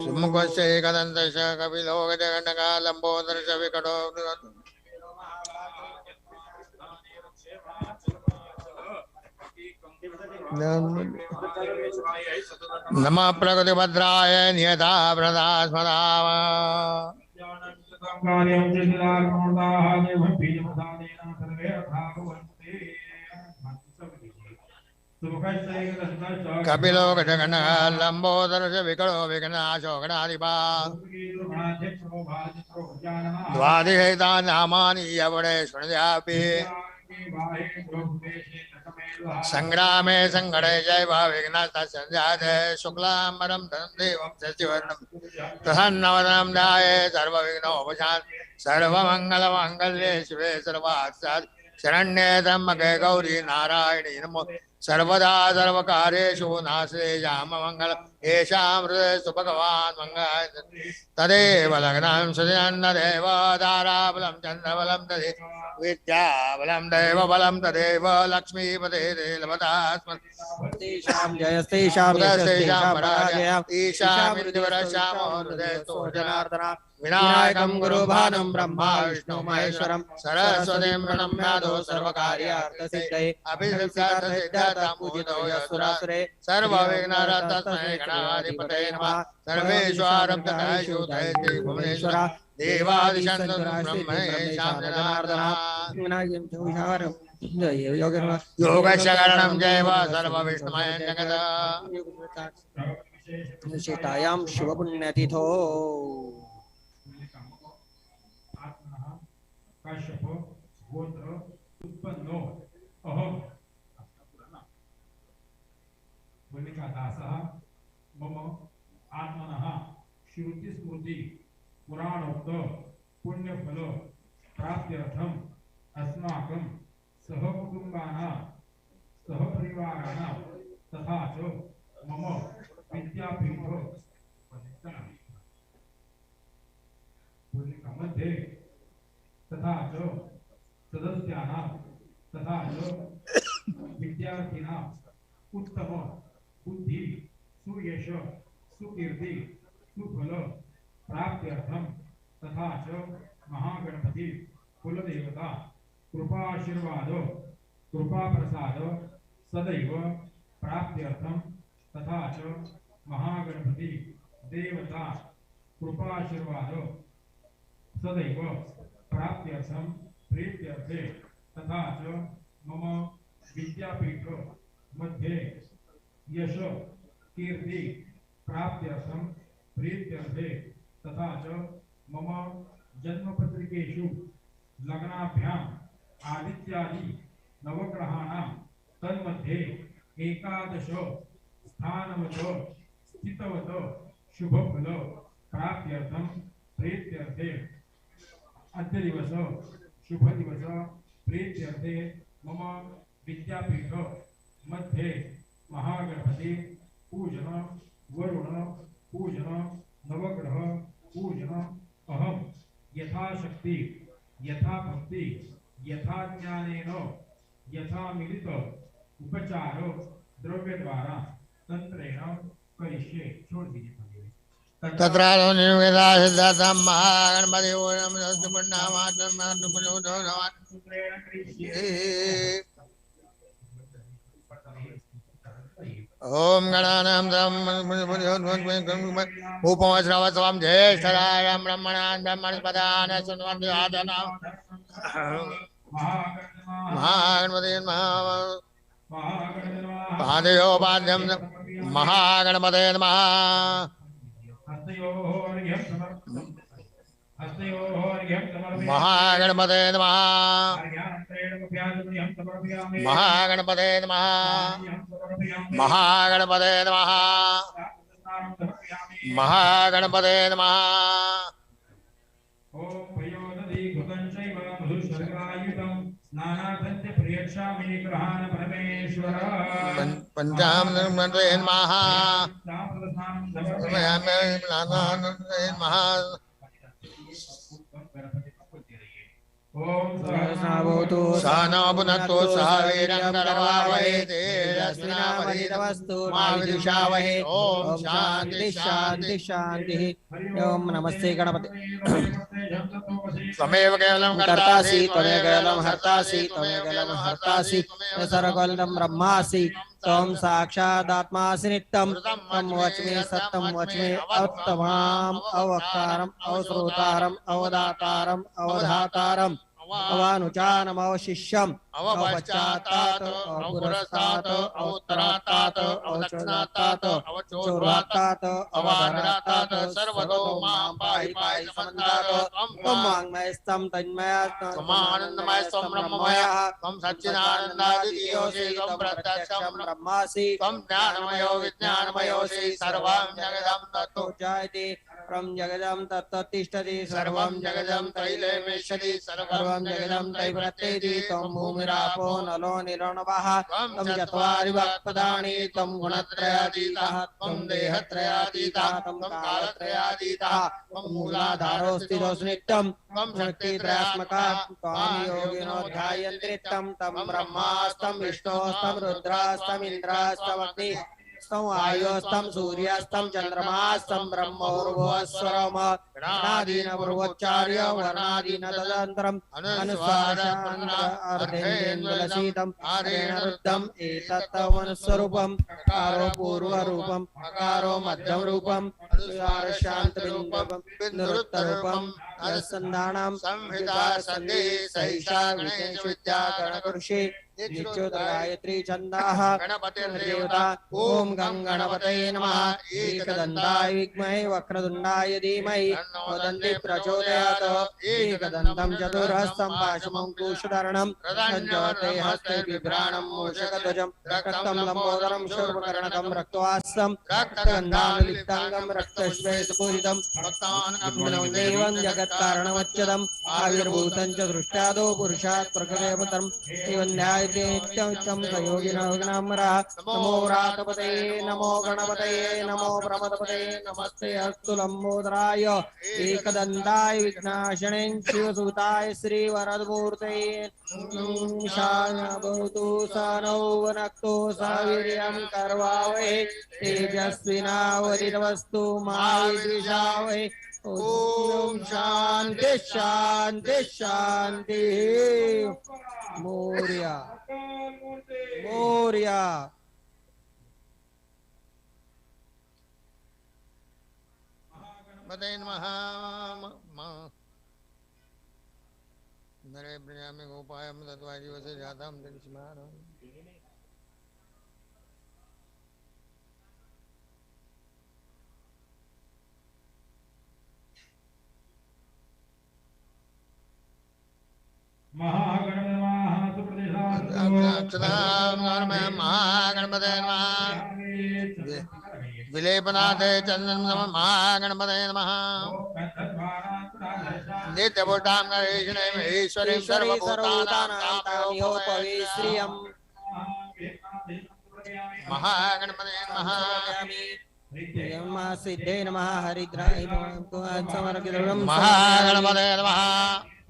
सुमुखस्य एकदन्तस्य कपिलो गजगणका लम्बोदरस्य विकटो नमः प्रकृतिभद्राय नियता प्रदास्मदाम कपिलो गजगणः लम्बोदरस्य विकटो विघ्नाशो गणाधिपा द्वादिहैतानि नामानि यवणे शृणुयापि संग्रामे संगणे जैव विघ्नस्तस्याते शुक्लाम्बरं धनं देवं शशिवर्णं प्रसन्नवदनं ध्याये सर्वविघ्नोपशान्ति सर्वमङ्गलमाङ्गल्ये शिवे सर्वार्थसाधिके शरण्ये त्र्यम्बके गौरी नारायणी नमोस्तुते सर्वदा सर्वकार्येषु नास्ते जाममङ्गल येषां हृदयेषु भगवान् मङ्गलः तदेव लग्नं सुजनन्देव दाराबलं चन्द्रबलं तदेव विद्याबलं देवबलं तदेव लक्ष्मीपते लभतास्मतेषां जयस्तेषां पराजयः ईशामिन्द्रवरश्यामो हृदयस्थो जनार्दन विनायकं गुरुभानं ब्रह्मा विष्णु महेश्वरं सरस्वतीं प्रणम्यादो सर्वकार्यार्थसिद्धये अभिसिद्धार्थसिद्धार्थं पूजितो यस्सुरासुरे सर्वविघ्नहरं तस्मै गणाधिपतये नमः सर्वेश्वरं तथैषुतये भुवनेश्वर देवादिशन्तु ब्रह्मणेशां जनार्दनः योगशकरणं जैव सर्वविष्णुमयं जगत् शीतायां शुभपुण्यतिथो काश्यप गोत्र उत्पन्नो अहम वल्लिका दासः मम आत्मनः श्रुति स्मृति पुराणोक्त पुण्यफल प्राप्त्यर्थम अस्माकं सहकुटुम्बानां सहपरिवाराणां तथा च मम विद्यापीठ मध्ये तथा च सदस्यानां तथा च विद्यार्थिनां उत्तम बुद्धि सुयश सुकीर्ति सुफल प्राप्त्यर्थम तथा च महागणपति कुलदेवता कृपाशीर्वाद कृपा प्रसाद सदैव प्राप्त्यर्थम तथा च महागणपति देवता कृपाशीर्वाद सदैव प्राप्त्यर्थम प्रीत्यर्थे तथा च मम विद्यापीठ मध्ये यश कीर्ति प्राप्त्यर्थम प्रीत्यर्थे तथा च मम जन्मपत्रिकेषु लग्नाभ्याम आदित्यादि नवग्रहाणां तन्मध्ये एकादश स्थानवत स्थितवत शुभफल प्राप्त्यर्थम प्रीत्यर्थे अद्य दिवस शुभ दिवस प्रीत्यर्थे मम विद्यापीठ मध्ये महागणपति पूजन वरुण पूजन नवग्रह पूजन अहम यथाशक्ति यथा भक्ति यथा ज्ञानेन यथा मिलित उपचार द्रव्य द्वारा तंत्रेण करिष्ये। छोड़ दीजिए तत्रालो निर्वेदा सिद्धार्थं महागणपति ओम गणानां उपमश्रवस्वं ज्येष्ठराजं ब्रह्मणां ब्रह्मणस्पदान शृण्वन्तु आदनं महागणपति महादेवोपाद्यं महागणपते नमः। महागणपते नमः महागणपते नमः महागणपते नमः महागणपते नमः। पंचामृते नमः सहस्रभूतो सहनो भुनक्तु सह वीर्यं करवावहै तेजस्विनावधीतमस्तु मा मा विद्विषावहै। ओम ओम शांति शांति शांति। ओम नमस्ते गणपति। त्वमेव केवलं कर्तासि त्वमेव केवलं हर्तासि त्वमेव केवलं हर्तासि सर्वकलं ब्रह्मासि त्वं साक्षादात्मासि नित्यं तं वच्मि सत्यं वच्मि अवत्तमाम् अवक्तारम् अवश्रोतारम् अवदातारम् अवधातारम् अवानुचानमवशिष्यम् अवपश्चात्तात् अपुरस्तात् अवोत्तरात्तात् अवदक्षिणात्तात् अवचोर्वात्तात् अवधरात्तात् सर्वतो मां पाहि पाहि समन्तात् त्वं वाङ्मयस्तं तन्मयस्तं त्वमानन्दमयस्त्वं ब्रह्ममयः त्वं सच्चिदानन्दादितीयोऽसि त्वं प्रत्यक्षं ब्रह्मासि त्वं ज्ञानमयो विज्ञानमयोऽसि सर्वं जगदं तत्तु जायते परं जगदं तत्तिष्ठति सर्वं जगदं तैलेमेष्यति सर्वं जगदं तयि प्रत्येति त्वं भूमिरापो नलो निरणवः त्वं चत्वारि वाक्पदानि त्वं गुणत्रयातीतः त्वं देहत्रयातीतः त्वं कालत्रयातीतः त्वं मूलाधारोऽस्तितोऽसि नित्यं त्वं शक्तित्रयात्मकः त्वां योगिनो ध्यायन्ति नित्यं तं ब्रह्मास्तं विष्णोस्तं रुद्रास्तं इन्द्रास्तमग्निः स्तम वायुस्तं सूर्यस्तं चंद्रमास्तं ब्रह्मोर्भुवस्वरम गणादीन पूर्वोच्चार्य वर्णादीन तदन्तरम् अनुस्वाशान्तर्धेन्द्रलसितम् आरेण रुद्धम् एतत्तमनुस्वरूपम् अकारो पूर्वरूपम् अकारो मध्यम रूपम् अनुस्वारशान्तबिन्दुरूपम् यस्सन्धानां संहिता सन्धिः सहिषा विद्याकरणकृषि गायत्री छंदाः गणपतिर्देवता ओम गं गणपतये नमः एकदन्ताय विद्महे वक्रतुण्डाय धीमहि तन्नो प्रचोदयात् एकदन्तं चतुर्हस्तं पाशमङ्कुशधरणं सञ्जोते हस्ते बिभ्राणं मूषकध्वजं रक्तं लम्बोदरं शूर्पकर्णकं रक्तवासं रक्तगन्धानुलिप्ताङ्गं रक्तश्वेतपूरितं भक्तान् देवं जगत्कारणमच्युतम् आविर्भूतं च दृष्ट्यादो पुरुषात् प्रकृतेपतम् एवं न्यायते नित्यं प्रयोगिनोग्नामरा नमो व्रातपते नमो गणपतये नमो प्रमदपते नमस्ते अस्तु लंबोदराय एकदन्ताय विघ्नाशने शिवसुताय श्रीवरदमूर्तये शानभवतु सानौ वनक्तो सावीर्यं करवावहै तेजस्विनावधीतमस्तु मा विद्विषावहै। ओम शांति शांति शांति। मोरिया मोरिया। पते नमः नरे ब्रह्मे गोपायं तत्वाजीवसे जातं दर्शमानं महागणपते नमः विलेपनाथे चंदन नमः महागणपते नमः नित्यपुटां नरेशनेम ईश्वरीं सर्वभूतानां तामिहोपवे श्रियं महागणपते नमः सिद्धे नमः हरिद्राय नमः महागणपते नमः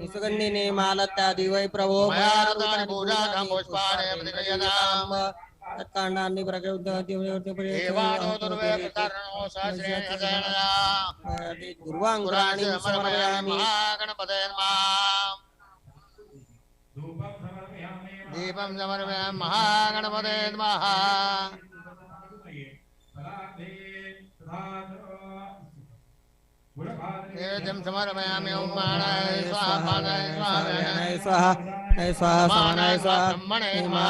सुगंधिने मालत्यादि वै प्रभो पूजां पुष्पाणि प्रतिगयताम् तत्काण्डानि प्रकृति देवानो दुर्वेकर्णो सहस्रेणया दुर्वाङ्कुराणि समर्पयामि महागणपते नमः दीपं समर्पयामि महागणपते नमः नैवेद्यं समर्पयामि ओम माणाय स्वाहा पादाय स्वाहा स्वाहा समानाय स्वाहा ब्रह्मणे नमः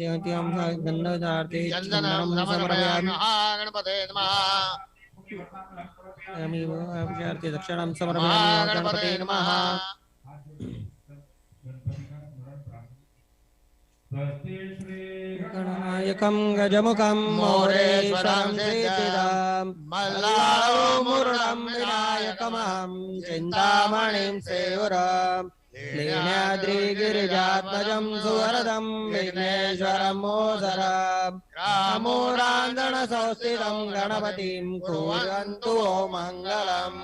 देवत्यं गन्धदार्थे चन्दनं समर्पयामि महागणपते नमः दक्षिणं समर्पयामि गणपते नमः गणनायकं गजमुखं मोरेश्वरं सिद्धिदां मल्लाळमुरुडं विनायकमहं चिन्तामणिं सेवरं लीलाद्रिगिरिजात्मजं सुवरदं विघ्नेश्वरं मोदरं रामोरान्दणसंस्थितं गणपतिं कुर्वन्तु मङ्गलम्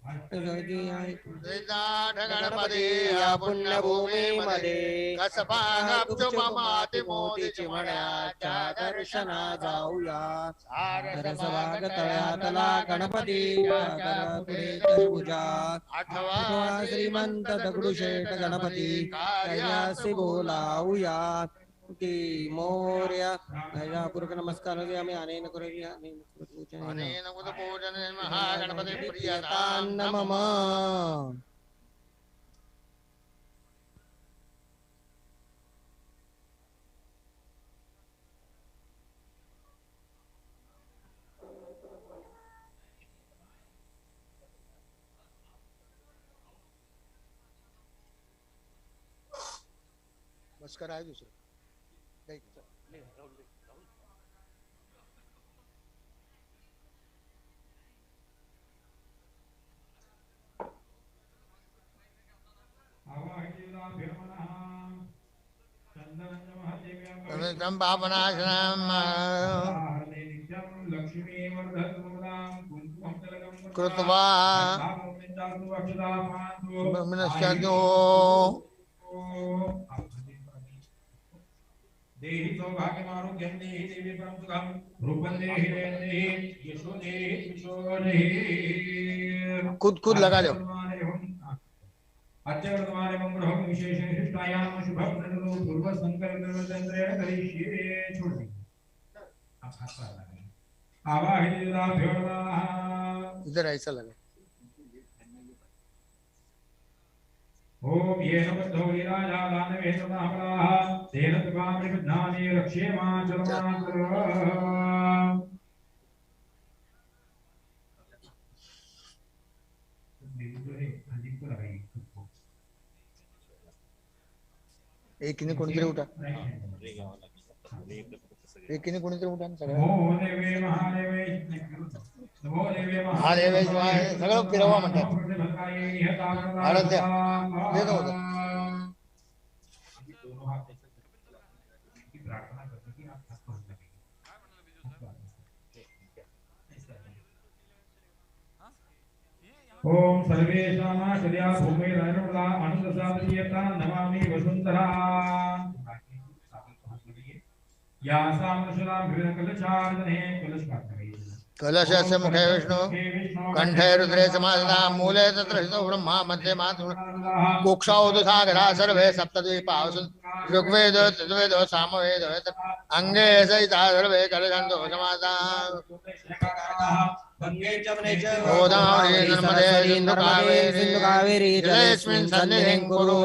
सिद्धार्थ गणपती या पुण्यभूमीमध्ये कसपागपचुपमाति मोतीची मण्याच्या दर्शना जाऊया. सारसभाग तळ्यातला गणपती पुढे पूजा. आठवा श्रीमंत दगडूशेठ गणपती कैलासी बोलावूया. की मोर्या पूर्वक नमस्कार आम्ही अनेन करूया. अनेन पूजन महागणपती प्रियतां नमः. बस कराय दुसरं कृत्वा देहि सौभाग्यमारोग्यं देहि देवी परम सुखं रूपं देहि देहि यशो देहि यशो देहि खुद लगा लो अत्यवर्तमाने मंगलम विशेष विशिष्टायाम शुभम नन्दो पूर्व संकल्प चंद्रे करिष्ये छोड़ दी अब हाथ पर लगा आवाहिता भ्योर्वाहा इधर ऐसा लगा ओम ये नमो वीराजा दानवे समाहराः तेन त्वामृतज्ञाने रक्षेमा चरमाकर एक ने कोणीतरी उठा एकीने कोणीतरी उठा सगळं महादेवे सगळं फिरवा म्हणतात हळद द्या देतो होतं ओम सर्वेशामाशर्या भूमिरनुला अनुदसादीयता नमामि वसुंधरा कलशस्य मुखे विष्णु कंठे रुद्रे समाधिता मूले तत्र हितो ब्रह्मा मध्ये मातु कुक्षौ सागरा सर्वे सप्तद्वीपा ऋग्वेद ऋग्वेद सामवेद अंगे सहिता सर्वे कलशन्तो समादा गोदावरी नर्मदे सिन्धु कावेरी जलेऽस्मिन् सन्निधिं कुरु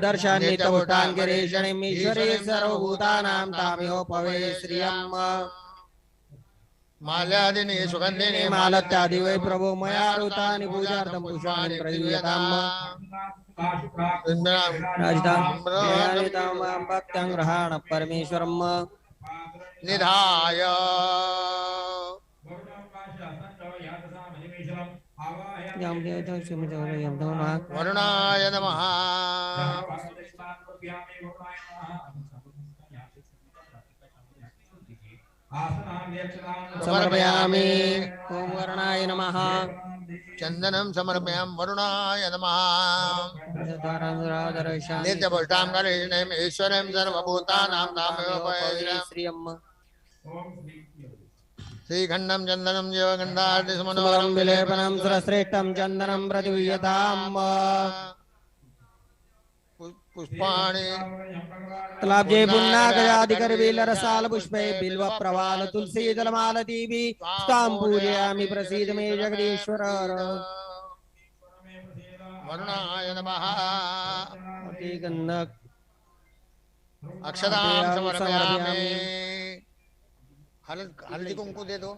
दर्शनित्यपुष्टान् गिरीशणीमीश्वरी सर्वभूतानां तामिहोपवे श्रियम् माल्यादिनी सुगन्धिनी मालत्यादि वै प्रभो मया ऋतानि पूजार्थं पुष्पाणि प्रदीयताम् राजधाम भक्त्यां ग्रहाण परमेश्वरम् निधाय वरुणाय नमः समर्पयामि ओम वरुणाय नमः चंदनं समर्पयामि वरुणाय नमः नित्यपुष्टां करिष्णीम् ईश्वरीं सर्वभूतानां तामेव श्रीखण्डं चन्दनं जीवगन्धार्तिसमनोरं विलेपनं सुरश्रेष्ठं चन्दनं प्रतिवीयताम् पुष्पाणि तलाब्जे पुन्नागजादिकर्वील रसाल पुष्पे बिल्व प्रवाल तुलसी दलमालतीभि तां पूजयामि प्रसीद मे जगदीश्वर वरुणाय नमः गन्धक अक्षतां समर्पयामि हल्दी कुंकू दे दो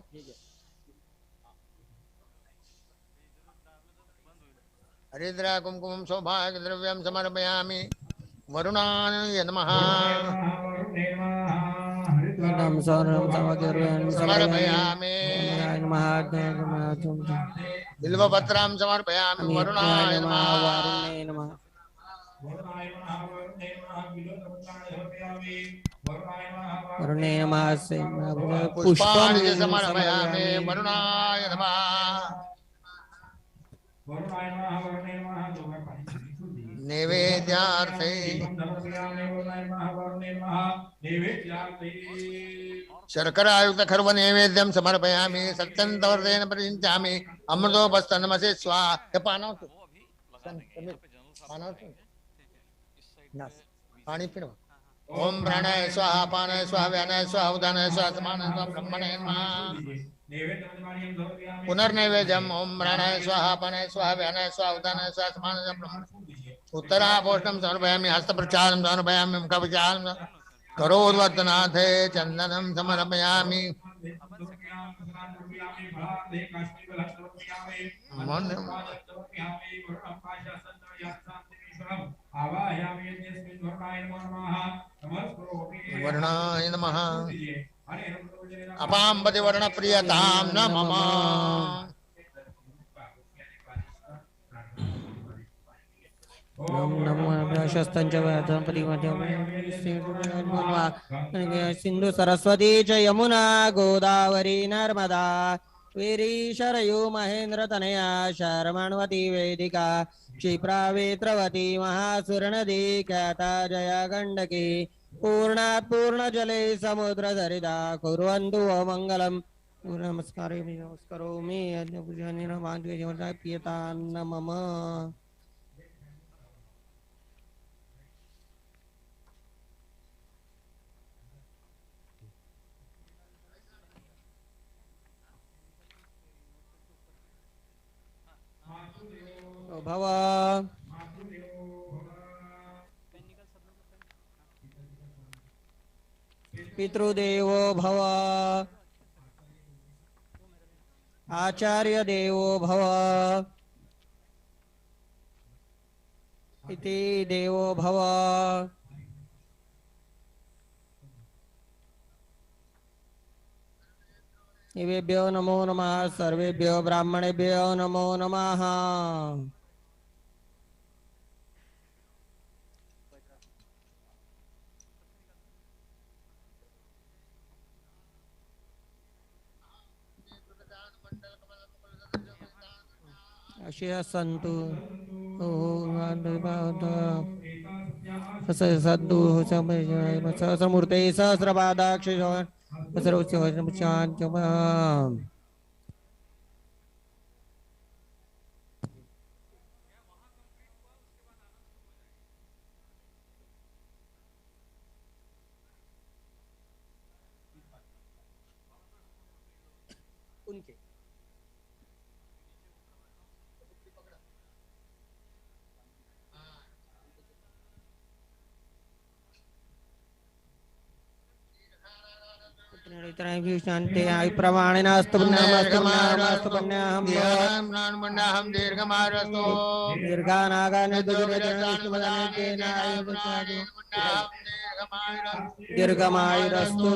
हरिद्रा कुंकुमं सौभाग्य द्रव्यं समर्पयामि वरुणाय नमः समर्पयामि बिल्वपत्रं समर्पयामि वरुणाय नमः पुष्पाणि समर्पयामि वरुणाय नमः वरुणाय नमः वरुणे नमः दोबार पानी छोड़ दीजिए नैवेद्यार्थे दीपम समर्पयामि वरुणाय नमः वरुणे नमः नैवेद्यार्थे शर्करायुक्त खर्व नैवेद्यम समर्पयामि सत्यंतवर्तेन प्रचिंचामि अमृतोपस्तनमसे स्वाहा। ये पाना तो पानी पीना। ओम प्राणाय स्वाहा पानाय स्वाहा व्यानाय स्वाहा उदानाय स्वाहा समानाय स्वाहा ब्रह्मणे नमः। पुनर्नैवेद्यम ओम प्राणाय स्वाहा पानाय स्वाहा व्यानाय स्वाहा उदानाय स्वाहा समानाय स्वाहा ब्रह्मणे। उत्तरापोष्णं समर्पयामि हस्तप्रचारं समर्पयामि मुखप्रचारं करोद्वर्तनाथे चंदनं समर्पयामि। वर्णाय नमः अपाम्बति वर्ण प्रियतां न मम। ओम नमो सिंधु सरस्वती च यमुना गोदावरी नर्मदा वेरी शरयू महेंद्र तनया शर्मण्वती वेदिका क्षिप्रावेत्रवती महासुरनदी ख्याता जया गंडकी पूर्णात् पूर्णजले समुद्र सरिता कुर्वन्तु मंगलम्। नमस्कारोमि प्रियता न मम। भव पितृदेवो भव आचार्य देवो भव इति देवो भव। इवेभ्यो नमो नमः सर्वेभ्यो ब्राह्मणेभ्यो नमो नमः। अशय संतु सद्दु सहस्रमूर्ते सहस्रपादाक्ष उनके शांति आयु प्रमाणेनास्तु पुण्यास्तु पुण्याहं दीर्घमारस्तो दीर्घमायुरस्तु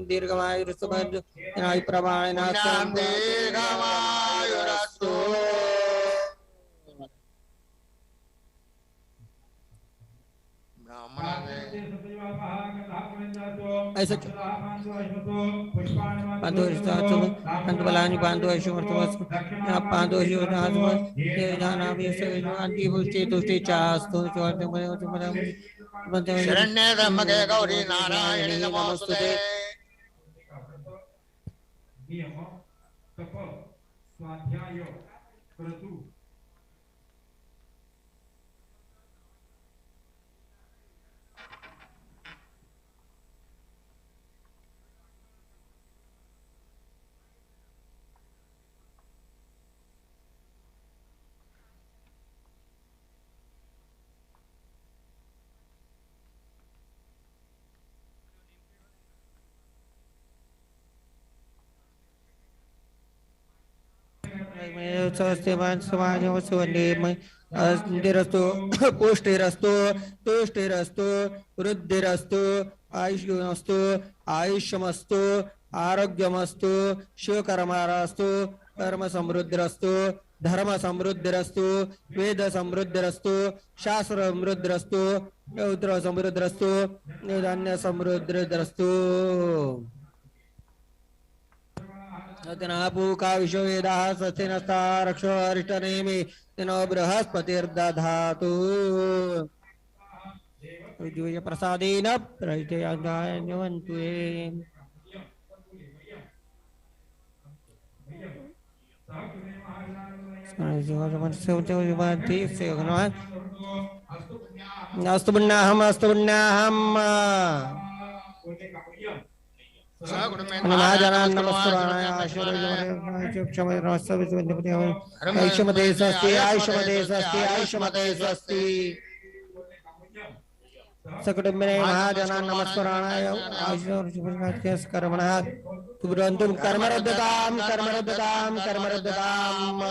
दीर्घमायुरस्तु आयु प्रमाणेनास्तु ऐसा पांडु बलानी पांडु पांडु तुष्टि चास्तु शरण्ये त्र्यंबके गौरी नारायणी नमोस्तुते। समाजस्तु पुष्टिरस्तु तुष्टिरस्तु वृद्धिरस्तु आयुष्यमस्तु आयुष्यमस्तु आरोग्यमस्तु शिवकर्मारास्तु कर्म समृद्धिरस्तु धर्म समृद्धिरस्तु वेद समृद्धिरस्तु शास्त्र समृद्धिरस्तु उत्तर समृद्धिरस्तु धान्य समृद्धिरस्तु। पूका विश्ववेदाः स्वस्ति नस्ता रक्षो अरिष्टनेमि तेनो बृहस्पतिर्दधातु प्रसादेन प्रजयान्वन्तु अस्तु पुण्याहम् महाजनान् नमस्कुराणाय आयुष्मते स्वस्ति आयुष्मते स्वस्ति आयुष्मते स्वस्ति सकुटुम्बिने महाजनान् नमस्कुराणाय कर्मणः कुर्वन्तु कर्मरद्धतां कर्मरद्धतां कर्मरद्धताम्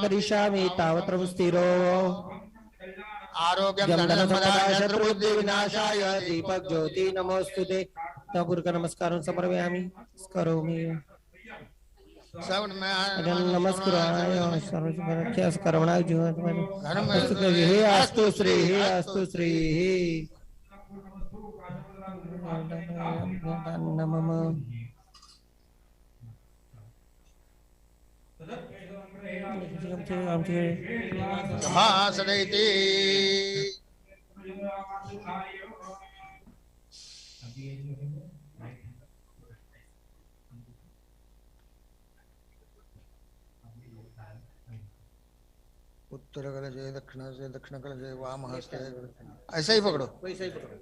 करिष्यामि तावत् प्रभुस्थिरो आरोग्यं शत्रुबुद्धि विनाशाय दीपक ज्योति नमोस्तुते पूर्वक नमस्कार समर्पयामि करोमि नमस्कुराय कर्मणा हे अस्तु श्री नमः सदैति उत्तर कलशे दक्षिण से दक्षिण कलशे वाम हस्ते ऐसा ही पकड़ो वैसे ही पकड़ो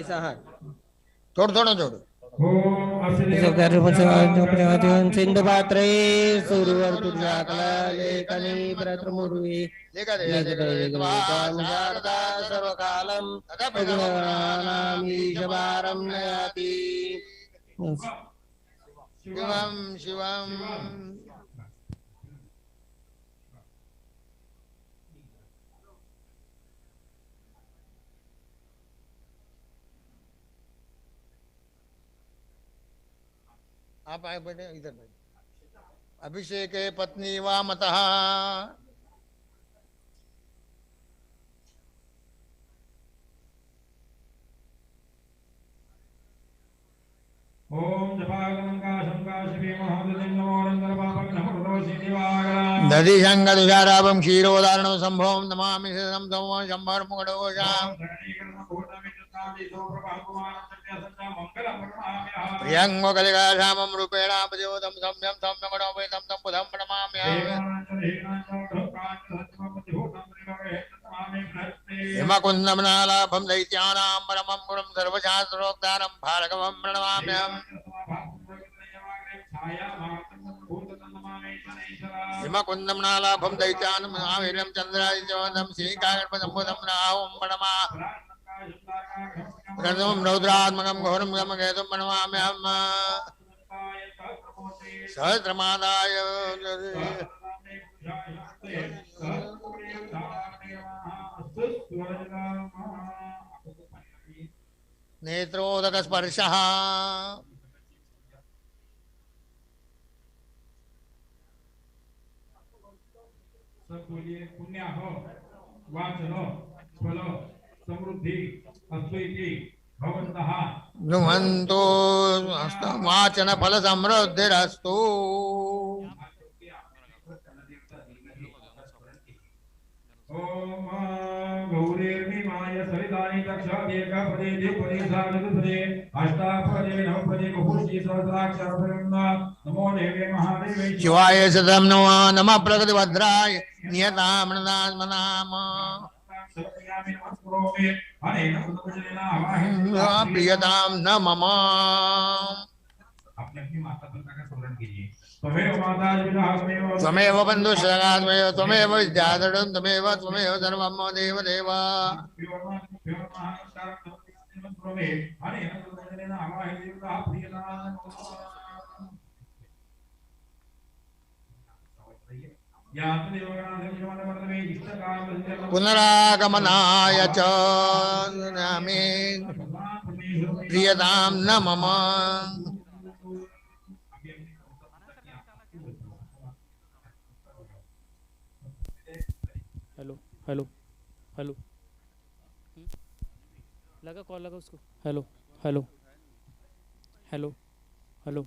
ऐसा हाथ थोड़ा थोड़ा जोड़ो सिंधु पात्रे सूर्यवर्तुजाकलेकनी प्रत्रमुर्वी शारदा सर्वकालं गुणानामीशभारं नयाति शिवं शिवं आप आए बैठे इधर बैठे अभिषेके पत्नी वामतः ओम दधि शंगदुषाराभं क्षीरोदारणं संभवं नमामि शतं समं शंभरमुखडोषाम् प्रियंगकलिकाश्यामं रूपेणापद्योतं सम्यं सम्यगुणोपेतं तं बुधं प्रणमाम्यहम् हिमकुन्दमनालाभं दैत्यानां परमं गुरुं सर्वशास्त्रोक्तारं भार्गवं प्रणमाम्यहम् हिमकुन्दमनालाभं दैत्यानं महावीर्यं चन्द्रादित्यवनं श्रीकाकल्पसम्भुतं राहुं प्रणमामि प्रथमं रौद्रात्मकं घोरं गमकेतुं प्रणमाम्यहम् सहस्रमादाय नेत्रोदक स्पर्शः सब बोलिए पुण्य हो वाचनो फलो समृद्धि अस्तुति भवन्तः नुहन्तु वाचन फल समृद्धिरस्तु ओम गौरीर्निमाय सरितानि तक्षादेकपदे द्विपदे साधुपदे अष्टापदे नवपदे बहुश्री सहस्राक्षरपदं नमो देवे महादेवे शिवाय सदं नमः प्रगतिभद्राय नियतामृतात्मनाम प्रियतां न मम अपनी माता पिता का स्मरण कीजिए त्वमेव बन्धुश्रगात्मयो त्वमेव विद्याधरं त्वमेव सर्वं मम देव देव पुनरागमनाय च प्रियताम न मम। हेलो हेलो हेलो, लगा कॉल, लगा उसको। Hello hello hello hello.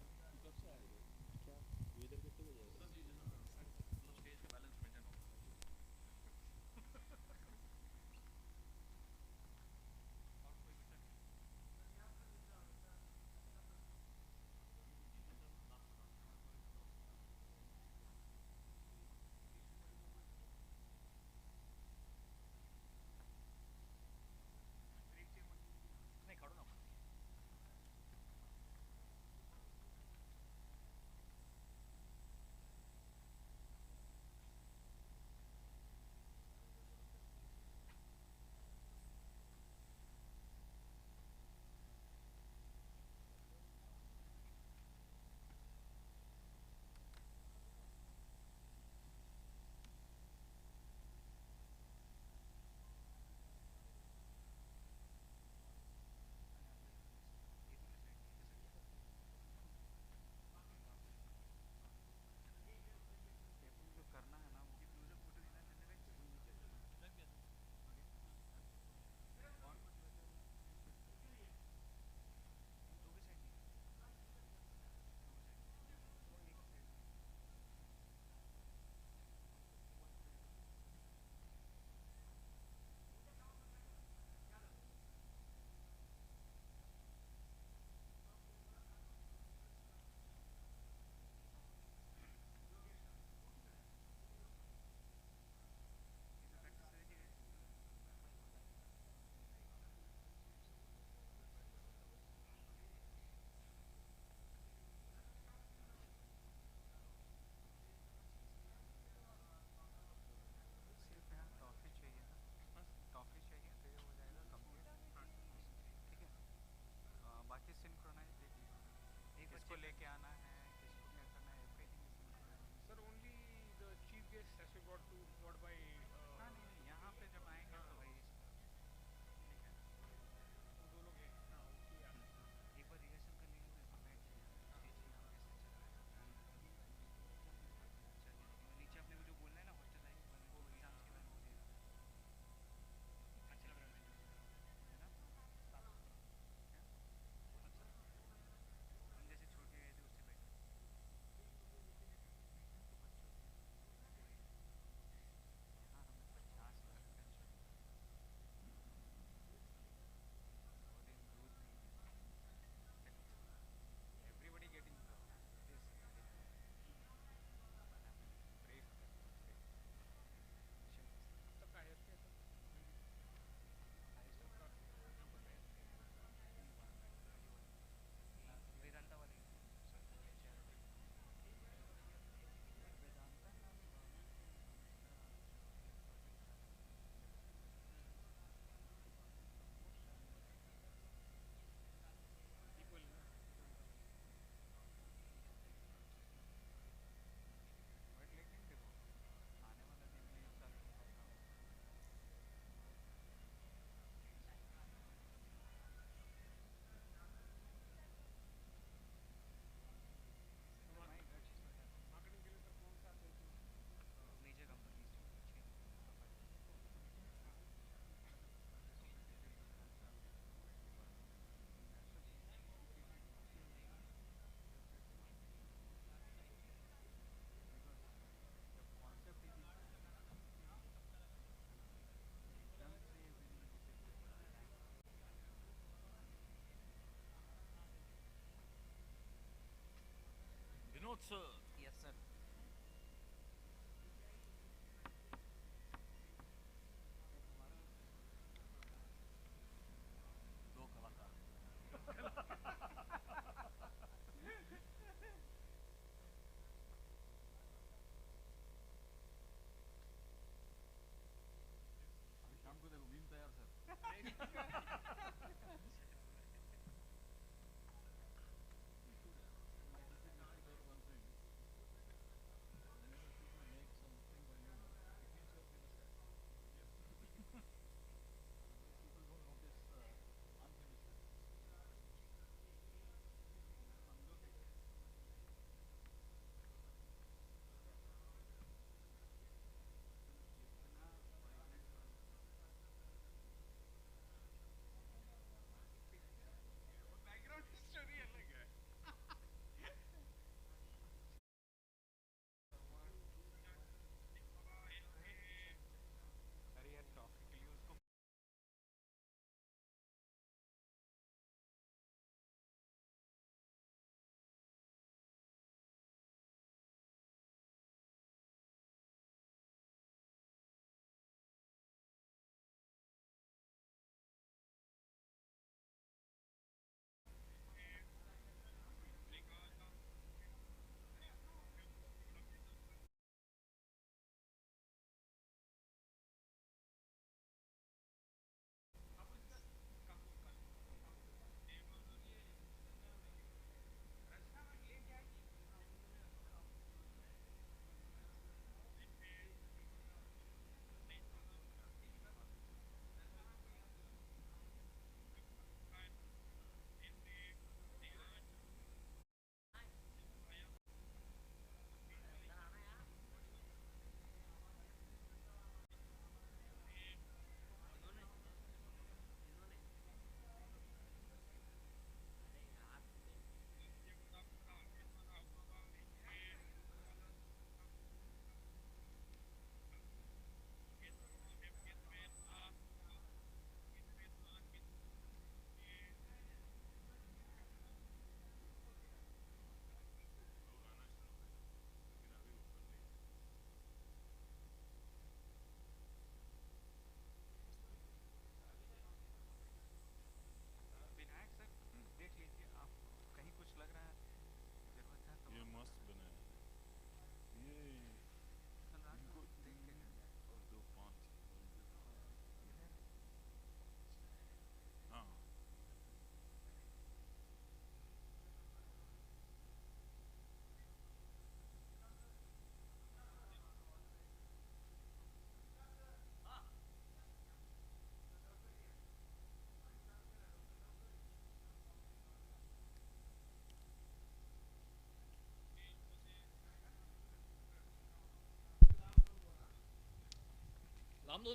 Good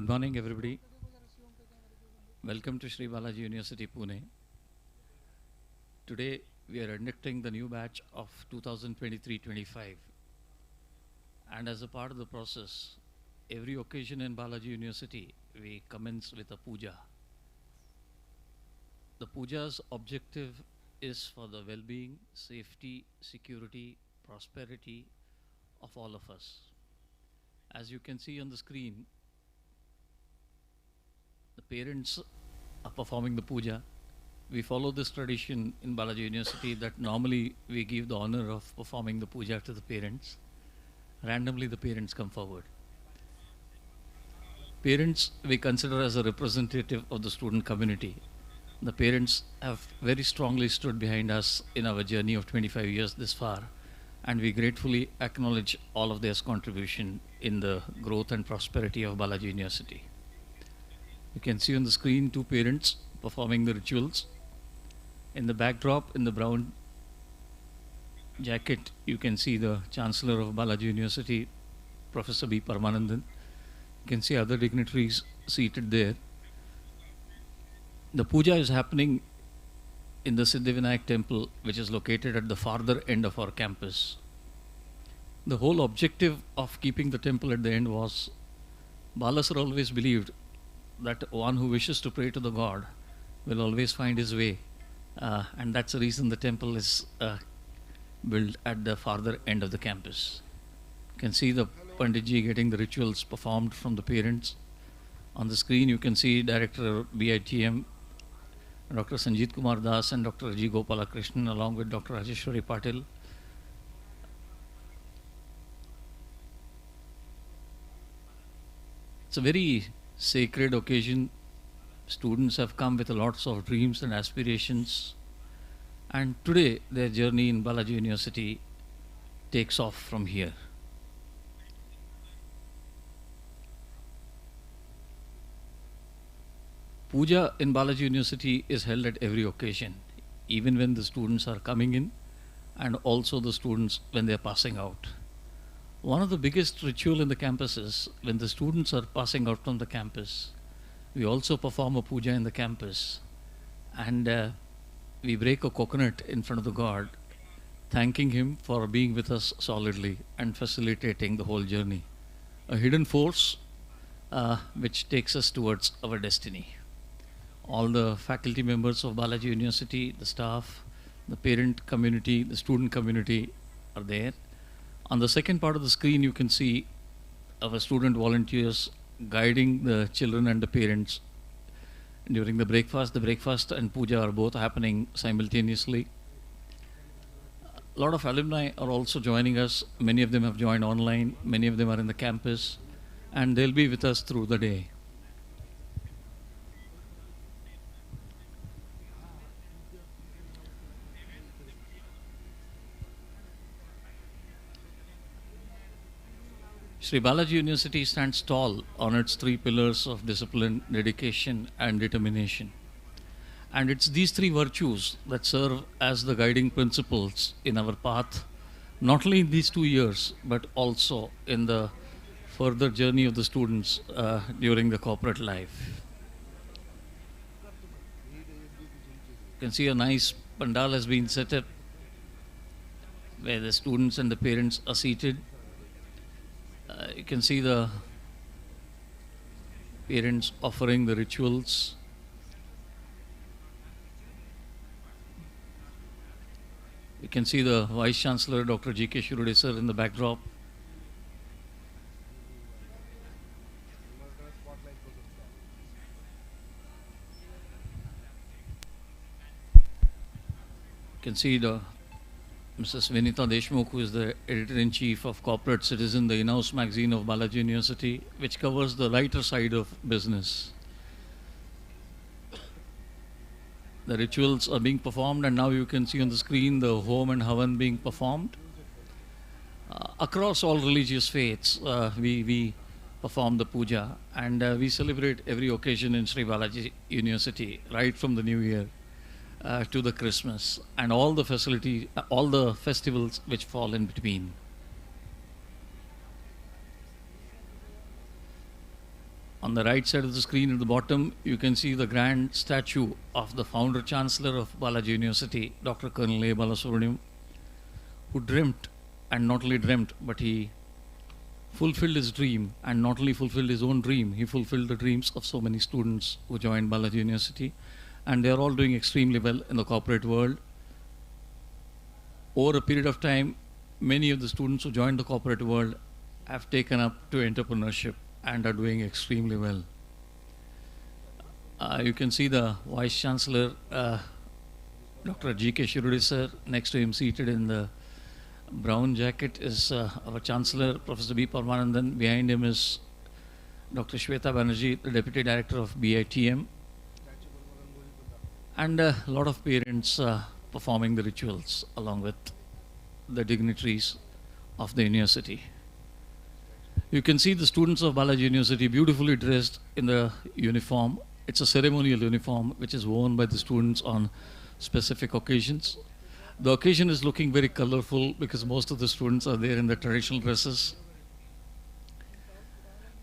morning, everybody. Welcome to Sri Balaji University, Pune. Today, we are inducting the new batch of 2023-25. And as a part of the process, every occasion in Balaji University, we commence with a puja. The puja's objective is for the well-being, safety, security, prosperity of all of us. As you can see on the screen, the parents are performing the puja. We follow this tradition in Balaji University that normally we give the honor of performing the puja to the parents. Randomly the parents come forward. Parents we consider as a representative of the student community. The parents have very strongly stood behind us in our journey of 25 years this far, and we gratefully acknowledge all of their contribution in the growth and prosperity of Balaji University. You can see on the screen two parents performing the rituals. In the backdrop, in the brown jacket, you can see the Chancellor of Balaji University, Professor B. Paramanandan. You can see other dignitaries seated there. The puja is happening in the Siddhivinayak temple, which is located at the farther end of our campus. The whole objective of keeping the temple at the end was, Balasar always believed that one who wishes to pray to the God will always find his way, and that's the reason the temple is built at the farther end of the campus. You can see the Panditji getting the rituals performed from the parents. On the screen you can see Director BITM, Dr. Sanjeet Kumar Das and Dr. G. Gopalakrishnan along with Dr. Rajeshwari Patil. It's a very sacred occasion. Students have come with lots of dreams and aspirations, and today their journey in Balaji University takes off from here. Puja in Balaji University is held at every occasion, even when the students are coming in and also the students when they are passing out. One of the biggest ritual in the campus is when the students are passing out from the campus, we also perform a puja in the campus, and we break a coconut in front of the God, thanking him for being with us solidly and facilitating the whole journey. A hidden force which takes us towards our destiny. All the faculty members of Balaji University, the staff, the parent community, the student community are there. On the second part of the screen, you can see our student volunteers guiding the children and the parents during the breakfast. The breakfast and puja are both happening simultaneously. A lot of alumni are also joining us. Many of them have joined online. Many of them are in the campus, and they'll be with us through the day. Sri Balaji University stands tall on its three pillars of discipline, dedication and determination. And it's these three virtues that serve as the guiding principles in our path, not only in these 2 years, but also in the further journey of the students during the corporate life. You can see a nice pandal has been set up where the students and the parents are seated. You can see the parents offering the rituals. You can see the Vice Chancellor, Dr. G.K. Shirude sir, in the backdrop. You can see the Mrs. Vinita Deshmukh, who is the Editor-in-Chief of Corporate Citizen, the in-house magazine of Balaji University, which covers the lighter side of business. The rituals are being performed, and now you can see on the screen the home and havan being performed. Across all religious faiths, we perform the puja, and we celebrate every occasion in Sri Balaji University, right from the New Year to the Christmas, and all the all the festivals which fall in between. On the right side of the screen at the bottom, you can see the grand statue of the founder chancellor of Balaji University, Dr. Colonel A. Balasubramaniam, who dreamt, and not only dreamt, but he fulfilled his dream, and not only fulfilled his own dream, he fulfilled the dreams of so many students who joined Balaji University, and they are all doing extremely well in the corporate world. Over a period of time, many of the students who joined the corporate world have taken up to entrepreneurship and are doing extremely well. You can see the Vice Chancellor, Dr. G.K. Shirudi sir. Next to him, seated in the brown jacket, is our Chancellor, Professor B. Parmanandan. Behind him is Dr. Shweta Banerjee, the Deputy Director of BITM. And a lot of parents performing the rituals along with the dignitaries of the university. You can see the students of Balaji University beautifully dressed in the uniform. It's a ceremonial uniform which is worn by the students on specific occasions. The occasion is looking very colorful because most of the students are there in the traditional dresses.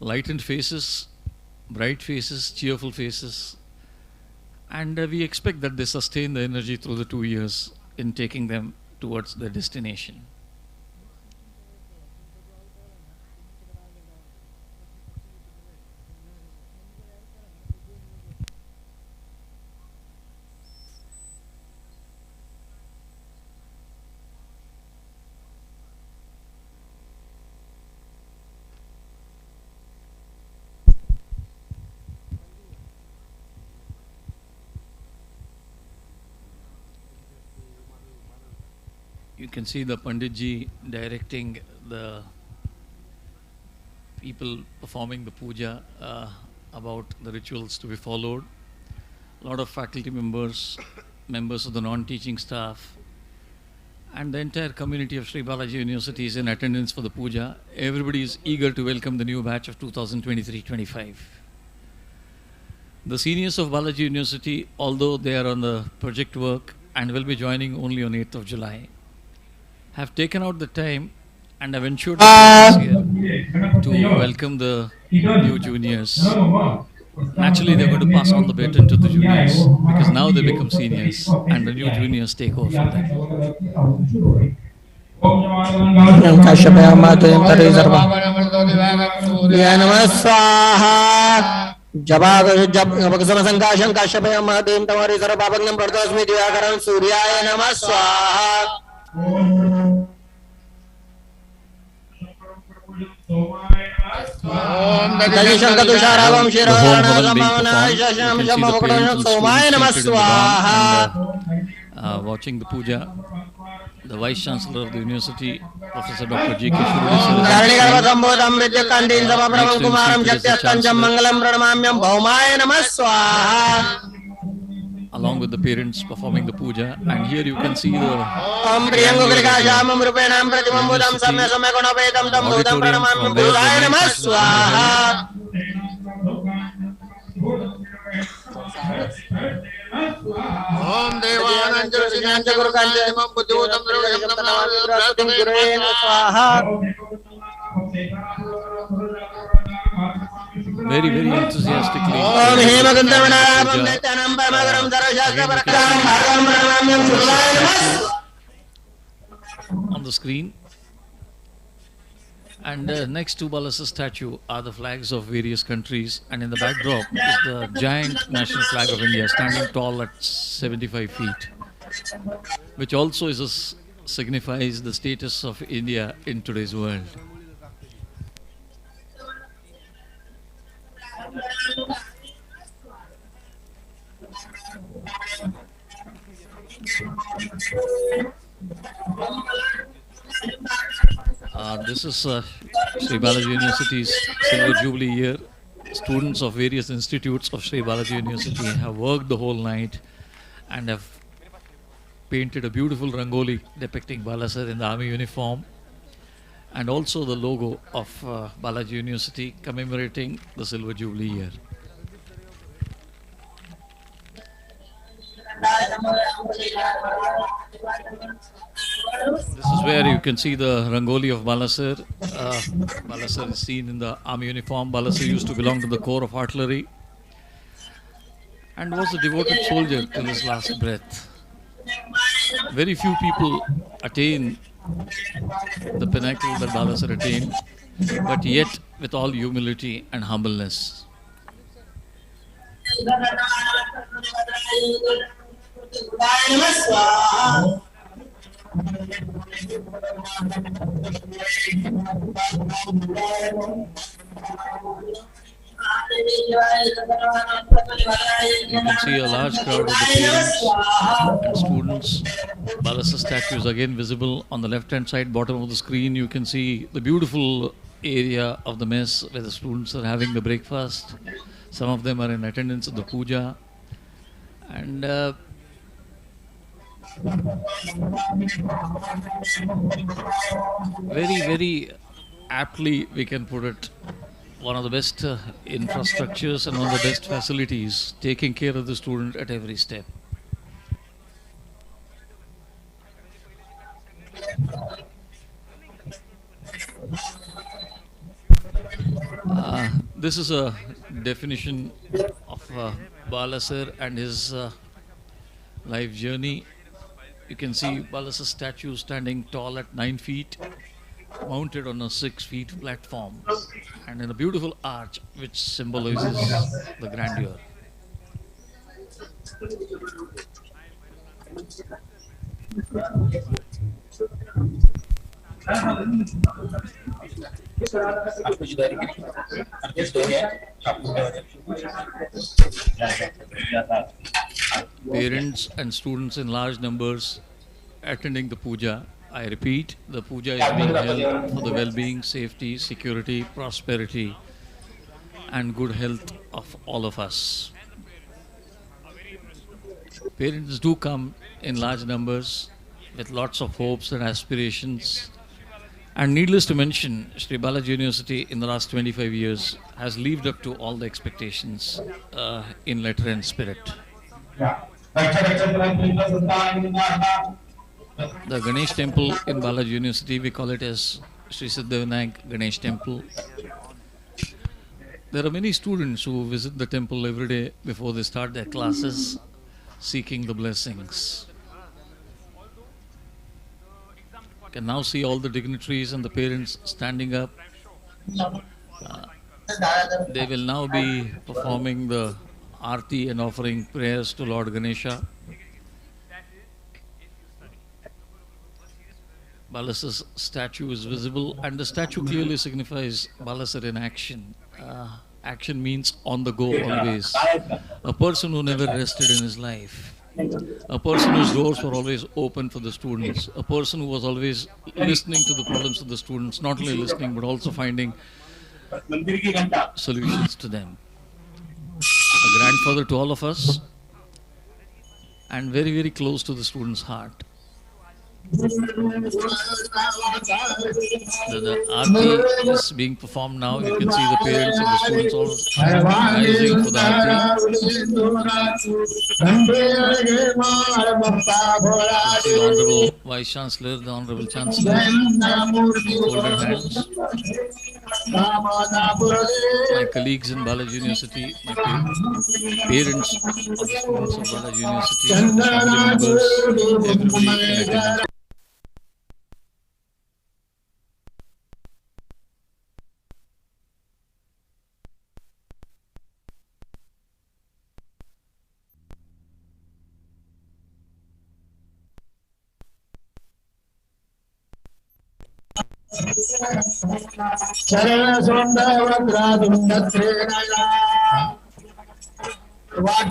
Lightened faces, bright faces, cheerful faces. And we expect that they sustain the energy through the 2 years in taking them towards their destination. You can see the Panditji directing the people performing the puja about the rituals to be followed. A lot of faculty members, members of the non-teaching staff, and the entire community of Sri Balaji University is in attendance for the puja. Everybody is eager to welcome the new batch of 2023-25. The seniors of Balaji University, although they are on the project work and will be joining only on 8th of July, have taken out the time and have ensured that here to welcome the new juniors. Naturally, they're going to pass on the baton to the juniors because now they become seniors and the new juniors take over from them. Watching the puja, the Vice Chancellor of the University, Professor Dr. G.K. along with the parents performing the puja, and here you can see the very, very enthusiastically. On the screen. And next to Balas's statue are the flags of various countries, and in the backdrop is the giant national flag of India standing tall at 75 feet, which also signifies the status of India in today's world. This is Sri Balaji University's Silver Jubilee year. Students of various institutes of Sri Balaji University have worked the whole night and have painted a beautiful rangoli depicting Balasar in the army uniform, and also the logo of Balaji University commemorating the Silver Jubilee year. This is where you can see the rangoli of Balasar. Balasar is seen in the army uniform. Balasar used to belong to the Corps of Artillery and was a devoted soldier till his last breath. Very few people attain the pinnacle that Balasar attained, but yet with all humility and humbleness. You can see a large crowd of the parents and students. Balasar statue is again visible on the left-hand side, bottom of the screen. You can see the beautiful area of the mess where the students are having the breakfast. Some of them are in attendance at the puja. And very, very aptly we can put it, one of the best infrastructures and one of the best facilities, taking care of the student at every step. This is a definition of Balasar and his life journey. You can see Balasar statue standing tall at 9 feet, mounted on a 6 feet platform, and in a beautiful arch which symbolizes the grandeur. Parents and students in large numbers attending the puja. I repeat, the puja is being held for the well-being, safety, security, prosperity, and good health of all of us. Parents do come in large numbers with lots of hopes and aspirations. And needless to mention, Sri Balaji University in the last 25 years has lived up to all the expectations in letter and spirit. The Ganesh temple in Balaji University, we call it as Sri Siddhavinayak Ganesh temple. There are many students who visit the temple every day before they start their classes, seeking the blessings. You can now see all the dignitaries and the parents standing up. They will now be performing the Aarti and offering prayers to Lord Ganesha. Balasar's statue is visible, and the statue clearly signifies Balasar in action. Action means on the go always. A person who never rested in his life. A person whose doors were always open for the students. A person who was always listening to the problems of the students, not only listening but also finding solutions to them. A grandfather to all of us, and very, very close to the student's heart. The Aarti is being performed now. You can see the parents and the students all rising for the Aarti. You can see the Honorable Vice Chancellor, the Honorable Chancellor, folded hands. My colleagues in Balaji University, my parents of the students of Balaji University, family members, everybody in attendance. You can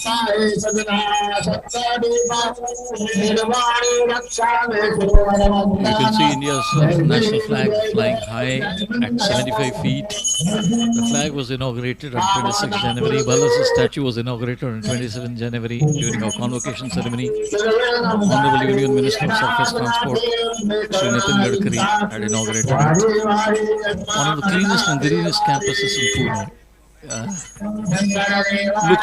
see India's national flag flying high at 75 feet. The flag was inaugurated on 26 January. Balas's statue was inaugurated on 27 January during our convocation ceremony. Honorable Union Minister of Surface Transport, Sri Nitin Gadkari, had inaugurated it. One of the cleanest and greenest campuses in Pune. Looks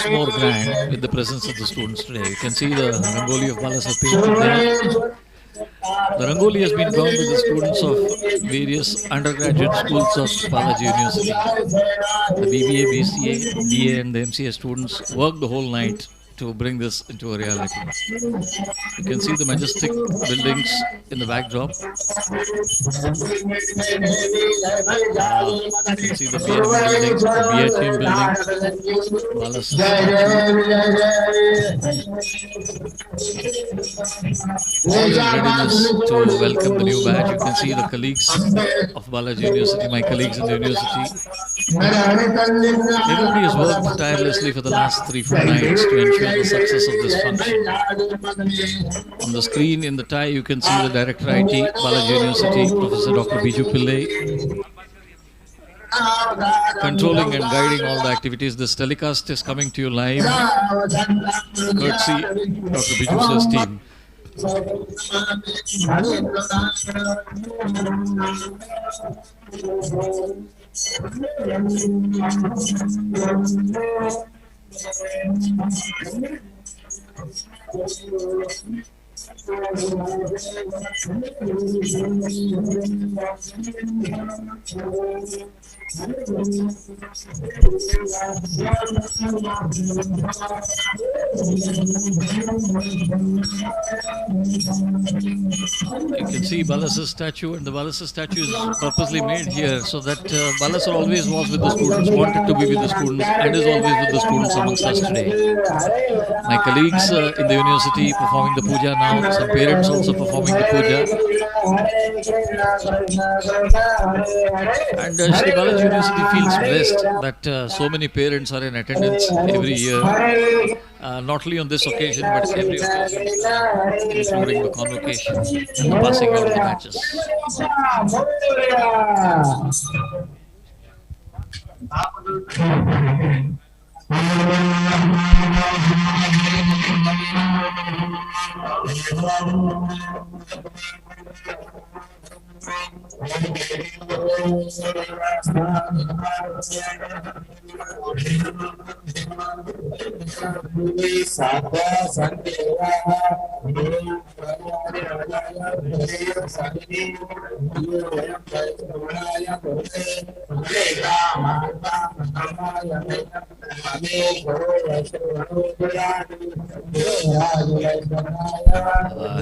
more grand with the presence of the students today. You can see the Rangoli of Balasa painted there. The Rangoli has been drawn with the students of various undergraduate schools of Balaji University. The BBA, BCA, BA and the MCA students worked the whole night to bring this into a reality. You can see the majestic buildings in the backdrop. You can see the BM building, the BA team building, Balas all in readiness to welcome the new batch. You can see the colleagues of Balaji University, my colleagues in the university. Everybody has worked tirelessly for the last 3-4 nights to ensure the success of this function. On the screen in the tie, you can see the Director IT, Balaji University, Professor Dr. Biju Pillai, controlling and guiding all the activities. This telecast is coming to you live, courtesy Dr. Biju Sir's team. You can see Balas's statue, and the Balas's statue is purposely made here so that Balasa always was with the students, wanted to be with the students, and is always with the students amongst us today. My colleagues in the university performing the puja now, some parents also performing the puja. And Sri Balaji University feels blessed that so many parents are in attendance every year. Not only on this occasion, but every occasion, including the convocation and the passing out of the batches.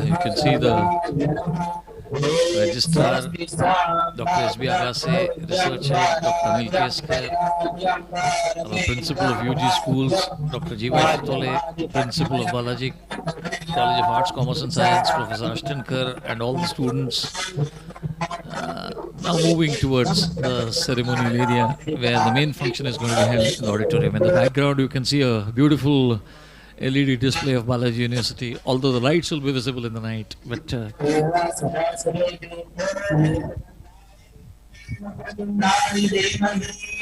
You can see the Registrar, Dr. S.B. Agase, Researcher, Dr. Anil Keskar, our Principal of UG Schools, Dr. Jiva Shtole, Principal of Balaji College of Arts, Commerce and Science, Professor Ashtankar, and all the students now moving towards the ceremonial area where the main function is going to be held in the auditorium. In the background, you can see a beautiful LED display of Balaji University, although the lights will be visible in the night. But you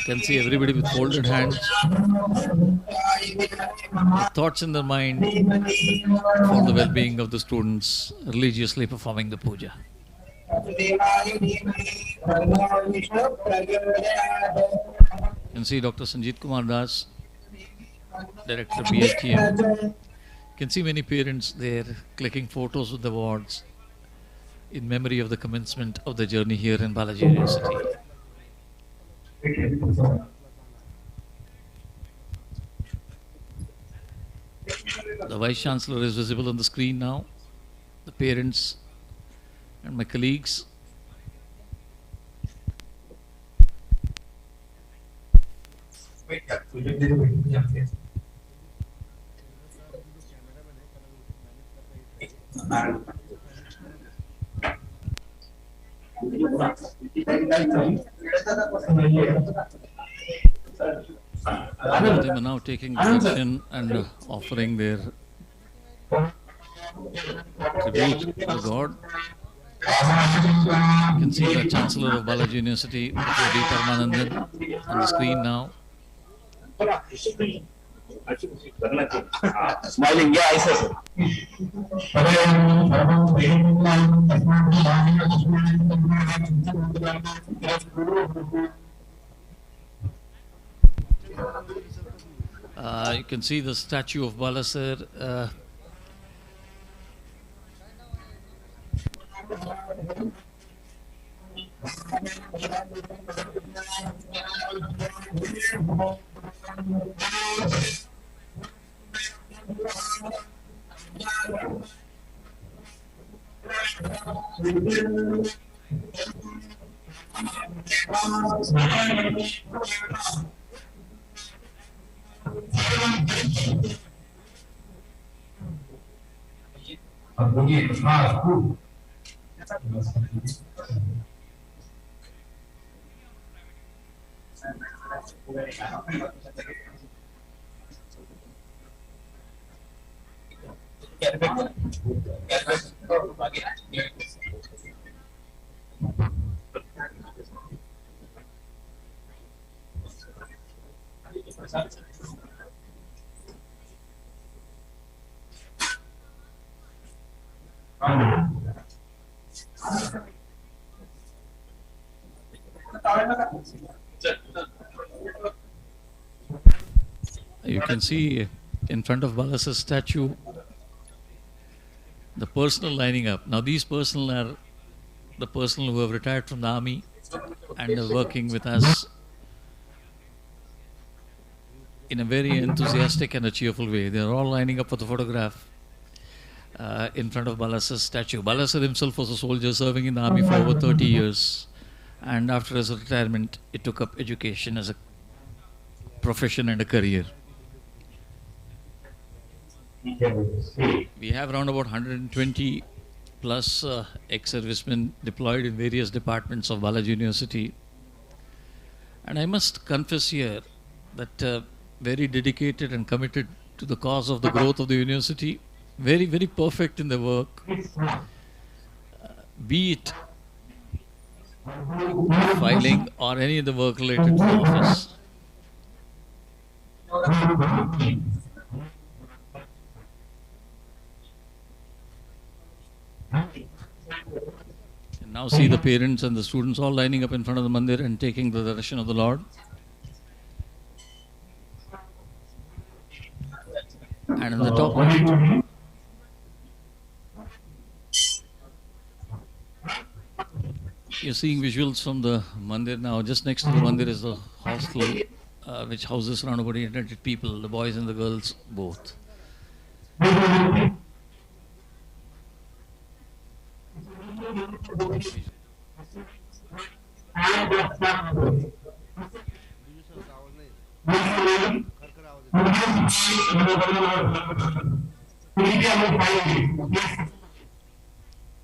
can see everybody with folded hands, with thoughts in their mind for the well-being of the students, religiously performing the puja. You can see Dr. Sanjeet Kumar Das, Director BHTM. You can see many parents there clicking photos with the wards in memory of the commencement of the journey here in Balaji University. The Vice Chancellor is visible on the screen now. The parents and my colleagues. All of them are now taking direction and offering their tribute to God. You can see the Chancellor of Balaji University, Professor D. Paramanandan, on the screen now. Smiling, yeah, I say so. You can see the statue of Balasir. You can see in front of Balasir's statue the personnel lining up. Now these personnel are the personnel who have retired from the army and are working with us in a very enthusiastic and a cheerful way. They are all lining up for the photograph in front of Balasir's statue. Balasir himself was a soldier serving in the army for over 30 years, and after his retirement he took up education as a profession and a career. We have around about 120 plus ex-servicemen deployed in various departments of Balaji University, and I must confess here that very dedicated and committed to the cause of the growth of the university, very, very perfect in their work, be it filing or any other work related to the office. And now see the parents and the students all lining up in front of the mandir and taking the darshan of the Lord. And in the top right, you're seeing visuals from the mandir now. Just next to the mandir is the hostel, which houses around about 800 people, the boys and the girls both.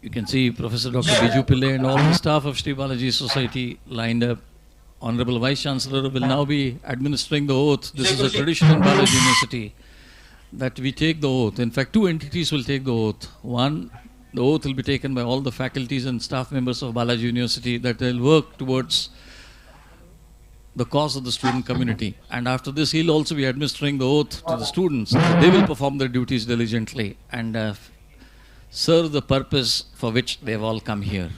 You can see Professor Dr. Biju Pillai and all the staff of Sri Balaji Society lined up. Honorable Vice Chancellor will now be administering the oath. This is a tradition in Balaji University that we take the oath. In fact, two entities will take the oath. One, the oath will be taken by all the faculties and staff members of Balaji University that they'll work towards the cause of the student community. And after this, he'll also be administering the oath to the students. They will perform their duties diligently and serve the purpose for which they've all come here.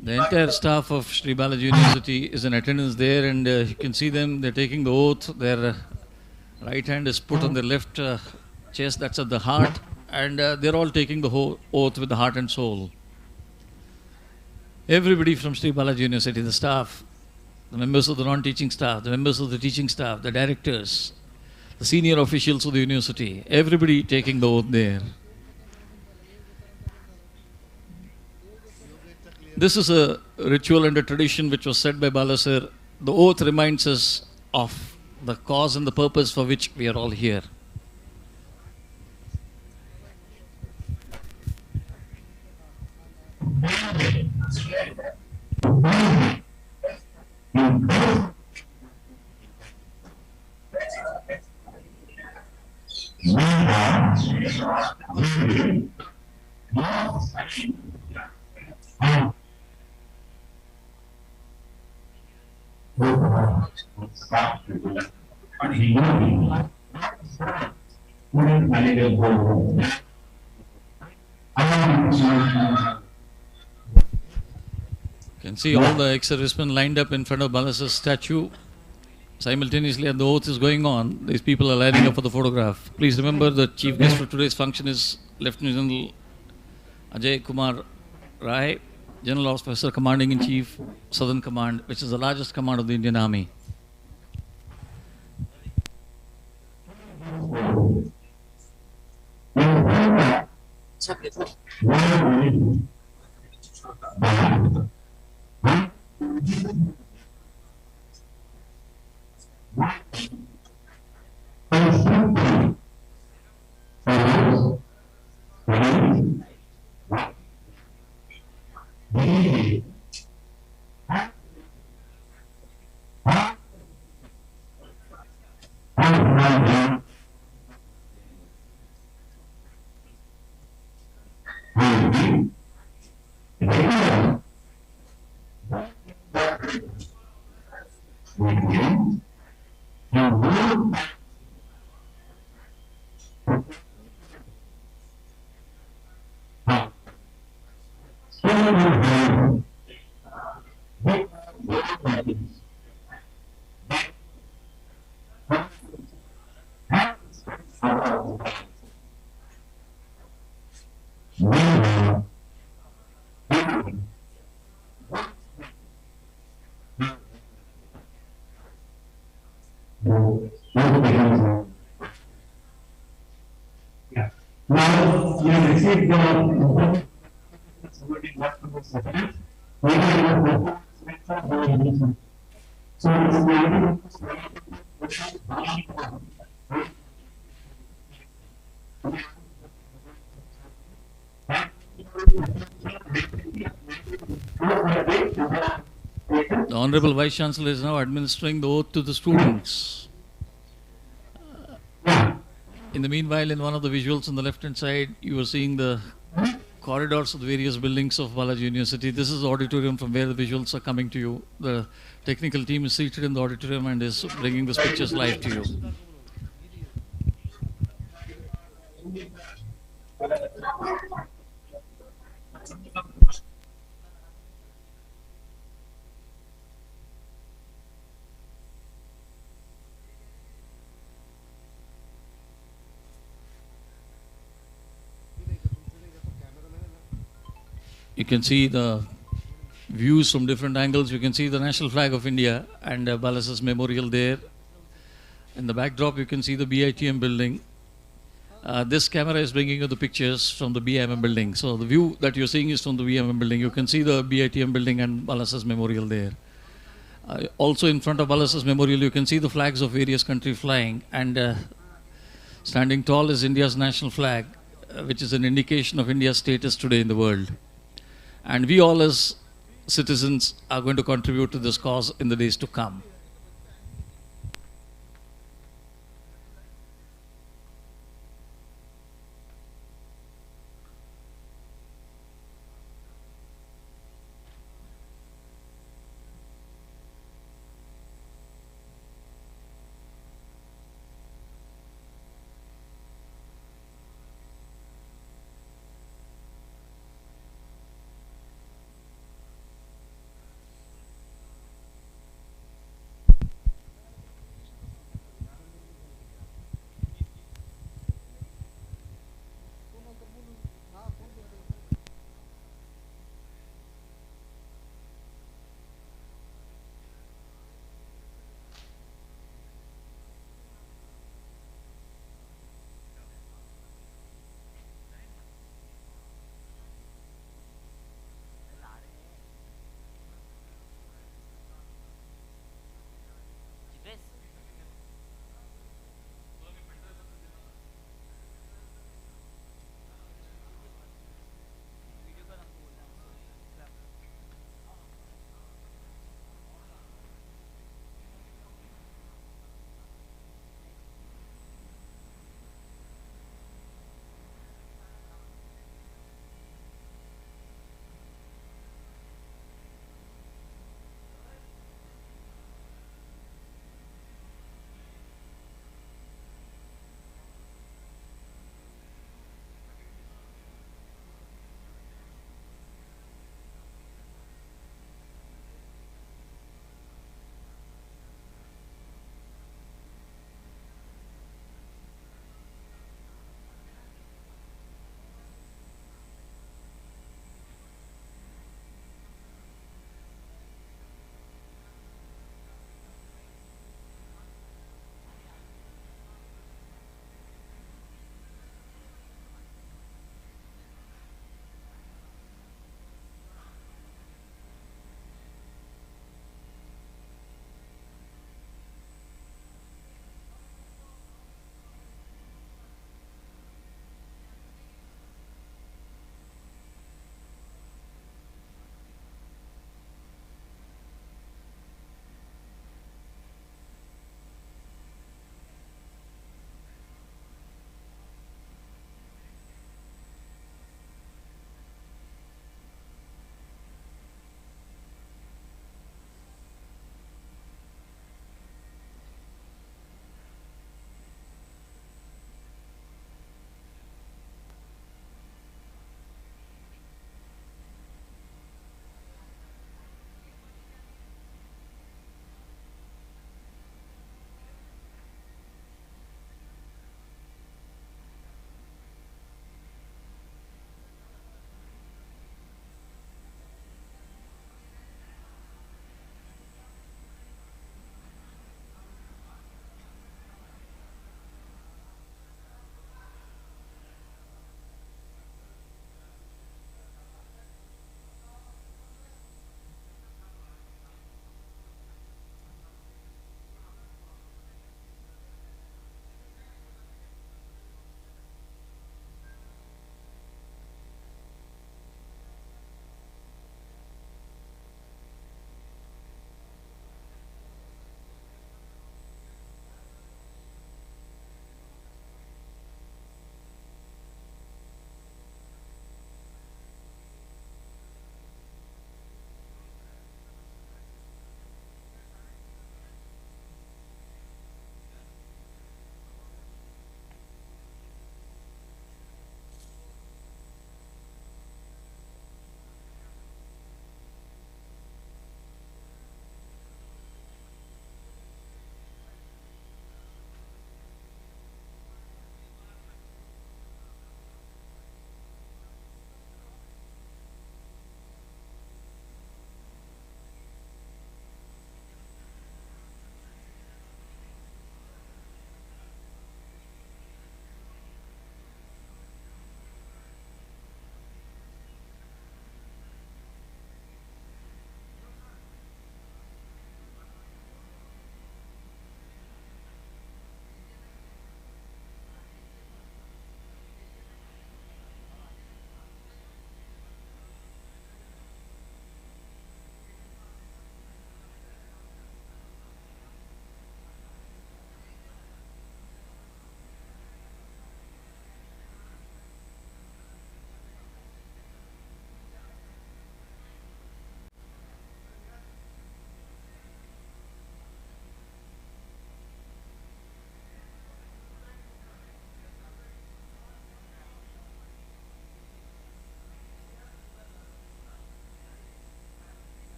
The entire staff of Sri Balaji University is in attendance there, and you can see them, they're taking the oath. Their right hand is put on their left chest, that's at the heart, and they're all taking the whole oath with the heart and soul. Everybody from Sri Balaji University, the staff, the members of the non-teaching staff, the members of the teaching staff, the directors, the senior officials of the university, everybody taking the oath there. This is a ritual and a tradition which was said by Balasir. The oath reminds us of the cause and the purpose for which we are all here. You can see all the ex-servicemen lined up in front of Balasa's statue. Simultaneously, and the oath is going on, these people are lining up for the photograph. Please remember the chief guest for today's function is Lieutenant General Ajay Kumar Rai, General Officer Commanding in Chief, Southern Command, which is the largest command of the Indian Army. The Honorable Vice Chancellor is now administering the oath to the students. In the meanwhile, in one of the visuals on the left-hand side, you are seeing the corridors of the various buildings of Balaji University. This is the auditorium from where the visuals are coming to you. The technical team is seated in the auditorium and is bringing these pictures live to you. You can see the views from different angles. You can see the national flag of India and Balasa's memorial there. In the backdrop, you can see the BITM building. This camera is bringing you the pictures from the BIM building. So the view that you're seeing is from the BIM building. You can see the BITM building and Balasa's memorial there. Also in front of Balasa's memorial, you can see the flags of various countries flying. And standing tall is India's national flag, which is an indication of India's status today in the world. And we all as citizens are going to contribute to this cause in the days to come.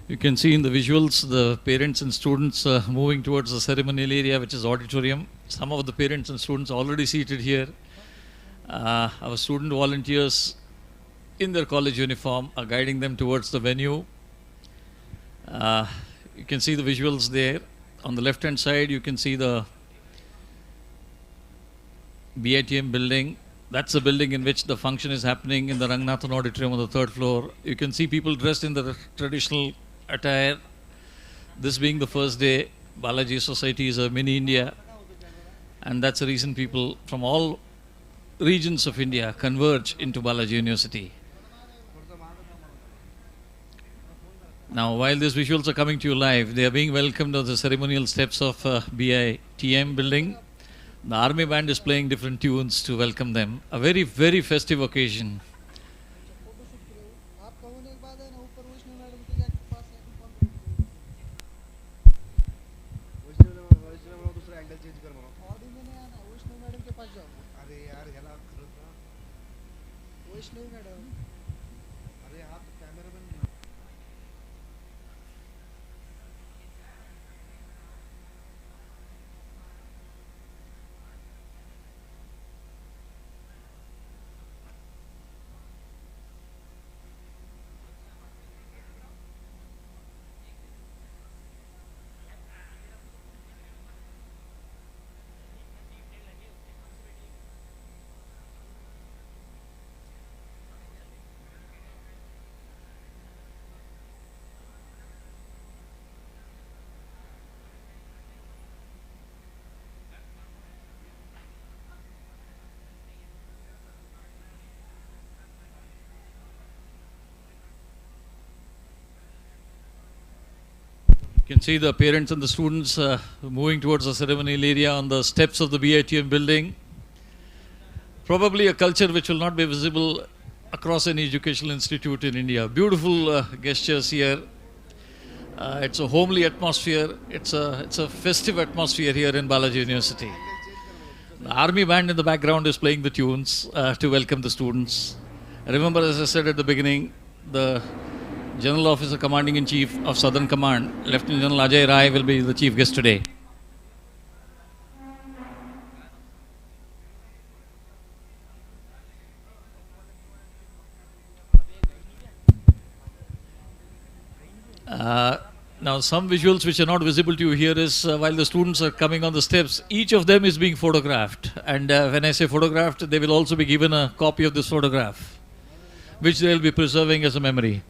You can see in the visuals the parents and students moving towards the ceremonial area, which is auditorium. Some of the parents and students are already seated here. Our student volunteers in their college uniform are guiding them towards the venue. You can see the visuals there. On the left hand side, you can see the BITM building. That's the building in which the function is happening in the Ranganathan Auditorium on the third floor. You can see people dressed in the traditional attire. This being the first day, Balaji Society is a mini India, and that's the reason people from all regions of India converge into Balaji University. Now, while these visuals are coming to you live, they are being welcomed on the ceremonial steps of BITM building. The army band is playing different tunes to welcome them. A very, very festive occasion. You can see the parents and the students moving towards the ceremonial area on the steps of the BITM building. Probably a culture which will not be visible across any educational institute in India. Beautiful gestures here. It's a homely atmosphere. It's a festive atmosphere here in Balaji University. The army band in the background is playing the tunes to welcome the students. Remember, as I said at the beginning, the General Officer Commanding-in-Chief of Southern Command, Lieutenant General Ajay Rai, will be the chief guest today. Now, some visuals which are not visible to you here is while the students are coming on the steps, each of them is being photographed. And when I say photographed, they will also be given a copy of this photograph, which they will be preserving as a memory.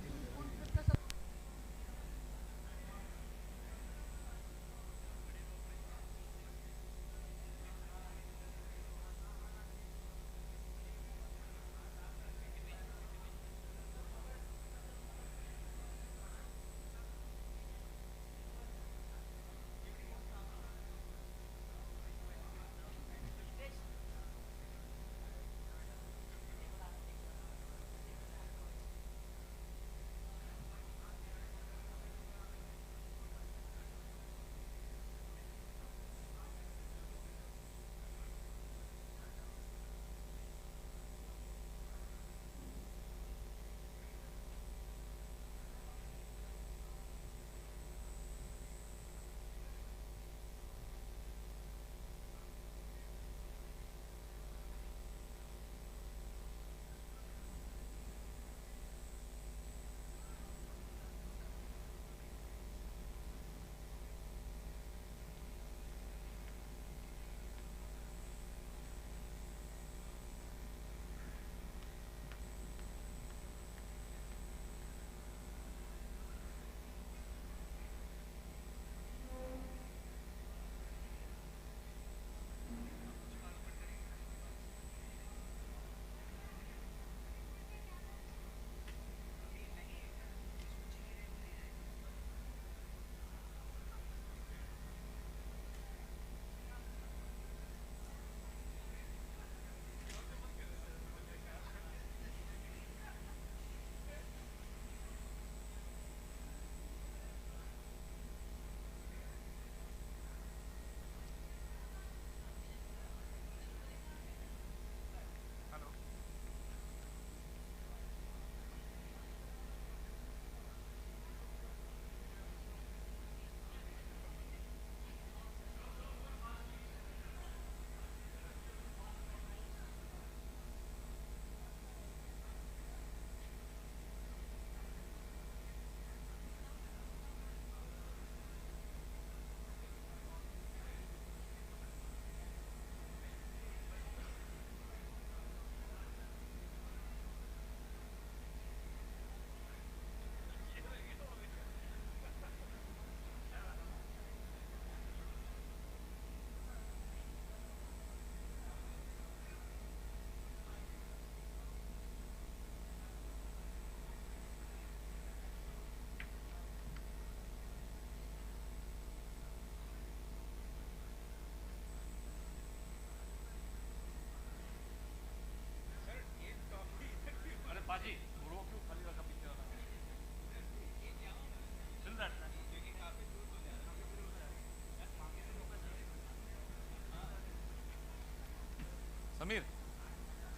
Sameer,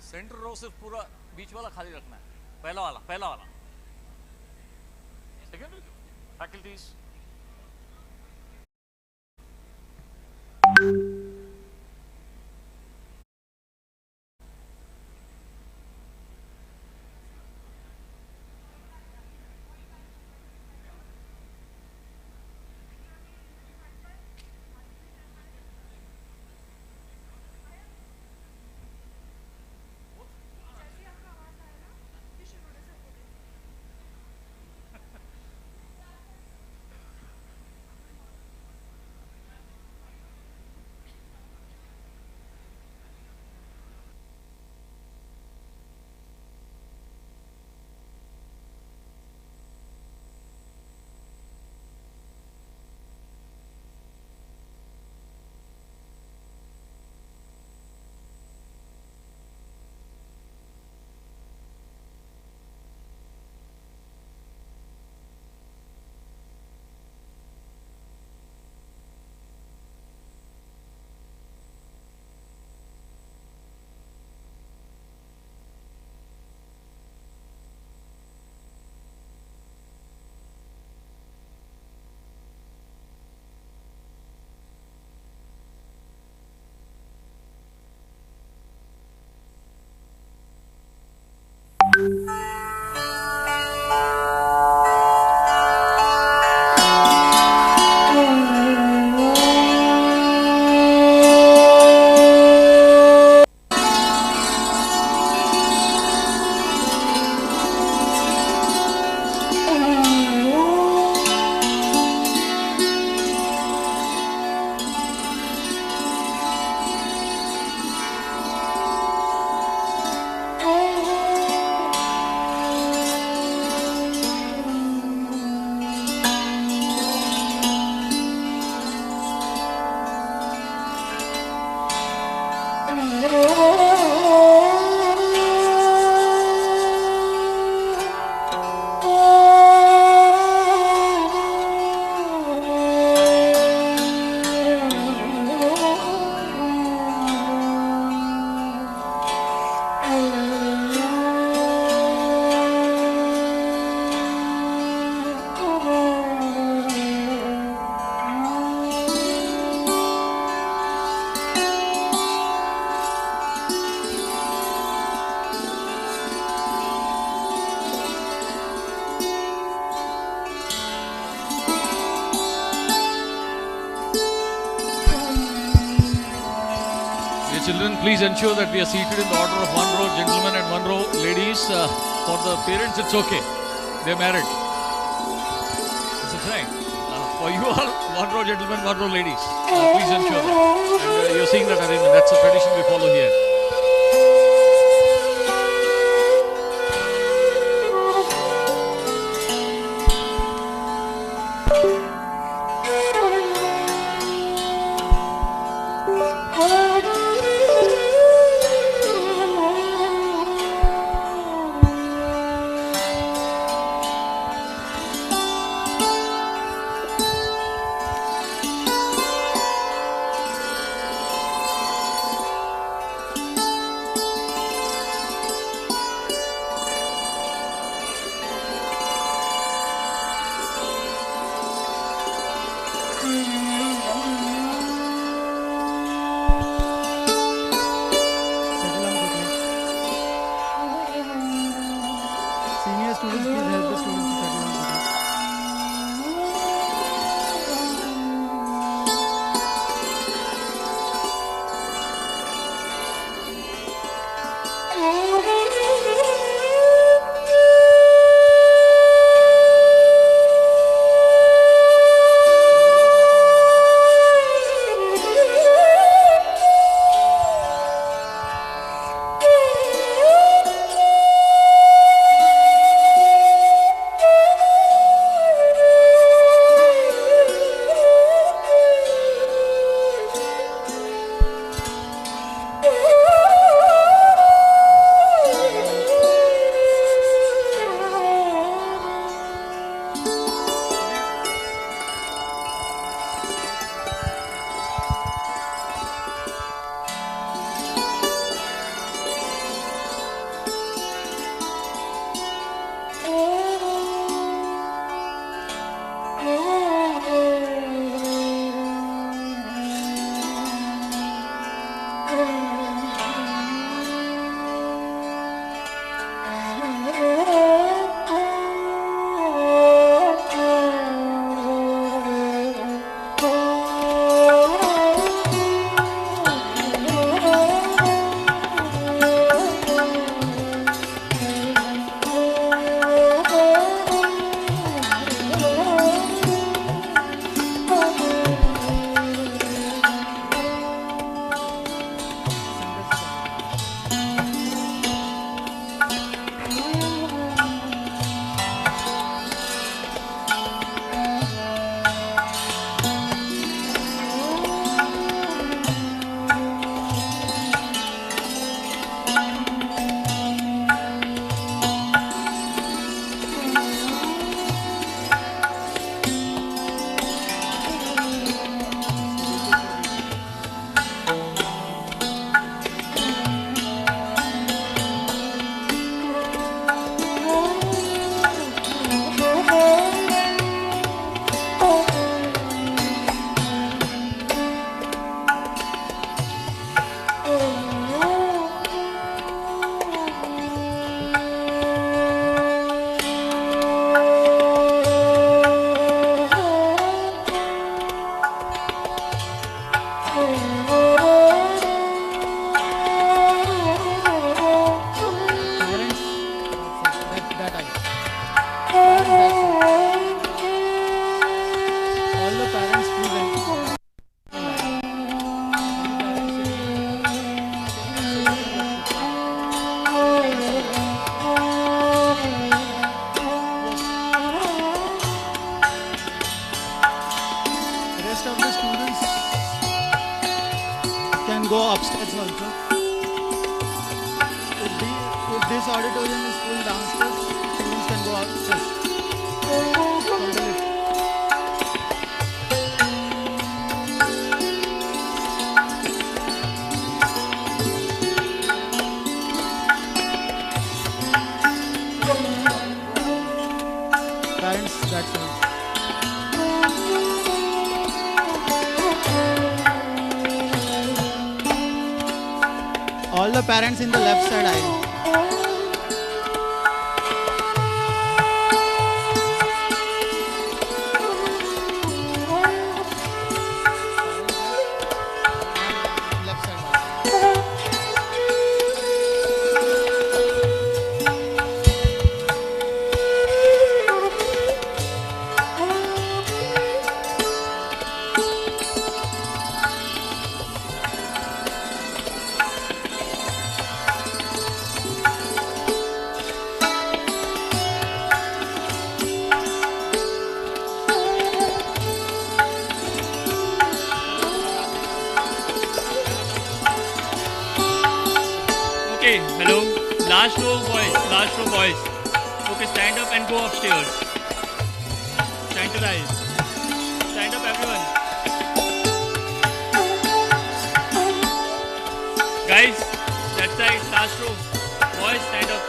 centre row सिर्फ पूरा बीच वाला खाली रखना है, पहला वाला. Second faculties. Children, please ensure that we are seated in the order of one row gentlemen and one row ladies. For the parents, it's okay. They're married. It's a thing. For you all, one row gentlemen, one row ladies. Please ensure that. And you're seeing that arrangement. That's a tradition we follow here. go upstairs also. If this auditorium is full downstairs, students can go upstairs from the lift. Parents, that's all. All the parents in the left side aisle. Left side. Okay, hello. Last row boys, last row boys. Okay, stand up and go upstairs. Centralize. Stand up everyone. Guys, that side, last row. Boys, stand up.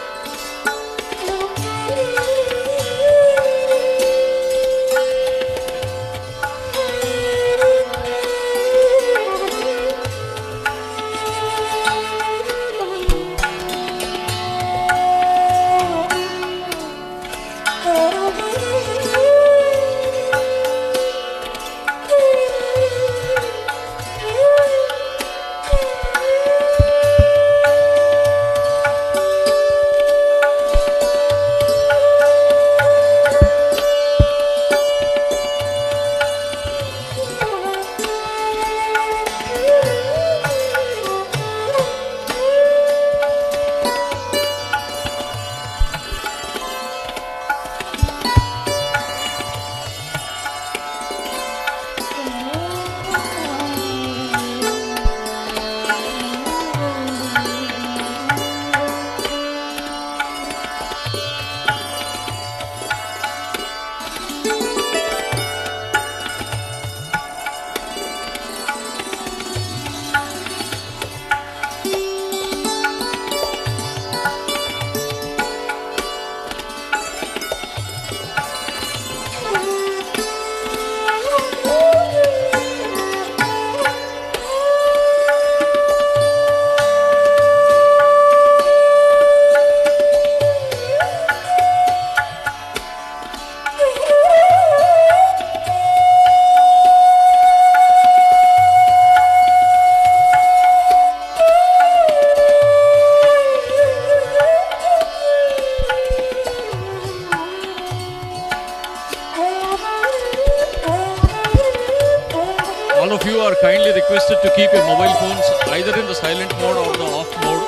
All of you are kindly requested to keep your mobile phones either in the silent mode or the off mode.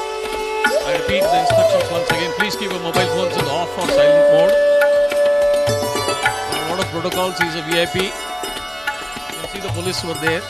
I repeat the instructions once again. Please keep your mobile phones in the off or silent mode. One of protocols is a VIP. You can see the police were there.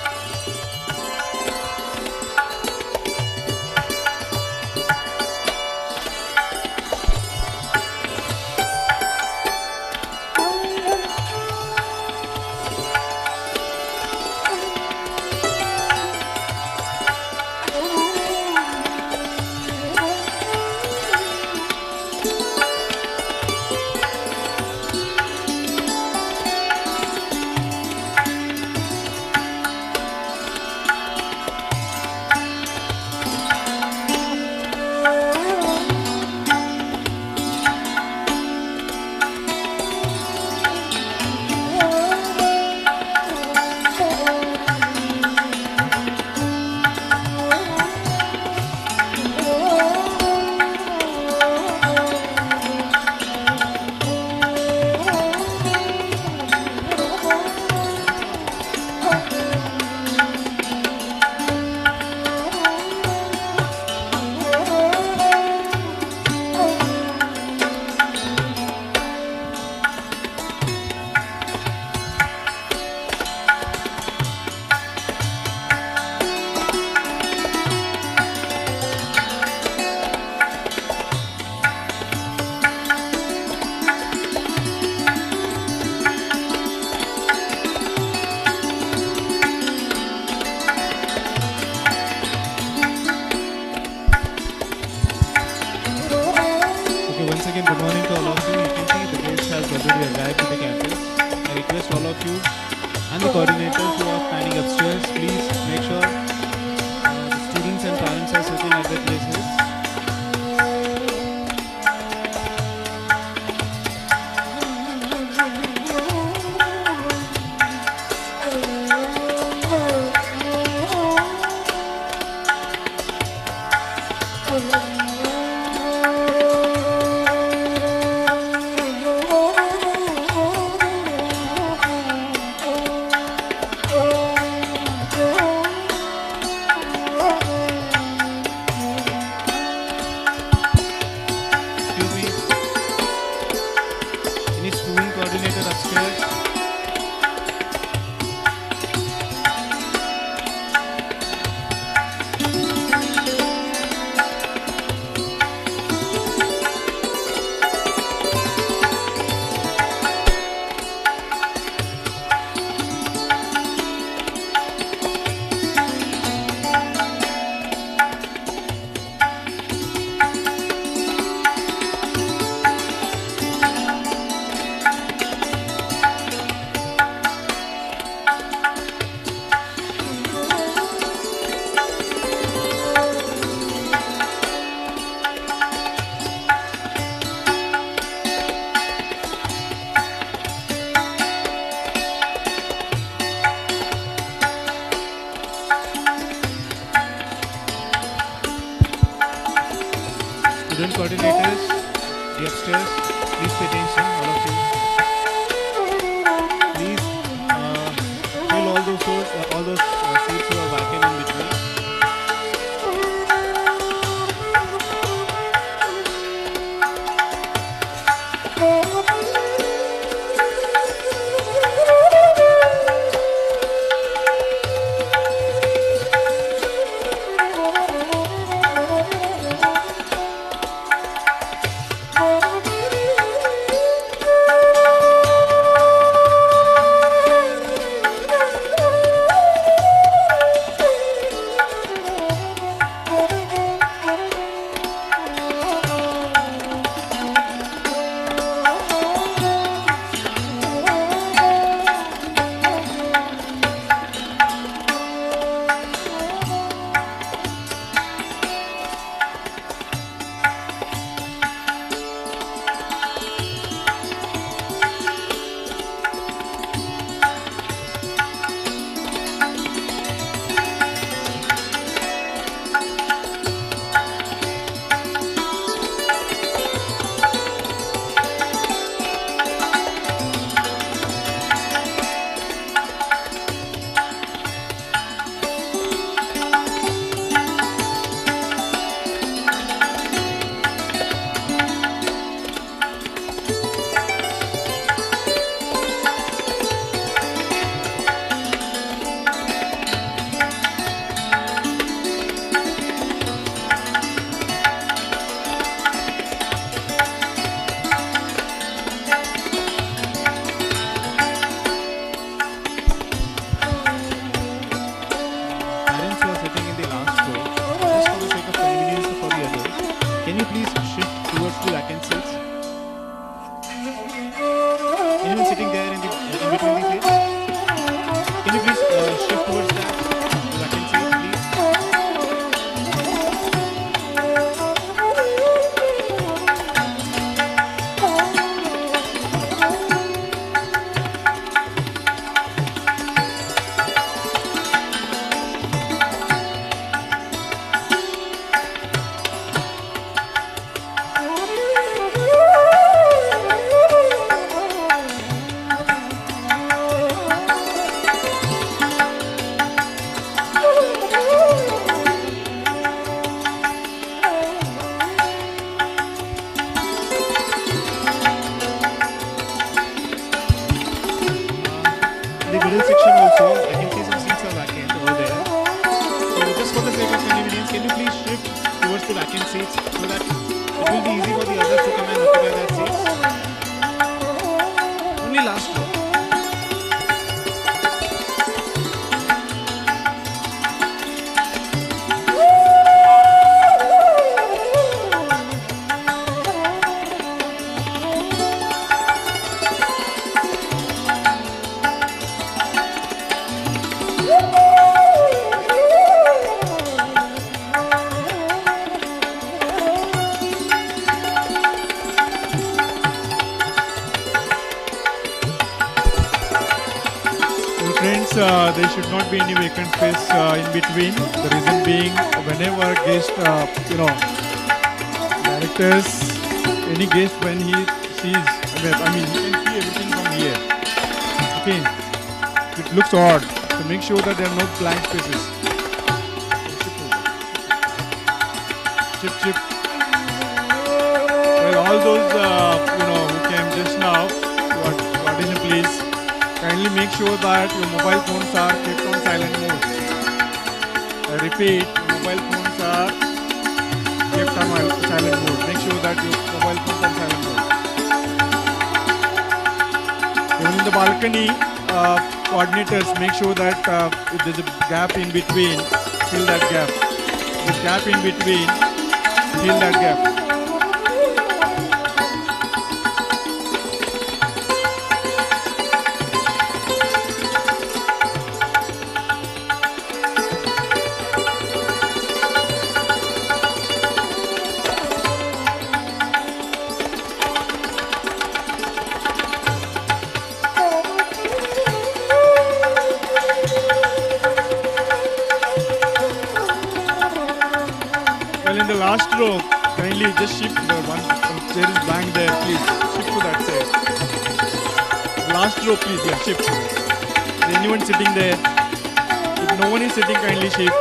request all of you and the coordinators who are standing upstairs, please make sure the students and parents are sitting at their places. Excuse me. Any student coordinator upstairs? Student coordinators, the upstairs, please pay attention, all of you. Please fill all those seats who are vacant in between. Parents who are sitting in the last row, just for the sake of convenience for the others, can you please shift towards the vacant seats? Anyone sitting there in between the seats? Can you please shift towards that the vacant seat, please? The middle section also, I can see some seats are vacant over there. So just for the sake of convenience, can you please shift towards the vacant seats so that it will be easy for the others to come and occupy their seats? Only last row. Friends, there should not be any vacant space in between. The reason being, whenever guest, directors, any guest when he sees, I mean, he can see everything from here. Okay, it looks odd. So make sure that there are no blank spaces. Chip. Well, all those who came just now, attention please. Kindly make sure that your mobile phones are kept on silent mode. I repeat, your mobile phones are kept on silent mode. Make sure that your mobile phones are silent mode. Even in the balcony, coordinators make sure that if there's a gap in between, fill that gap. There's gap in between, fill that gap. In the last row, kindly just shift the one chair is blank there, please shift to that side. Last row, please, yeah, shift. Is anyone sitting there? If no one is sitting, kindly shift.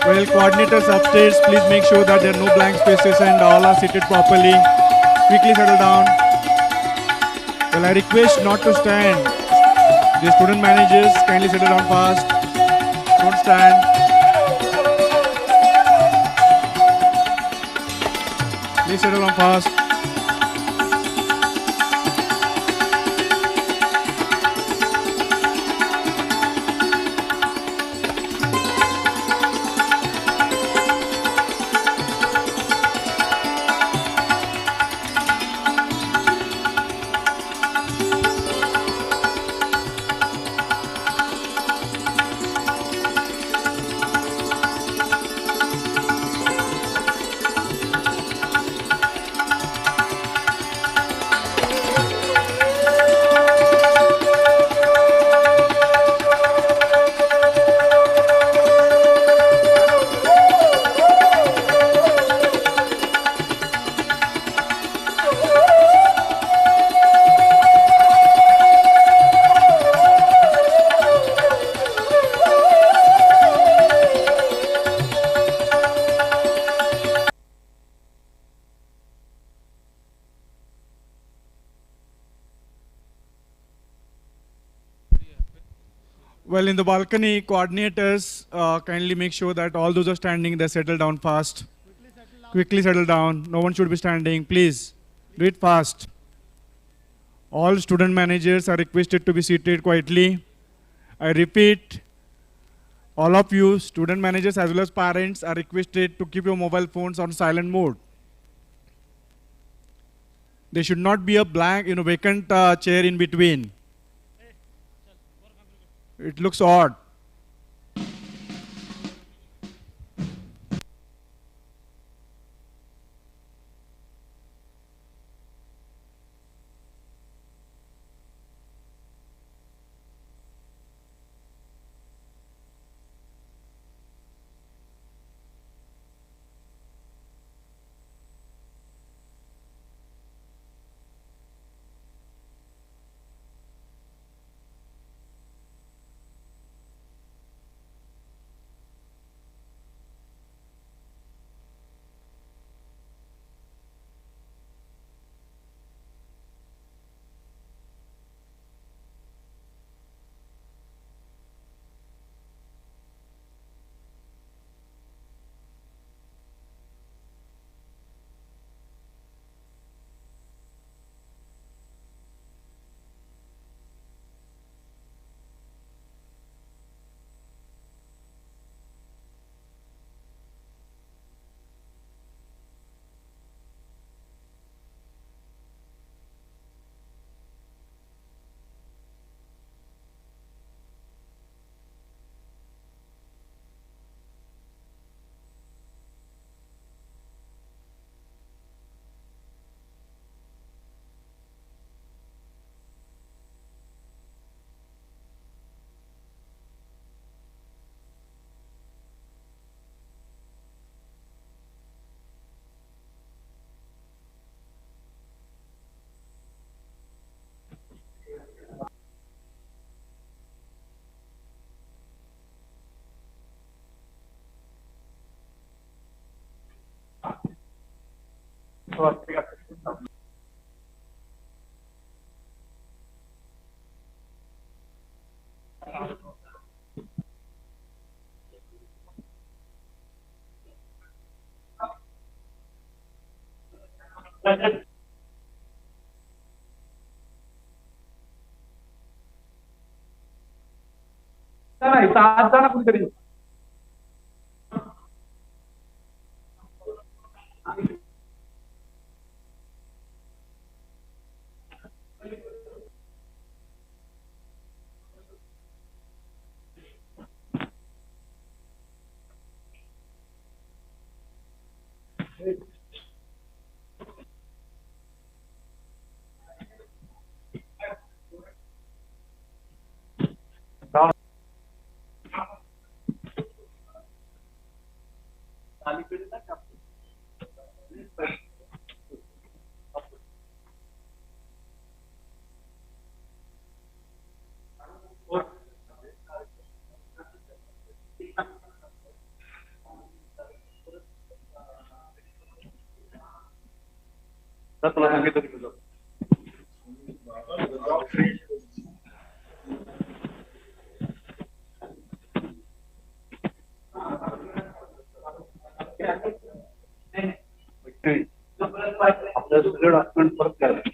Well, coordinators upstairs, please make sure that there are no blank spaces and all are seated properly. Quickly settle down. Well, I request not to stand. The student managers, kindly settle down fast. Don't stand. Please settle down fast. Well, in the balcony, coordinators, kindly make sure that all those are standing, they settle down fast. Quickly settle down. No one should be standing. Please, do it fast. All student managers are requested to be seated quietly. I repeat, all of you, student managers as well as parents, are requested to keep your mobile phones on silent mode. There should not be a blank, vacant chair in between. It looks odd. आज जा ना कुठेतरी. तुला सांगितलं तुझं. आपलं सगळं document परत करायचं.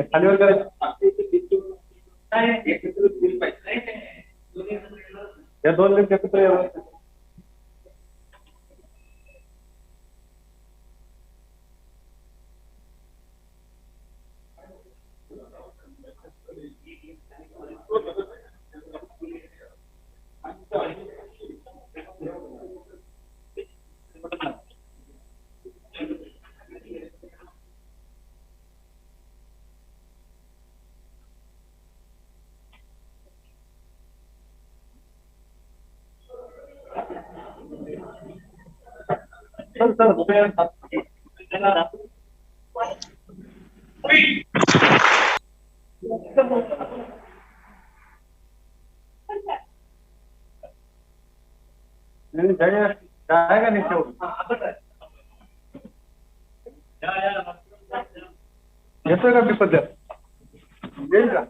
खालीवर करायचं. या दोन लिंक एकत्र यावं. जाएगा नहीं येतोय का मी सध्या येईल का?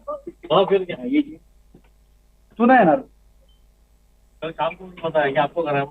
तू नाही येणार. काम करून पता है कि आपको घर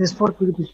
This for PDP.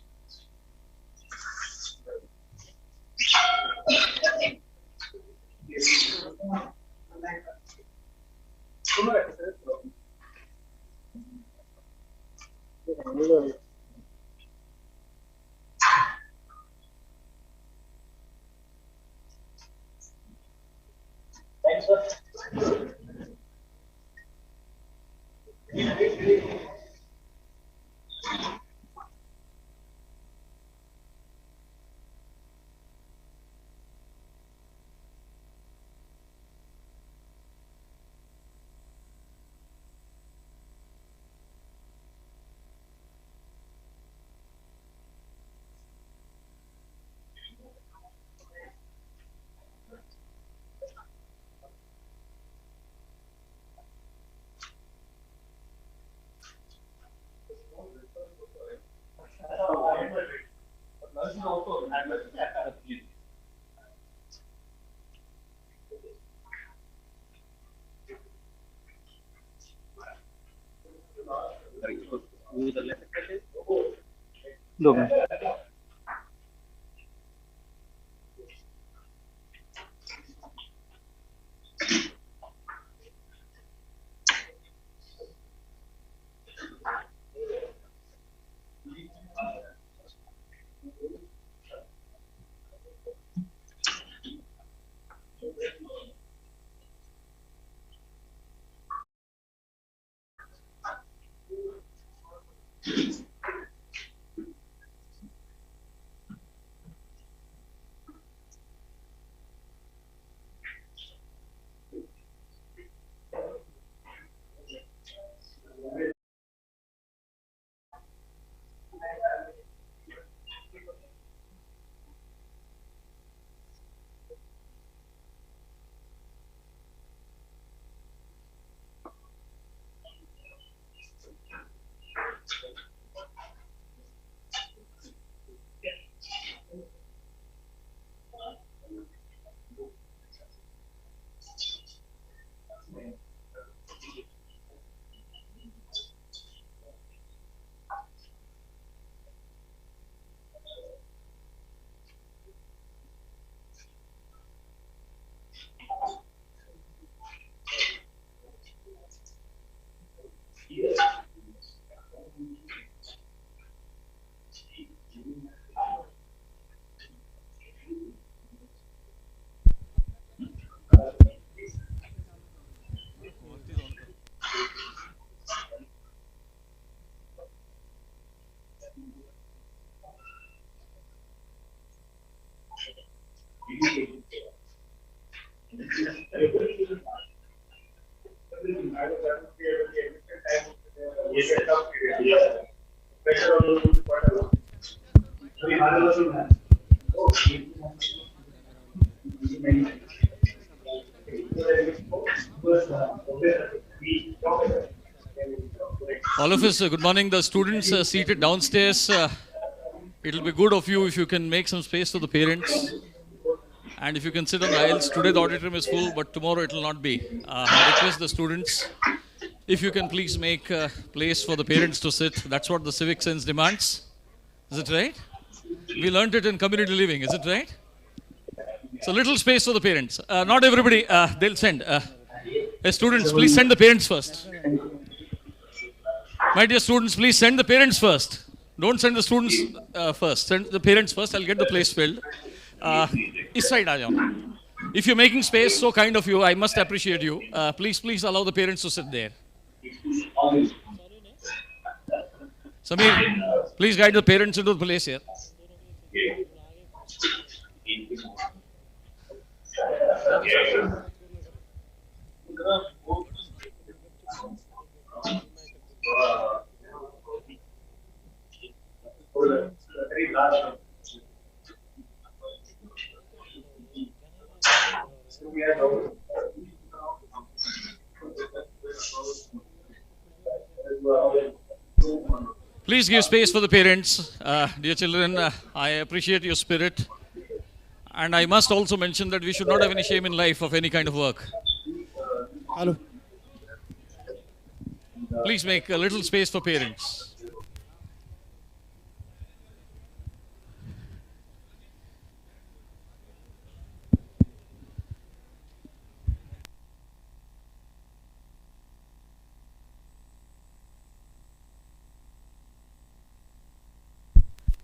All of us, good morning. The students are seated downstairs. It'll be good of you if you can make some space for the parents. And if you can sit on the aisles. Today the auditorium is full, but tomorrow it will not be. I request the students, if you can please make a place for the parents to sit. That's what the civic sense demands. Is it right? We learned it in community living. Is it right? So little space for the parents. Not everybody, they'll send. Students, please send the parents first. My dear students, please send the parents first. Don't send the students first. Send the parents first. I'll get the place filled. This side, if you're making space, so kind of you, I must appreciate you. Please allow the parents to sit there. Samir, please guide the parents into the place here. Please give space for the parents. Dear children, I appreciate your spirit. And I must also mention that we should not have any shame in life of any kind of work. Hello. Please make a little space for parents.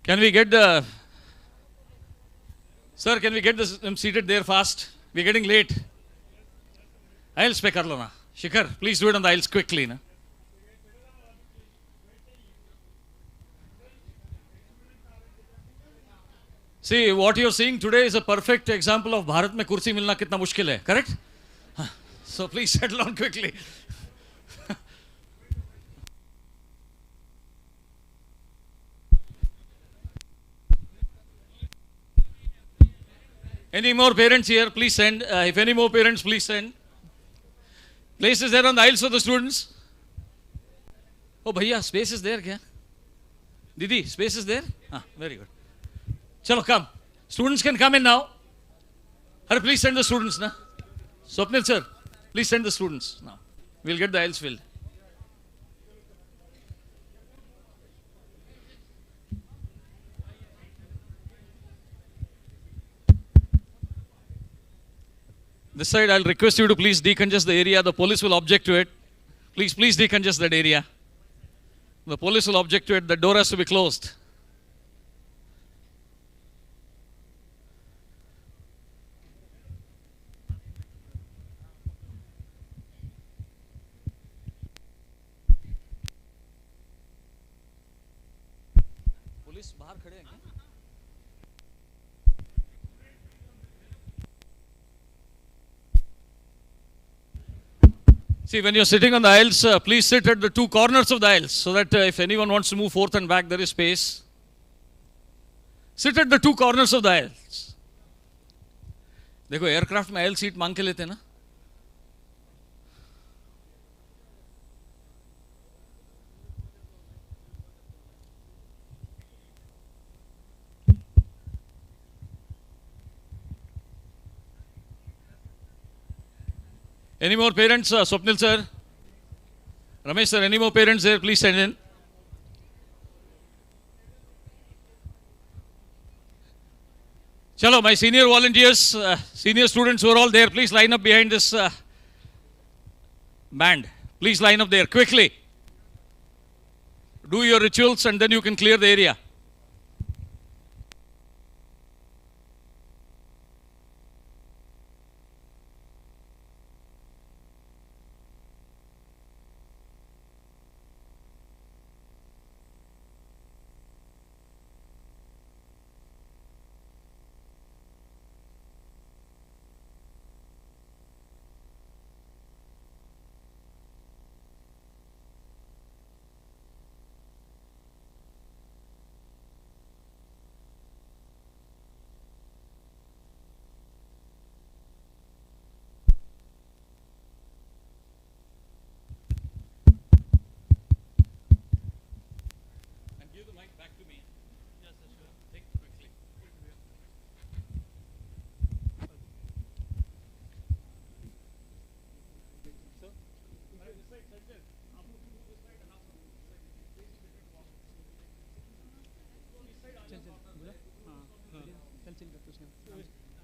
Can we get the... Sir, can we get them seated there fast? We're getting late. Aisles pe kar lo na. Shikhar, please do it on the aisles quickly. Na? See, what you're seeing today is a perfect example of Bharat mein kursi milna kitna mushkil hai. Correct? So please settle down quickly. Any more parents here? Please send. If any more parents, please send. Places there on the aisles for the students. Oh, bhaiya, space is there, kya? Didi, space is there? Ah, very good. Chalo, come. Students can come in now. Hurry, please send the students, na? Swapnil sir, please send the students now. We'll get the aisles filled. This side, I'll request you to please decongest the area. The police will object to it. Please decongest that area. The police will object to it. The door has to be closed. Police bahar khade hain kya? See, when you're sitting on the aisles, please sit at the two corners of the aisles so that if anyone wants to move forth and back, there is space. Sit at the two corners of the aisles. देखो aircraft में aisle seat मांग के लेते हैं ना. Any more parents? Swapnil sir, Ramesh sir, any more parents there? Please send in. Chalo, my senior volunteers, senior students who are all there, please line up behind this band. Please line up there quickly. Do your rituals and then you can clear the area.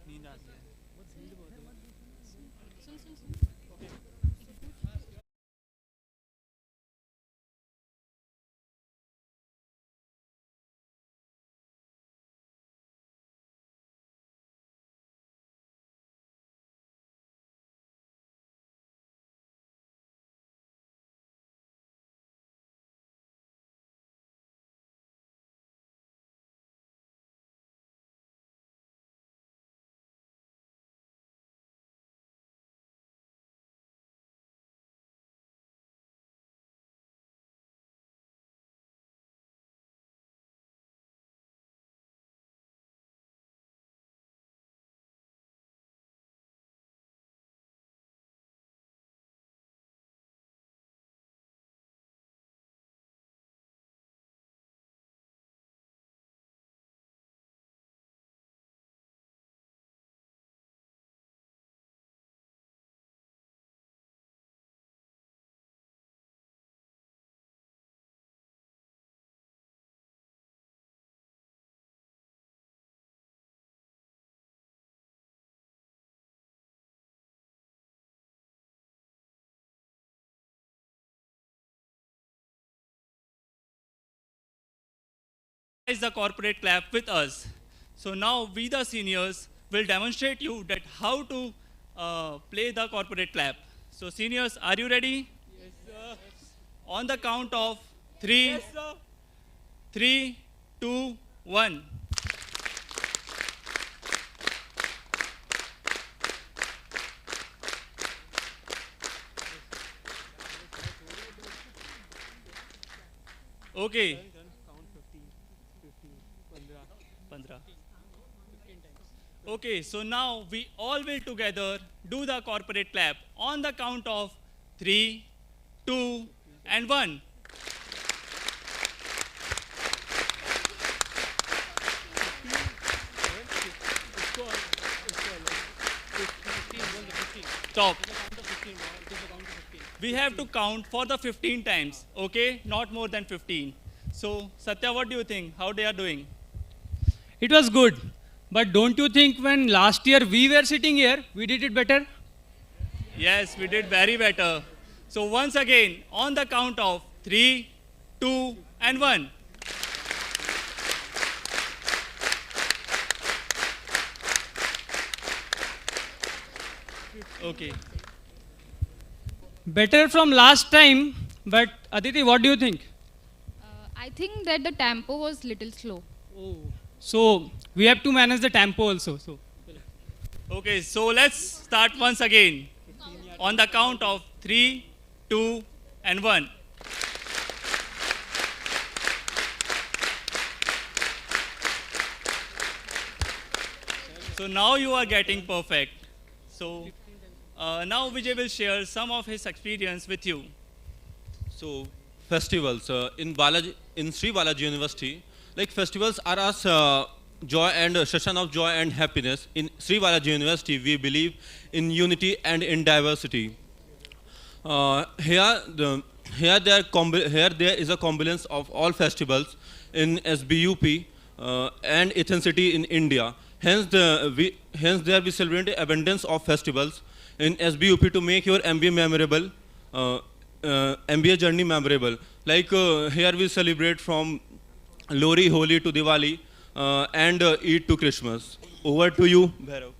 नींद आती है. the corporate clap with us. So now we the seniors will demonstrate you that how to play the corporate clap. So seniors, are you ready? Yes, sir. On the count of three, yes, sir. 3, 2, 1. Okay. 15. Okay, so now we all will together do the corporate clap on the count of 3, 2, and 1. Stop. We have to count for the 15 times, okay? Not more than 15. So, Satya, what do you think? How they are doing? It was good. But don't you think when last year we were sitting here, we did it better? Yes, we did very better. So once again, on the count of 3, 2, and 1. Okay. Better from last time, but Aditi, what do you think? I think that the tempo was little slow. Oh. So we have to manage the tempo also. So. Okay, so let's start once again. On the count of 3, 2, and 1. So now you are getting perfect. So now Vijay will share some of his experience with you. So festivals in Sri Balaji University, like festivals are us joy and session of joy and happiness. In Sri Balaji University, we believe in unity and in diversity. Here there is a combination of all festivals in SBUP and ethnicity in India. Hence there we celebrate abundance of festivals in SBUP to make your MBA memorable, MBA journey memorable. Like here we celebrate from Lori, Holi to Diwali and Eid to Christmas. Over to you, Bhairav.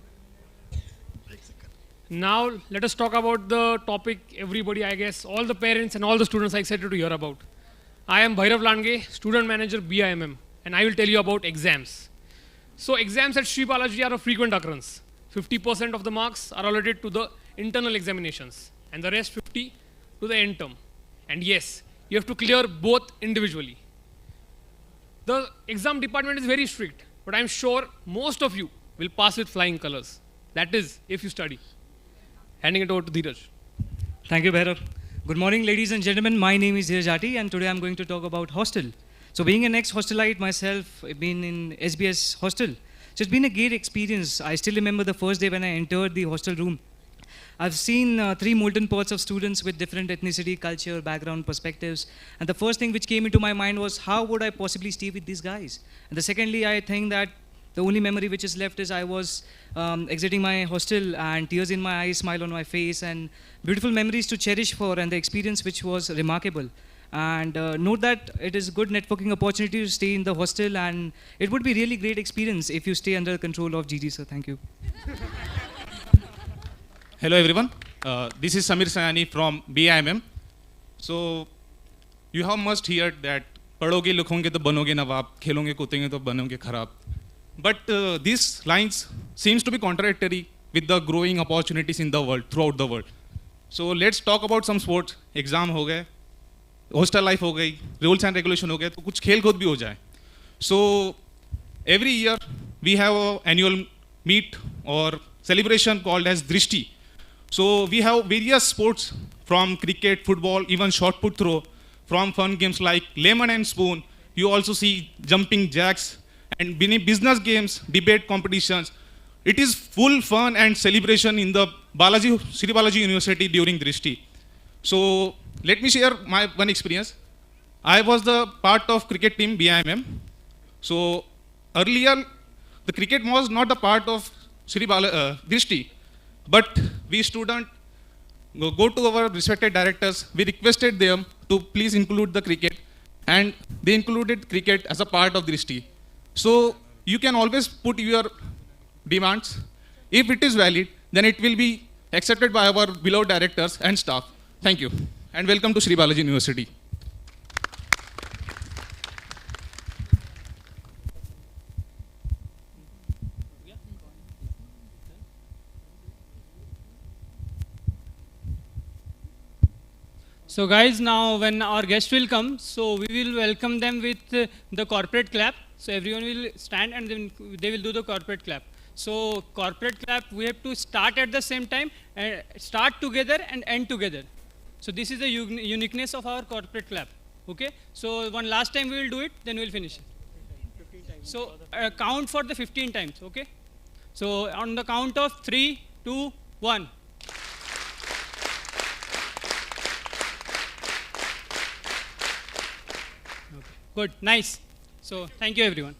Now let us talk about the topic everybody, I guess, all the parents and all the students are excited to hear about. I am Bhairav Lange, student manager BIMM, and I will tell you about exams. So exams at Sri Balaji are a frequent occurrence. 50% of the marks are allotted to the internal examinations and the rest 50 to the end term. And yes, you have to clear both individually. The exam department is very strict, but I am sure most of you will pass with flying colors. That is, if you study. Handing it over to Dheeraj. Thank you, Bhairav. Good morning, ladies and gentlemen. My name is Dheeraj Jati, and today I'm going to talk about hostel. So being an ex-hostelite myself, I've been in SBS hostel. So it's been a great experience. I still remember the first day when I entered the hostel room. I've seen 3 molten pots of students with different ethnicity, culture, background, perspectives. And the first thing which came into my mind was, how would I possibly stay with these guys? And the secondly, I think that the only memory which is left is I was exiting my hostel and tears in my eyes, smile on my face, and beautiful memories to cherish for, and the experience which was remarkable. And note that it is a good networking opportunity to stay in the hostel, and it would be really great experience if you stay under the control of GG, sir. Thank you. Hello everyone, this is Samir Sayani from BIMM. So you have must heard that पढ़ोगे लिखोगे तो बनोगे नवाब, खेलोगे कूदेंगे तो बनोगे खराब. But these lines seems to be contradictory with the growing opportunities in the world, throughout the world. So let's talk about some sports. Exam हो गए, hostel life हो गई, rules and regulation हो गए, तो कुछ खेल कूद भी हो जाए. So every year we have an annual meet or celebration called as Drishti. So we have various sports from cricket, football, even shot put throw, from fun games like lemon and spoon. You also see jumping jacks and business games, debate competitions. It is full fun and celebration in the Sri Balaji University during Drishti. So let me share my one experience. I was the part of cricket team BIMM. So earlier the cricket was not a part of Drishti. But we students go to our respected directors. We requested them to please include the cricket. and they included cricket as a part of the RISTI. So you can always put your demands. If it is valid, then it will be accepted by our beloved directors and staff. Thank you, and welcome to Sri Balaji University. So guys, now when our guest will come, so we will welcome them with the corporate clap. So everyone will stand and then they will do the corporate clap. So corporate clap, we have to start at the same time, and start together and end together. So this is the uniqueness of our corporate clap. Okay. So one last time we will do it, then we will finish it. So count for the 15 times. Okay. So on the count of 3, 2, 1. Good, nice. So thank you everyone.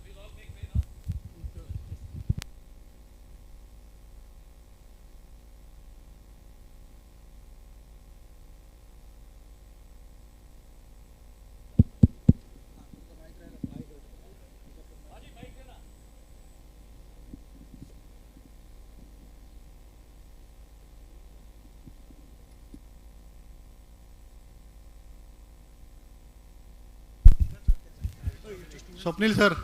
Swapnil sir.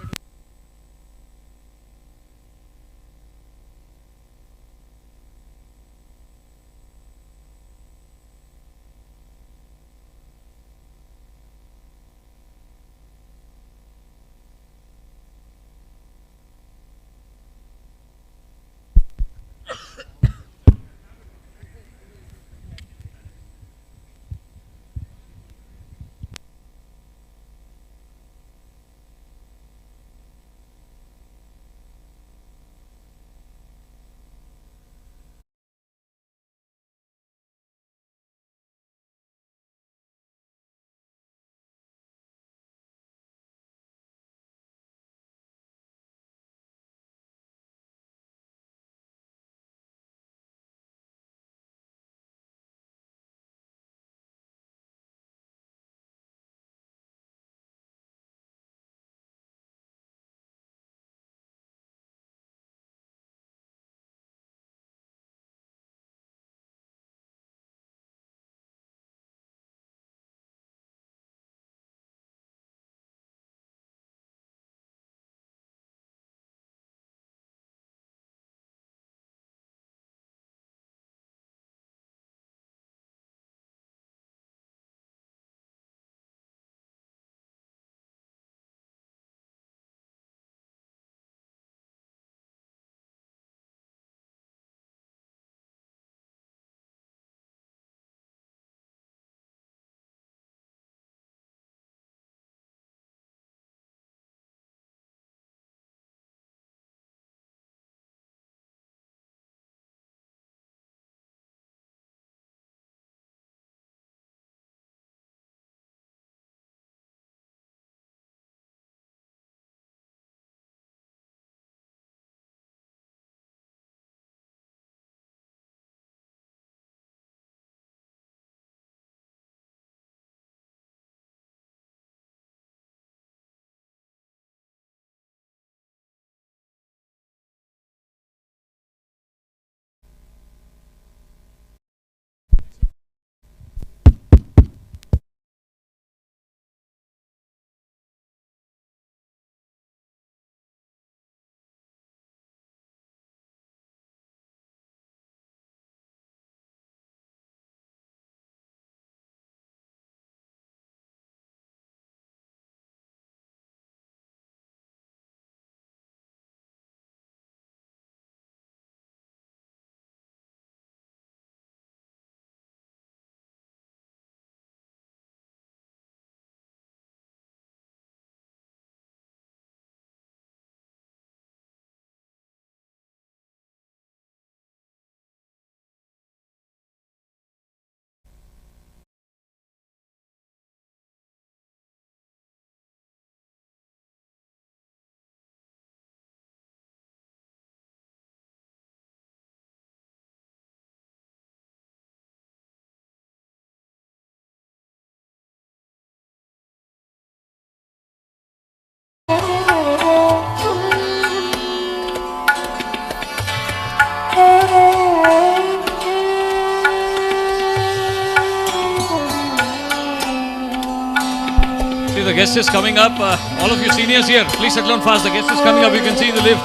guest is coming up. All of you seniors here, please settle down fast. The guest is coming up. You can see in the lift.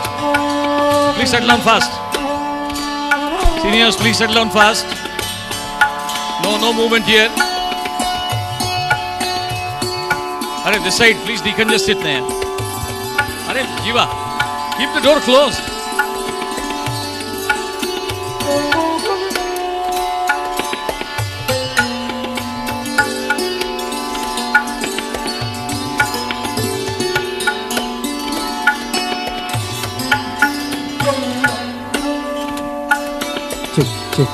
Please settle down fast. Seniors, please settle down fast. No movement here. Arey, this side, please decongest it now. Arey, Jiva, keep the door closed. Check.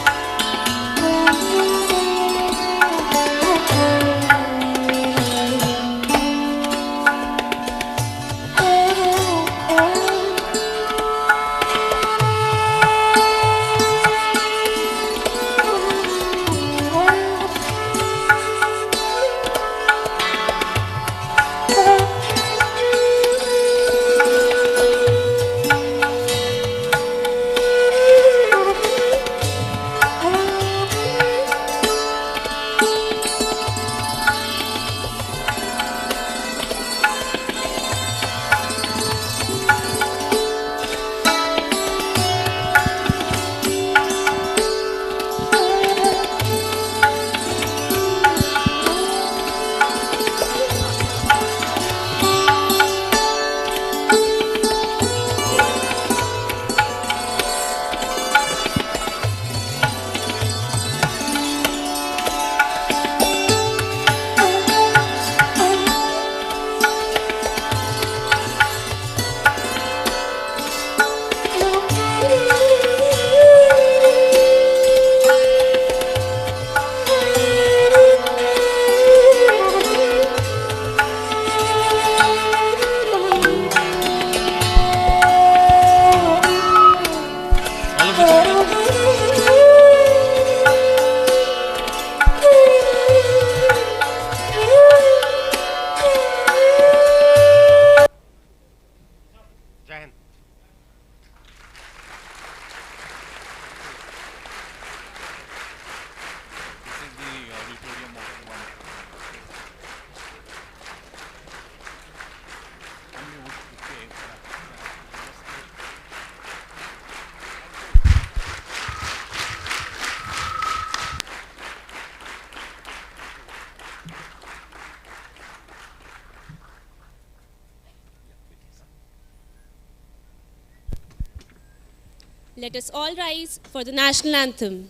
Let us all rise for the national anthem.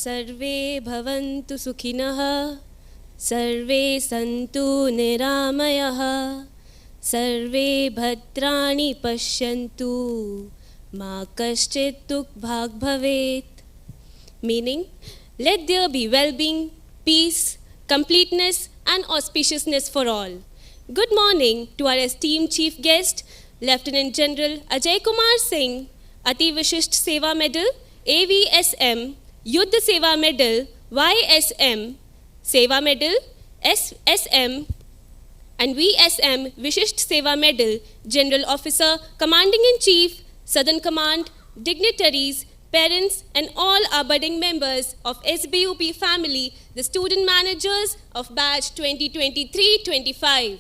सर्वे भवन्तु सुखिनः, सर्वे सन्तु निरामयः, सर्वे भद्राणि पश्यन्तु, मा कश्चित् दुःखभाग् भवेत्. Meaning, let there be well-being, peace, completeness and auspiciousness for all. Good morning to our esteemed Chief Guest, Lieutenant General Ajay Kumar Singh, Ati Vishisht Seva Medal, AVSM, Yuddha Seva Medal, YSM, Seva Medal, SSM, and VSM Vishisht Seva Medal, General Officer, Commanding-in-Chief, Southern Command, dignitaries, parents, and all our budding members of SBUP family, the student managers of batch 2023-25.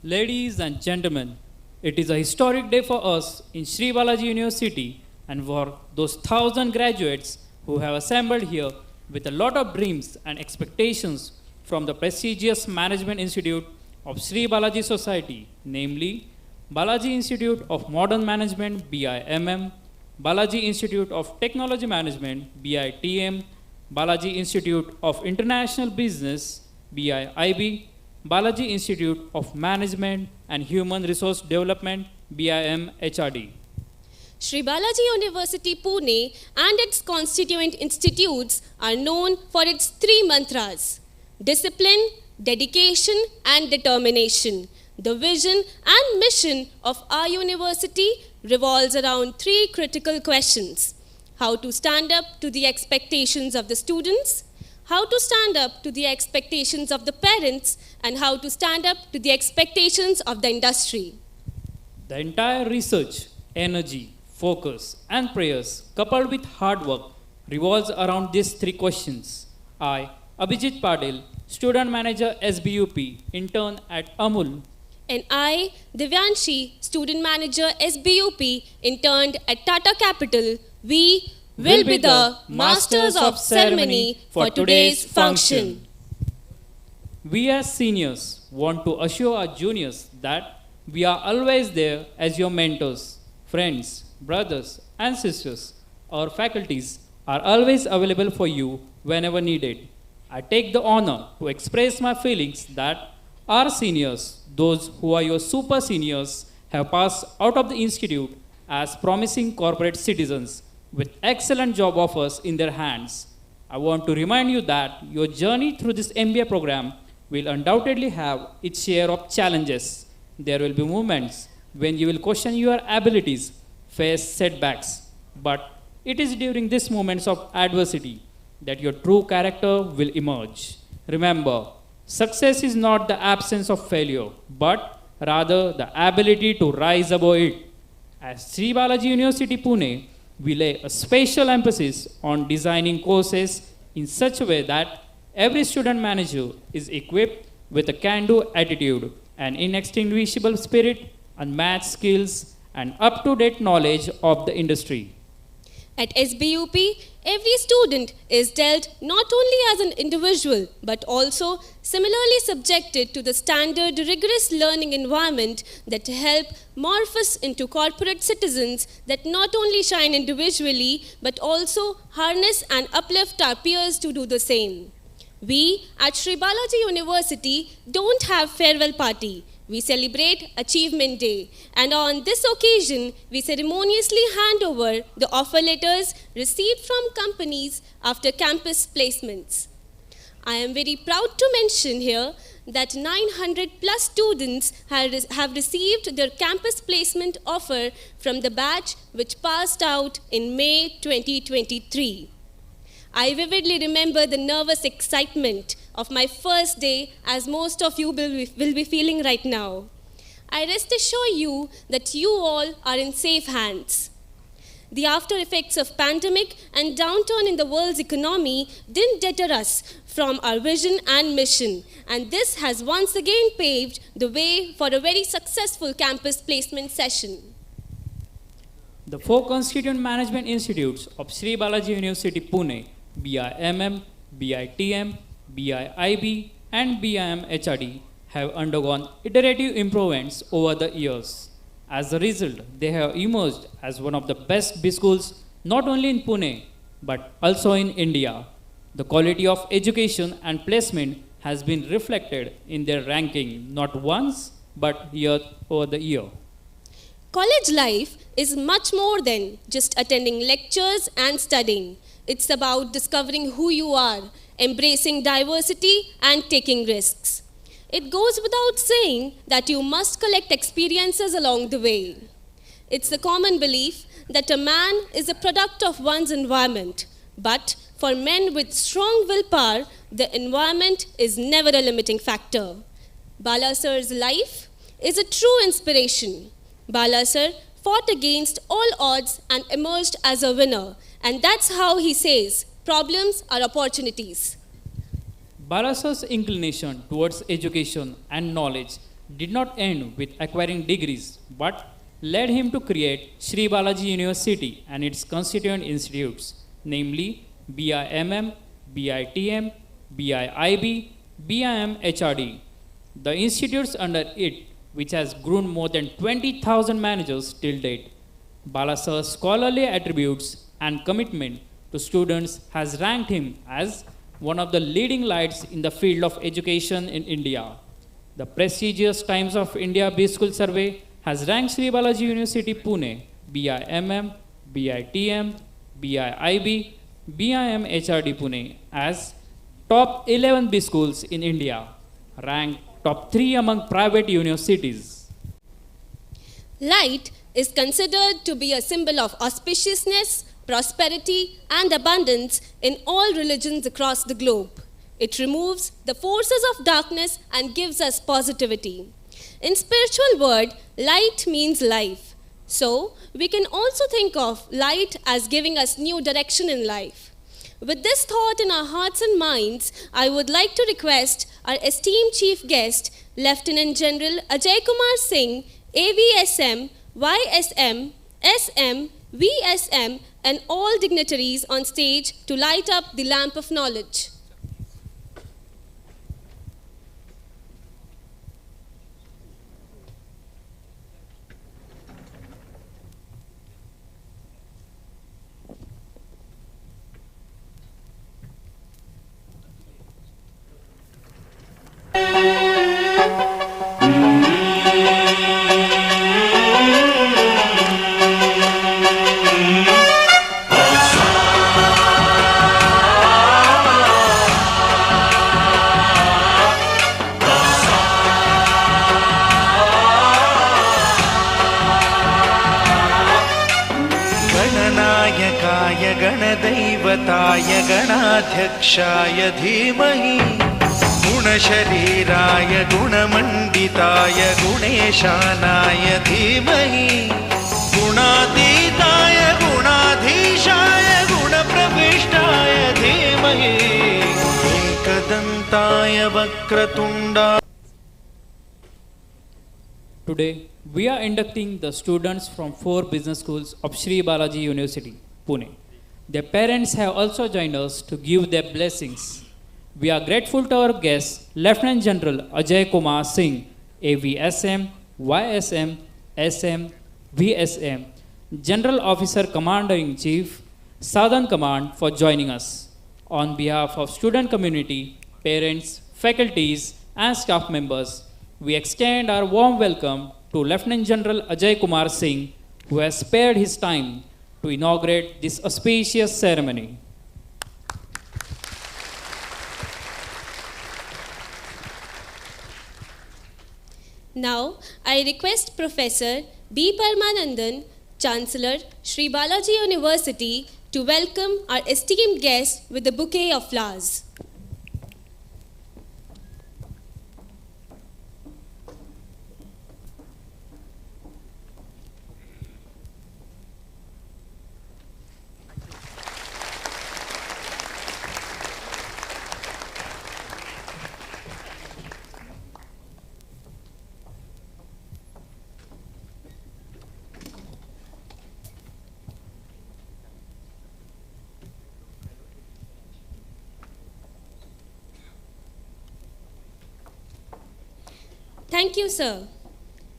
Ladies and gentlemen, it is a historic day for us in Sri Balaji University and for those 1,000 graduates who have assembled here with a lot of dreams and expectations from the prestigious Management Institute of Sri Balaji Society, namely Balaji Institute of Modern Management BIMM, Balaji Institute of Technology Management BITM, Balaji Institute of International Business BIIB, Balaji Institute of Management and Human Resource Development BIM HRD. Sri Balaji University Pune and its constituent institutes are known for its three mantras: discipline, dedication, and determination. The vision and mission of our university revolves around three critical questions: how to stand up to the expectations of the students, how to stand up to the expectations of the parents, and how to stand up to the expectations of the industry. The entire research, energy, focus, and prayers, coupled with hard work, revolves around these three questions. I, Abhijit Padil, Student Manager SBUP, intern at Amul. And I, Divyanshi, Student Manager SBUP, interned at Tata Capital, we will be the masters of ceremony for today's function. We as seniors want to assure our juniors that we are always there as your mentors, friends, brothers, and sisters. Our faculties are always available for you whenever needed. I take the honor to express my feelings that our seniors, those who are your super seniors, have passed out of the institute as promising corporate citizens with excellent job offers in their hands. I want to remind you that your journey through this MBA program will undoubtedly have its share of challenges. There will be moments when you will question your abilities, face setbacks, but it is during these moments of adversity that your true character will emerge. Remember, success is not the absence of failure, but rather the ability to rise above it. At Sri Balaji University Pune, we lay a special emphasis on designing courses in such a way that every student manager is equipped with a can-do attitude, an inextinguishable spirit, unmatched skills, and up-to-date knowledge of the industry. At SBUP, every student is dealt not only as an individual, but also similarly subjected to the standard rigorous learning environment that help morph us into corporate citizens that not only shine individually, but also harness and uplift our peers to do the same. We at Sri Balaji University don't have farewell party. We celebrate Achievement Day, and on this occasion, we ceremoniously hand over the offer letters received from companies after campus placements. I am very proud to mention here that 900 plus students have received their campus placement offer from the batch which passed out in May 2023. I vividly remember the nervous excitement of my first day, as most of you will be feeling right now. I rest assure you that you all are in safe hands. The after effects of pandemic and downturn in the world's economy didn't deter us from our vision and mission, and this has once again paved the way for a very successful campus placement session. The four constituent management institutes of Sri Balaji University Pune, BIMM, BITM, BIIB, and BIM HRD, have undergone iterative improvements over the years. As a result, they have emerged as one of the best B schools not only in Pune, but also in India. The quality of education and placement has been reflected in their ranking not once, but year over the year. College life is much more than just attending lectures and studying. It's about discovering who you are, embracing diversity, and taking risks. It goes without saying that you must collect experiences along the way. It's the common belief that a man is a product of one's environment, but for men with strong willpower, the environment is never a limiting factor. Bala Sir's life is a true inspiration. Bala Sir fought against all odds and emerged as a winner, and that's how he says, problems are opportunities. Balasar's inclination towards education and knowledge did not end with acquiring degrees, but led him to create Sri Balaji University and its constituent institutes, namely BIMM, BITM, BIIB, BIMHRD. The institutes under it, which has grown more than 20,000 managers till date. Balasar's scholarly attributes and commitment to students has ranked him as one of the leading lights in the field of education in India. The prestigious Times of India B-School Survey has ranked Sri Balaji University Pune, BIMM, BITM, BIIB, BIMHRD Pune as top 11 B-schools in India, ranked top 3 among private universities. Light is considered to be a symbol of auspiciousness, prosperity, and abundance in all religions across the globe. It removes the forces of darkness and gives us positivity. In spiritual word, light means life. So, we can also think of light as giving us new direction in life. With this thought in our hearts and minds, I would like to request our esteemed chief guest, Lieutenant General Ajay Kumar Singh, AVSM, YSM, SM, VSM, and all dignitaries on stage to light up the lamp of knowledge. गणदैवताय गणाध्यक्षाय धीमहि गुणशरीराय गुणमण्डिताय गुणेशानाय धीमहि गुणातीताय गुणाधीशाय गुणप्रविष्टाय धीमहि एकदन्ताय वक्रतुण्डाय. Today, we are inducting the students from 4 business schools of Sri Balaji University, Pune. Their parents have also joined us to give their blessings. We are grateful to our guest, Lieutenant General Ajay Kumar Singh, AVSM, YSM, SM, VSM, General Officer Commander-in-Chief, Southern Command for joining us. On behalf of student community, parents, faculties, and staff members, we extend our warm welcome to Lieutenant General Ajay Kumar Singh, who has spared his time to inaugurate this auspicious ceremony. Now, I request Professor B. Parmanandan, Chancellor, Sri Balaji University, to welcome our esteemed guest with a bouquet of flowers. Thank you, sir.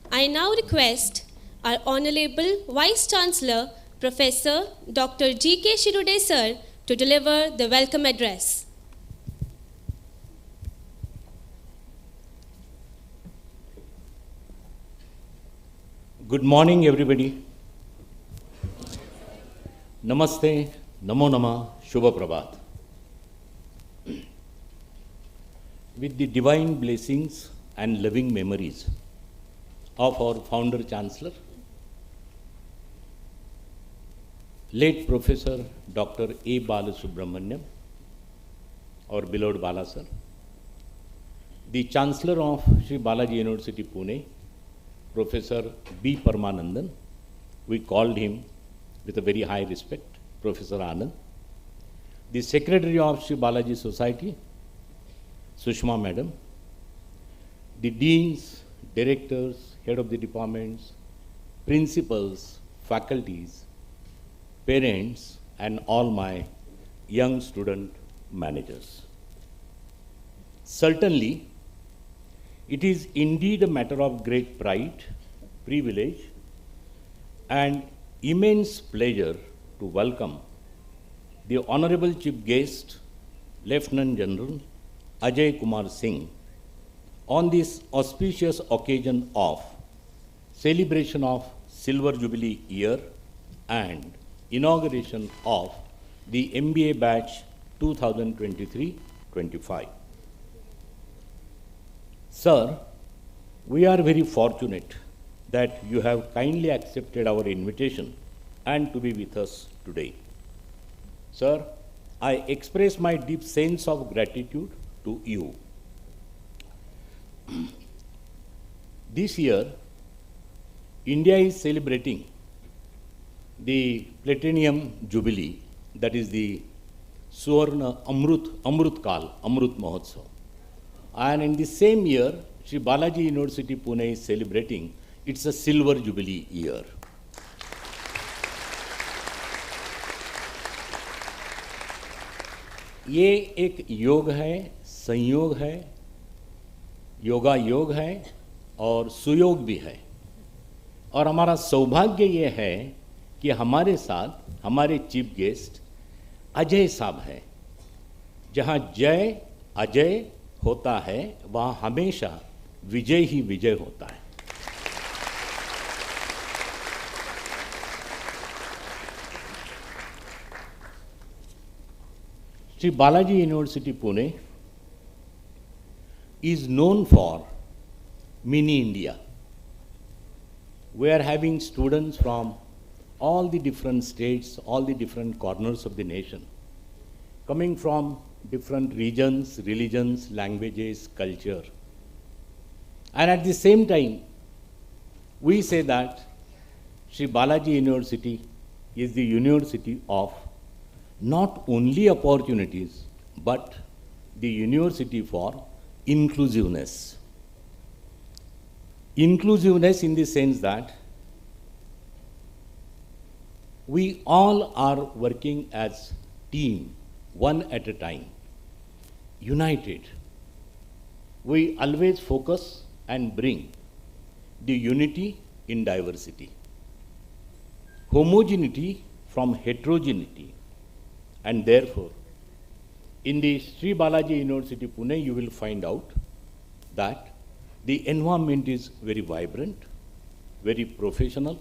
I now request our Honorable Vice Chancellor, Professor Dr. G.K. Shirude, sir, to deliver the welcome address. Good morning, everybody. Namaste, Namo Nama, Shubha Prabhat. With the divine blessings and loving memories of our founder chancellor, late Professor Dr. A. Balasubramaniam, our beloved Bala sir, the Chancellor of Sri Balaji University Pune, Professor B. Paramanandan, we called him with a very high respect, Professor Anand, the Secretary of Sri Balaji Society, Sushma Madam, the Deans, Directors, Head of the Departments, Principals, Faculties, parents, and all my young student managers. Certainly, it is indeed a matter of great pride, privilege, and immense pleasure to welcome the Honorable Chief Guest, Lieutenant General Ajay Kumar Singh, on this auspicious occasion of celebration of Silver Jubilee Year and inauguration of the MBA batch 2023-25. Sir, we are very fortunate that you have kindly accepted our invitation and to be with us today. Sir, I express my deep sense of gratitude to you. This year, India is celebrating the Platinum Jubilee, that is the Suvarna Amrut Kal, Amrut Mahotsav. And in the same year, Sri Balaji University Pune is celebrating its a Silver Jubilee year. ये एक योग है, संयोग है, योगा योग है और सुयोग भी है। और हमारा सौभाग्य ये है कि हमारे साथ हमारे चीफ गेस्ट अजय साहब हैं। जहाँ जय अजय होता है वहाँ हमेशा विजय ही विजय होता है। Sri Balaji University Pune is known for mini India. We are having students from all the different states, all the different corners of the nation, coming from different regions, religions, languages, culture. And at the same time, we say that Sri Balaji University is the university of not only opportunities, but the university for inclusiveness. Inclusiveness in the sense that we all are working as team, one at a time, united. We always focus and bring the unity in diversity, homogeneity from heterogeneity, and therefore, in the Sri Balaji University Pune, you will find out that the environment is very vibrant, very professional,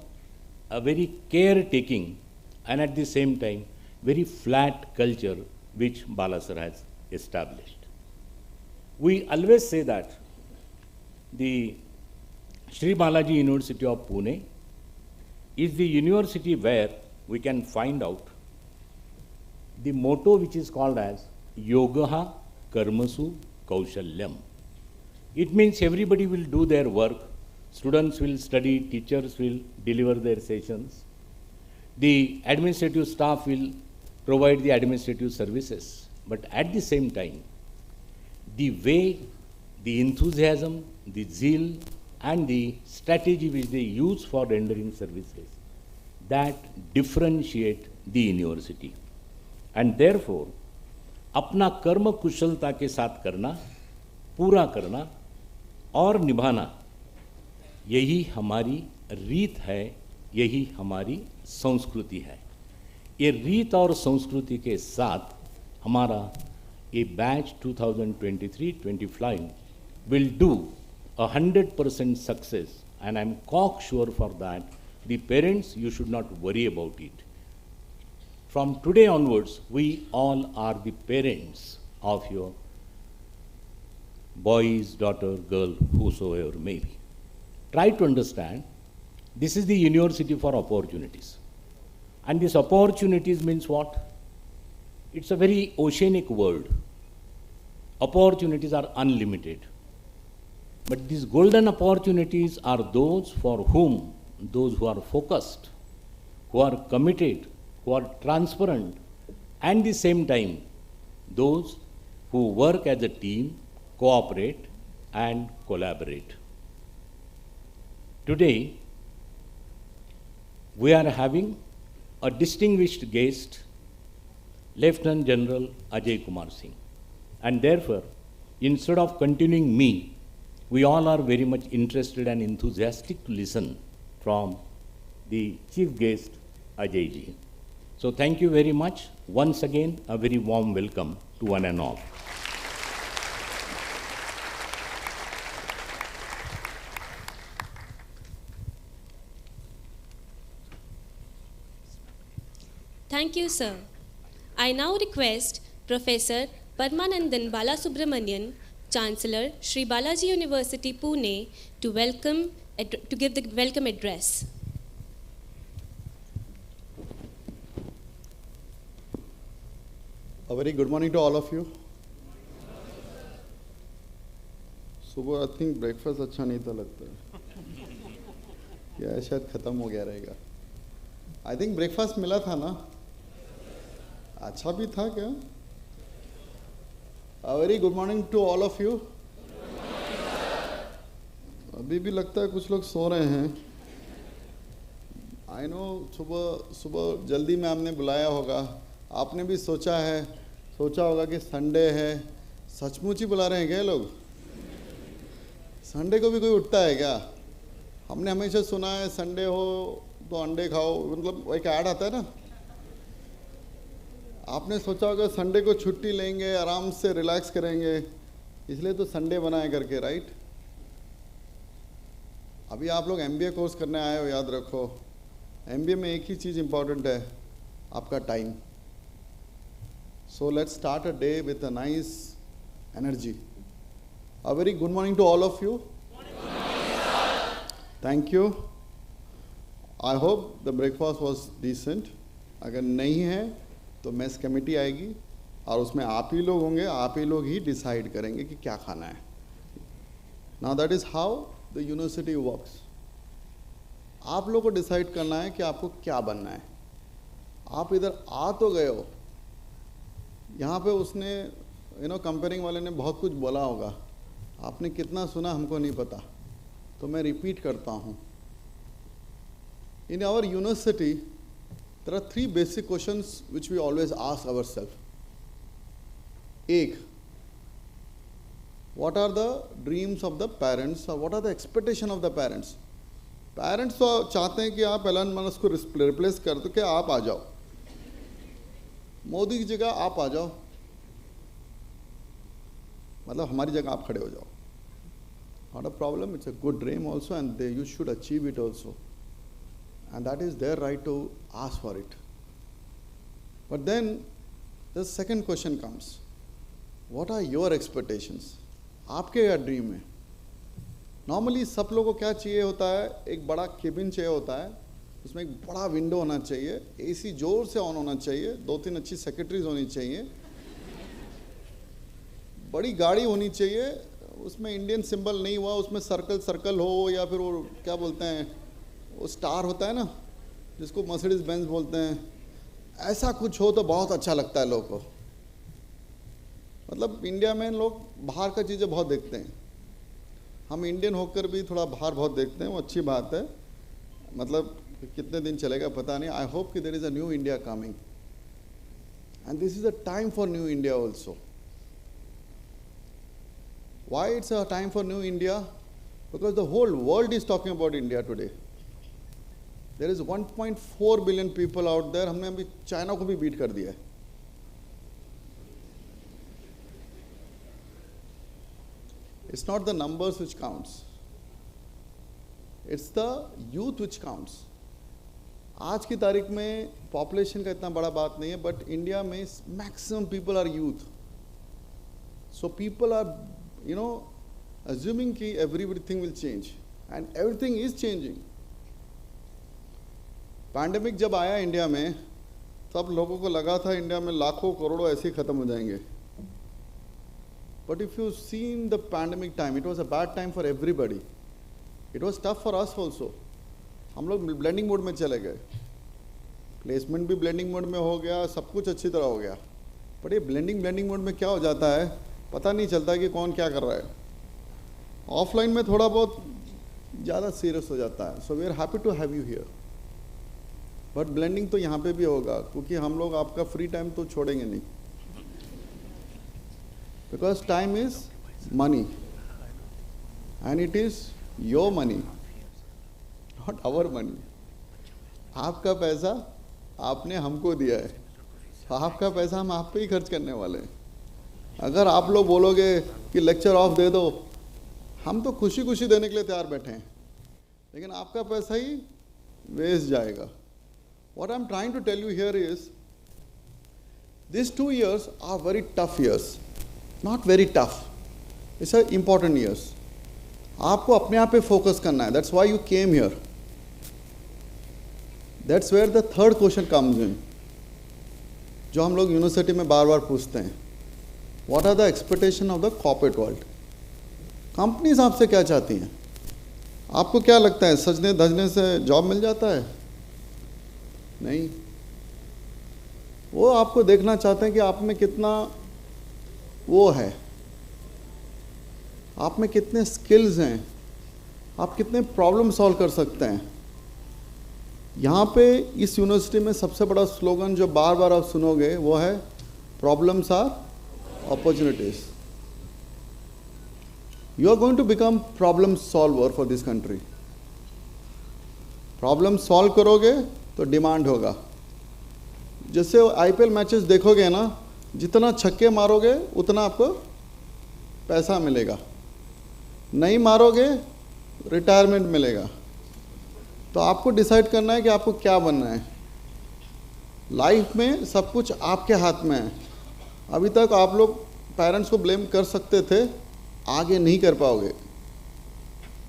a very caretaking, and at the same time, very flat culture which Bala sir has established. We always say that the Sri Balaji University of Pune is the university where we can find out the motto which is called as Yogaha Karmasu Kaushalyam. It means everybody will do their work, students will study, teachers will deliver their sessions, the administrative staff will provide the administrative services, but at the same time, the way, the enthusiasm, the zeal, and the strategy which they use for rendering services, that differentiate the university. And therefore, अपना कर्म कुशलता के साथ करना, पूरा करना और निभाना, यही हमारी रीत है, यही हमारी संस्कृति है। ये रीत और संस्कृति के साथ हमारा ये batch 2023-25 will do 100% success, and I'm cocksure for that. The parents, you should not worry about it. From today onwards, we all are the parents of your boys, daughter, girl, whosoever may be. Try to understand, this is the university for opportunities. And these opportunities means what? It's a very oceanic world. Opportunities are unlimited. But these golden opportunities are those for whom, those who are focused, who are committed, who are transparent, and at the same time, those who work as a team, cooperate, and collaborate. Today, we are having a distinguished guest, Lieutenant General Ajay Kumar Singh. And therefore, instead of continuing me, we all are very much interested and enthusiastic to listen from the chief guest, Ajay ji. So thank you very much. Once again, a very warm welcome to one and all. Thank you, sir. I now request Professor Padmanandan Balasubramanian, Chancellor, Sri Balaji University, Pune, to give the welcome address. A very good morning to all of you. सुबह I think breakfast अच्छा नहीं था लगता है, या शायद ख़त्म हो गया रहेगा. आई थिंक ब्रेकफास्ट मिला था ना, अच्छा भी था क्या? A very good morning to all of you. अभी भी लगता है कुछ लोग सो रहे हैं. आई नो सुबह जल्दी में आपने बुलाया होगा, आपने भी सोचा होगा कि संडे है. सचमुच ही बुला रहे हैं क्या लोग? संडे को भी कोई उठता है क्या? हमने हमेशा सुना है संडे हो तो अंडे खाओ, मतलब एक ऐड आता है ना. आपने सोचा होगा संडे को छुट्टी लेंगे, आराम से रिलैक्स करेंगे, इसलिए तो संडे बनाए करके, राइट? अभी आप लोग एमबीए कोर्स करने आए हो, याद रखो एमबीए में एक ही चीज़ इंपॉर्टेंट है, आपका time. So let's start a day with a nice energy. A very good morning to all of you. Thank you. I hope the breakfast was decent. अगर नहीं है तो मेस कमेटी आएगी और उसमें आप ही लोग होंगे, आप ही लोग ही डिसाइड करेंगे कि क्या खाना है. Now that is how the university works. आप लोग को डिसाइड करना है कि आपको क्या बनना है. आप इधर आ तो गए हो, यहाँ पे उसने कंपेयरिंग वाले ने बहुत कुछ बोला होगा, आपने कितना सुना हमको नहीं पता, तो मैं रिपीट करता हूँ. In our university there are three basic questions which we always ask ourselves. एक, what are the dreams of the parents or what are the expectation of the parents? Parents तो चाहते हैं कि आप एलन मस्क को replace कर दो, कि आप आ जाओ, मोदी की जगह आप आ जाओ, मतलब हमारी जगह आप खड़े हो जाओ. Not a problem, it's a good dream also and you should achieve it also. And that is their right to ask for it. But then the second question comes, what are your expectations? आपके क्या dream है? Normally सब लोगों को क्या चाहिए होता है? एक बड़ा केबिन चाहिए होता है, उसमें एक बड़ा विंडो होना चाहिए, एसी जोर से ऑन होना चाहिए, 2-3 अच्छी सेक्रेटरीज होनी चाहिए, बड़ी गाड़ी होनी चाहिए, उसमें इंडियन सिंबल नहीं हुआ, उसमें सर्कल हो, या फिर वो क्या बोलते हैं, वो स्टार होता है ना जिसको मर्सिडीज बेंज बोलते हैं, ऐसा कुछ हो तो बहुत अच्छा लगता है लोगों को. मतलब इंडिया में लोग बाहर का चीज़ें बहुत देखते हैं, हम इंडियन होकर भी थोड़ा बाहर बहुत देखते हैं, वो अच्छी बात है. मतलब कितने दिन चलेगा पता नहीं. आई होप कि there is a new India coming and this is a time for new India also. Why it's a time for new India? Because the whole world is talking about India today. There is 1.4 billion people out there. हमने अभी China को भी beat कर दिया है. It's not the numbers which counts. It's the youth which counts. आज की तारीख में पॉपुलेशन का इतना बड़ा बात नहीं है, बट इंडिया में maximum people are youth. So people are assuming कि everything will change, and everything is changing. Pandemic जब आया इंडिया में, तब लोगों को लगा था इंडिया में लाखों करोड़ों ऐसे ही खत्म हो जाएंगे. But if you seen the pandemic time, it was a bad time for everybody. It was tough for us also. हम लोग ब्लेंडिंग मोड में चले गए, प्लेसमेंट भी ब्लेंडिंग मोड में हो गया, सब कुछ अच्छी तरह हो गया. बट ये ब्लेंडिंग मोड में क्या हो जाता है, पता नहीं चलता कि कौन क्या कर रहा है. ऑफलाइन में थोड़ा बहुत ज़्यादा सीरियस हो जाता है. So we are happy to have you here. But blending तो यहाँ पे भी होगा, क्योंकि हम लोग आपका फ्री टाइम तो छोड़ेंगे नहीं. Because time is money and it is your money, not our money. आपका पैसा आपने हमको दिया है, तो आपका पैसा हम आप पे ही खर्च करने वाले हैं. अगर आप लोग बोलोगे कि लेक्चर ऑफ दे दो, हम तो खुशी खुशी देने के लिए तैयार बैठे हैं, लेकिन आपका पैसा ही वेस्ट जाएगा. What I'm trying to tell you here is, these 2 years are very tough years. Not very tough. It's a important years. आपको अपने आप पे फोकस करना है. That's why you came here. That's where the third question comes in. जो हम लोग university में बार बार पूछते हैं, What are the expectations of the corporate world? Companies आपसे क्या चाहती हैं? आपको क्या लगता है सजने धजने से जॉब मिल जाता है? नहीं. वो आपको देखना चाहते हैं कि आप में कितना वो है, आप में कितने स्किल्स हैं, आप कितने प्रॉब्लम सॉल्व कर सकते हैं. यहाँ पे इस यूनिवर्सिटी में सबसे बड़ा स्लोगन जो बार बार आप सुनोगे वो है, problems are opportunities. You are going to become problem solver for this country. Problem solve करोगे तो डिमांड होगा. जैसे आईपीएल मैचेस देखोगे ना, जितना छक्के मारोगे उतना आपको पैसा मिलेगा, नहीं मारोगे रिटायरमेंट मिलेगा. तो आपको डिसाइड करना है कि आपको क्या बनना है. लाइफ में सब कुछ आपके हाथ में है. अभी तक आप लोग पेरेंट्स को ब्लेम कर सकते थे, आगे नहीं कर पाओगे.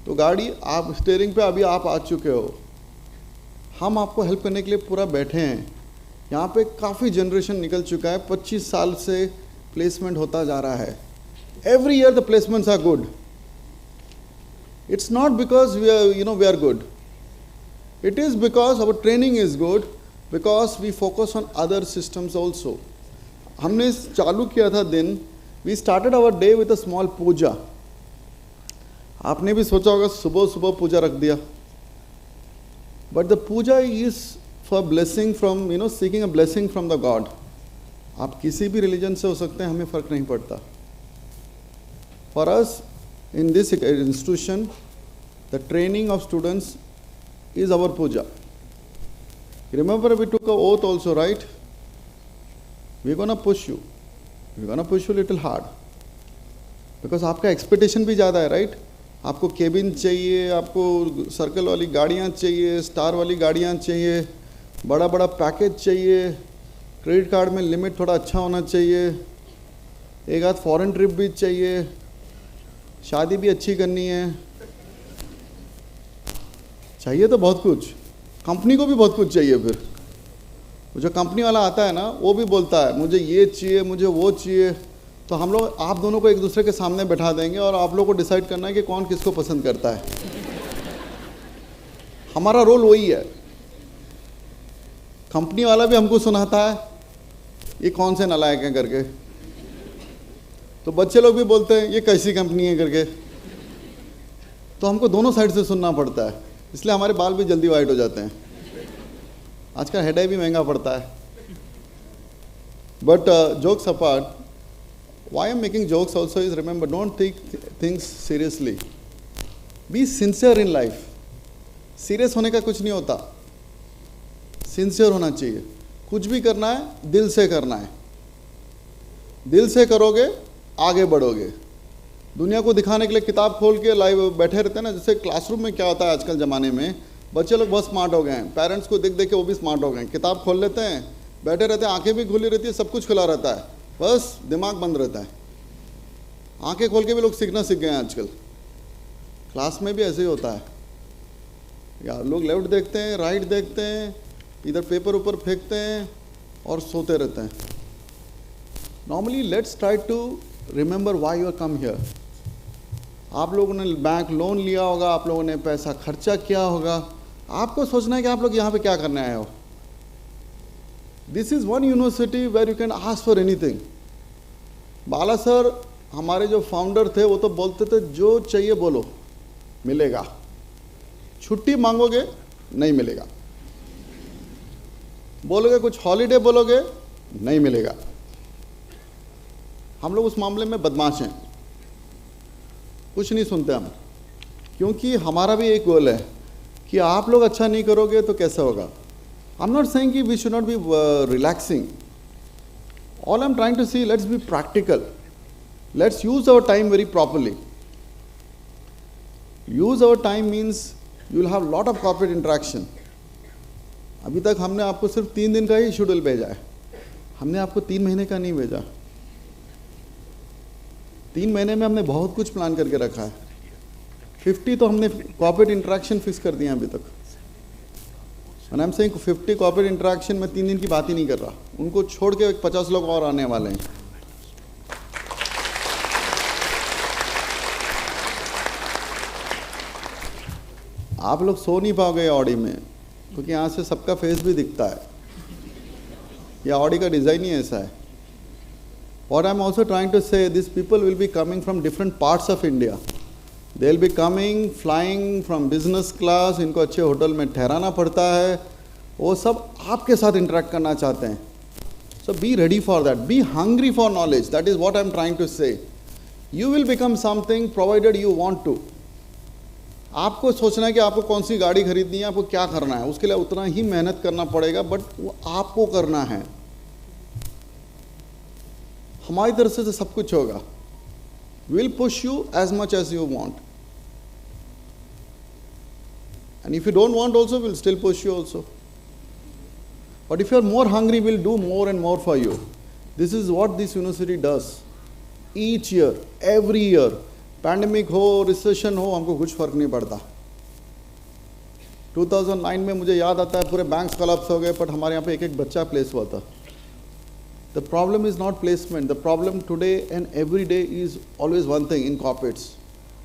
तो गाड़ी आप स्टीयरिंग पे अभी आप आ चुके हो, हम आपको हेल्प करने के लिए पूरा बैठे हैं. यहाँ पे काफ़ी जनरेशन निकल चुका है, 25 साल से प्लेसमेंट होता जा रहा है. Every year the placements are good. It's not because we are good, it is because our training is good, because we focus on other systems also. हमने चालू किया था दिन, we started our day with a small puja. आपने भी सोचा होगा सुबह सुबह पूजा रख दिया. But the puja is for blessing from, seeking a blessing from the God. आप किसी भी रिलीजन से हो सकते हैं, हमें फ़र्क नहीं पड़ता. For us, in this institution, the training of students is our puja. Remember we took an oath also, right? We're going to push you. We're going to push you a little hard. Because आपका expectation भी ज़्यादा है, right? आपको cabin चाहिए, आपको circle वाली गाड़ियाँ चाहिए, स्टार वाली गाड़ियाँ चाहिए, बड़ा बड़ा पैकेज चाहिए, क्रेडिट कार्ड में लिमिट थोड़ा अच्छा होना चाहिए, एक आध फॉरेन ट्रिप भी चाहिए, शादी भी अच्छी करनी है. चाहिए तो बहुत कुछ. कंपनी को भी बहुत कुछ चाहिए. फिर जो कंपनी वाला आता है ना, वो भी बोलता है मुझे ये चाहिए, मुझे वो चाहिए. तो हम लोग आप दोनों को एक दूसरे के सामने बैठा देंगे और आप लोगों को डिसाइड करना है कि कौन किसको पसंद करता है. हमारा रोल वही है. कंपनी वाला भी हमको सुनाता है ये कौन से नालायक हैं करके, तो बच्चे लोग भी बोलते हैं ये कैसी कंपनी है करके. तो हमको दोनों साइड से सुनना पड़ता है, इसलिए हमारे बाल भी जल्दी वाइट हो जाते हैं. आजकल हेड आई भी महंगा पड़ता है. But jokes apart, why I'm making jokes also is, remember, don't take things seriously. Be sincere in life. Serious होने का कुछ नहीं होता, sincere होना चाहिए. कुछ भी करना है दिल से करना है. दिल से करोगे आगे बढ़ोगे. दुनिया को दिखाने के लिए किताब खोल के लाइव बैठे रहते हैं ना. जैसे क्लासरूम में क्या होता है आजकल ज़माने में, बच्चे लोग बहुत स्मार्ट हो गए हैं, पेरेंट्स को देख देख के वो भी स्मार्ट हो गए हैं. किताब खोल लेते हैं, बैठे रहते हैं, आंखें भी खुली रहती है, सब कुछ खुला रहता है, बस दिमाग बंद रहता है. आंखें खोल के भी लोग सीखना सीख गए हैं आजकल। क्लास में भी ऐसे ही होता है यार, लोग लेफ्ट देखते हैं, राइट देखते हैं, इधर पेपर ऊपर फेंकते हैं और सोते रहते हैं। Normally let's try to remember why you are come here. आप लोगों ने बैंक लोन लिया होगा, आप लोगों ने पैसा खर्चा किया होगा, आपको सोचना है कि आप लोग यहाँ पे क्या करने आए हो। This is one university where you can ask for anything. Bala sir हमारे जो फाउंडर थे वो तो बोलते थे जो चाहिए बोलो मिलेगा, छुट्टी मांगोगे नहीं मिलेगा, बोलोगे कुछ हॉलीडे बोलोगे नहीं मिलेगा। हम लोग उस मामले में बदमाश हैं, कुछ नहीं सुनते हम, क्योंकि हमारा भी एक गोल है कि आप लोग अच्छा नहीं करोगे तो कैसे होगा। आई एम नॉट सेइंग कि we should not be relaxing, all I am trying to see let's be practical, let's use our time very properly. Use our time means you will have lot of corporate interaction. अभी तक हमने आपको सिर्फ 3 दिन का ही schedule भेजा है, हमने आपको 3 महीने का नहीं भेजा। 3 महीने में हमने बहुत कुछ प्लान करके रखा है। 50 तो हमने कॉर्पोरेट इंटरेक्शन फिक्स कर दिए हैं अभी तक। And I am saying 50 corporate interaction में 3 दिन की बात ही नहीं कर रहा, उनको छोड़ के 50 लोग और आने वाले हैं। आप लोग सो नहीं पाओगे ऑडी में, क्योंकि यहाँ से सबका फेस भी दिखता है। ये ऑडी का डिज़ाइन ही ऐसा है। What I'm also trying to say, these people will be coming from different parts of India. They'll be coming, flying from business class, इनको अच्छे होटल में ठहराना पड़ता है, वो सब आपके साथ इंटरेक्ट करना चाहते हैं। So be ready for that, be hungry for knowledge, that is what I'm trying to say. You will become something provided you want to. आपको सोचना है कि आपको कौन सी गाड़ी खरीदनी है, आपको क्या करना है, उसके लिए उतना ही मेहनत करना पड़ेगा, बट वो आपको करना है। हमारी तरफ से सब कुछ होगा। Will push you as much as you want, and if you don't want also will still push you also, but if you are more hungry will do more and more for you. This is what this university does each year, every year. Pandemic हो, recession हो, हमको कुछ फर्क नहीं पड़ता। 2009 में मुझे याद आता है पूरे बैंक्स कोलैप्स हो गए, बट हमारे यहाँ पे एक बच्चा प्लेस हुआ था। The problem is not placement. The problem today and every day is always one thing in corporates.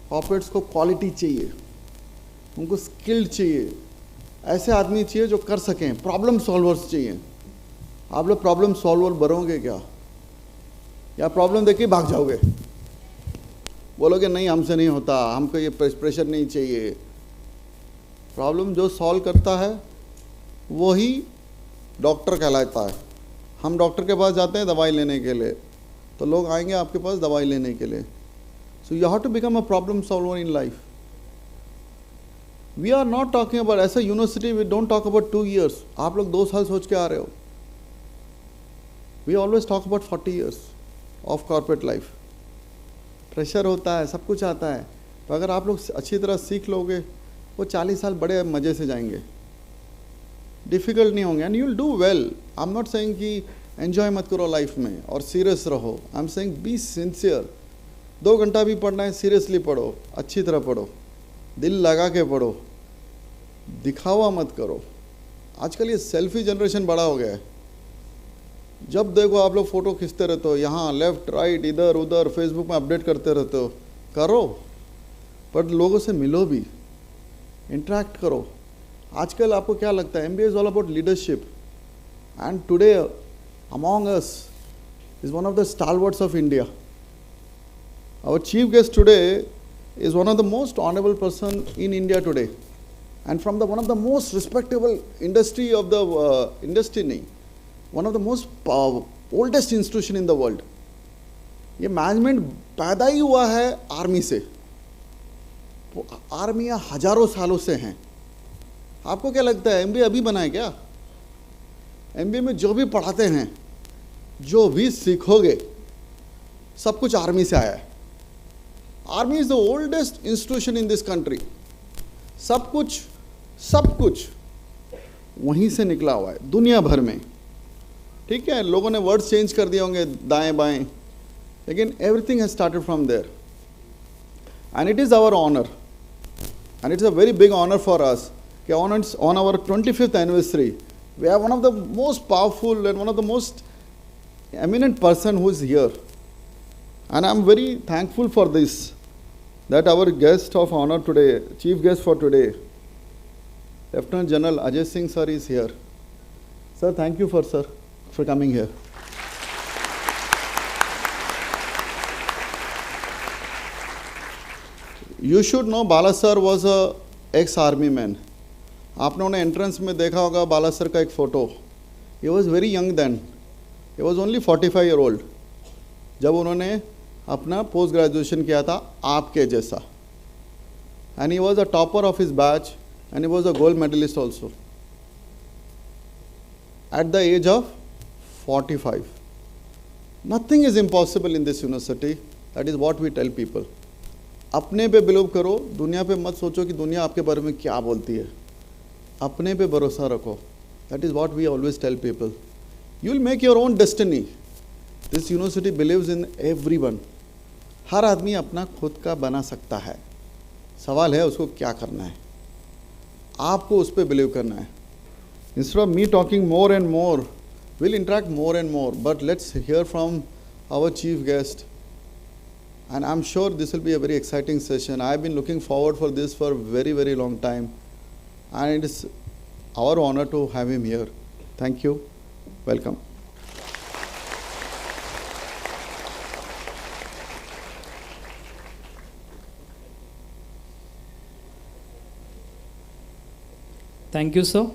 Corporates को quality चाहिए, उनको skill चाहिए, ऐसे आदमी चाहिए जो कर सकें, problem solvers चाहिए। आप लोग problem solver बनोगे क्या, या problem देख के भाग जाओगे, बोलोगे नहीं हमसे नहीं होता, हमको ये प्रेशर नहीं चाहिए। प्रॉब्लम जो सॉल्व करता है वही डॉक्टर कहलाता है। हम डॉक्टर के पास जाते हैं दवाई लेने के लिए, तो लोग आएंगे आपके पास दवाई लेने के लिए। So you have to become a problem solver in life. We are not talking about, ऐसा university we don't talk about 2 years, आप लोग 2 साल सोच के आ रहे हो। We always talk about 40 years of corporate life. Pressure होता है, सब कुछ आता है, तो अगर आप लोग अच्छी तरह सीख लोगे वो 40 साल बड़े मज़े से जाएंगे, डिफ़िकल्ट नहीं होंगे, and you will do well. I am not saying कि एन्जॉय मत करो लाइफ में और सीरियस रहो, I am saying be sincere. 2 घंटा भी पढ़ना है, सीरियसली पढ़ो, अच्छी तरह पढ़ो, दिल लगा के पढ़ो, दिखावा मत करो। आजकल ये सेल्फी जनरेशन बड़ा हो गया है, जब देखो आप लोग फ़ोटो खींचते रहते हो, यहाँ लेफ़्ट राइट इधर उधर, फेसबुक में अपडेट करते रहते हो। करो, पर लोगों से मिलो भी, इंटरेक्ट करो। आजकल आपको क्या लगता है, MBA is all about leadership, and today among us is one of the stalwarts of India. Our chief guest today is one of the most honourable person in India today, and from the one of the most respectable industry of the industry नहीं, one of the most oldest institution in the world. ये management पैदा ही हुआ है army से, वो आर्मियाँ हजारों सालों से हैं। आपको क्या लगता है MBA अभी बना है क्या? MBA में जो भी पढ़ाते हैं, जो भी सीखोगे, सब कुछ आर्मी से आया है। Army is the oldest institution in this country. सब कुछ वहीं से निकला हुआ है दुनिया भर में। ठीक है, लोगों ने वर्ड्स चेंज कर दिए होंगे दाएं बाएं, Again, everything has started from there. And it is our honor. And it's a very big honor for us. On our 25th anniversary, we have one of the most powerful and one of the most eminent person who is here. And I'm very thankful for this, that our guest of honor today, chief guest for today, Lieutenant General Ajay Singh sir is here. Sir, thank you for coming here. You should know Bala sir was a ex-army man. आपने उन्हें entrance में देखा होगा बाला sir का एक photo. He was very young then. He was only 45 year old. जब उन्होंने अपना पोस्ट ग्रेजुएशन किया था आपके जैसा. And he was a topper of his batch and he was a gold medalist also. At the age of 45. Nothing is impossible in this university. That is what we tell people. अपने पे believe करो, दुनिया पे मत सोचो कि दुनिया आपके बारे में क्या बोलती है. अपने पे भरोसा रखो. That is what we always tell people. You will make your own destiny. This university believes in everyone. हर आदमी अपना खुद का बना सकता है. सवाल है उसको क्या करना है. आपको उस पर बिलीव करना है. Instead of me talking more and more, we'll interact more and more. But let's hear from our chief guest. And I'm sure this will be a very exciting session. I've been looking forward for this for a very, very long time. And it is our honor to have him here. Thank you. Welcome. Thank you, sir.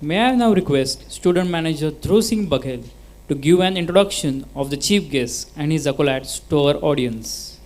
May I now request Student Manager Dhruv Singh Baghel to give an introduction of the chief guest and his accolades to our audience.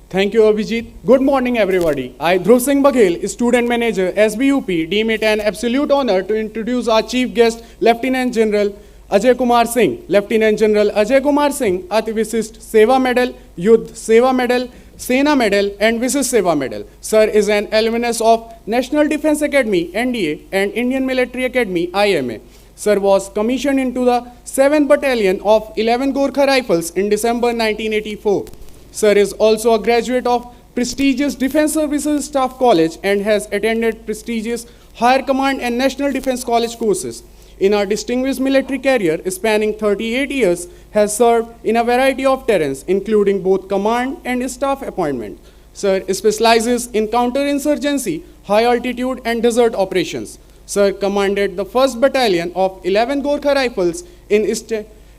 Thank you, Abhijit. Good morning, everybody. I, Dhruv Singh Baghel, Student Manager, SBUP, deem it an absolute honor to introduce our chief guest, Lieutenant General Ajay Kumar Singh. Lieutenant General Ajay Kumar Singh, Ati Visist Seva Medal, Yudh Seva Medal, Sena Medal, and Visist Seva Medal. Sir is an alumnus of National Defence Academy, NDA, and Indian Military Academy, IMA. Sir was commissioned into the 7th Battalion of 11 Gorkha Rifles in December 1984. Sir is also a graduate of prestigious Defence Services Staff College and has attended prestigious Higher Command and National Defence College courses. In our distinguished military career, spanning 38 years, has served in a variety of terrains, including both command and staff appointment. Sir specializes in counterinsurgency, high altitude and desert operations. Sir commanded the 1st Battalion of 11 Gorkha Rifles in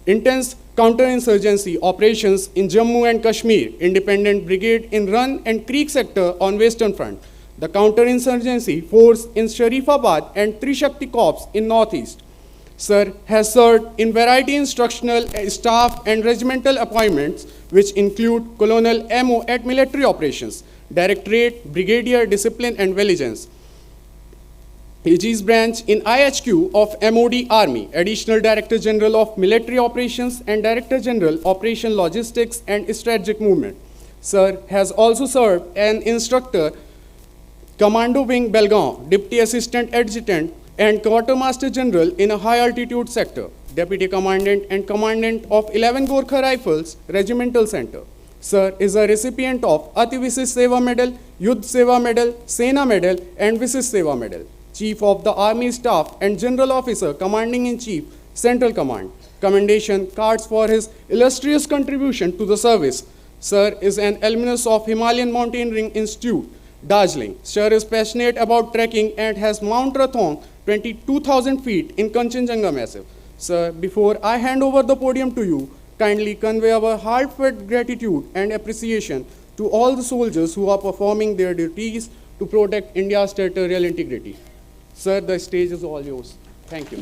intense counterinsurgency operations in Jammu and Kashmir, Independent Brigade in Run and Creek sector on Western Front, the counterinsurgency force in Sharifabad and Trishakti Corps in Northeast. Sir has served in variety instructional, staff and regimental appointments, which include Colonel MO at military operations, Directorate, Brigadier Discipline and Vigilance, AG's branch in IHQ of MOD Army, Additional Director General of Military Operations and Director General Operation Logistics and Strategic Movement. Sir has also served an instructor, Commando Wing Belgaum, Deputy Assistant Adjutant and Quartermaster General in a high altitude sector, Deputy Commandant and Commandant of 11 Gorkha Rifles Regimental Center. Sir is a recipient of Ati Visist Seva Medal, Yudh Seva Medal, Sena Medal and Visist Seva Medal. Chief of the Army Staff and General Officer, Commanding-in-Chief, Central Command. Commendation cards for his illustrious contribution to the service. Sir is an alumnus of Himalayan Mountaineering Institute, Darjeeling. Sir is passionate about trekking and has Mount Rathong, 22,000 feet in Kanchenjunga Massif. Sir, before I hand over the podium to you, kindly convey our heartfelt gratitude and appreciation to all the soldiers who are performing their duties to protect India's territorial integrity. Sir, the stage is all yours. Thank you.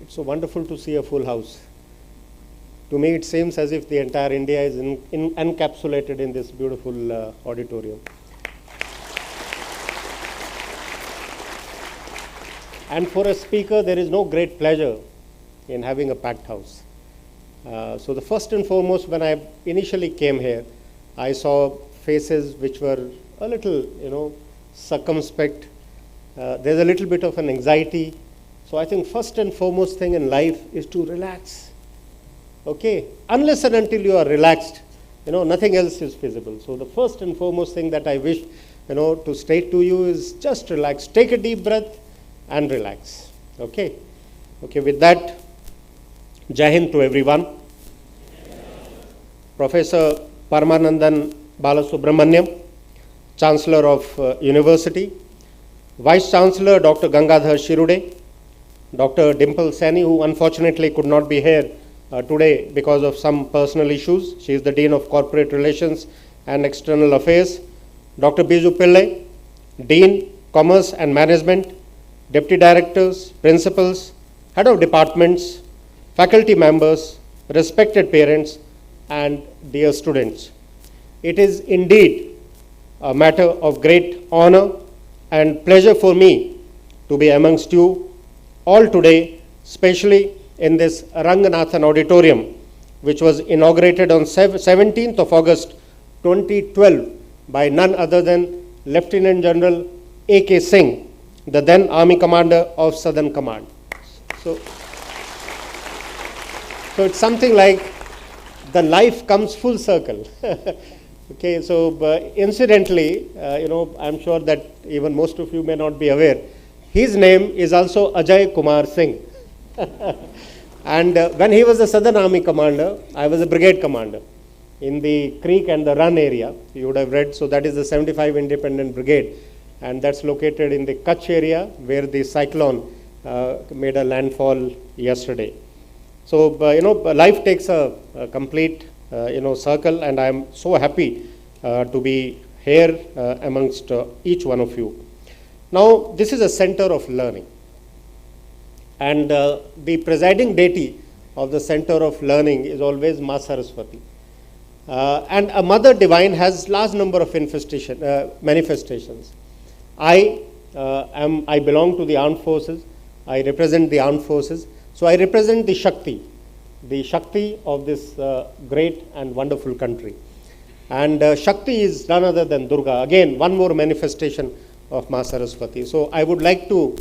It's so wonderful to see a full house. To me, it seems as if the entire India is encapsulated in this beautiful auditorium. And for a speaker, there is no great pleasure in having a packed house. So the first and foremost, when I initially came here, I saw faces which were a little, circumspect. There's a little bit of an anxiety. So I think first and foremost thing in life is to relax. Okay? Unless and until you are relaxed, nothing else is feasible. So the first and foremost thing that I wish, to state to you is just relax. Take a deep breath and relax. Okay? Okay, with that, Jai Hind to everyone. Professor Paramanandan Balasubramaniam, Chancellor of University, Vice Chancellor Dr. Gangadhar Shirude, Dr. Dimple Saini, who unfortunately could not be here today because of some personal issues. She is the Dean of Corporate Relations and External Affairs. Dr. Biju Pillai, Dean, Commerce and Management, Deputy Directors, Principals, Head of Departments, faculty members, respected parents, and dear students. It is indeed a matter of great honor and pleasure for me to be amongst you all today, especially in this Ranganathan Auditorium, which was inaugurated on 17th of August 2012 by none other than Lieutenant General A.K. Singh, the then Army Commander of Southern Command. So it's something like the life comes full circle. Okay, so incidentally, I'm sure that even most of you may not be aware, his name is also Ajay Kumar Singh. And when he was a Southern Army Commander, I was a brigade commander in the Creek and the Run area. You would have read, so that is the 75 Independent Brigade, and that's located in the Kutch area where the cyclone made a landfall yesterday. So, life takes a complete, circle, and I am so happy to be here amongst each one of you. Now, this is a center of learning, and the presiding deity of the center of learning is always Ma Saraswati. And a Mother Divine has large number of manifestations. I belong to the armed forces. I represent the armed forces. So I represent the Shakti of this great and wonderful country. And Shakti is none other than Durga. Again, one more manifestation of Ma Saraswati. So I would like to,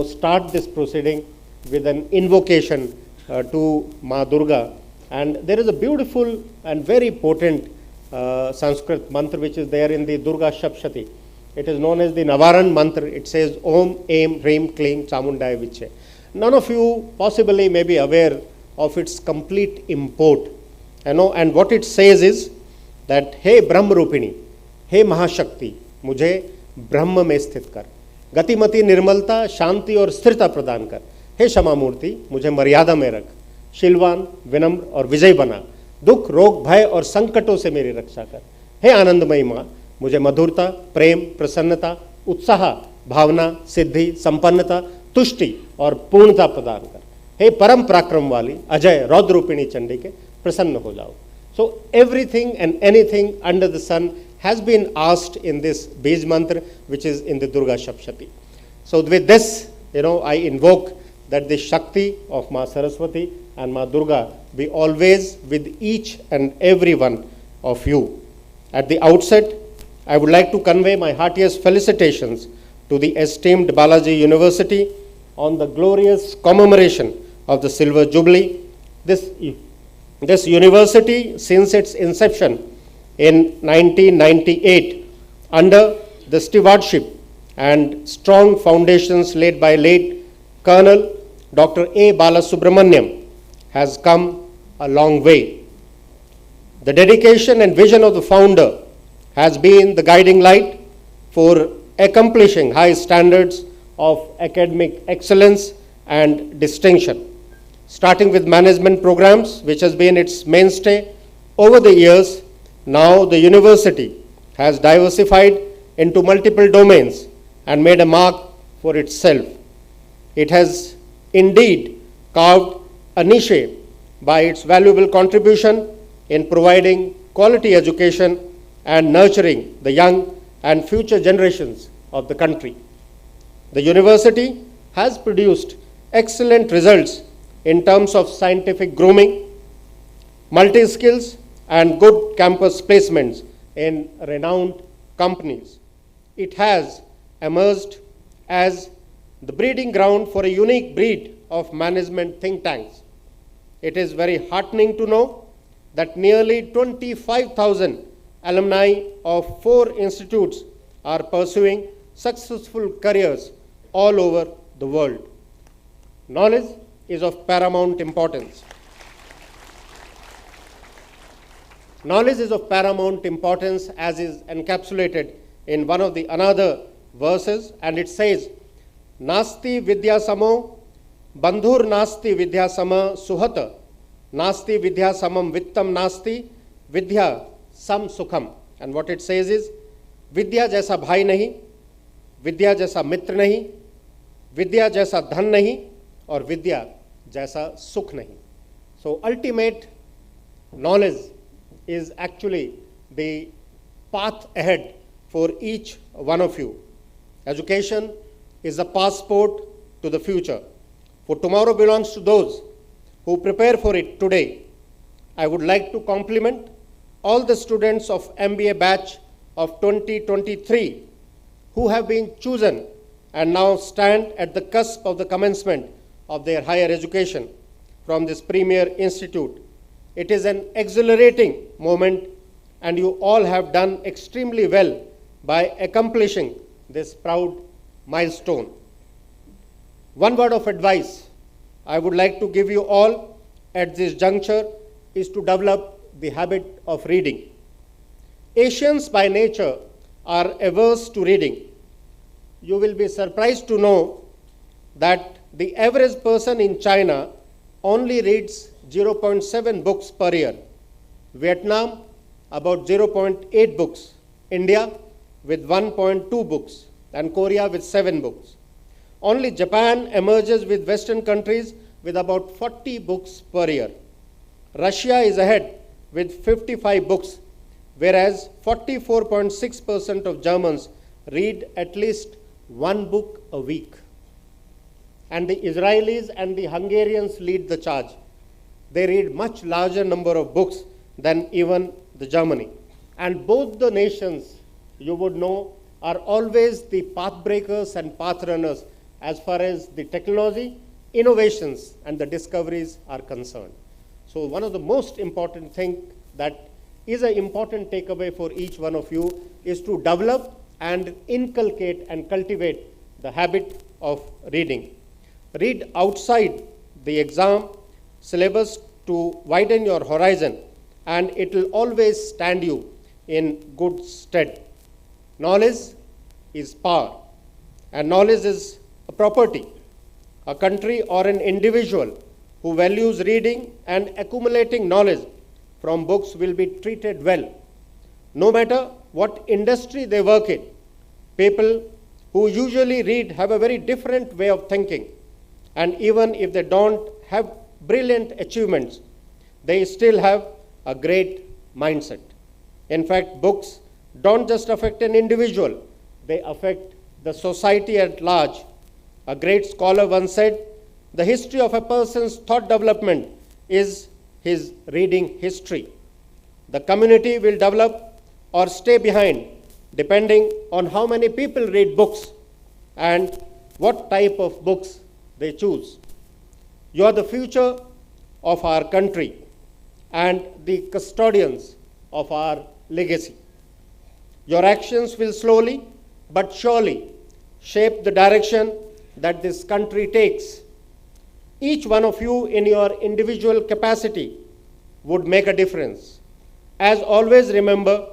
start this proceeding with an invocation to Ma Durga. And there is a beautiful and very potent Sanskrit mantra which is there in the Durga Shapshati. It is known as the Navaran mantra. It says Om, Aim, Hrim, Klim, Chamundaya Viche. None of you possibly may be aware of its complete import. And what it says is that, Hey Brahma Rupini, Hey Mahashakti, मुझे ब्रह्म में स्थित कर, गतिमति निर्मलता, शांति और स्थिरता प्रदान कर. हे क्षमा मूर्ति, मुझे मर्यादा में रख, शीलवान, विनम्र और विजय बना, दुख, रोग, भय और संकटों से मेरी रक्षा कर. हे आनंदमयी माँ, मुझे मधुरता, प्रेम, प्रसन्नता, उत्साह, भावना, सिद्धि, संपन्नता, तुष्टि और पूर्णता प्रदान कर. हे परम पराक्रम वाली, अजय, रौद्र रूपिणी चंडी के प्रसन्न हो जाओ. So everything and anything under the sun has been asked in this Bij mantra, which is in the Durga Shapshati. So with this, I invoke that the Shakti of Ma Saraswati and Ma Durga be always with each and every one of you. At the outset, I would like to convey my heartiest felicitations to the esteemed Balaji University on the glorious commemoration of the Silver Jubilee. This university, since its inception in 1998, under the stewardship and strong foundations laid by late Colonel Dr. A. Balasubramaniam, has come a long way. The dedication and vision of the founder has been the guiding light for accomplishing high standards of academic excellence and distinction. Starting with management programs, which has been its mainstay over the years, now the university has diversified into multiple domains and made a mark for itself. It has indeed carved a niche by its valuable contribution in providing quality education and nurturing the young and future generations of the country. The university has produced excellent results in terms of scientific grooming, multi-skills, and good campus placements in renowned companies. It has emerged as the breeding ground for a unique breed of management think tanks. It is very heartening to know that nearly 25,000 alumni of 4 institutes are pursuing successful careers all over the world. Knowledge is of paramount importance. Knowledge is of paramount importance, as is encapsulated in one of the another verses, and it says, Nasti vidya samo, bandhur nasti vidya sama suhata, nasti vidya samam vittam nasti, vidya sam sukham. And what it says is, vidya jaisa bhai nahi, vidya jaisa mitra nahi, vidya jaisa dhan nahi, or vidya jaisa sukh nahi. So ultimate knowledge is actually the path ahead for each one of you. Education is a passport to the future. For tomorrow belongs to those who prepare for it today. I would like to compliment all the students of MBA batch of 2023 who have been chosen and now stand at the cusp of the commencement of their higher education from this premier institute. It is an exhilarating moment, and you all have done extremely well by accomplishing this proud milestone. One word of advice I would like to give you all at this juncture is to develop the habit of reading. Asians by nature are averse to reading. You will be surprised to know that the average person in China only reads 0.7 books per year. Vietnam, about 0.8 books. India, with 1.2 books. And Korea, with 7 books. Only Japan emerges with Western countries with about 40 books per year. Russia is ahead with 55 books, whereas 44.6% of Germans read at least 1 book a week. And the Israelis and the Hungarians lead the charge. They read much larger number of books than even the Germany. And both the nations, you would know, are always the path breakers and path runners as far as the technology, innovations, and the discoveries are concerned. So one of the most important things that is an important takeaway for each one of you is to develop and inculcate and cultivate the habit of reading. Read outside the exam syllabus to widen your horizon, and it will always stand you in good stead. Knowledge is power, and knowledge is a property. A country or an individual who values reading and accumulating knowledge from books will be treated well. No matter what industry they work in, people who usually read have a very different way of thinking. And even if they don't have brilliant achievements, they still have a great mindset. In fact, books don't just affect an individual, they affect the society at large. A great scholar once said, the history of a person's thought development is his reading history. The community will develop or stay behind depending on how many people read books and what type of books they choose. You are the future of our country and the custodians of our legacy. Your actions will slowly but surely shape the direction that this country takes. Each one of you in your individual capacity would make a difference. As always, remember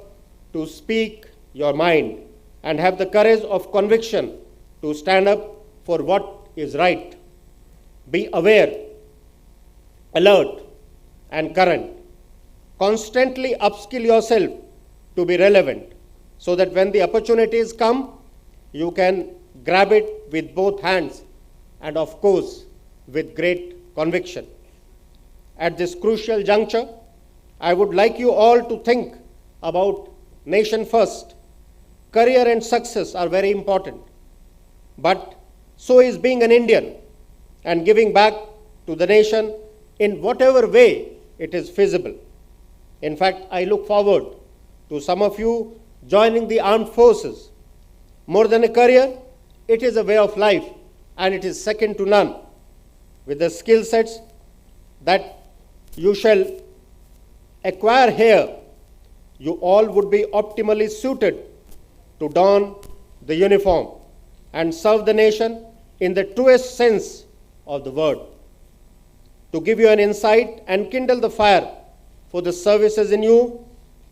to speak your mind and have the courage of conviction to stand up for what is right. Be aware, alert, and current. Constantly upskill yourself to be relevant so that when the opportunities come, you can grab it with both hands and, of course, with great conviction. At this crucial juncture, I would like you all to think about nation first. Career and success are very important, but so is being an Indian and giving back to the nation in whatever way it is feasible. In fact, I look forward to some of you joining the armed forces. More than a career, it is a way of life, and it is second to none. With the skill sets that you shall acquire here, you all would be optimally suited to don the uniform and serve the nation in the truest sense of the word. To give you an insight and kindle the fire for the services in you,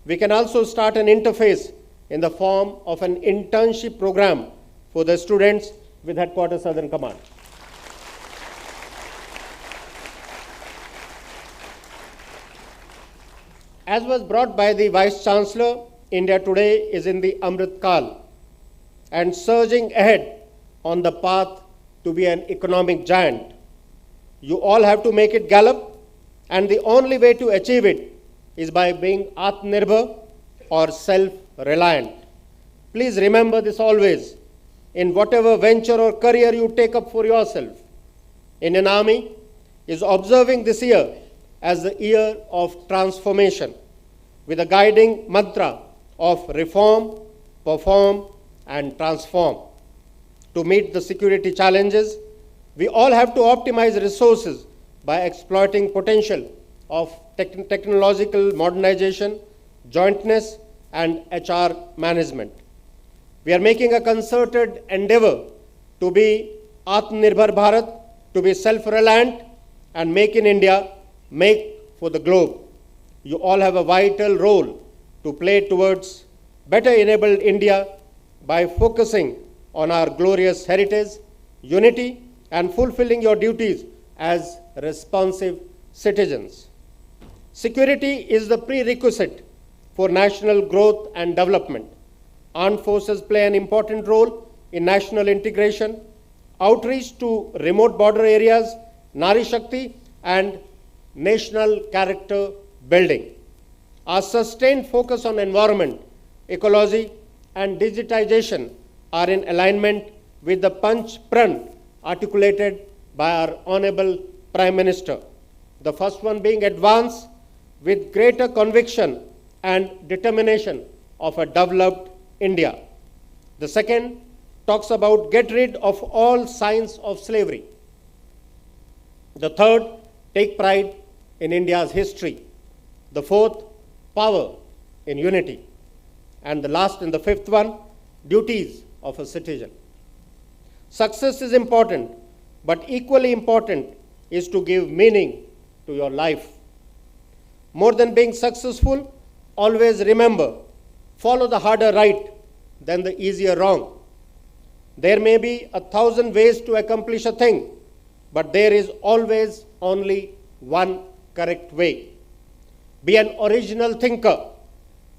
we can also start an interface in the form of an internship program for the students with Headquarters Southern Command. As was brought by the Vice Chancellor, India today is in the Amrit Kal and surging ahead on the path to be an economic giant. You all have to make it gallop, and the only way to achieve it is by being Atmanirbhar or self-reliant. Please remember this always in whatever venture or career you take up for yourself. Indian Army is observing this year as the year of transformation, with a guiding mantra of reform, perform, and transform. To meet the security challenges, we all have to optimize resources by exploiting potential of technological modernization, jointness, and HR management. We are making a concerted endeavor to be Atmanirbhar Bharat, to be self-reliant, and make in India, make for the globe. You all have a vital role to play towards better enabled India by focusing on our glorious heritage, unity, and fulfilling your duties as responsive citizens. Security is the prerequisite for national growth and development. Armed forces play an important role in national integration, outreach to remote border areas, Nari Shakti, and national character building. Our sustained focus on environment, ecology, and digitization are in alignment with the Panch Pran articulated by our Honorable Prime Minister. The first one being advance with greater conviction and determination of a developed India. The second talks about get rid of all signs of slavery. The third, take pride in India's history. The fourth, power in unity. And the last and the fifth one, duties of a citizen. Success is important, but equally important is to give meaning to your life. More than being successful, always remember, follow the harder right than the easier wrong. There may be 1,000 ways to accomplish a thing, but there is always only one correct way. Be an original thinker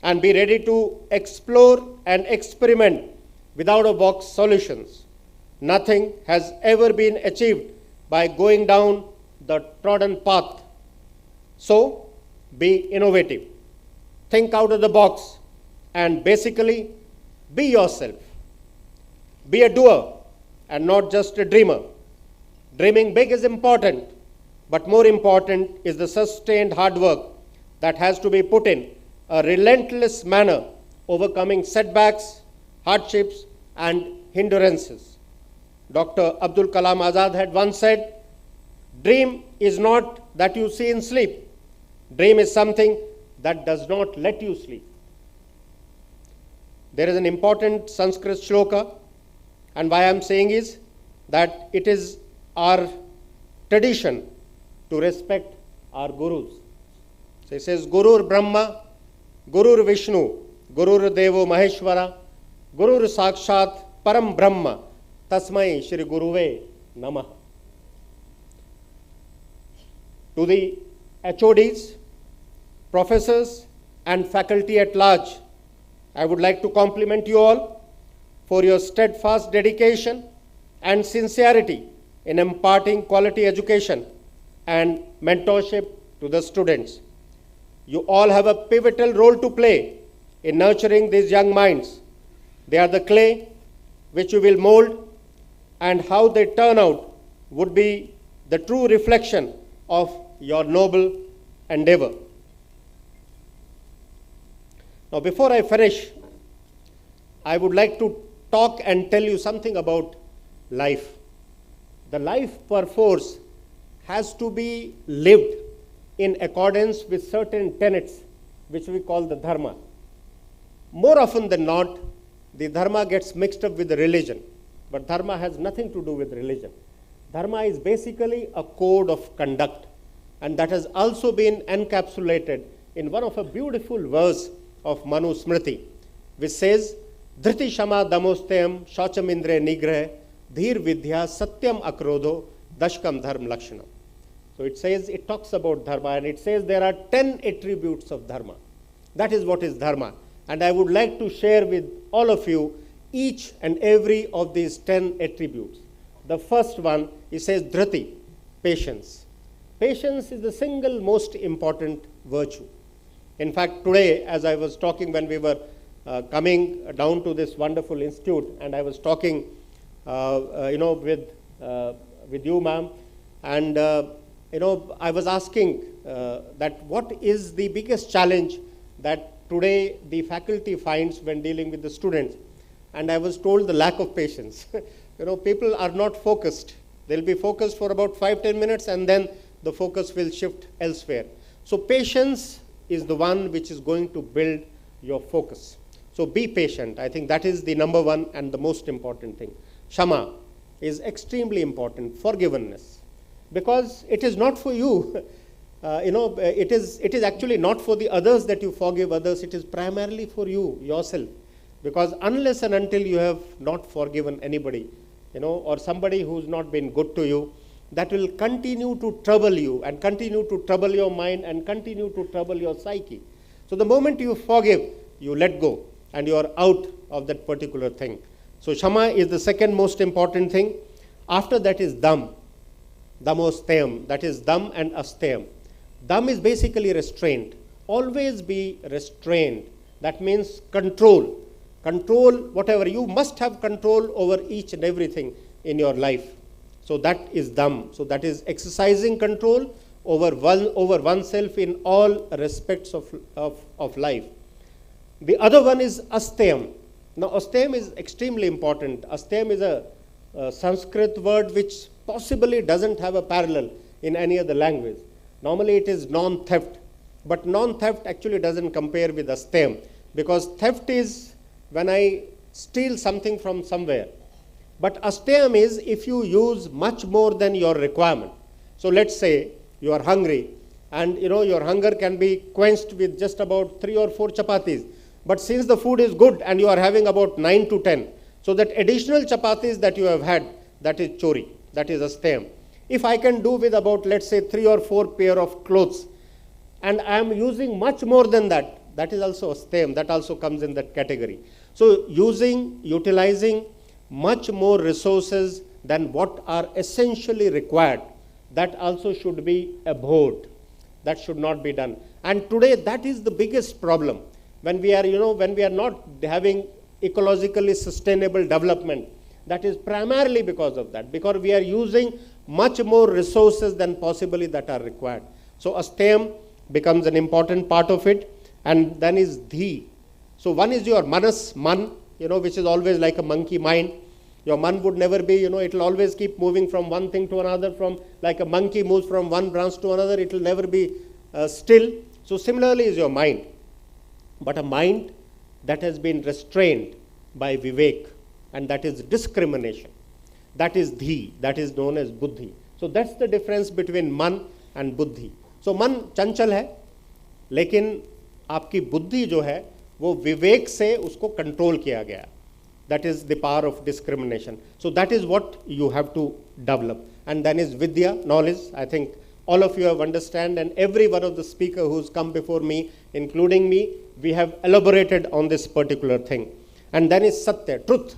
and be ready to explore and experiment with out-of-box solutions. Nothing has ever been achieved by going down the trodden path. So, be innovative. Think out of the box and basically be yourself. Be a doer and not just a dreamer. Dreaming big is important, but more important is the sustained hard work that has to be put in a relentless manner, overcoming setbacks, hardships, and hindrances. Dr. Abdul Kalam Azad had once said, dream is not that you see in sleep. Dream is something that does not let you sleep. There is an important Sanskrit shloka, and why I am saying is that it is our tradition to respect our gurus. So it says, Gurur Brahma, Gurur Vishnu, Gurur Devo Maheshwara, Gurur Sakshat Param Brahma, Tasmai Shri Guruve Namah. To the HODs, professors, and faculty at large, I would like to compliment you all for your steadfast dedication and sincerity in imparting quality education and mentorship to the students. You all have a pivotal role to play in nurturing these young minds. They are the clay which you will mold, and how they turn out would be the true reflection of your noble endeavor. Now, before I finish, I would like to talk and tell you something about life. The life perforce has to be lived in accordance with certain tenets, which we call the dharma. More often than not, the dharma gets mixed up with the religion, but dharma has nothing to do with religion. Dharma is basically a code of conduct, and that has also been encapsulated in one of a beautiful verse of Manu Smriti, which says, Dhriti Shama Damostayam Shauchamindre Nigrah Dhir Vidya Satyam Akrodho Dashkam Dharm Lakshana. So it says, it talks about dharma, and it says there are 10 attributes of dharma. That is what is dharma. And I would like to share with all of you each and every of these 10 attributes. The first one, it says dhriti, patience. Patience is the single most important virtue. In fact, today, as I was talking when we were coming down to this wonderful institute, and I was talking, with you, ma'am, and I was asking that what is the biggest challenge that today the faculty finds when dealing with the students, and I was told the lack of patience. People are not focused. They'll be focused for about 5-10 minutes, and then the focus will shift elsewhere. So patience is the one which is going to build your focus. So be patient. I think that is the number one and the most important thing. Shama is extremely important, forgiveness, because it is not for you. It is actually not for the others that you forgive others. It is primarily for you, yourself. Because unless and until you have not forgiven anybody, or somebody who's not been good to you, that will continue to trouble you and continue to trouble your mind and continue to trouble your psyche. So the moment you forgive, you let go and you are out of that particular thing. So Shama is the second most important thing. After that is Dam, Damostayam, that is Dam and Astayam. Dam is basically restraint. Always be restrained. That means control. Control whatever. You must have control over each and everything in your life. So that is Dam. So that is exercising control over oneself in all respects of life. The other one is Astayam. Now Astayam is extremely important. Astayam is a Sanskrit word which possibly doesn't have a parallel in any other language. Normally it is non-theft, but non-theft actually doesn't compare with Astayam, because theft is when I steal something from somewhere. But Astayam is if you use much more than your requirement. So let's say you are hungry, and your hunger can be quenched with just about 3 or 4 chapatis. But since the food is good and you are having about 9 to 10, so that additional chapatis that you have had, that is chori, that is Astayam. If I can do with about, let's say, 3 or 4 pair of clothes, and I am using much more than that, that is also Astayam, that also comes in that category. So utilizing much more resources than what are essentially required, that also should be abhorred. That should not be done. And today that is the biggest problem. When we are, when we are not having ecologically sustainable development, that is primarily because of that, because we are using much more resources than possibly that are required. So Astayam becomes an important part of it, and then is Dhi. So one is your manas, man, which is always like a monkey mind. Your man would never be, it will always keep moving from one thing to another, from like a monkey moves from one branch to another, it will never be still. So similarly is your mind. But a mind that has been restrained by vivek, and that is discrimination. That is dhi, that is known as buddhi. So that's the difference between man and buddhi. So man chanchal hai, लेकिन आपकी बुद्धि जो है वो विवेक से उसको control किया गया. That is the power of discrimination. So that is what you have to develop. And then is vidya, knowledge. I think all of you have understand, and every one of the speaker who's come before me, including me, we have elaborated on this particular thing. And then is satya, truth.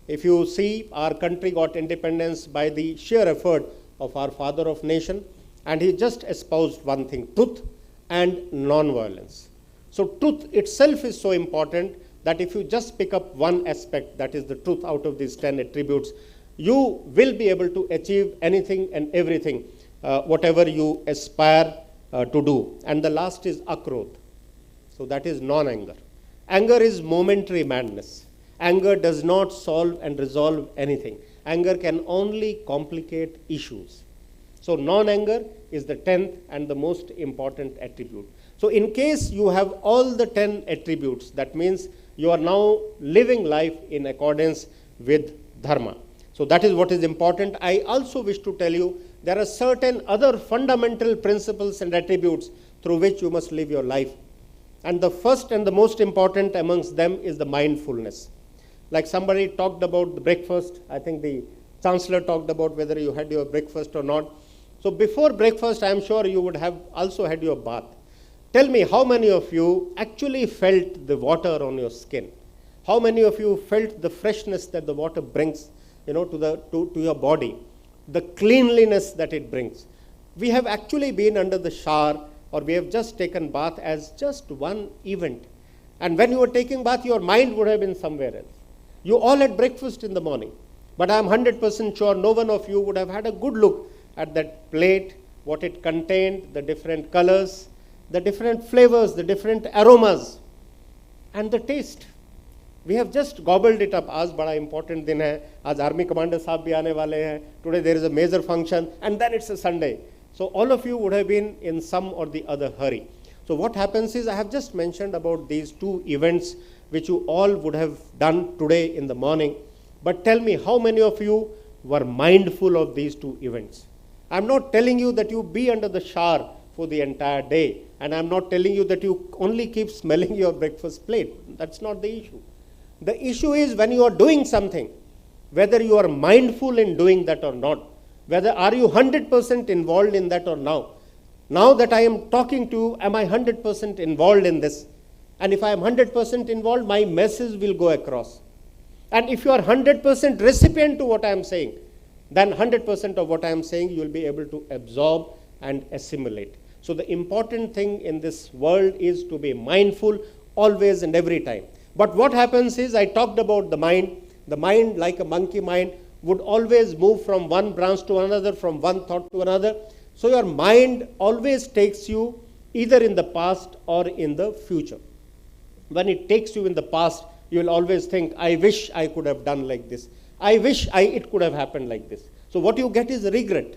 If you see, our country got independence by the sheer effort of our father of nation, and he just espoused one thing, truth and non-violence. So truth itself is so important that if you just pick up one aspect, that is the truth out of these 10 attributes, you will be able to achieve anything and everything, whatever you aspire to do. And the last is akrodh. So that is non-anger. Anger is momentary madness. Anger does not solve and resolve anything. Anger can only complicate issues. So non-anger is the 10th and the most important attribute. So in case you have all the 10 attributes, that means you are now living life in accordance with dharma. So that is what is important. I also wish to tell you there are certain other fundamental principles and attributes through which you must live your life. And the first and the most important amongst them is the mindfulness. Like somebody talked about the breakfast. I think the Chancellor talked about whether you had your breakfast or not. So before breakfast, I am sure you would have also had your bath. Tell me, how many of you actually felt the water on your skin? How many of you felt the freshness that the water brings, to your body? The cleanliness that it brings. We have actually been under the shower, or we have just taken bath as just one event. And when you were taking bath, your mind would have been somewhere else. You all had breakfast in the morning. But I am 100% sure no one of you would have had a good look at that plate, what it contained, the different colors, the different flavors, the different aromas, and the taste. We have just gobbled it up. Aaj bada important din hai. Aaj army commander sahab bhi aane wale hain. Today there is a major function, and then it's a Sunday. So all of you would have been in some or the other hurry. So what happens is, I have just mentioned about these two events which you all would have done today in the morning. But tell me, how many of you were mindful of these two events? I'm not telling you that you be under the shower for the entire day. And I'm not telling you that you only keep smelling your breakfast plate. That's not the issue. The issue is when you are doing something, whether you are mindful in doing that or not, whether are you 100% involved in that or now. Now that I am talking to you, am I 100% involved in this? And if I am 100% involved, my message will go across. And if you are 100% recipient to what I am saying, then 100% of what I am saying you will be able to absorb and assimilate. So the important thing in this world is to be mindful always and every time. But what happens is, I talked about the mind. The mind, like a monkey mind, would always move from one branch to another, from one thought to another. So your mind always takes you either in the past or in the future. When it takes you in the past, you will always think, I wish I could have done like this. I wish it could have happened like this. So what you get is regret.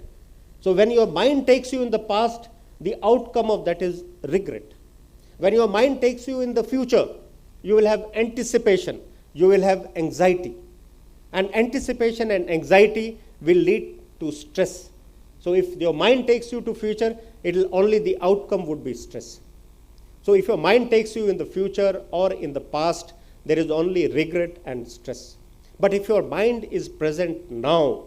So when your mind takes you in the past, the outcome of that is regret. When your mind takes you in the future, you will have anticipation, you will have anxiety. And anticipation and anxiety will lead to stress. So if your mind takes you to future, it will only the outcome would be stress. So if your mind takes you in the future or in the past, there is only regret and stress. But if your mind is present now,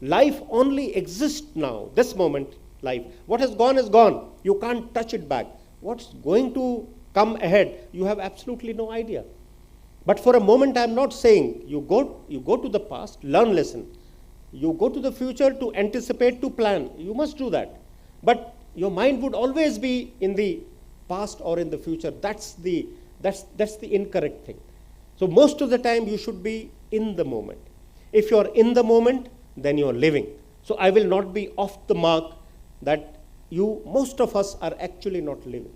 life only exists now, this moment, life. What has gone is gone. You can't touch it back. What's going to come ahead, you have absolutely no idea. But for a moment, I am not saying you go to the past, learn lesson. You go to the future to anticipate, to plan. You must do that. But your mind would always be in the past or in the future. That's the incorrect thing. So most of the time, you should be in the moment. If you are in the moment, then you are living. So I will not be off the mark that most of us are actually not living.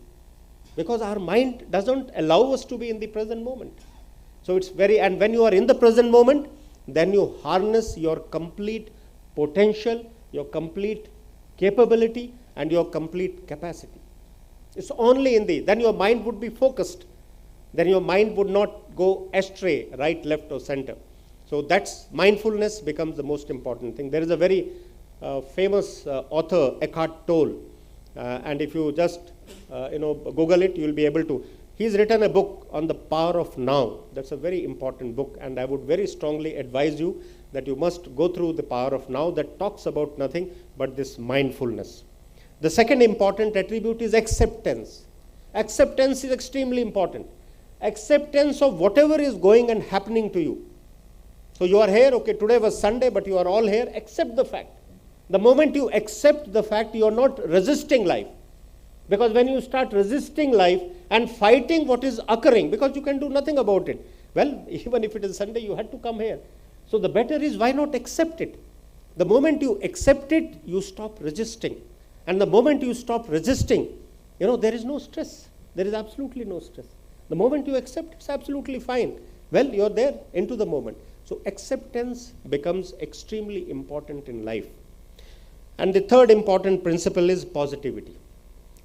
Because our mind doesn't allow us to be in the present moment. So and when you are in the present moment, then you harness your complete potential, your complete capability, and your complete capacity. It's only then your mind would be focused. Then your mind would not go astray, right, left, or center. So that's mindfulness becomes the most important thing. There is a very famous author, Eckhart Tolle, and if you just Google it, you will be able to. He's written a book on the power of now. That's a very important book, and I would very strongly advise you that you must go through the power of now that talks about nothing but this mindfulness. The second important attribute is acceptance. Acceptance is extremely important. Acceptance of whatever is going and happening to you. So you are here, okay, today was Sunday, but you are all here, accept the fact. The moment you accept the fact, you are not resisting life. Because when you start resisting life and fighting what is occurring, because you can do nothing about it. Well, even if it is Sunday, you had to come here. So the better is, why not accept it? The moment you accept it, you stop resisting. And the moment you stop resisting, there is no stress. There is absolutely no stress. The moment you accept, it's absolutely fine. Well, you're there into the moment. So acceptance becomes extremely important in life. And the third important principle is positivity.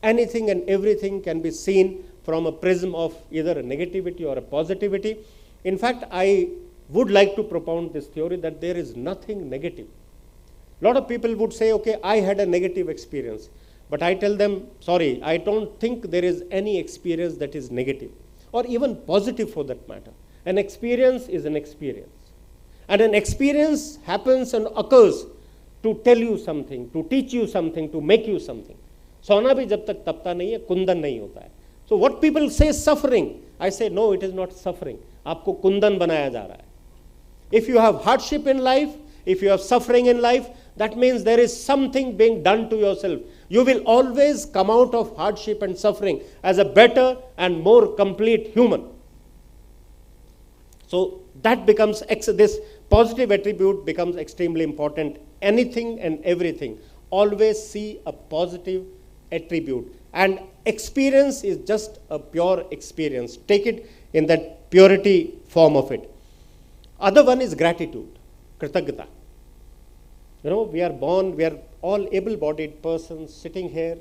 Anything and everything can be seen from a prism of either a negativity or a positivity. In fact, I would like to propound this theory that there is nothing negative. A lot of people would say, okay, I had a negative experience. But I tell them, sorry, I don't think there is any experience that is negative, or even positive for that matter. An experience is an experience. And an experience happens and occurs to tell you something, to teach you something, to make you something. सोना भी जब तक तपता नहीं है, कुंदन नहीं होता है. So what people say suffering, I say no, it is not suffering. आपको कुंदन बनाया जा रहा है. If you have hardship in life, if you have suffering in life, that means there is something being done to yourself. You will always come out of hardship and suffering as a better and more complete human. So that becomes, this positive attribute becomes extremely important. Anything and everything, always see a positive attribute. And experience is just a pure experience. Take it in that purity form of it. Other one is gratitude, kritagata. We are born, we are all able-bodied persons sitting here,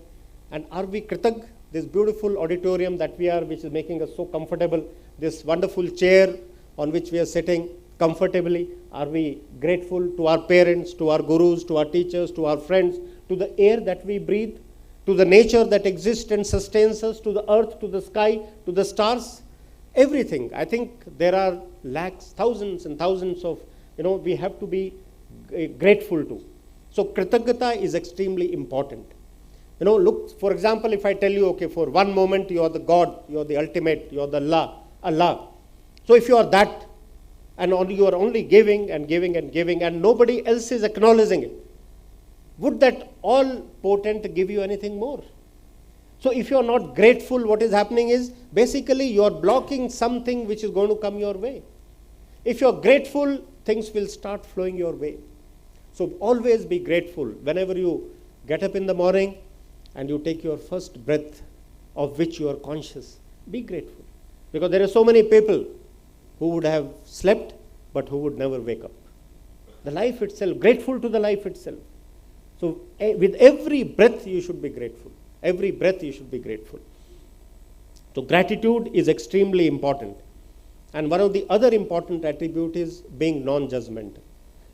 and are we kritag? This beautiful auditorium that we are, which is making us so comfortable, this wonderful chair on which we are sitting comfortably, are we grateful to our parents, to our gurus, to our teachers, to our friends, to the air that we breathe, to the nature that exists and sustains us, to the earth, to the sky, to the stars? Everything. I think there are lakhs, thousands and thousands of, we have to be grateful to. So kritagata is extremely important. Look, for example, if I tell you, okay, for one moment you are the God, you are the ultimate, you are the Allah. So if you are that, and you are only giving and giving and giving, and nobody else is acknowledging it, would that all potent give you anything more? So if you are not grateful, what is happening is, basically you are blocking something which is going to come your way. If you are grateful, things will start flowing your way. So always be grateful. Whenever you get up in the morning and you take your first breath of which you are conscious, be grateful. Because there are so many people who would have slept but who would never wake up. The life itself, grateful to the life itself. So with every breath you should be grateful. Every breath you should be grateful. So gratitude is extremely important. And one of the other important attributes is being non-judgmental.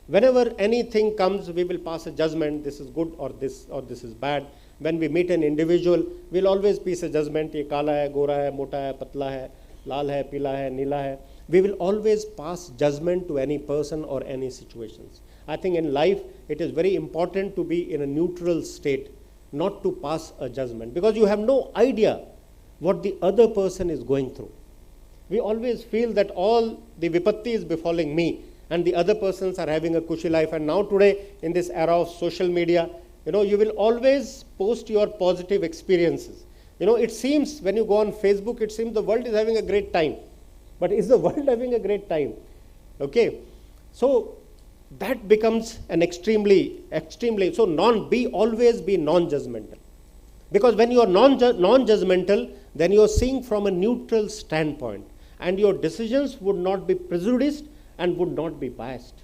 Whenever anything comes, we will pass a judgment, this is good or this is bad. When we meet an individual, we'll always pass a judgment, ye kala hai, gora hai, mota hai, patla hai, lal hai, pila hai, nila hai. We will always pass judgment to any person or any situations. I think in life, it is very important to be in a neutral state, not to pass a judgment, because you have no idea what the other person is going through. We always feel that all the vipatti is befalling me, and the other persons are having a cushy life. And now today, in this era of social media, you will always post your positive experiences. It seems when you go on Facebook, it seems the world is having a great time. But is the world having a great time? Okay. So that becomes an extremely, so always be non-judgmental. Because when you are non-judgmental, then you are seeing from a neutral standpoint, and your decisions would not be prejudiced and would not be biased.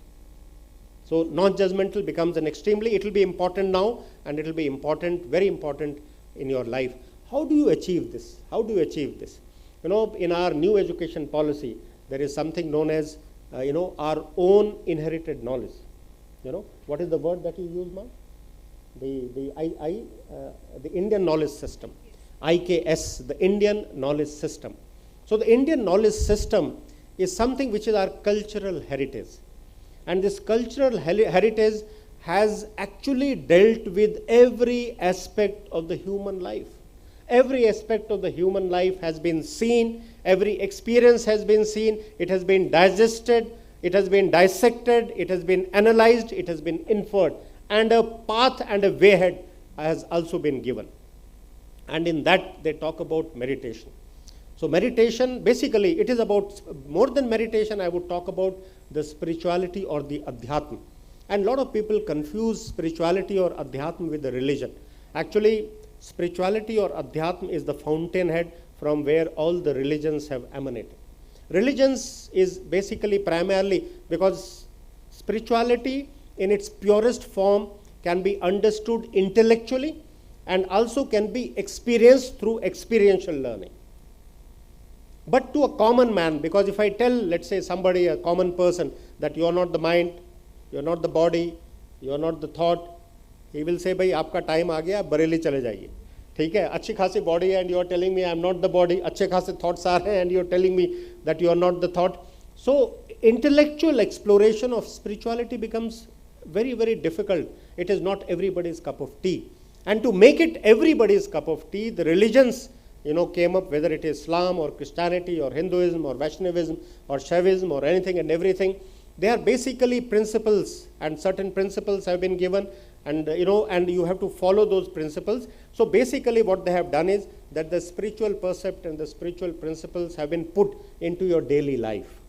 So non-judgmental becomes it will be important now, and it will be important, very important in your life. How do you achieve this? How do you achieve this? In our new education policy, there is something known as, our own inherited knowledge. What is the word that you use, ma'am? The Indian knowledge system. IKS, the Indian knowledge system. So the Indian knowledge system is something which is our cultural heritage. And this cultural heritage has actually dealt with every aspect of the human life. Every aspect of the human life has been seen, every experience has been seen, it has been digested, it has been dissected, it has been analyzed, it has been inferred, and a path and a way ahead has also been given. And in that, they talk about meditation. So meditation, basically, it is about, more than meditation, I would talk about the spirituality or the adhyatma. And a lot of people confuse spirituality or adhyatma with the religion. Actually, spirituality or adhyatma is the fountainhead from where all the religions have emanated. Religions is basically primarily because spirituality in its purest form can be understood intellectually and also can be experienced through experiential learning. But to a common man, because if I tell, let's say somebody, a common person, that you are not the mind, you are not the body, you are not the thought, he will say, भाई आपका time आ गया, बरेली चले जाइए. ठीक है, अच्छी खासी body है and you are telling me I am not the body, अच्छे खासे thoughts are हैं and you are telling me that you are not the thought. So intellectual exploration of spirituality becomes very, very difficult. It is not everybody's cup of tea. And to make it everybody's cup of tea, the religions, came up, whether it is Islam or Christianity or Hinduism or Vaishnavism or Shaivism or anything and everything. They are basically principles, and certain principles have been given, and and you have to follow those principles. So basically what they have done is that the spiritual percept and the spiritual principles have been put into your daily life,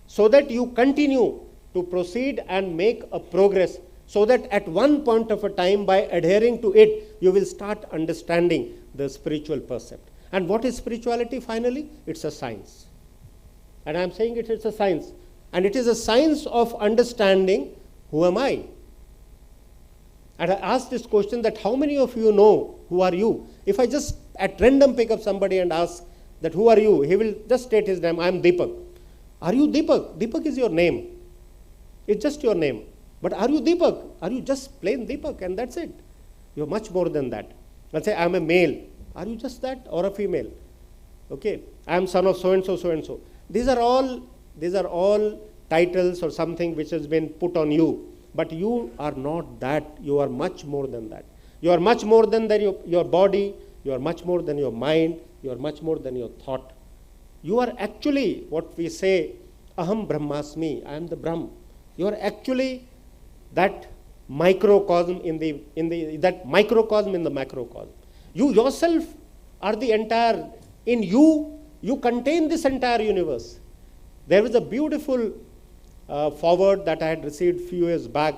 so that you continue to proceed and make a progress, so that at one point of a time, by adhering to it, you will start understanding the spiritual percept. And what is spirituality finally? It's a science. And I'm saying it's a science. And it is a science of understanding, who am I? And I ask this question, that how many of you know who are you? If I just at random pick up somebody and ask that who are you, he will just state his name. I am Deepak. Are you Deepak? Deepak is your name. It's just your name. But are you Deepak? Are you just plain Deepak and that's it? You're much more than that. Let's say I am a male. Are you just that, or a female? Okay, I am son of so and so, so and so. These are all titles or something which has been put on you. But you are not that. You are much more than that. You are much more than your body. You are much more than your mind. You are much more than your thought. You are actually what we say, Aham Brahmasmi. I am the Brahm. You are actually that microcosm that microcosm in the macrocosm. You yourself are the entire. In you contain this entire universe. There was a beautiful forward that I had received a few years back,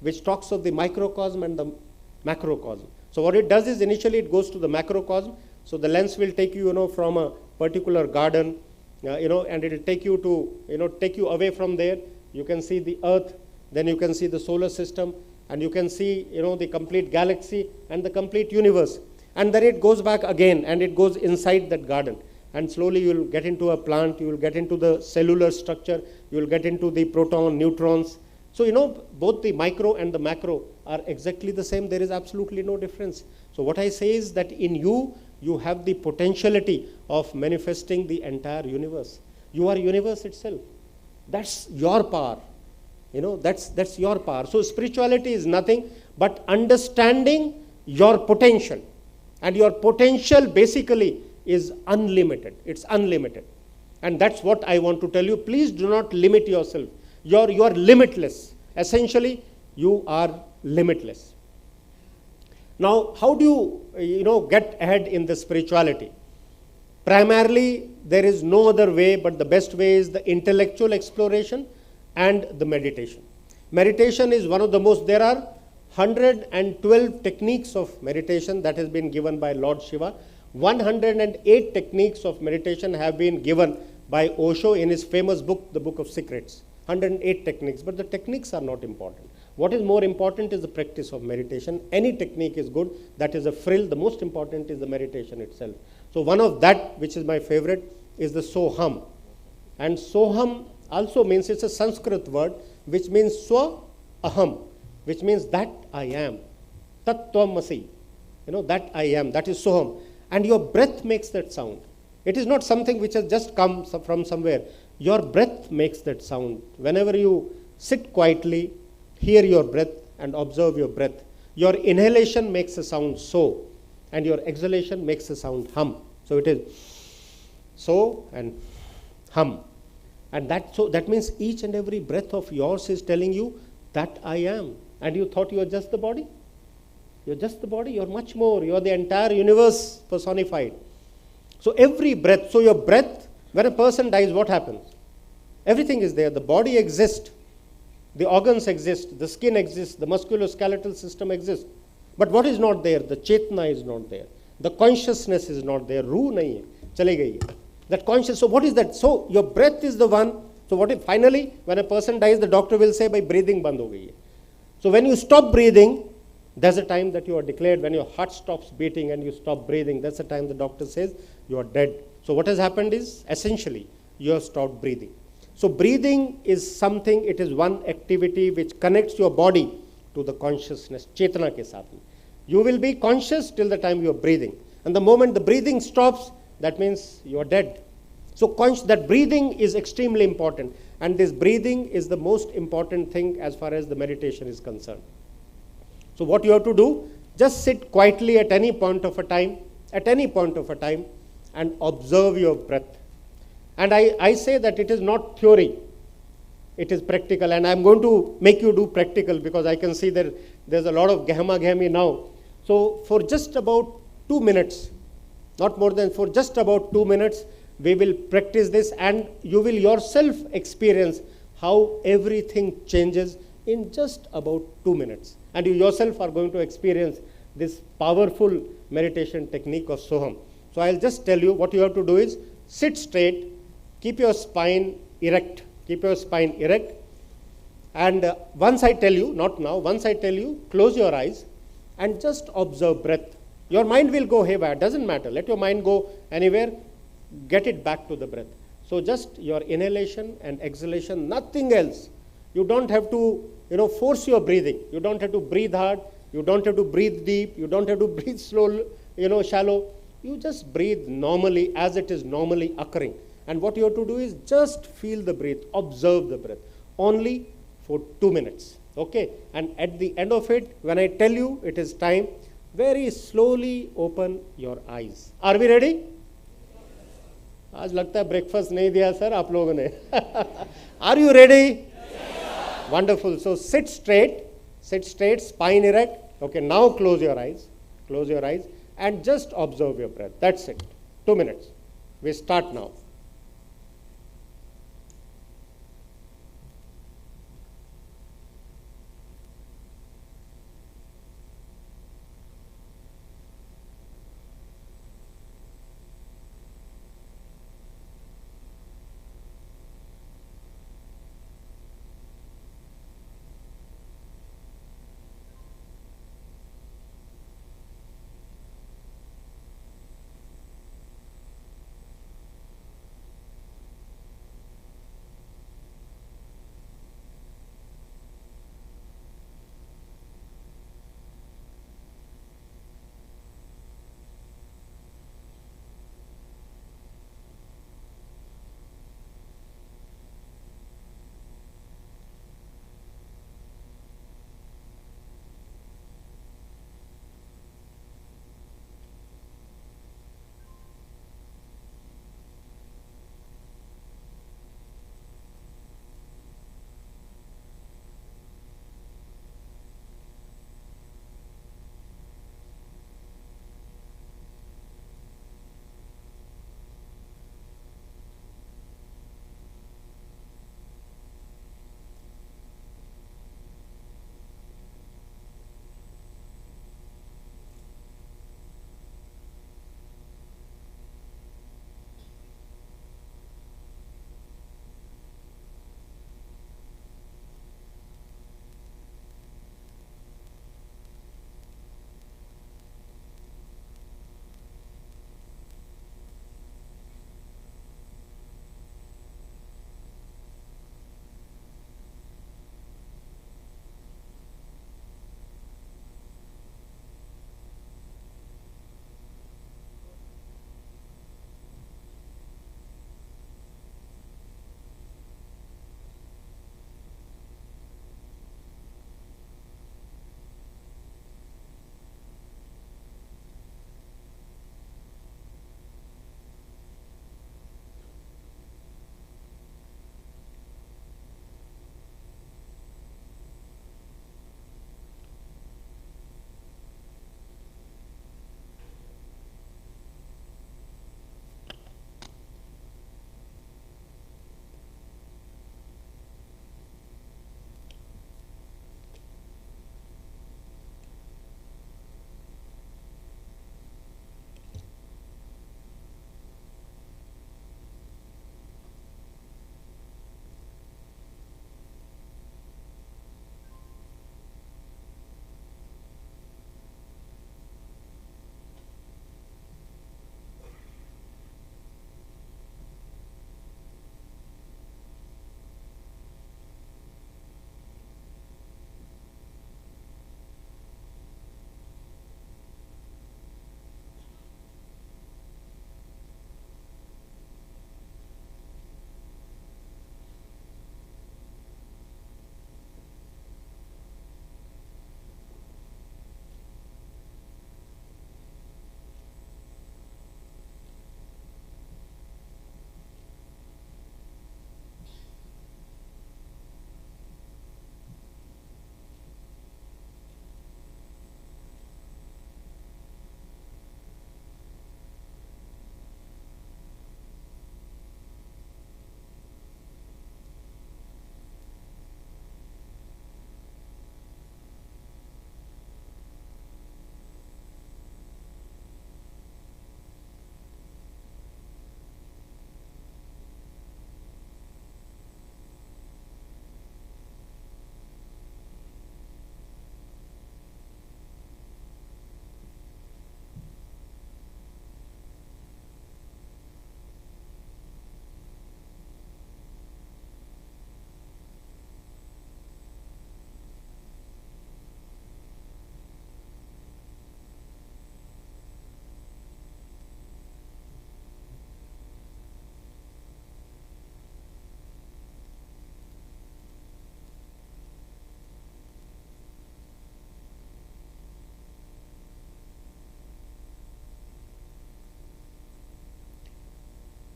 which talks of the microcosm and the macrocosm. So what it does is, initially it goes to the macrocosm. So the lens will take you, from a particular garden, and it will take you to, take you away from there. You can see the earth, then you can see the solar system, and you can see, the complete galaxy and the complete universe. And then it goes back again, and it goes inside that garden. And slowly you will get into a plant, you will get into the cellular structure, you will get into the proton, neutrons. So, both the micro and the macro are exactly the same. There is absolutely no difference. So what I say is that in you, you have the potentiality of manifesting the entire universe. You are universe itself. That's your power. That's your power. So spirituality is nothing but understanding your potential. And your potential basically is unlimited. It's unlimited. And that's what I want to tell you. Please do not limit yourself. You are limitless. Essentially, you are limitless. Now, how do you, get ahead in the spirituality? Primarily, there is no other way, but the best way is the intellectual exploration and the meditation. Meditation is one of the most, there are 112 techniques of meditation that has been given by Lord Shiva. 108 techniques of meditation have been given by Osho in his famous book, The Book of Secrets. 108 techniques, but the techniques are not important. What is more important is the practice of meditation. Any technique is good. That is a frill. The most important is the meditation itself. So one of that, which is my favorite, is the Soham. And Soham also means, it's a Sanskrit word, which means Swa Aham, which means that I am. Tattvamasi. That I am. That is Soham. And your breath makes that sound. It is not something which has just come from somewhere. Your breath makes that sound. Whenever you sit quietly, hear your breath and observe your breath. Your inhalation makes a sound so, and your exhalation makes a sound hum. So it is so and hum. And that means each and every breath of yours is telling you that I am. And you thought you are just the body? You're just the body. You're much more. You're the entire universe personified. So every breath, so your breath, when a person dies, what happens? Everything is there. The body exists, the organs exist, the skin exists, the musculoskeletal system exists. But what is not there? The chetna is not there. The consciousness is not there. Ruh nahi hai, chale gayi hai. That conscious, so what is that? So your breath is the one. So what if finally, when a person dies, the doctor will say, by breathing band ho gayi hai. So when you stop breathing, that's the time that you are declared. When your heart stops beating and you stop breathing, that's the time the doctor says you are dead. So what has happened is, essentially, you have stopped breathing. So breathing is something, it is one activity which connects your body to the consciousness, chetana ke saath. You will be conscious till the time you are breathing. And the moment the breathing stops, that means you are dead. So that breathing is extremely important. And this breathing is the most important thing as far as the meditation is concerned. So what you have to do, just sit quietly at any point of a time, and observe your breath. And I say that it is not theory, it is practical. And I'm going to make you do practical because I can see that there's a lot of gahma-gahmi now. So for just about 2 minutes, not more than, for just about 2 minutes, we will practice this and you will yourself experience how everything changes in just about 2 minutes. And you yourself are going to experience this powerful meditation technique of Soham. So I'll just tell you what you have to do is sit straight, keep your spine erect, and once I tell you, not now, once I tell you, close your eyes and just observe breath. Your mind will go haywire, doesn't matter. Let your mind go anywhere, get it back to the breath. So just your inhalation and exhalation, nothing else. You don't have to, force your breathing. You don't have to breathe hard. You don't have to breathe deep. You don't have to breathe slow, shallow. You just breathe normally as it is normally occurring. And what you have to do is just feel the breath, observe the breath, only for 2 minutes. Okay? And at the end of it, when I tell you it is time, very slowly open your eyes. Are we ready? आज लगता है breakfast नहीं दिया sir आप लोगों ने. Are you ready? Yes. Wonderful. So sit straight, spine erect. Okay, now close your eyes, and just observe your breath. That's it. 2 minutes. We start now.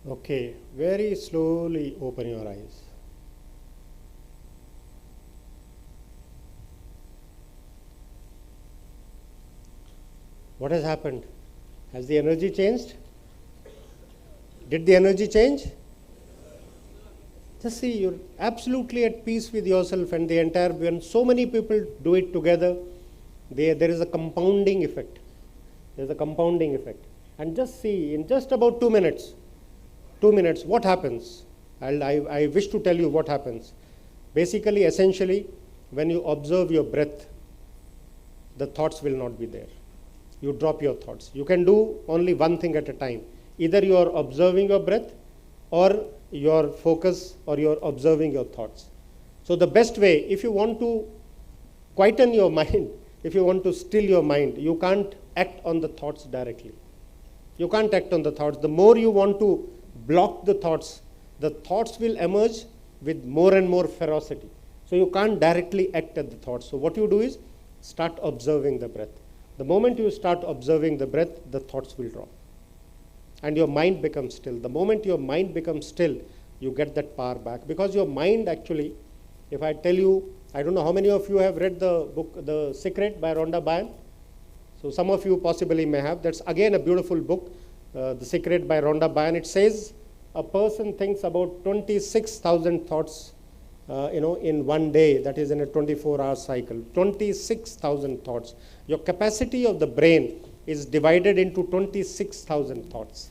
Okay, very slowly open your eyes. What has happened? Has the energy changed? Did the energy change? Just see, you're absolutely at peace with yourself and the entire, when so many people do it together, there is a compounding effect. There's a compounding effect. And just see, in just about 2 minutes, what happens? I wish to tell you what happens. Basically, essentially, when you observe your breath, the thoughts will not be there. You drop your thoughts. You can do only one thing at a time. Either you are observing your breath, or your focus, or you are observing your thoughts. So the best way, if you want to quieten your mind, if you want to still your mind, you can't act on the thoughts directly. You can't act on the thoughts. The more you want to block the thoughts will emerge with more and more ferocity. So you can't directly act at the thoughts. So what you do is start observing the breath. The moment you start observing the breath, the thoughts will drop. And your mind becomes still. The moment your mind becomes still, you get that power back. Because your mind actually, if I tell you, I don't know how many of you have read the book, The Secret by Rhonda Byrne. So some of you possibly may have. That's again a beautiful book, The Secret by Rhonda Byrne. It says a person thinks about 26,000 thoughts in one day, that is in a 24-hour cycle. 26,000 thoughts. Your capacity of the brain is divided into 26,000 thoughts.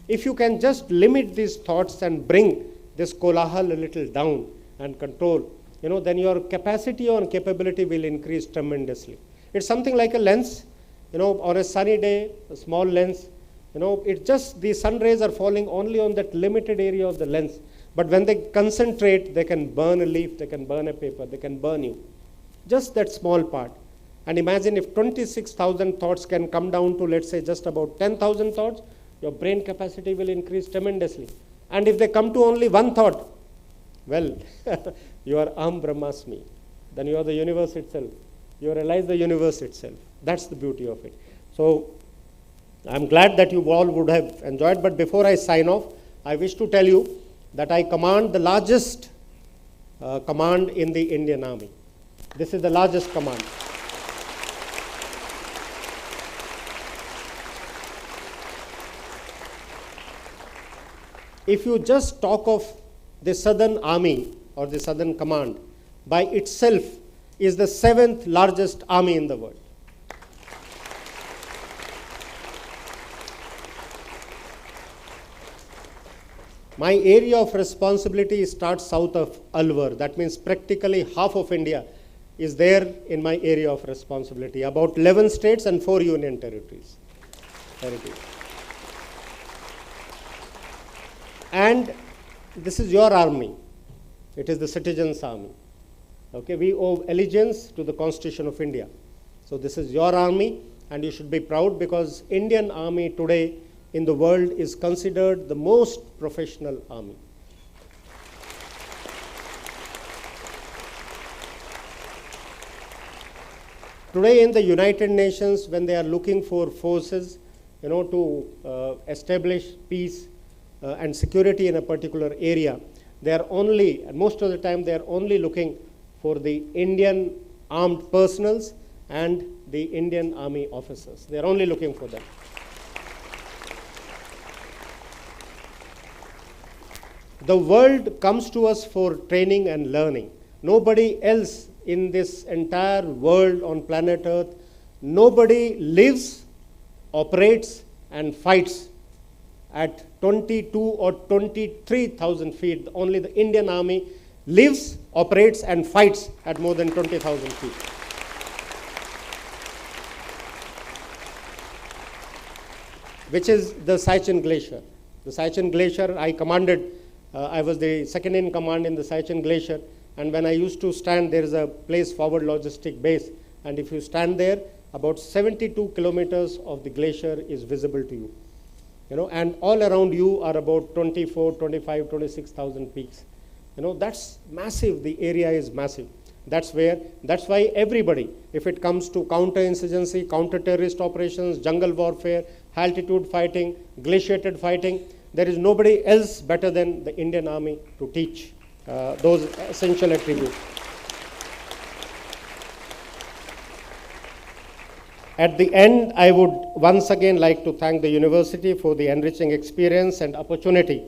If you can just limit these thoughts and bring this kolahal a little down and control, then your capacity or capability will increase tremendously. It's something like a lens, on a sunny day, a small lens, it's just the sun rays are falling only on that limited area of the lens. But when they concentrate, they can burn a leaf, they can burn a paper, they can burn you. Just that small part. And imagine if 26,000 thoughts can come down to, let's say, just about 10,000 thoughts, your brain capacity will increase tremendously. And if they come to only one thought, well, you are Aham Brahmasmi. Then you are the universe itself. You realize the universe itself. That's the beauty of it. So, I'm glad that you all would have enjoyed. But before I sign off, I wish to tell you that I command the largest command in the Indian Army. This is the largest command. If you just talk of the Southern Army or the Southern Command, by itself is the 7th largest army in the world. My area of responsibility starts south of Alwar. That means practically half of India is there in my area of responsibility. About 11 states and 4 union territories. And this is your army. It is the citizens' army. Okay, we owe allegiance to the Constitution of India. So this is your army, and you should be proud because Indian Army today in the world is considered the most professional army. Today in the United Nations, when they are looking for forces, to establish peace and security in a particular area, they are only, most of the time, they are only looking for the Indian armed personals and the Indian Army officers. They are only looking for them. The world comes to us for training and learning. Nobody else in this entire world on planet Earth, nobody lives, operates, and fights at 22 or 23,000 feet. Only the Indian Army lives, operates, and fights at more than 20,000 feet. Which is the Siachen Glacier. The Siachen Glacier, I commanded, I was the second in command in the Siachen Glacier, and when I used to stand, there is a place, forward logistic base, and if you stand there, about 72 kilometers of the glacier is visible to you. And all around you are about 24, 25, 26,000 peaks. That's massive. The area is massive. That's why everybody, if it comes to counter-insurgency, counter-terrorist operations, jungle warfare, altitude fighting, glaciated fighting, there is nobody else better than the Indian Army to teach those essential attributes. At the end, I would once again like to thank the university for the enriching experience and opportunity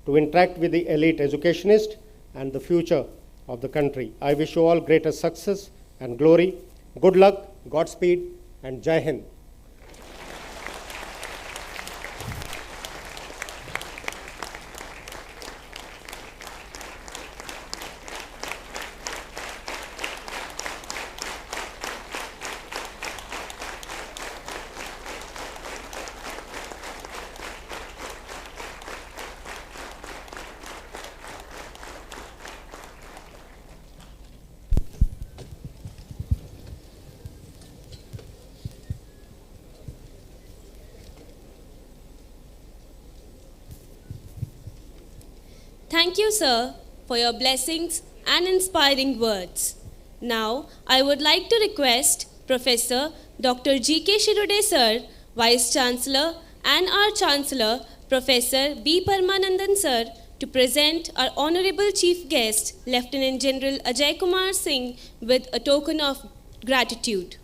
to interact with the elite educationist and the future of the country. I wish you all greater success and glory. Good luck, Godspeed, and Jai Hind. Thank you, sir, for your blessings and inspiring words. Now, I would like to request Professor Dr. G.K. Shirude, sir, Vice Chancellor, and our Chancellor, Professor B. Parmanandan, sir, to present our Honorable Chief Guest, Lieutenant General Ajay Kumar Singh, with a token of gratitude.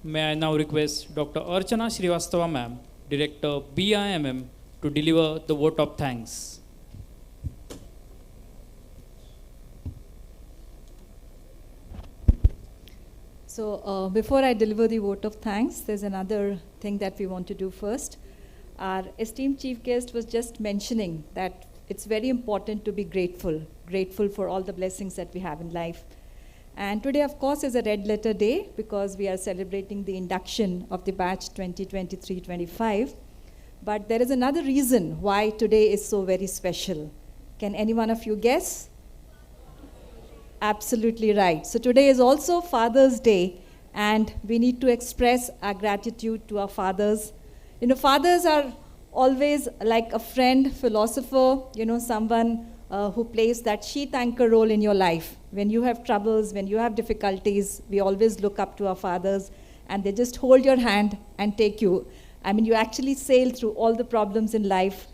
may I now request Dr. Archana Srivastava ma'am, Director BIMM, to deliver the vote of thanks. So before I deliver the vote of thanks, there's another thing that we want to do first. Our esteemed chief guest was just mentioning that it's very important to be grateful for all the blessings that we have in life. And today, of course, is a red letter day because we are celebrating the induction of the batch 2023-25. But there is another reason why today is so very special. Can any one of you guess? Absolutely right. So today is also Father's Day, and we need to express our gratitude to our fathers. You know, fathers are always like a friend, philosopher, you know, someone who plays that sheet anchor role in your life. When you have troubles, when you have difficulties, we always look up to our fathers, and they just hold your hand and take you. I mean, you actually sail through all the problems in life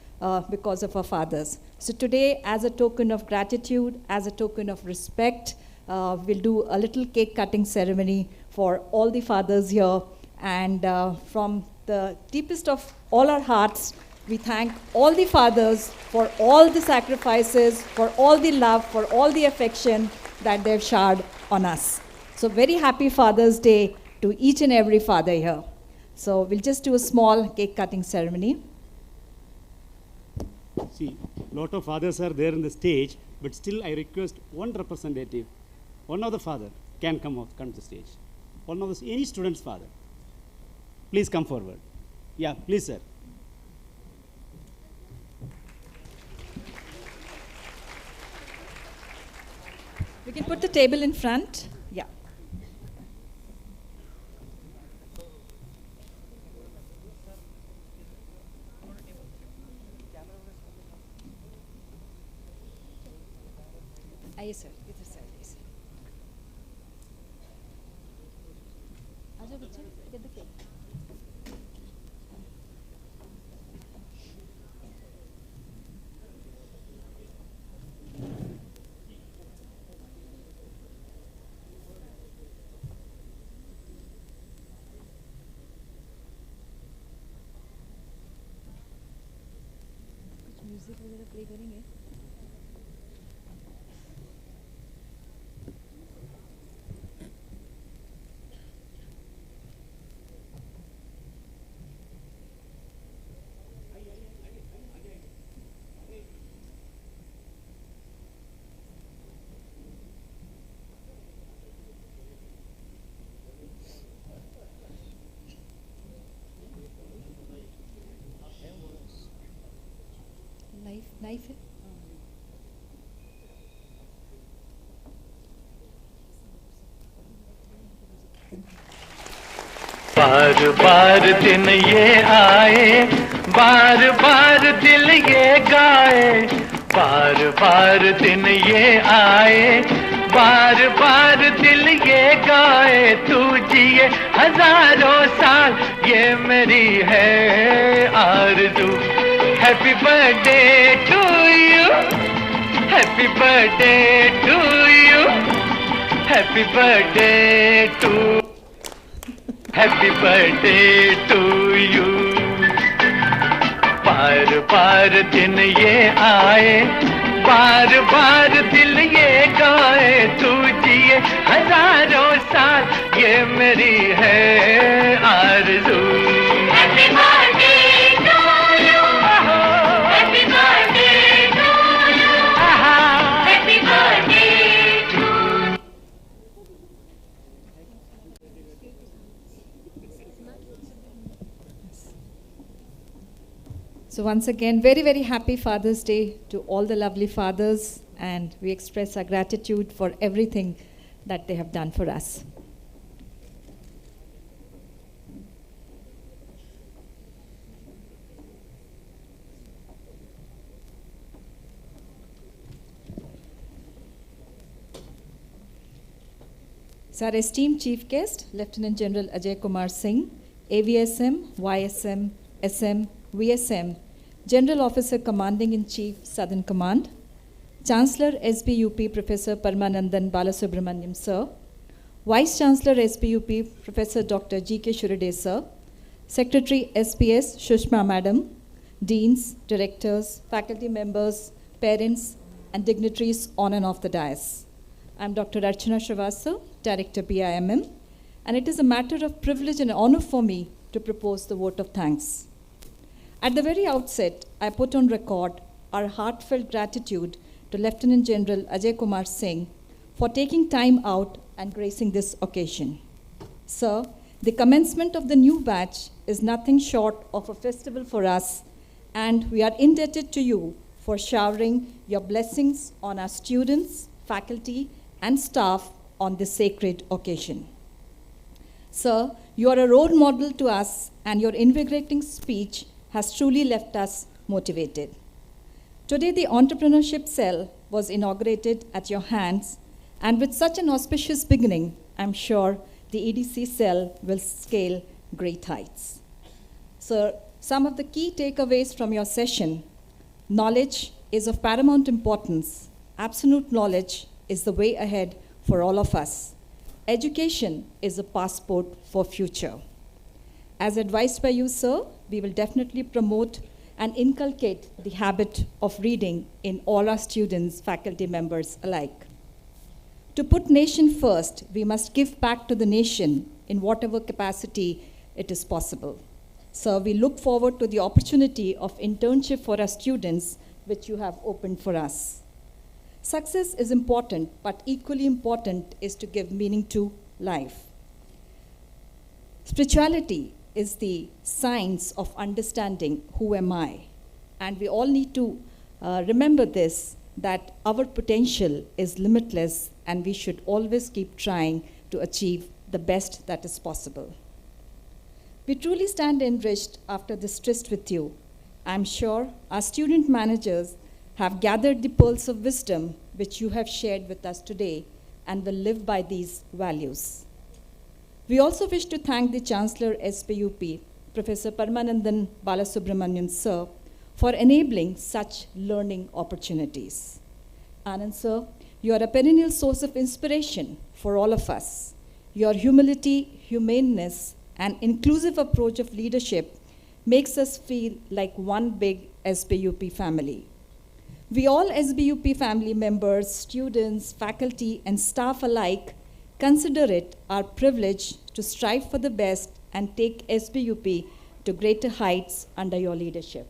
because of our fathers. So today, as a token of gratitude, as a token of respect, we'll do a little cake cutting ceremony for all the fathers here. And from the deepest of all our hearts, we thank all the fathers for all the sacrifices, for all the love, for all the affection that they've showered on us. So very happy Father's Day to each and every father here. So we'll just do a small cake cutting ceremony. See, a lot of fathers are there in the stage, but still I request one representative, one of the father can come to the stage. One of the, any student's father. Please come forward. Yeah, please, sir. We can put the table in front. Yeah. Yes, sir. This side, yes. Aja, bacha, get the cake. कुछ music वगैरह play करेंगे? Knife है? बार बार दिन ये आए, बार बार दिल ये गाए, बार बार दिन ये आए, बार बार दिल ये गाए, तू जिए हजारों साल, ये मेरी है आरज़ू। Happy birthday to you, happy birthday to you, happy birthday to, happy birthday to you। बार बार दिन ये आए, बार बार दिल ये गाए, तू जिए हजारों साल, ये मेरी है आरज़ू। Happy birthday to you, happy birthday to you, happy birthday to you। So once again, very, very happy Father's Day to all the lovely fathers, and we express our gratitude for everything that they have done for us. So our esteemed chief guest, Lieutenant General Ajay Kumar Singh, AVSM, YSM, SM, VSM, General Officer Commanding in Chief, Southern Command, Chancellor SBUP Professor Paramanandan Balasubramaniam Sir, Vice Chancellor SBUP, Professor Dr. G.K. Shuride Sir, Secretary SPS, Shushma Madam, Deans, Directors, faculty members, parents, and dignitaries on and off the dais. I'm Dr. Archana Srivastava, Director BIMM, and it is a matter of privilege and honor for me to propose the vote of thanks. At the very outset, I put on record our heartfelt gratitude to Lieutenant General Ajay Kumar Singh for taking time out and gracing this occasion. Sir, the commencement of the new batch is nothing short of a festival for us, and we are indebted to you for showering your blessings on our students, faculty, and staff on this sacred occasion. Sir, you are a role model to us, and your invigorating speech has truly left us motivated. Today, the Entrepreneurship Cell was inaugurated at your hands, and with such an auspicious beginning, I'm sure the EDC cell will scale great heights. Sir, some of the key takeaways from your session: knowledge is of paramount importance. Absolute knowledge is the way ahead for all of us. Education is a passport for future. As advised by you, sir, we will definitely promote and inculcate the habit of reading in all our students, faculty members alike. To put nation first, we must give back to the nation in whatever capacity it is possible. So we look forward to the opportunity of internship for our students, which you have opened for us. Success is important, but equally important is to give meaning to life. Spirituality is the science of understanding who am I. And we all need to remember this, that our potential is limitless, and we should always keep trying to achieve the best that is possible. We truly stand enriched after this tryst with you. I'm sure our student managers have gathered the pearls of wisdom which you have shared with us today and will live by these values. We also wish to thank the Chancellor SBUP, Professor Paramanandan Balasubramanian Sir, for enabling such learning opportunities. Anand Sir, you are a perennial source of inspiration for all of us. Your humility, humaneness, and inclusive approach of leadership makes us feel like one big SBUP family. We all SBUP family members, students, faculty, and staff alike consider it our privilege to strive for the best and take SBUP to greater heights under your leadership.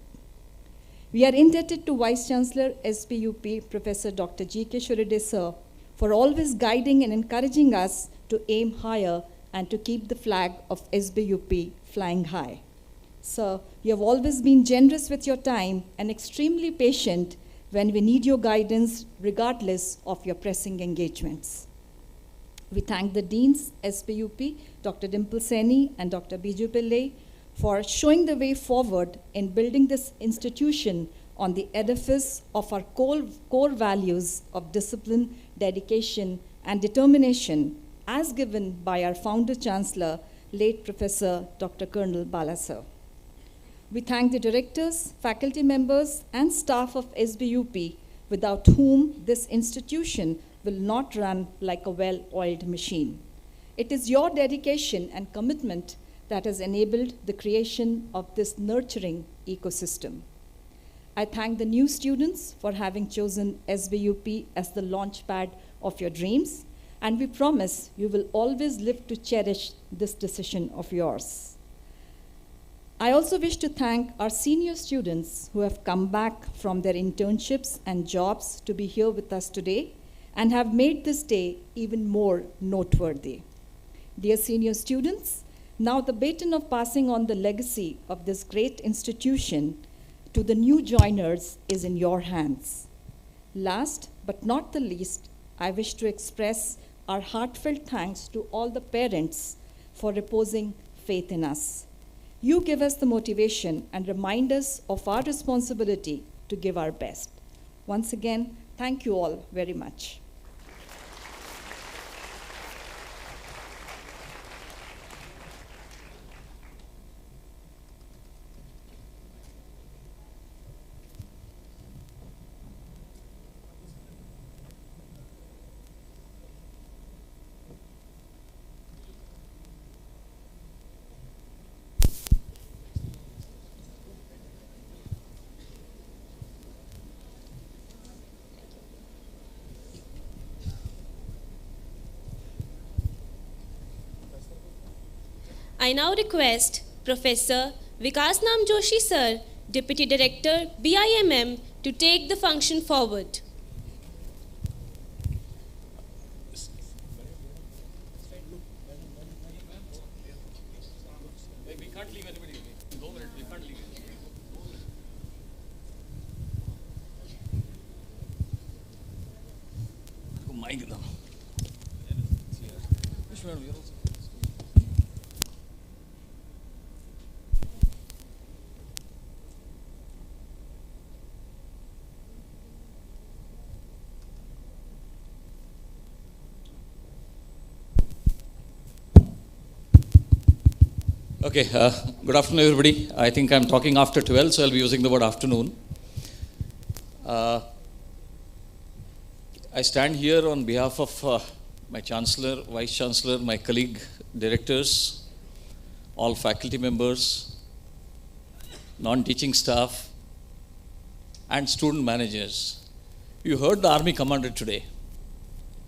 We are indebted to Vice Chancellor SBUP, Professor Dr. G.K. Shuride Sir, for always guiding and encouraging us to aim higher and to keep the flag of SBUP flying high. Sir, you have always been generous with your time and extremely patient when we need your guidance, regardless of your pressing engagements. We thank the Deans, SBUP, Dr. Dimple Seni and Dr. Biju Pillai, for showing the way forward in building this institution on the edifice of our core values of discipline, dedication, and determination, as given by our founder chancellor, late Professor Dr. Colonel Balasir. We thank the directors, faculty members, and staff of SBUP, without whom this institution will not run like a well-oiled machine. It is your dedication and commitment that has enabled the creation of this nurturing ecosystem. I thank the new students for having chosen SBUP as the launchpad of your dreams, and we promise you will always live to cherish this decision of yours. I also wish to thank our senior students who have come back from their internships and jobs to be here with us today and have made this day even more noteworthy. Dear senior students, now the baton of passing on the legacy of this great institution to the new joiners is in your hands. Last but not the least, I wish to express our heartfelt thanks to all the parents for reposing faith in us. You give us the motivation and remind us of our responsibility to give our best. Once again, thank you all very much. I now request Professor Vikasnam Joshi Sir, Deputy Director, BIMM, to take the function forward. Okay, good afternoon, everybody. I think I'm talking after 12, so I'll be using the word afternoon. I stand here on behalf of my Chancellor, Vice Chancellor, my colleague directors, all faculty members, non-teaching staff, and student managers. You heard the Army Commander today.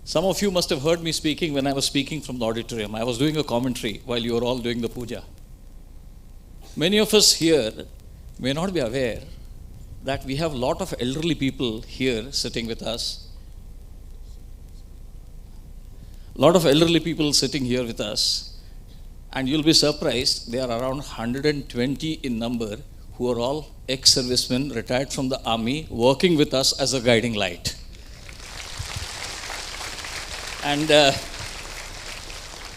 Some of you must have heard me speaking when I was speaking from the auditorium. I was doing a commentary while you were all doing the puja. Many of us here may not be aware that we have a lot of elderly people here sitting with us. A lot of elderly people sitting here with us, and you'll be surprised, they are around 120 in number, who are all ex-servicemen retired from the army, working with us as a guiding light. And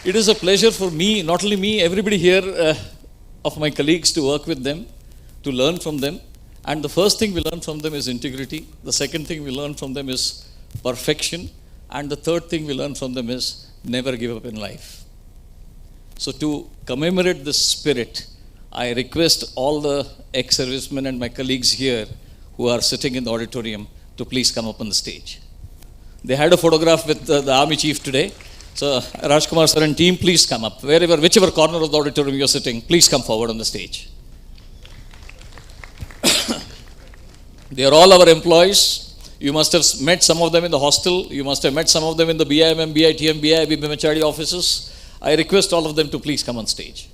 it is a pleasure for me, not only me, everybody here, of my colleagues, to work with them, to learn from them. And the first thing we learn from them is integrity. The second thing we learn from them is perfection. And the third thing we learn from them is never give up in life. So to commemorate this spirit, I request all the ex-servicemen and my colleagues here who are sitting in the auditorium to please come up on the stage. They had a photograph with the Army Chief today. So Rajkumar sir and team, please come up. Whichever corner of the auditorium you're sitting, please come forward on the stage. They are all our employees. You must have met some of them in the hostel. You must have met some of them in the BIMM, BITM, BIB, BMHRD offices. I request all of them to please come on stage.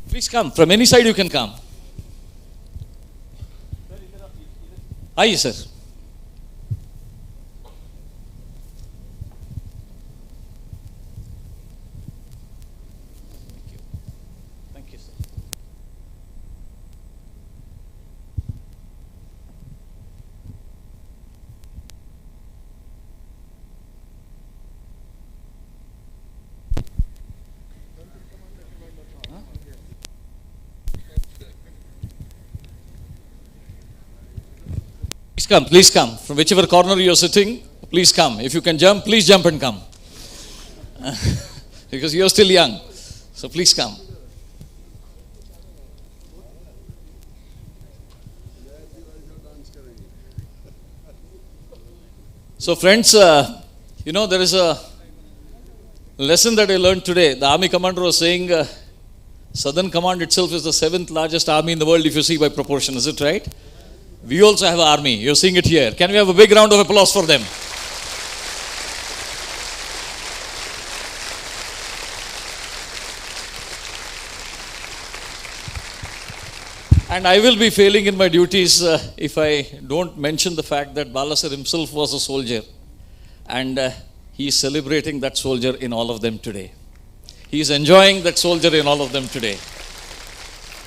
Please come. From any side you can come. Aye, sir. Thank you, sir. Please come. From whichever corner you're sitting, please come. If you can jump, please jump and come. Because you're still young. So please come. So friends, there is a lesson that I learned today. The Army Commander was saying, Southern Command itself is the 7th largest army in the world if you see by proportion. Is it right? We also have an army. You're seeing it here. Can we have a big round of applause for them? And I will be failing in my duties if I don't mention the fact that Balasar himself was a soldier. And he is celebrating that soldier in all of them today. He is enjoying that soldier in all of them today.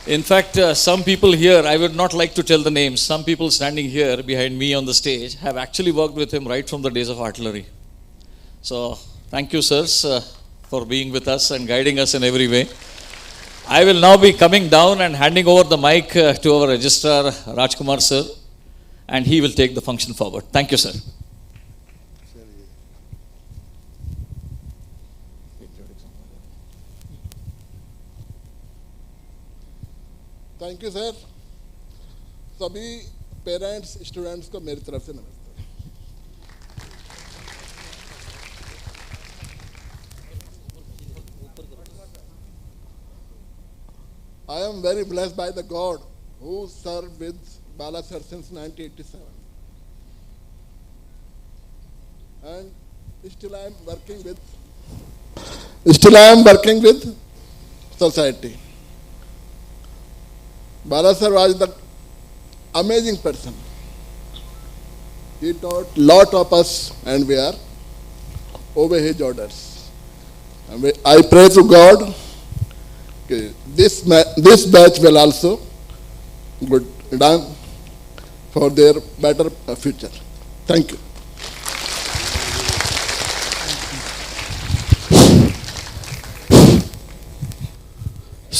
In fact, some people here, I would not like to tell the names, some people standing here behind me on the stage have actually worked with him right from the days of artillery. So, thank you, sirs, for being with us and guiding us in every way. I will now be coming down and handing over the mic to our registrar, Rajkumar sir, and he will take the function forward. Thank you, sir. Thank you sir. सभी parents students को मेरी तरफ से नमस्ते. I am very blessed by the God who served with Bala sir since 1987. And still I am working with society. Bala sir was the amazing person. He taught lot of us and we are obey his orders. And I pray to God this batch will also good done for their better future. Thank you.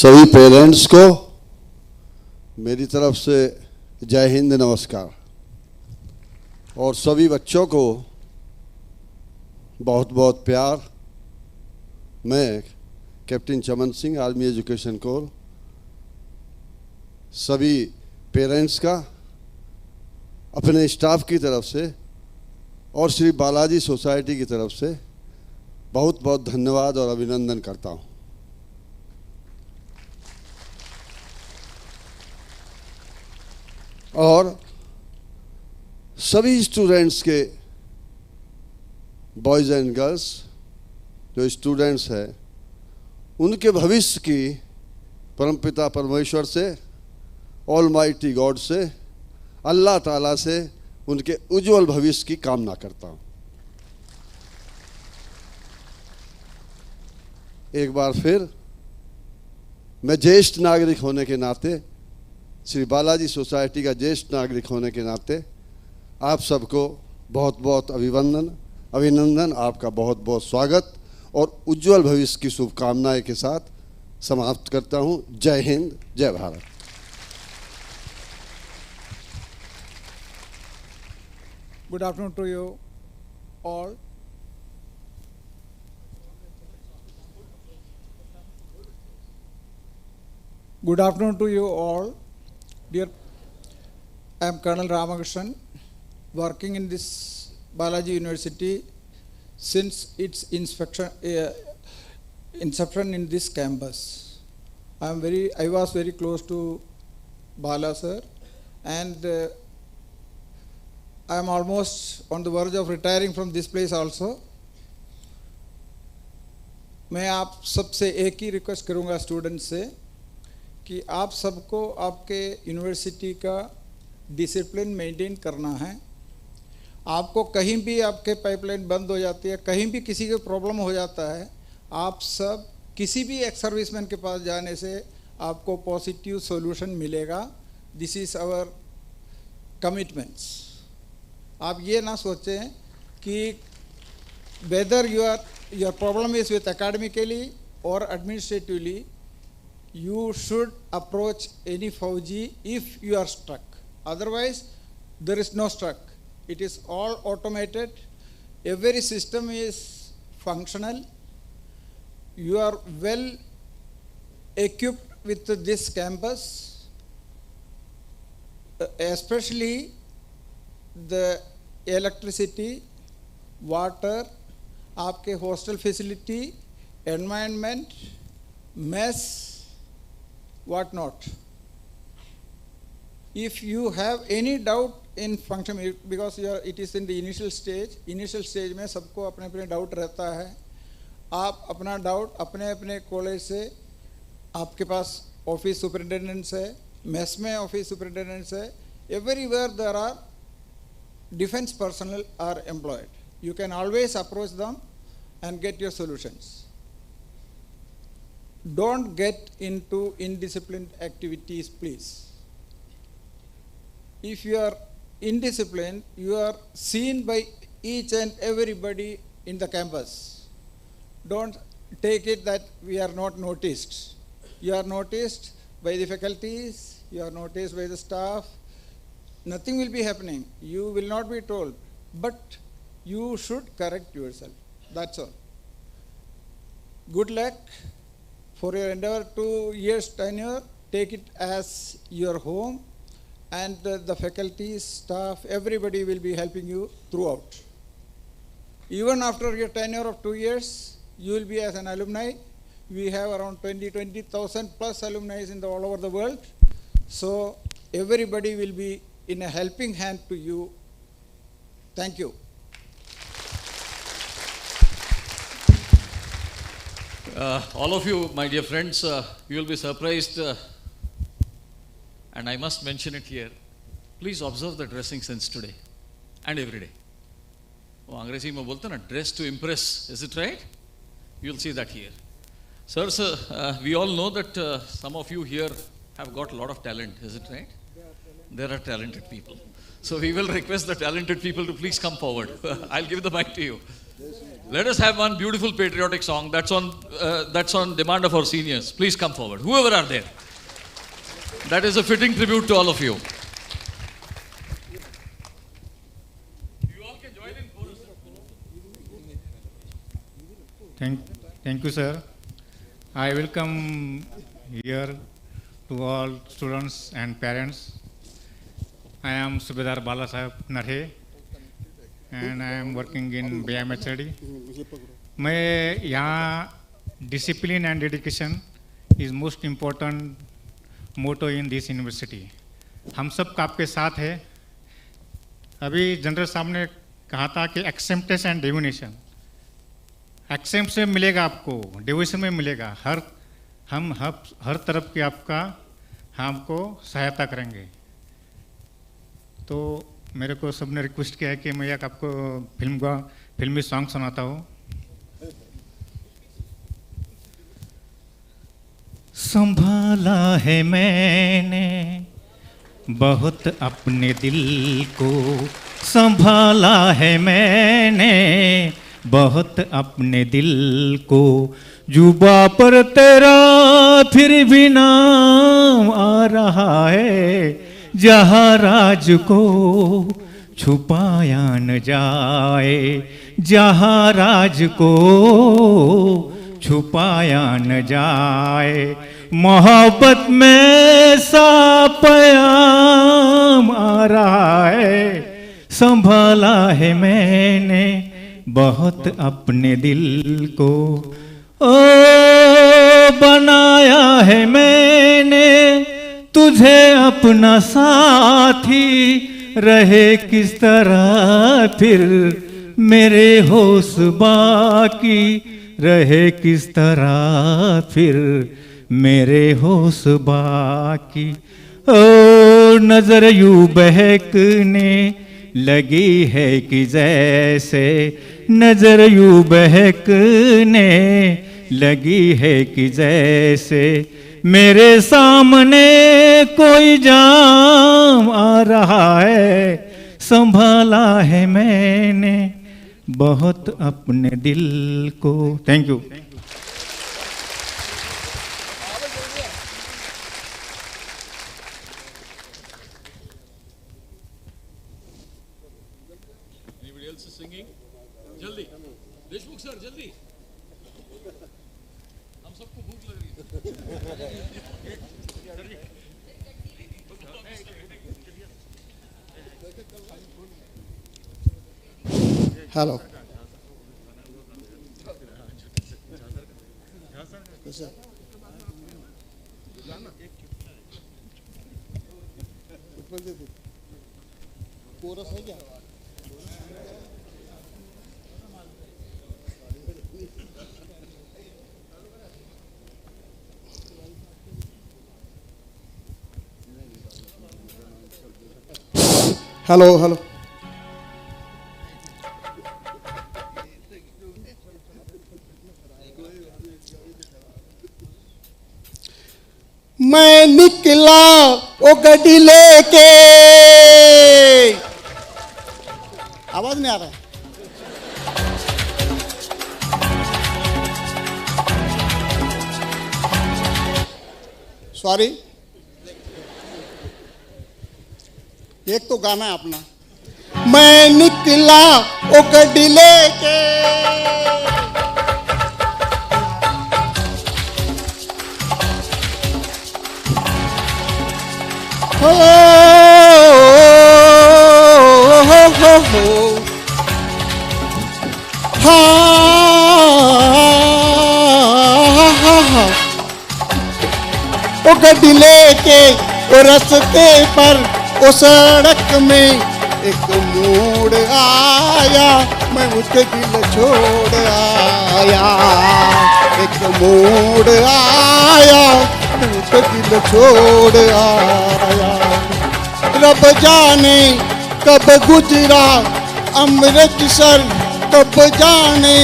सभी parents को मेरी तरफ से जय हिंद नमस्कार और सभी बच्चों को बहुत बहुत प्यार। मैं कैप्टन चमन सिंह आर्मी एजुकेशन कोर सभी पेरेंट्स का अपने स्टाफ की तरफ से और श्री बालाजी सोसाइटी की तरफ से बहुत बहुत धन्यवाद और अभिनंदन करता हूं। और सभी स्टूडेंट्स के बॉयज़ एंड गर्ल्स जो स्टूडेंट्स हैं उनके भविष्य की परमपिता परमेश्वर से ऑलमाइटी गॉड से अल्लाह ताला से उनके उज्जवल भविष्य की कामना करता हूँ। एक बार फिर मैं ज्येष्ठ नागरिक होने के नाते श्री बालाजी सोसाइटी का ज्येष्ठ नागरिक होने के नाते आप सबको बहुत बहुत अभिनंदन, आपका बहुत बहुत स्वागत और उज्जवल भविष्य की शुभकामनाएं के साथ समाप्त करता हूं। जय हिंद, जय Bharat. Good afternoon to you all. Good afternoon to you all. Dear, I am Colonel Ramakrishnan, working in this Balaji University since its inception in this campus. I was very close to Bala sir, and I am almost on the verge of retiring from this place also. मैं आप सबसे एक ही request करूंगा students से कि आप सबको आपके यूनिवर्सिटी का डिसिप्लिन मेंटेन करना है। आपको कहीं भी आपके पाइपलाइन बंद हो जाती है, कहीं भी किसी को प्रॉब्लम हो जाता है, आप सब किसी भी एक्स सर्विसमैन के पास जाने से आपको पॉजिटिव सॉल्यूशन मिलेगा। This is our commitments. आप ये ना सोचें कि whether your problem is with academically or administratively, you should approach any Fauji if you are stuck. Otherwise, there is no stuck. It is all automated. Every system is functional. You are well equipped with this campus, especially the electricity, water, आपके hostel facility, environment, mess, what not. If you have any doubt in function, because it is in the initial stage में सबको अपने अपने doubt रहता है। आप अपना doubt अपने कॉलेज से, आपके पास ऑफिस सुपरिटेंडेंट्स है, मेस में ऑफिस सुपरिटेंडेंट्स है, everywhere there are defense personnel are employed. You can always approach them and get your solutions. Don't get into indisciplined activities, please. If you are indisciplined, you are seen by each and everybody in the campus. Don't take it that we are not noticed. You are noticed by the faculties, you are noticed by the staff. Nothing will be happening. You will not be told, but you should correct yourself. That's all. Good luck for your endeavor. 2 years tenure, take it as your home, and the faculty, staff, everybody will be helping you throughout. Even after your tenure of 2 years, you will be as an alumni. We have around 20,000 plus alumni all over the world. So everybody will be in a helping hand to you. Thank you. All of you, my dear friends, you will be surprised, and I must mention it here. Please observe the dressing sense today and every day. वो अंग्रेजी में बोलते हैं ना, dress to impress. Is it right? You will see that here. Sirs, we all know that some of you here have got a lot of talent. Is it right? There are talented people. So we will request the talented people to please come forward. I'll give the mic to you. Let us have one beautiful patriotic song that's on demand of our seniors. Please come forward, whoever are there. That is a fitting tribute to all of you. You all can join in chorus. Thank you, sir. I welcome here to all students and parents. I am Subedar Balasaheb Narhe, and I am working in BMHD. मैं यहाँ discipline and dedication is most important motto in this university. हम सब का आपके साथ है. अभी general साहब ने कहा था कि acceptance and devotion. Acceptance में मिलेगा आपको, devotion में मिलेगा. हम हर तरफ की आपका हमको सहायता करेंगे. तो मेरे को सबने रिक्वेस्ट किया है कि मैं एक आपको फिल्मी सॉन्ग सुनाता हूँ. संभाला है मैंने बहुत अपने दिल को, संभाला है मैंने बहुत अपने दिल को, जुबा पर तेरा फिर भी नाम आ रहा है, जहाँ राज को छुपाया न जाए, जहाँ राज को छुपाया न जाए, मोहब्बत में सा प्याम आ रहा है, संभाला है मैंने बहुत अपने दिल को. ओ बनाया है मैंने तुझे अपना साथी, रहे किस तरह फिर मेरे होश बाकी, रहे किस तरह फिर मेरे होश बाकी. ओ नजर यूं बहकने लगी है कि जैसे, नजर यूं बहकने लगी है कि जैसे मेरे सामने कोई जाम आ रहा है, संभाला है मैंने बहुत अपने दिल को. Thank you. Anybody else is singing? जल्दी, देशमुख सर जल्दी. हम सबको भूख लग रही है. Hello. कोरस है क्या? Hello hello. मैं निकला ओ गड्डी लेके, आवाज नहीं आ रहा है. सॉरी, एक तो गाना है अपना. मैं निकला ओ गड्डी लेके, हो ओ गड्डी लेके ओ रस्ते पर ओ सड़क में एक मोड़ आया, मैं उसके दिल छोड़ आया। एक मोड़ आया, मैं उसके दिल छोड़ आया। रब जाने कब गुजरा अमृतसर, कब जाने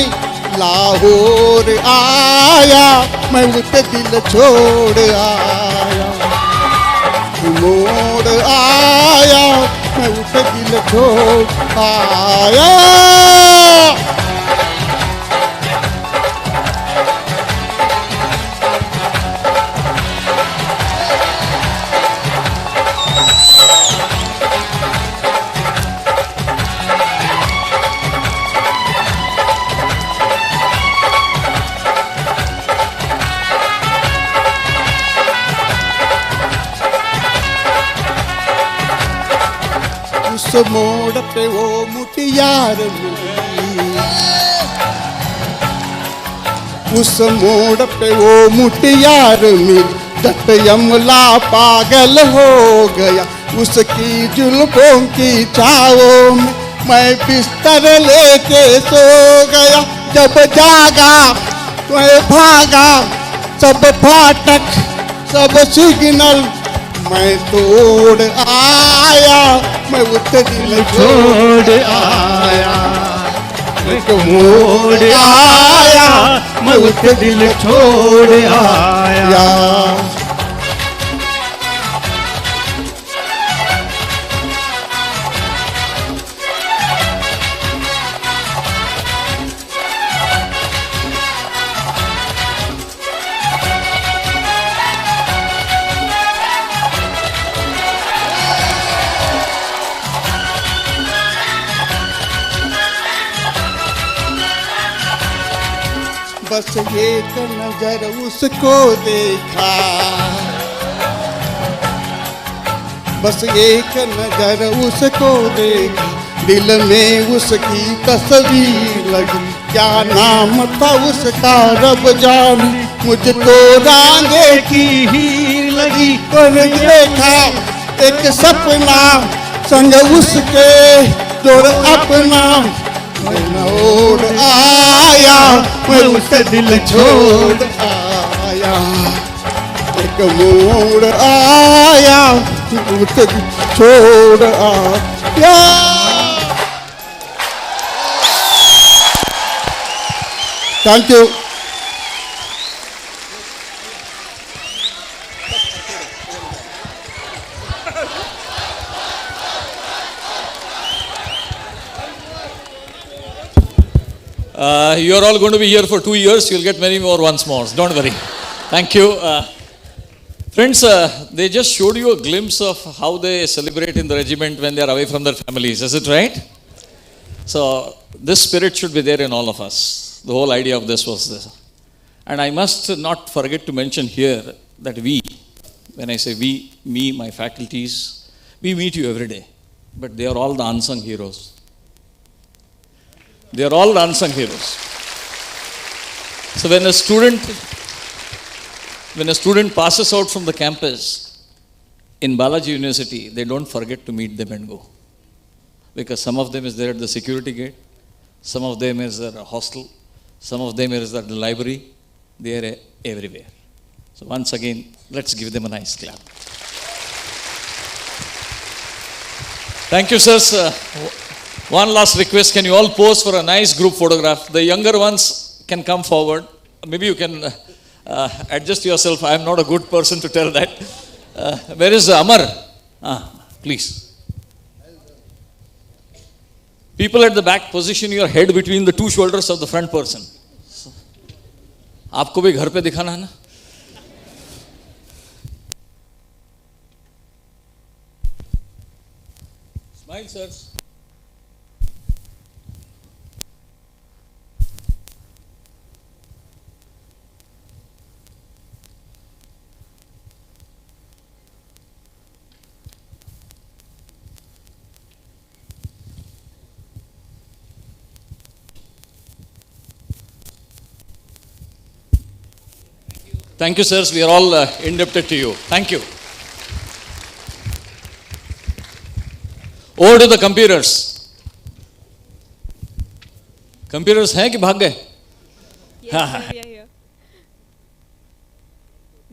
लाहौर आया, मैं उसके दिल छोड़ आया। मोड़ आया, मैं उसके दिल छोड़ आया। उस मोड़ पे वो मुटियार मिली, उस मोड़ पे वो मुटियार मिली, जट यमला पागल हो गया। उसकी जुल्फों की छाओं में मैं बिस्तर लेके सो गया। जब जागा तो भागा, सब फाटक सब सिग्नल मैं तोड़ आया, मैं उसके दिल छोड़ आया। एक मोड़ आया, मैं उसके दिल छोड़ आया। बस एक नजर उसको देखा, बस एक नजर उसको देखा, दिल में उसकी तस्वीर लगी। क्या नाम था उसका रब जाने, मुझको रांझे की हीर लगी। और देखा एक सपना संग उसके जोड़ अपना, मोड़ आया, मैं उसका दिल छोड़ आया। एक मोड़ आया, उसका दिल छोड़ आया। Thank you. You are all going to be here for 2 years. You'll get many more once more. Don't worry. Thank you. Friends, they just showed you a glimpse of how they celebrate in the regiment when they are away from their families. Is it right? So, this spirit should be there in all of us. The whole idea of this was this. And I must not forget to mention here that we, when I say we, me, my faculties, we meet you every day. But they are all the unsung heroes. They are all the unsung heroes. So when a student passes out from the campus in Balaji University, they don't forget to meet them and go. Because some of them is there at the security gate, some of them is at a hostel, some of them is at the library. They are everywhere. So once again, let's give them a nice clap. Thank you, sirs. One last request, can you all pose for a nice group photograph? The younger ones can come forward. Maybe you can adjust yourself. I am not a good person to tell that. Where is Amar? Please. People at the back, position your head between the two shoulders of the front person. आपको भी घर पे दिखाना है ना? Smile, sirs. Thank you, sirs. We are all indebted to you. Thank you. Over to the computers. Computers हैं कि भाग गए? Yes, sir, we are here.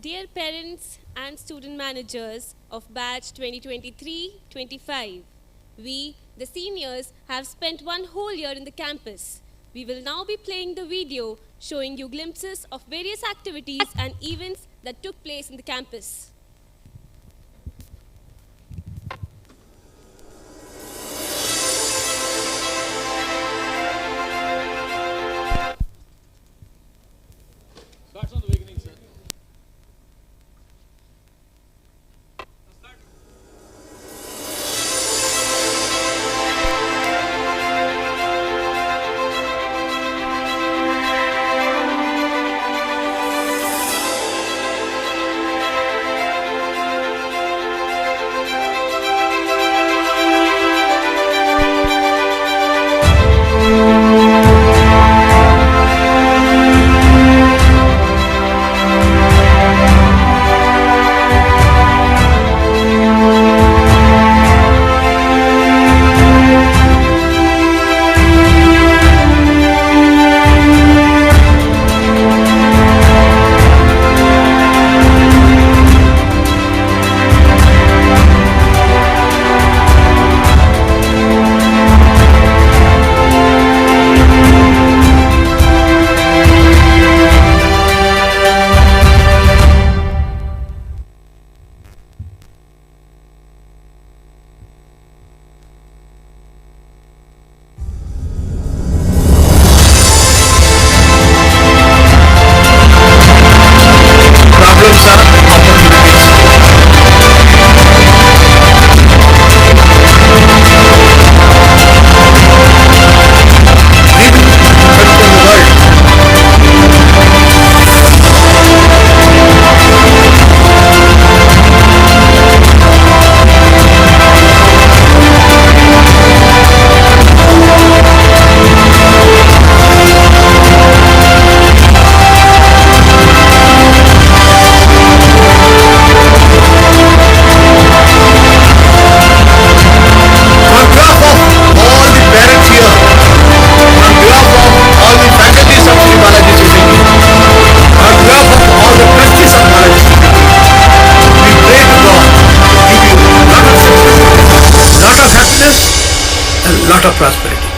Dear parents and student managers of batch 2023-25, we, the seniors, have spent one whole year in the campus. We will now be playing the video showing you glimpses of various activities and events that took place in the campus. Starts on the beginning, sir. lot of prosperity.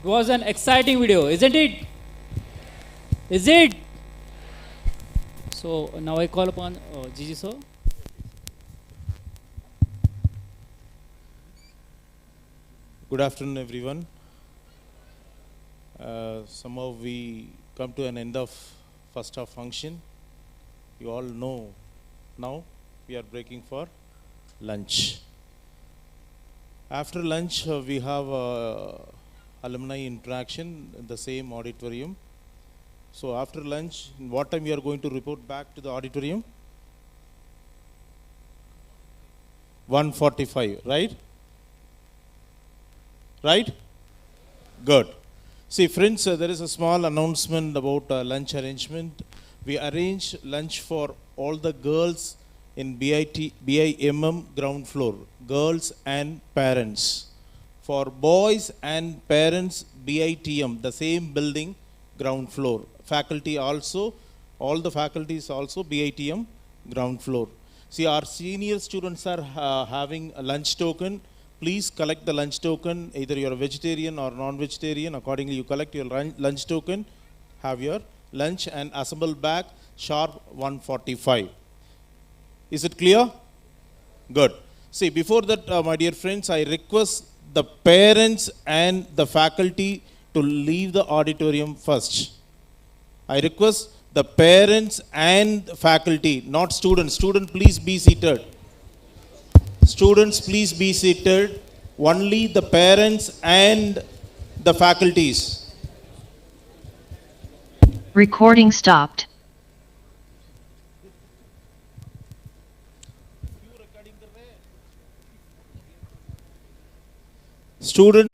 It was an exciting video, isn't it? Is it? So now I call upon Gigi sir. Good afternoon, everyone. Somehow we come to an end of first half function. You all know now we are breaking for lunch. After lunch, we have alumni interaction in the same auditorium. So after lunch, in what time we are going to report back to the auditorium? 1:45, right? Right? Good. See, friends, there is a small announcement about lunch arrangement. We arrange lunch for all the girls in BIMM ground floor, girls and parents. For boys and parents, BITM, the same building, ground floor. Faculty also, all the faculties also BITM ground floor. See, our senior students are having a lunch token. Please collect the lunch token. Either you are a vegetarian or non-vegetarian. Accordingly, you collect your lunch token, have your lunch and assemble back sharp 1:45. Is it clear? Good. See, before that, my dear friends, I request the parents and the faculty to leave the auditorium first. I request the parents and faculty, not students. Students, please be seated. Students, please be seated. Only the parents and the faculties. Recording stopped. Student.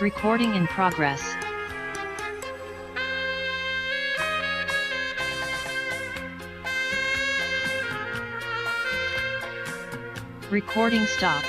Recording in progress. Recording stopped.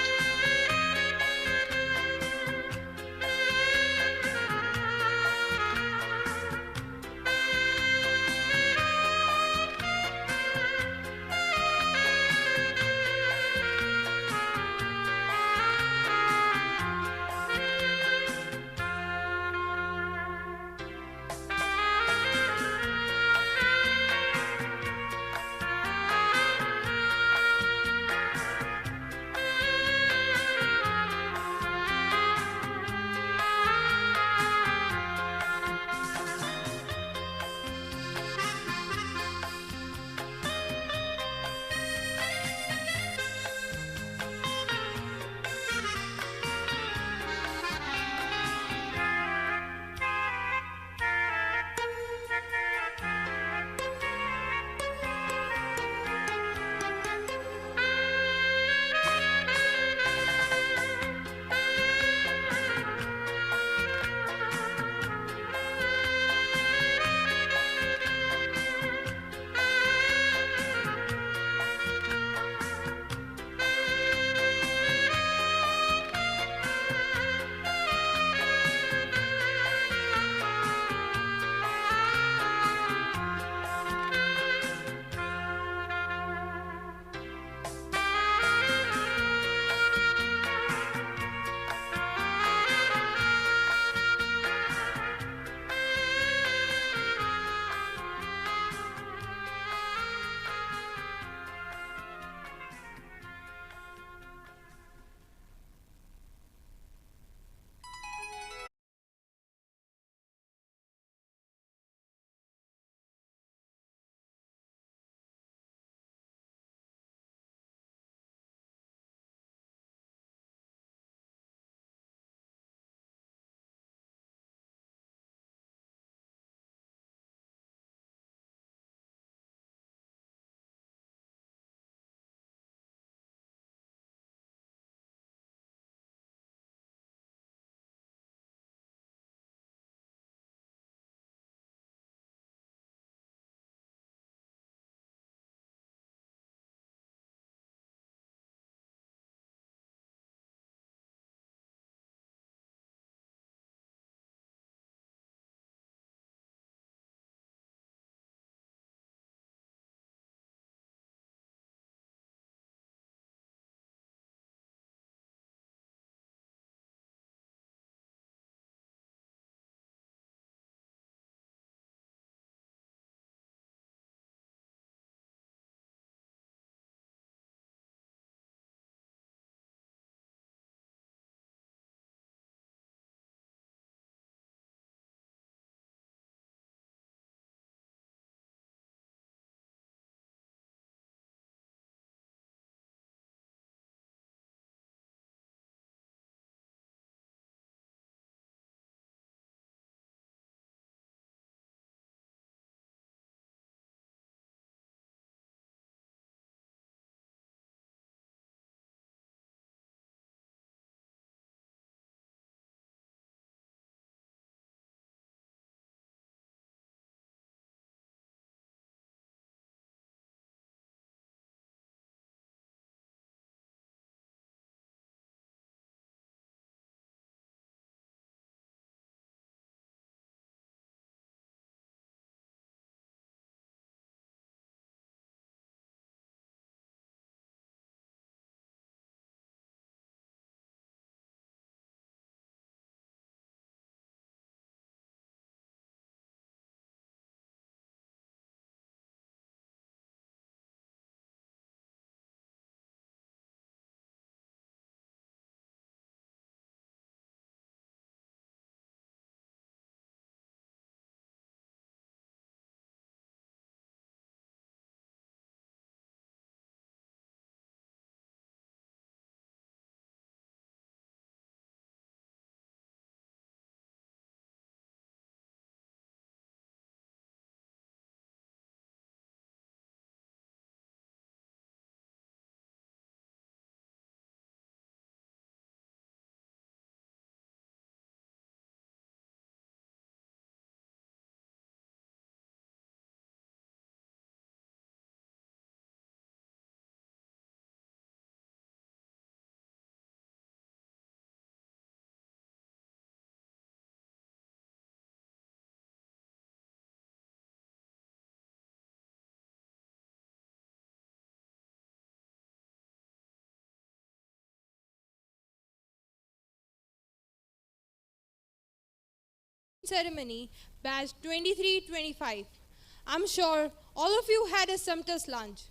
ceremony, batch 23-25. I'm sure all of you had a sumptuous lunch.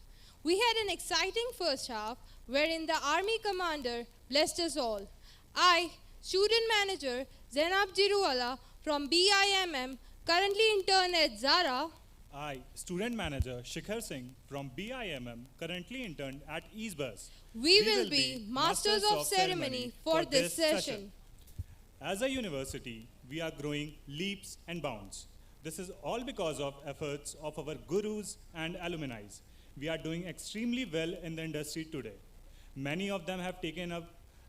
We had an exciting first half wherein the army commander blessed us all. I, student manager Zainab Jiruwala from BIMM, currently intern at Zara. I, student manager Shikhar Singh from BIMM, currently interned at Easebus. We will be masters of ceremony for this session. As a university, we are growing leaps and bounds. This is all because of efforts of our gurus and alumni. We are doing extremely well in the industry today. Many of them have taken up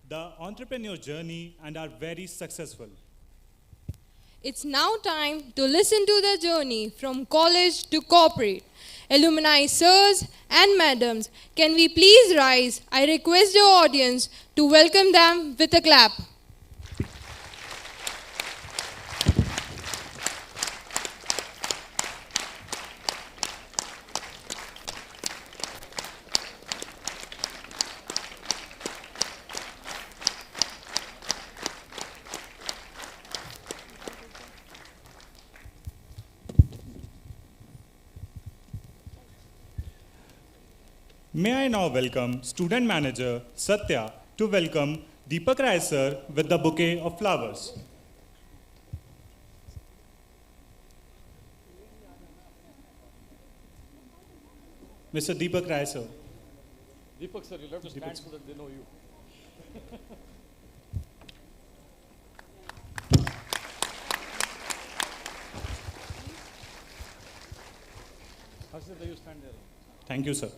the entrepreneur journey and are very successful. It's now time to listen to the journey from college to corporate. Alumni sirs and madams, can we please rise? I request the audience to welcome them with a clap. May I now welcome student manager Satya to welcome Deepak Rai sir with the bouquet of flowers. Mr. Deepak Rai sir. Deepak sir, you'll have to stand so that they know you. Harshit, you stand there. Thank you, sir.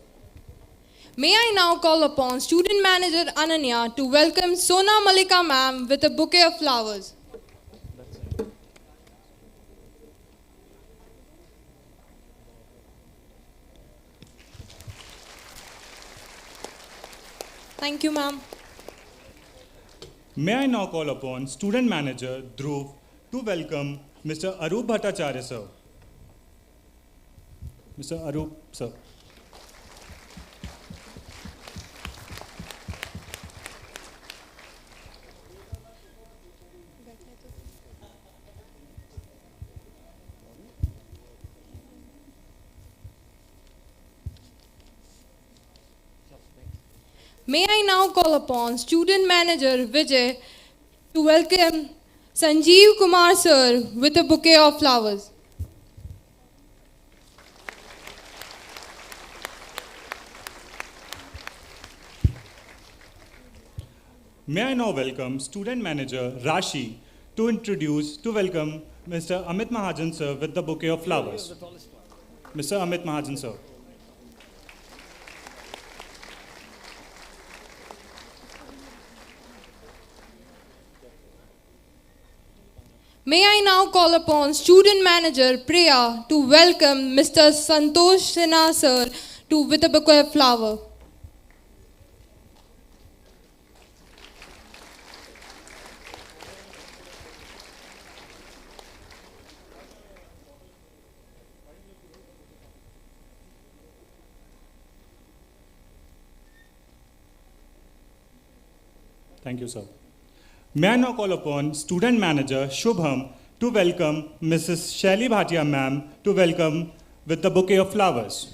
May I now call upon student manager Ananya to welcome Sona Malika ma'am with a bouquet of flowers. Thank you, ma'am. May I now call upon student manager Dhruv to welcome Mr. Arup Bhattacharya, sir. Mr. Arup, sir. May I now call upon student manager Vijay to welcome Sanjeev Kumar sir with a bouquet of flowers. May I now welcome student manager Rashi to welcome Mr. Amit Mahajan, sir, with the bouquet of flowers. Mr. Amit Mahajan, sir. May I now call upon student manager Priya to welcome Mr. Santosh Sinha sir with a bouquet of flower. Thank you, sir. May I now call upon student manager Shubham to welcome Mrs. Shaili Bhatia ma'am to welcome with the bouquet of flowers.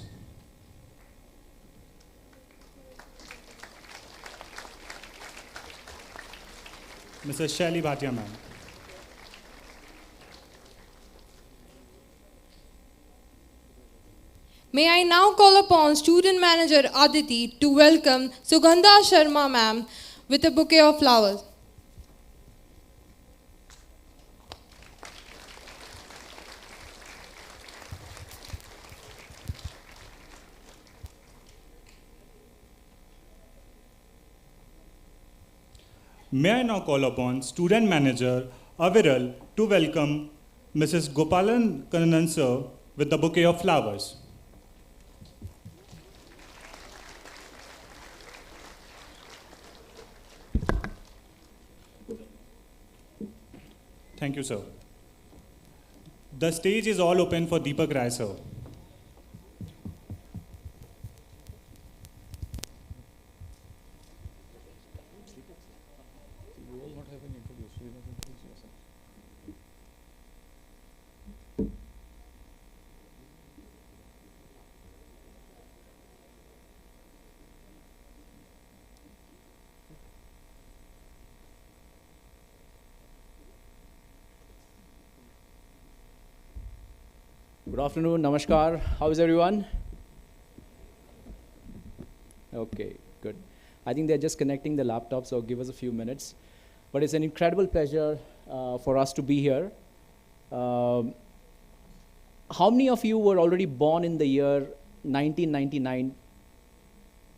Mrs. Shaili Bhatia ma'am. May I now call upon student manager Aditi to welcome Sugandha Sharma ma'am with a bouquet of flowers. May I now call upon student manager Aviral to welcome Mrs. Gopalan Kannan sir with the bouquet of flowers. Thank you, sir. The stage is all open for Deepak Rai, sir. Good afternoon, namaskar. How is everyone? Okay, good. I think they're just connecting the laptop, so give us a few minutes. But it's an incredible pleasure for us to be here. How many of you were already born in the year 1999?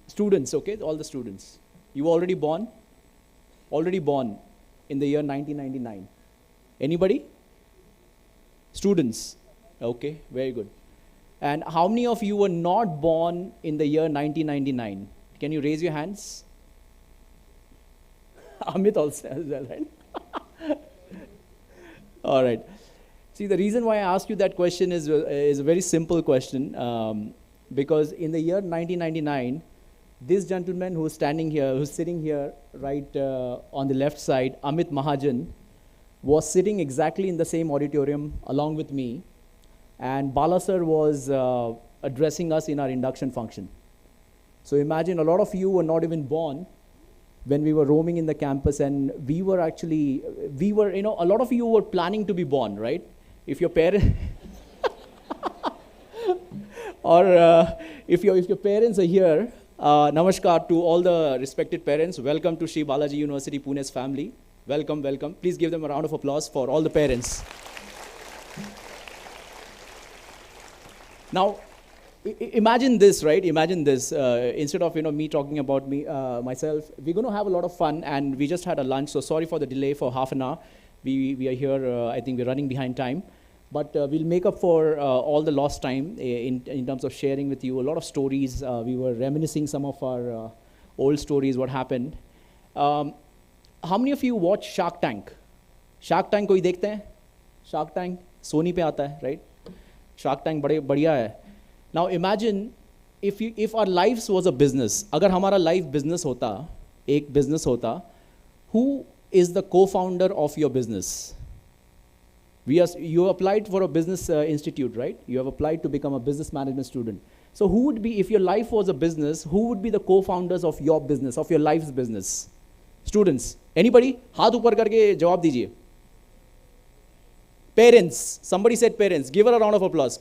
Students, okay, all the students. You were already born? Already born in the year 1999. Anybody? Students. Okay, very good. And how many of you were not born in the year 1999? Can you raise your hands? Amit also as well, right? All right. See, the reason why I ask you that question is a very simple question. Because in the year 1999, this gentleman who's sitting here right on the left side, Amit Mahajan, was sitting exactly in the same auditorium along with me. And Bala sir was addressing us in our induction function. So imagine a lot of you were not even born when we were roaming in the campus, and a lot of you were planning to be born, right? If your parents, or if your parents are here, namaskar to all the respected parents. Welcome to Sri Balaji University Pune's family. Welcome, welcome. Please give them a round of applause for all the parents. Now, imagine this, right? Imagine this. Instead of me talking about myself, we're going to have a lot of fun, and we just had a lunch. So sorry for the delay for half an hour. We are here. I think we're running behind time, but we'll make up for all the lost time in terms of sharing with you a lot of stories. We were reminiscing some of our old stories. What happened? How many of you watch Shark Tank? Shark Tank कोई देखते हैं? Shark Tank Sony पे आता है, right? Shark Tank बड़े बढ़िया है. Now imagine if our lives was a business. अगर हमारा life business होता, एक business होता, who is the co-founder of your business? You applied for a business institute, right? You have applied to become a business management student. So who would be, if your life was a business, who would be the co-founders of your business, of your life's business? Students. Anybody? हाथ ऊपर करके जवाब दीजिए. Parents. Somebody said parents. Give her a round of applause.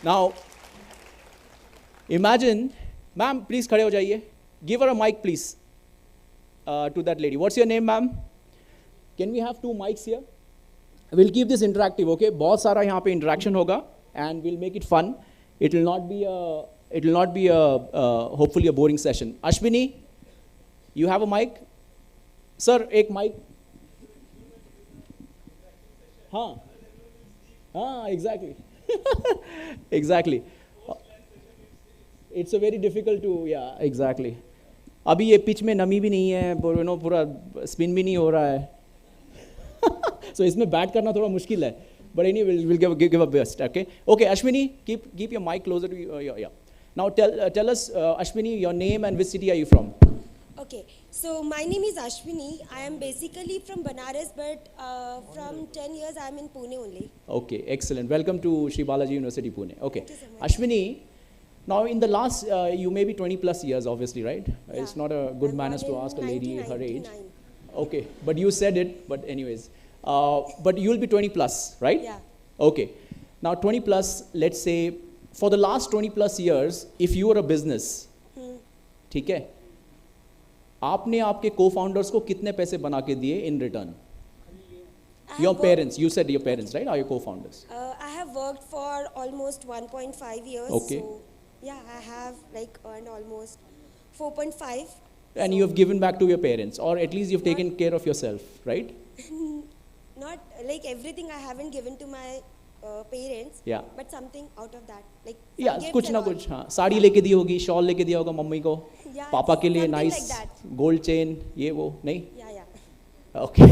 Now, imagine, ma'am, please खड़े हो जाइए. Give her a mic, please, to that lady. What's your name, ma'am? Can we have 2 mics here? We'll keep this interactive, okay? बहुत सारा यहाँ पे interaction होगा, and we'll make it fun. It will not be hopefully a boring session. Ashwini, you have a mic? Sir, एक mic. हाँ, exactly. Exactly. It's a very difficult to, yeah, exactly. अभी ये pitch में नमी भी नहीं है, पूरा spin भी नहीं हो रहा है. So इसमें bat करना थोड़ा मुश्किल है. But anyway, we'll give a best, okay? Okay, Ashwini, keep your mic closer to you. Yeah. Now tell us, Ashwini, your name and which city are you from? Okay, so my name is Ashwini. I am basically from Banaras, but from 10 years I am in Pune only. Okay, excellent. Welcome to Sri Balaji University, Pune. Okay, Thank you so much. Ashwini, now in the last, you may be 20 plus years, obviously, right? Yeah. It's not a good manners to ask a lady her age. Okay, but you said it, but anyways. But you'll be 20 plus, right? Yeah. Okay, now 20 plus, let's say, for the last 20 plus years, if you were a business, ठीक है? आपने आपके co-founders को कितने पैसे बना के दिए in return? Your parents, you said your parents, right? Are your co-founders? I have worked for almost 1.5 years. Okay. So yeah, I have earned almost 4.5. And you have given back to your parents, or at least you've taken care of yourself, right? Not like everything I haven't given to my parents. Yeah. But something out of that, like. Yeah, कुछ ना कुछ, हाँ. साड़ी लेके दी होगी, shawl लेके दिया होगा mummy को. Yeah, पापा के लिए something nice like that. gold chain, ये वो नहीं? Yeah. Okay.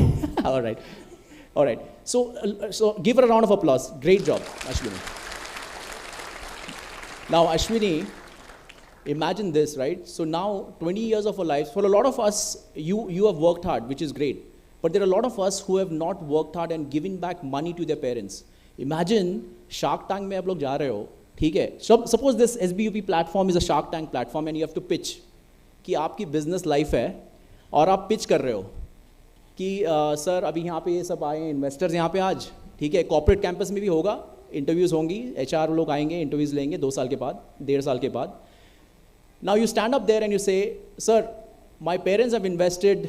All right. So give her a round of applause. Great job, Ashwini. Now, Ashwini, imagine this, right? So now, 20 years of our lives, for a lot of us, you have worked hard, which is great. But there are a lot of us who have not worked hard and given back money to their parents. Imagine Shark Tank में आप लोग जा रहे हो, ठीक है? Suppose this SBUP platform is a Shark Tank platform and you have to pitch कि आपकी business life है और आप pitch कर रहे हो कि सर अभी यहाँ पे ये सब आए investors यहाँ पे आज, ठीक है? Corporate campus में भी होगा, इंटरव्यूज़ होंगी, HR लोग आएंगे, इंटरव्यूज़ लेंगे 2 साल के बाद, 1.5 साल के बाद. Now you stand up there and you say, sir, my parents have invested.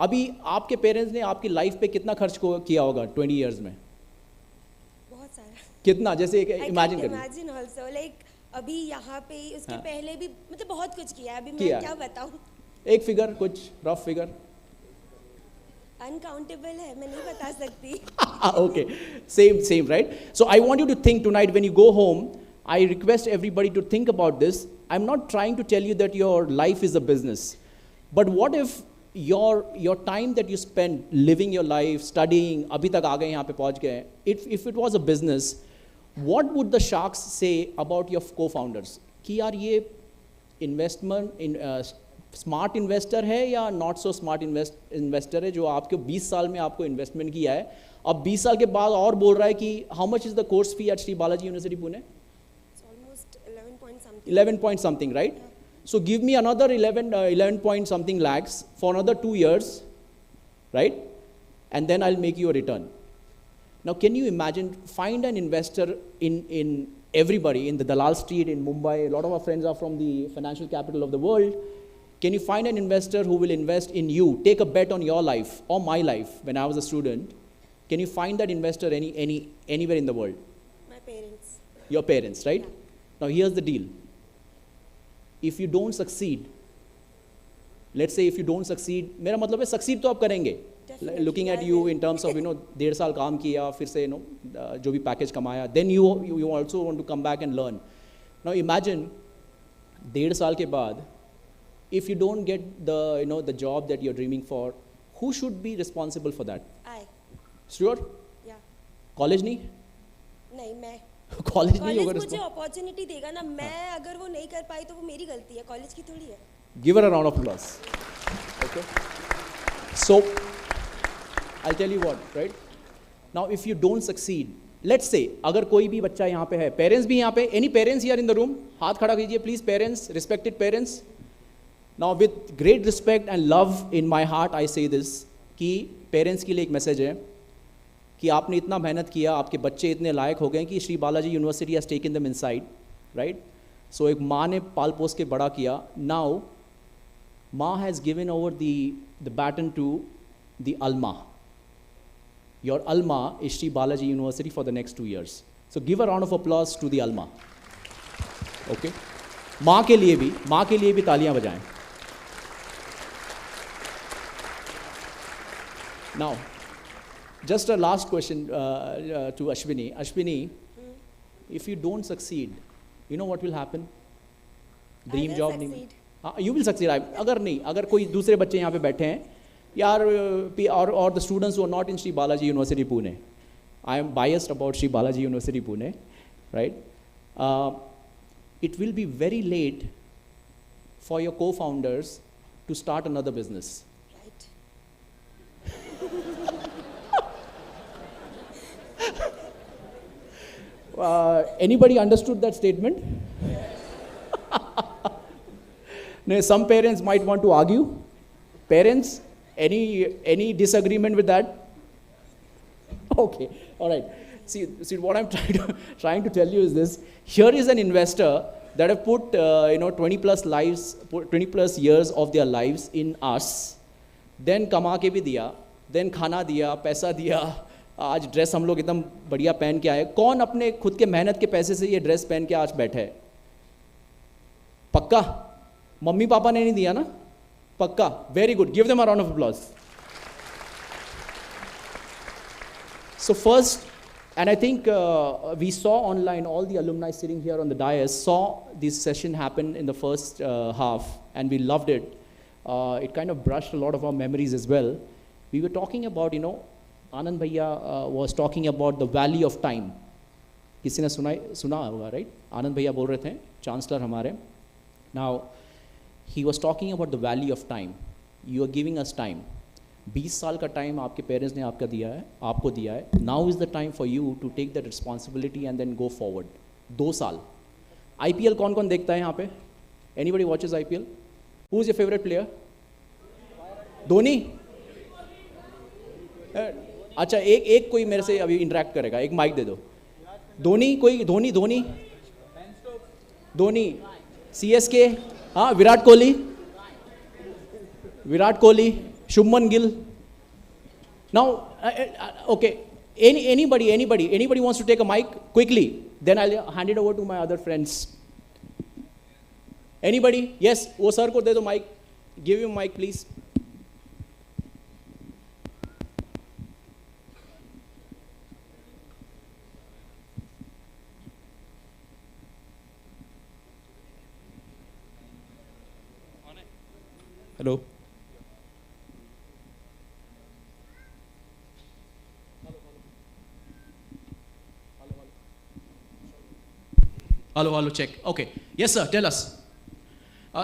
अभी आपके पेरेंट्स ने आपकी लाइफ पे कितना खर्च किया होगा 20 years में? बहुत सारा. कितना? जैसे इमेजिन करिए. Imagine also like अभी यहाँ पे उसके पहले भी मतलब बहुत कुछ किया है. अभी किया. मैं क्या बताऊँ? एक फिगर, कुछ रफ फिगर. Uncountable है, मैं नहीं बता सकती. Okay, same, right? So I want you to think tonight when you go home. I request everybody to think about this. I'm not trying to tell you that your life is a business, but what if your time that you spend living your life, studying, अभी तक आ गए यहाँ पे पहुँच गए. If it was a business, what would the sharks say about your co-founders? कि यार ये investment स्मार्ट इन्वेस्टर है या नॉट सो स्मार्ट इन्वेस्टर है जो आपके 20 साल में आपको इन्वेस्टमेंट किया है, अब 20 साल के बाद और बोल रहा है कि how much is the course fee at Shri Balaji university Pune? 11 point something, right? So give me another 11 point something lakhs for another 2 years, right? And then I'll make you a return. Now can you imagine, find an investor in everybody, in the Dalal Street in Mumbai, a lot of our friends are from the financial capital of the world. Can you find an investor who will invest in you, take a bet on your life or my life when I was a student? Can you find that investor anywhere in the world? My parents. Your parents, right? Yeah. Now here's the deal. If you don't succeed, let's say if you don't succeed, मेरा मतलब है succeed तो आप करेंगे. Looking at you in terms of 1.5 साल काम किया, फिर से जो भी package कमाया, then you also want to come back and learn. Now imagine 1.5 साल के बाद, if you don't get the job that you're dreaming for, who should be responsible for that? I. Sure? Yeah. College नहीं? नहीं मैं. College नहीं होगा. मुझे opportunity देगा ना, मैं अगर वो नहीं कर पाई तो वो मेरी गलती है, college की थोड़ी है. Give her a round of applause. Okay. So, I'll tell you what, right? Now, if you don't succeed, let's say अगर कोई भी बच्चा यहाँ पे है, parents भी यहाँ पे, any parents here in the room? हाथ खड़ा कीजिए, please, parents, respected parents. Now with great respect and love in my heart I say this कि पेरेंट्स के लिए एक मैसेज है कि आपने इतना मेहनत किया, आपके बच्चे इतने लायक हो गए कि Shri Balaji university has taken them inside, right? So एक माँ ने पाल पोस के बड़ा किया. Now maa has given over the baton to the alma. Your alma is Shri Balaji university for the next 2 years. So give a round of applause to the alma. Okay, माँ के लिए भी तालियां बजाएं. Now, just a last question to Ashwini. Ashwini, if you don't succeed, you know what will happen? Dream job नहीं. You will succeed. अगर कोई दूसरे बच्चे यहाँ पे बैठे हैं, यार, or the students who are not in Sri Balaji University Pune. I am biased about Sri Balaji University Pune, right? It will be very late for your co-founders to start another business. Anybody understood that statement? No, some parents might want to argue. Parents, any disagreement with that? Okay, all right. See what I'm trying to tell you is this. Here is an investor that have put 20 plus years of their lives in us. Then कमा के भी दिया, then खाना दिया, पैसा दिया. आज dress हम लोग एकदम बढ़िया पहन के आए. कौन अपने खुद के मेहनत के पैसे से ये ड्रेस पहन के आज बैठे है? पक्का मम्मी पापा ने नहीं दिया ना? पक्का. Very good. Give them a round of applause. So first, and I think we saw online, all the alumni sitting here on the dais saw this session happen in the first half, and we loved it. It kind of brushed a lot of our memories as well. We were talking about, Anand Bhaiya was talking about the value of time. किसी ने सुना होगा, right? Anand Bhaiya बोल रहे थे, chancellor हमारे. Now, he was talking about the value of time. You are giving us time. 20 साल का टाइम आपके पेरेंट्स ने आपको दिया है. Now is the time for you to take that responsibility and then go forward. 2 साल. IPL कौन कौन देखता है यहाँ पे? Anybody watches IPL? Who is your favorite player? Dhoni? अच्छा, एक कोई मेरे से अभी इंटरेक्ट करेगा. एक माइक दे दो. धोनी कोई धोनी धोनी धोनी CSK हाँ Virat Kohli Shubman Gill. Now okay, anybody wants to take a mic quickly, then I'll hand it over to my other friends. Anybody? Yes, वो सर को दे दो mic. Give him mic please. Hello. Hello, check. Okay. Yes, sir. Tell us.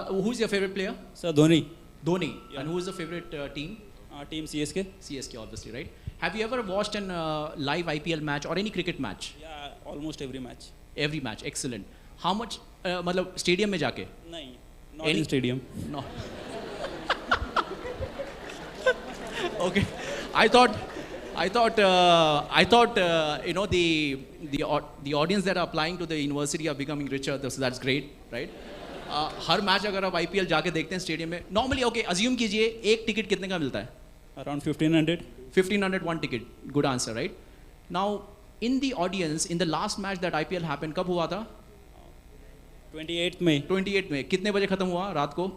Who's your favorite player? Sir, Dhoni. Dhoni. Yeah. And who is the favorite team? Team CSK. CSK, obviously, right? Have you ever watched an live IPL match or any cricket match? Yeah, almost every match. Every match. Excellent. How much? मतलब stadium में जाके? नहीं. Not in stadium. No. Okay. I thought you know the audience that are applying to the university are becoming richer, so that's great, right? Her match अगर आप IPL जाके देखते हैं stadium में, normally okay, assume कीजिए एक ticket कितने का मिलता है? Around 1500. 1500 one ticket. Good answer, right? Now in the audience, in the last match that IPL happened, कब हुआ था? 28th May. 28th May. कितने बजे खत्म हुआ रात को?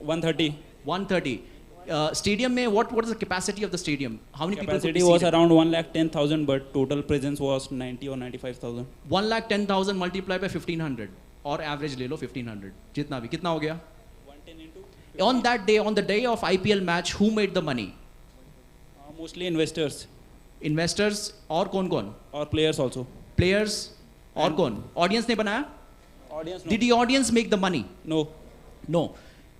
1:30. 1:30. Stadium में what is the capacity of the stadium? How many people could be Capacity was seated? around 110,000, but total presence was 90 or 95,000. 110,000 multiply by 1500 और average ले लो 1500 जितना भी कितना हो गया? 110 into. On that day, on the day of IPL match, who made the money? Mostly investors. Investors और कौन? Or players also. Players और कौन? Audience ने बनाया? Audience. No. Did the audience make the money? No. No.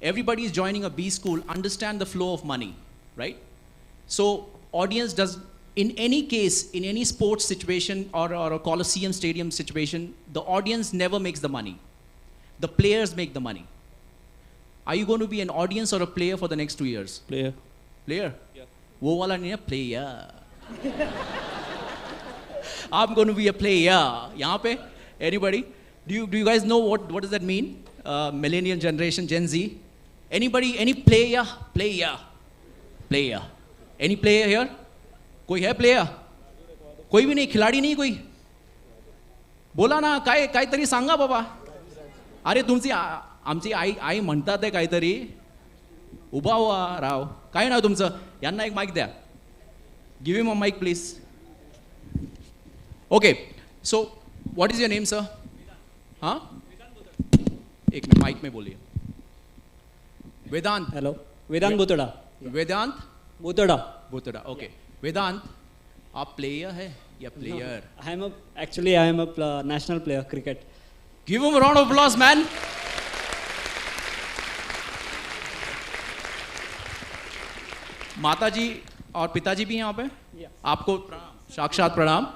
Everybody is joining a B school, understand the flow of money, right? So audience does, in any case, in any sports situation or a Coliseum stadium situation, the audience never makes the money. The players make the money. Are you going to be an audience or a player for the next 2 years? Player. Player? Yeah. वो वाला नहीं है, player. I'm going to be a player. यहाँ पे, anybody? Do you guys know what does that mean? Millennial generation, Gen Z. Anybody? Any player? Player. Any player here? कोई है player? कोई भी नहीं, खिलाड़ी नहीं कोई? बोला ना काहीतरी सांगा बाबा. अरे तुमची आमची आई म्हणतात आहे काहीतरी. उभा हुआ राव. काय नाव तुमचं? यांना एक माईक द्या. Give him a mic please. Okay. So what is your name, sir? हाँ? एक मिनट माइक में बोलिए. वेदांत. Hello. Vedant Buttada. वेदांत Buttada. ओके. वेदांत आप प्लेयर है या player? I am a national player cricket. Give him a round of applause, man. माताजी और पिताजी भी हैं यहाँ पे? आपको साक्षात प्रणाम.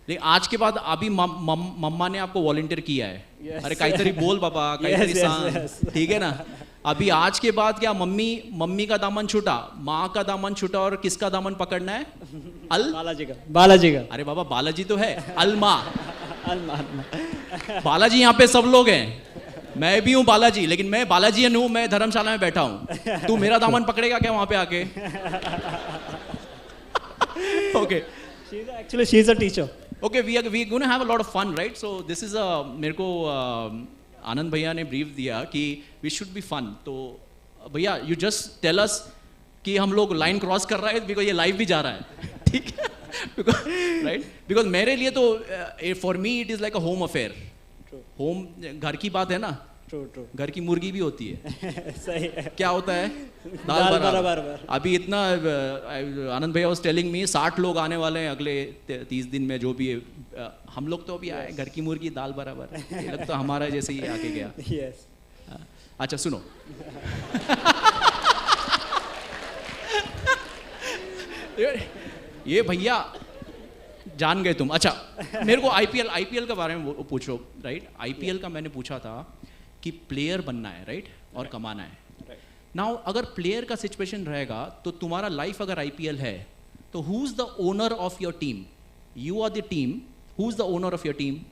लेकिन आज के बाद अभी मम्मा ने आपको वॉलंटियर किया है. अरे काहीतरी बोल बाबा, काहीतरी सांग. ठीक है ना? अभी आज के बाद क्या मम्मी का दामन छूटा, माँ का दामन छूटा और किसका दामन पकड़ना है? बालाजी का. अरे बाबा बालाजी तो है, अलमा. बालाजी यहाँ पे सब लोग हैं. मैं भी हूँ बालाजी, लेकिन मैं बालाजी हूँ, मैं धर्मशाला में बैठा हूँ. तू मेरा दामन पकड़ेगा क्या वहाँ पे आके? Okay. She is a teacher. Okay, we are going to have a lot of fun, right? So this is मेरे को आनंद भैया ने ब्रीफ दिया कि we should be fun. तो भैया you just tell us कि हम लोग लाइन क्रॉस कर रहे हैं, बिकॉज ये लाइव भी जा रहा है. ठीक है? राइट? बिकॉज मेरे लिए तो for me it is like a home affair. Home घर की बात है ना. True. घर की मुर्गी भी होती है. सही है. क्या होता है? दाल बराबर. अभी इतना आनंद भैया वाज टेलिंग मी 60 लोग आने वाले हैं अगले 30 दिन में, जो भी है. हम लोग तो अभी आए, घर की मुर्गी दाल बराबर. ये लोग तो हमारा जैसे ही आके गया. Yes. अच्छा सुनो. ये भैया जान गए तुम. अच्छा मेरे को आईपीएल के बारे में पूछो. राइट? आईपीएल का मैंने पूछा था कि प्लेयर बनना है, राइट? और कमाना है. नाउ अगर प्लेयर का सिचुएशन रहेगा तो तुम्हारा लाइफ अगर आईपीएल है तो who is the owner of your team? You are the team. who's the owner of your team?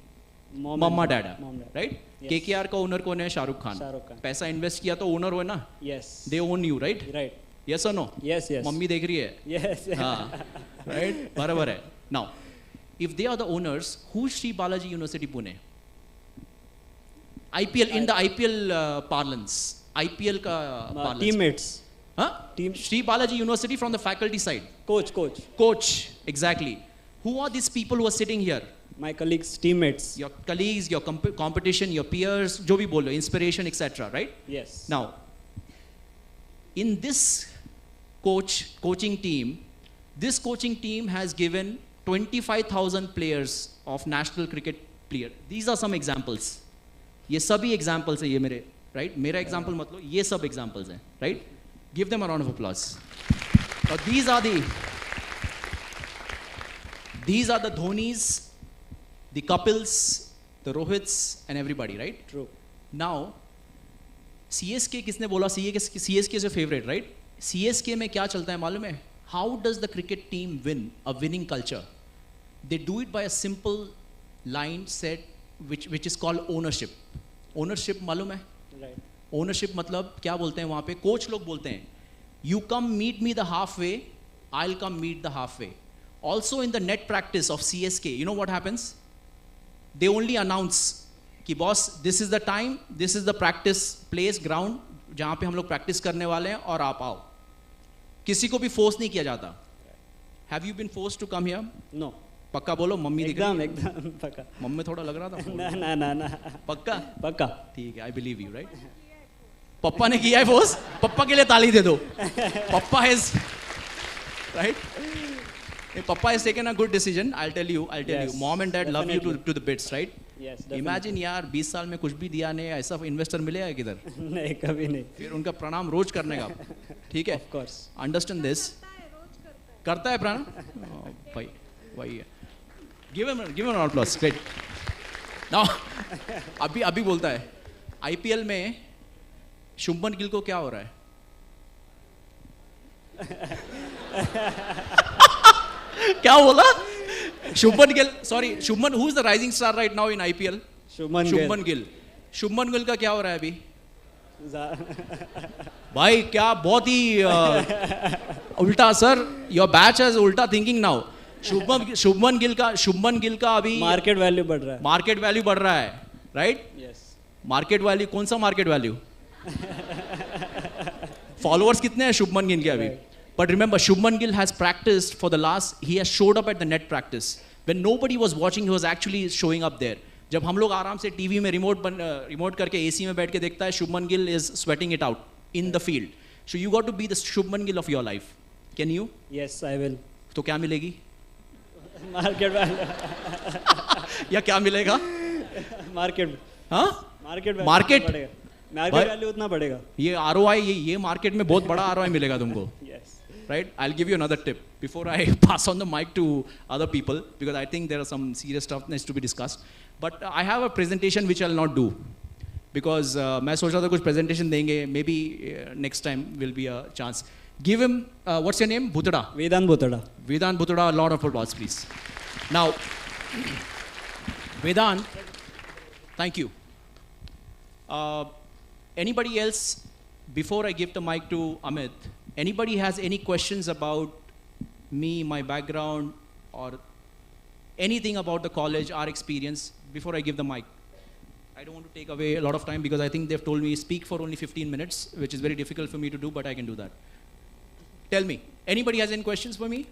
Mom Mama, and dada, mom, dad. right? Yes. KKR का owner कौन है? शाहरुख खान. शाहरुख खान. पैसा invest किया तो owner हो ना? Yes. They own you, right? Right. Yes or no? Yes, yes. Mummy देख रही है. Yes. हाँ. Right? बराबर है. Now, if they are the owners, who's Sri Balaji University Pune? IPL, in the IPL parlance. IPL का parlance. Teammates. Huh? Sri Balaji University from the faculty side. Coach, exactly. Who are these people who are sitting here? My colleagues, teammates. Your colleagues, your competition, your peers, जो भी बोलो, inspiration, etc. Right? Yes. Now, in this coaching team, this coaching team has given 25,000 players of national cricket player. These are some examples. ये सभी examples हैं ये मेरे, right? मेरा example मत लो, ये सब examples हैं, right? Give them a round of applause. Now these are the Dhonis, the Kapils, the Rohits, and everybody, right? True. Now, CSK किसने बोला? CSK is your favorite, right? CSK में क्या चलता है मालूम है? How does the cricket team win a winning culture? They do it by a simple line set which is called ownership. Ownership मालूम है? Right. Ownership मतलब क्या बोलते हैं वहाँ पे? कोच लोग बोलते हैं, you come meet me the halfway, I'll come meet the halfway. Also in the net practice of CSK, you know what happens? They only announce कि boss, this is the time, this is the practice place, ground, जहाँ पे हम लोग practice करने वाले हैं और आप आओ. किसी को भी force नहीं किया जाता. Have you been forced to come here? No. पक्का बोलो, मम्मी दिख रही है? एकदम पक्का. मम्मी थोड़ा लग रहा था. ना. पक्का. ठीक है, I believe you, right? पप्पा ने किया है force. पप्पा के लिए ताली दे दो. पप्पा has, right? Papa has taken a good decision. I'll tell you. Yes, Mom and dad love you definitely. to the bits, right? Yes, definitely. Imagine यार 20 साल में कुछ भी दिया नहीं, ऐसा investor मिलेगा किधर? नहीं, कभी नहीं. फिर उनका प्रणाम रोज करने का. ठीक है? Of course. Understand this. करता है प्रणाम? भाई, वही है. Give him an applause. Great. Now, अभी बोलता है. IPL में शुभमन गिल को क्या हो रहा है? क्या बोला? Shubman Gill, sorry, Shubman, who is the rising star right now in IPL? Shubman Gill. Shubman Gill का क्या हो रहा है अभी? भाई क्या बहुत ही उल्टा सर, your batch has उल्टा thinking now. शुभमन गिल का अभी मार्केट वैल्यू बढ़ रहा है. मार्केट वैल्यू बढ़ रहा है, राइट? Yes. मार्केट वैल्यू, कौन सा मार्केट वैल्यू? फॉलोअर्स कितने हैं शुभमन गिल के अभी? But remember, Shubman Gill has practiced for the last, he has showed up at the net practice. When nobody was watching, he was actually showing up there. जब हम लोग आराम से टीवी में रिमोट करके AC में बैठ के देखता है, Shubman Gill is sweating it out in the field. So you got to be the Shubman Gill of your life. Can you? Yes, I will. तो क्या मिलेगी? Market value. या क्या मिलेगा? मार्केट. हाँ? मार्केट वैल्यू उतना बढ़ेगा. ये ROI, ये मार्केट में बहुत बड़ा ROI मिलेगा तुमको. Yes. Right? I'll give you another tip before I pass on the mic to other people, because I think there are some serious stuff needs to be discussed. But I have a presentation which I'll not do, because मैं सोच रहा था कुछ presentation देंगे. Maybe next time will be a chance. Give him, what's your name? Bhutada. Vedant Bhutada, a lot of applause, please. Now, Vedant, thank you. Anybody else, before I give the mic to Amit, anybody has any questions about me, my background, or anything about the college, our experience, before I give the mic? I don't want to take away a lot of time, because I think they've told me speak for only 15 minutes, which is very difficult for me to do, but I can do that. Tell me, anybody has any questions for me?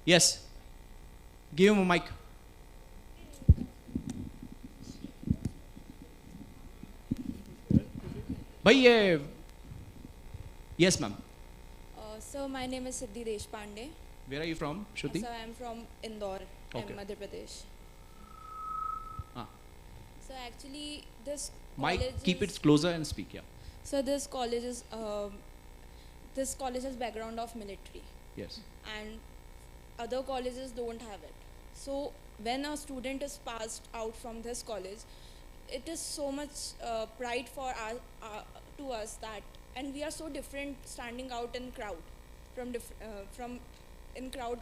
Yes. Give him a mic. Bhai, yes, ma'am. So my name is Siddhi Deshpande. Where are you from, Shruti? So I am from Indore, Okay. in Madhya Pradesh. Ah. So actually, this Mic, college keep is, it closer and speak, yeah. So this college has background of military, Yes. and other colleges don't have it. So when a student is passed out from this college, it is so much pride for to us that, and we are so different standing out in crowd from in crowd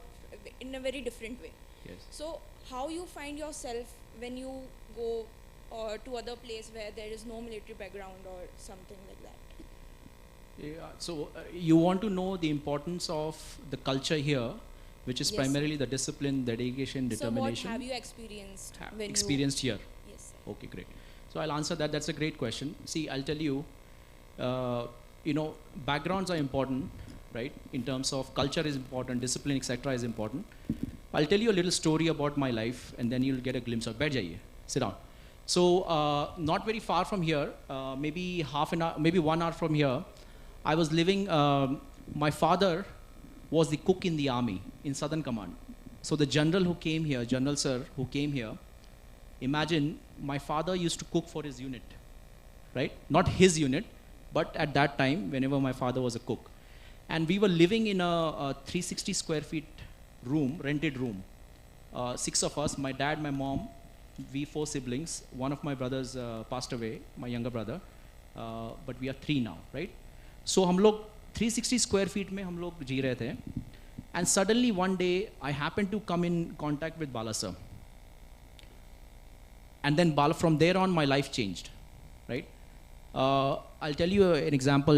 in a very different way. Yes. So how you find yourself when you go or to other place where there is no military background or something like that? Yeah, so you want to know the importance of the culture here, which is Yes. primarily the discipline, dedication, determination. So what have you experienced when Experienced here? Yes, sir. Okay, great. So I'll answer that. That's a great question. See, I'll tell you, backgrounds are important, right? In terms of culture is important, discipline, etc. is important. I'll tell you a little story about my life, and then you'll get a glimpse of. Baith jaiye, sit down. So not very far from here, maybe half an hour, maybe 1 hour from here, I was living. My father was the cook in the army in Southern Command. So the general who came here, General Sir, who came here, imagine my father used to cook for his unit, right? Not his unit, but at that time, whenever my father was a cook. And we were living in a 360 square feet room, rented room. 6 of us, my dad, my mom, we 4 siblings. One of my brothers passed away, my younger brother, but we are 3 now, right? So हम लोग 360 square feet में हम लोग जी रहे थे. And suddenly one day, I happened to come in contact with Bala sir. And then from there on, my life changed, right? I'll tell you an example.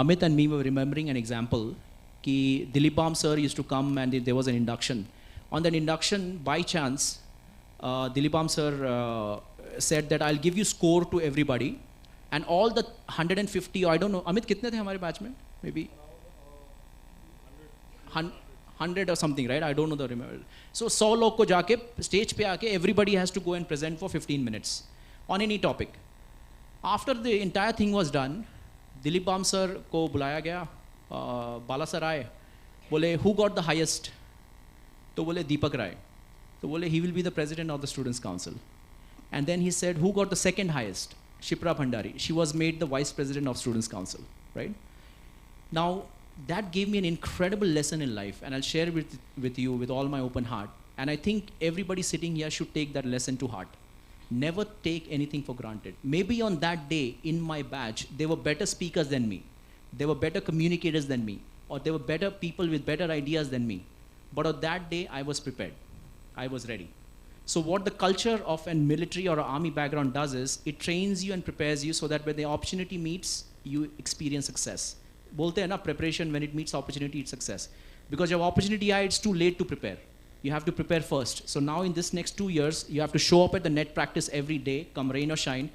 Amit and me were remembering an example. Ki Dilip Bam sir used to come and there was an induction. On that induction, by chance, Dilip Bam sir said that I'll give you score to everybody. And all the 150, or I don't know, Amit, कितने थे हमारे batch में? Maybe 100 or something, right? I don't know the remember. So 100 लोग को जाके stage पे आके everybody has to go and present for 15 minutes on any topic. After the entire thing was done, Dilip Bam sir को बुलाया गया, Bala sir आए, बोले who got the highest? तो बोले दीपक राय. तो बोले he will be the president of the students council. And then he said who got the second highest? Shipra Bhandari. She was made the vice president of students council, right? Now that gave me an incredible lesson in life, and I'll share it with you with all my open heart. And I think everybody sitting here should take that lesson to heart. Never take anything for granted. Maybe on that day in my batch, there were better speakers than me. There were better communicators than me. Or there were better people with better ideas than me. But on that day, I was prepared. I was ready. So what the culture of a military or an army background does is, it trains you and prepares you so that when the opportunity meets, you experience success. बोलते हैं ना, preparation, when it meets opportunity, it's success. Because जब opportunity आए, it's too late to prepare. You have to prepare first. So now in this next 2 years, you have to show up at the net practice every day, come rain or shine.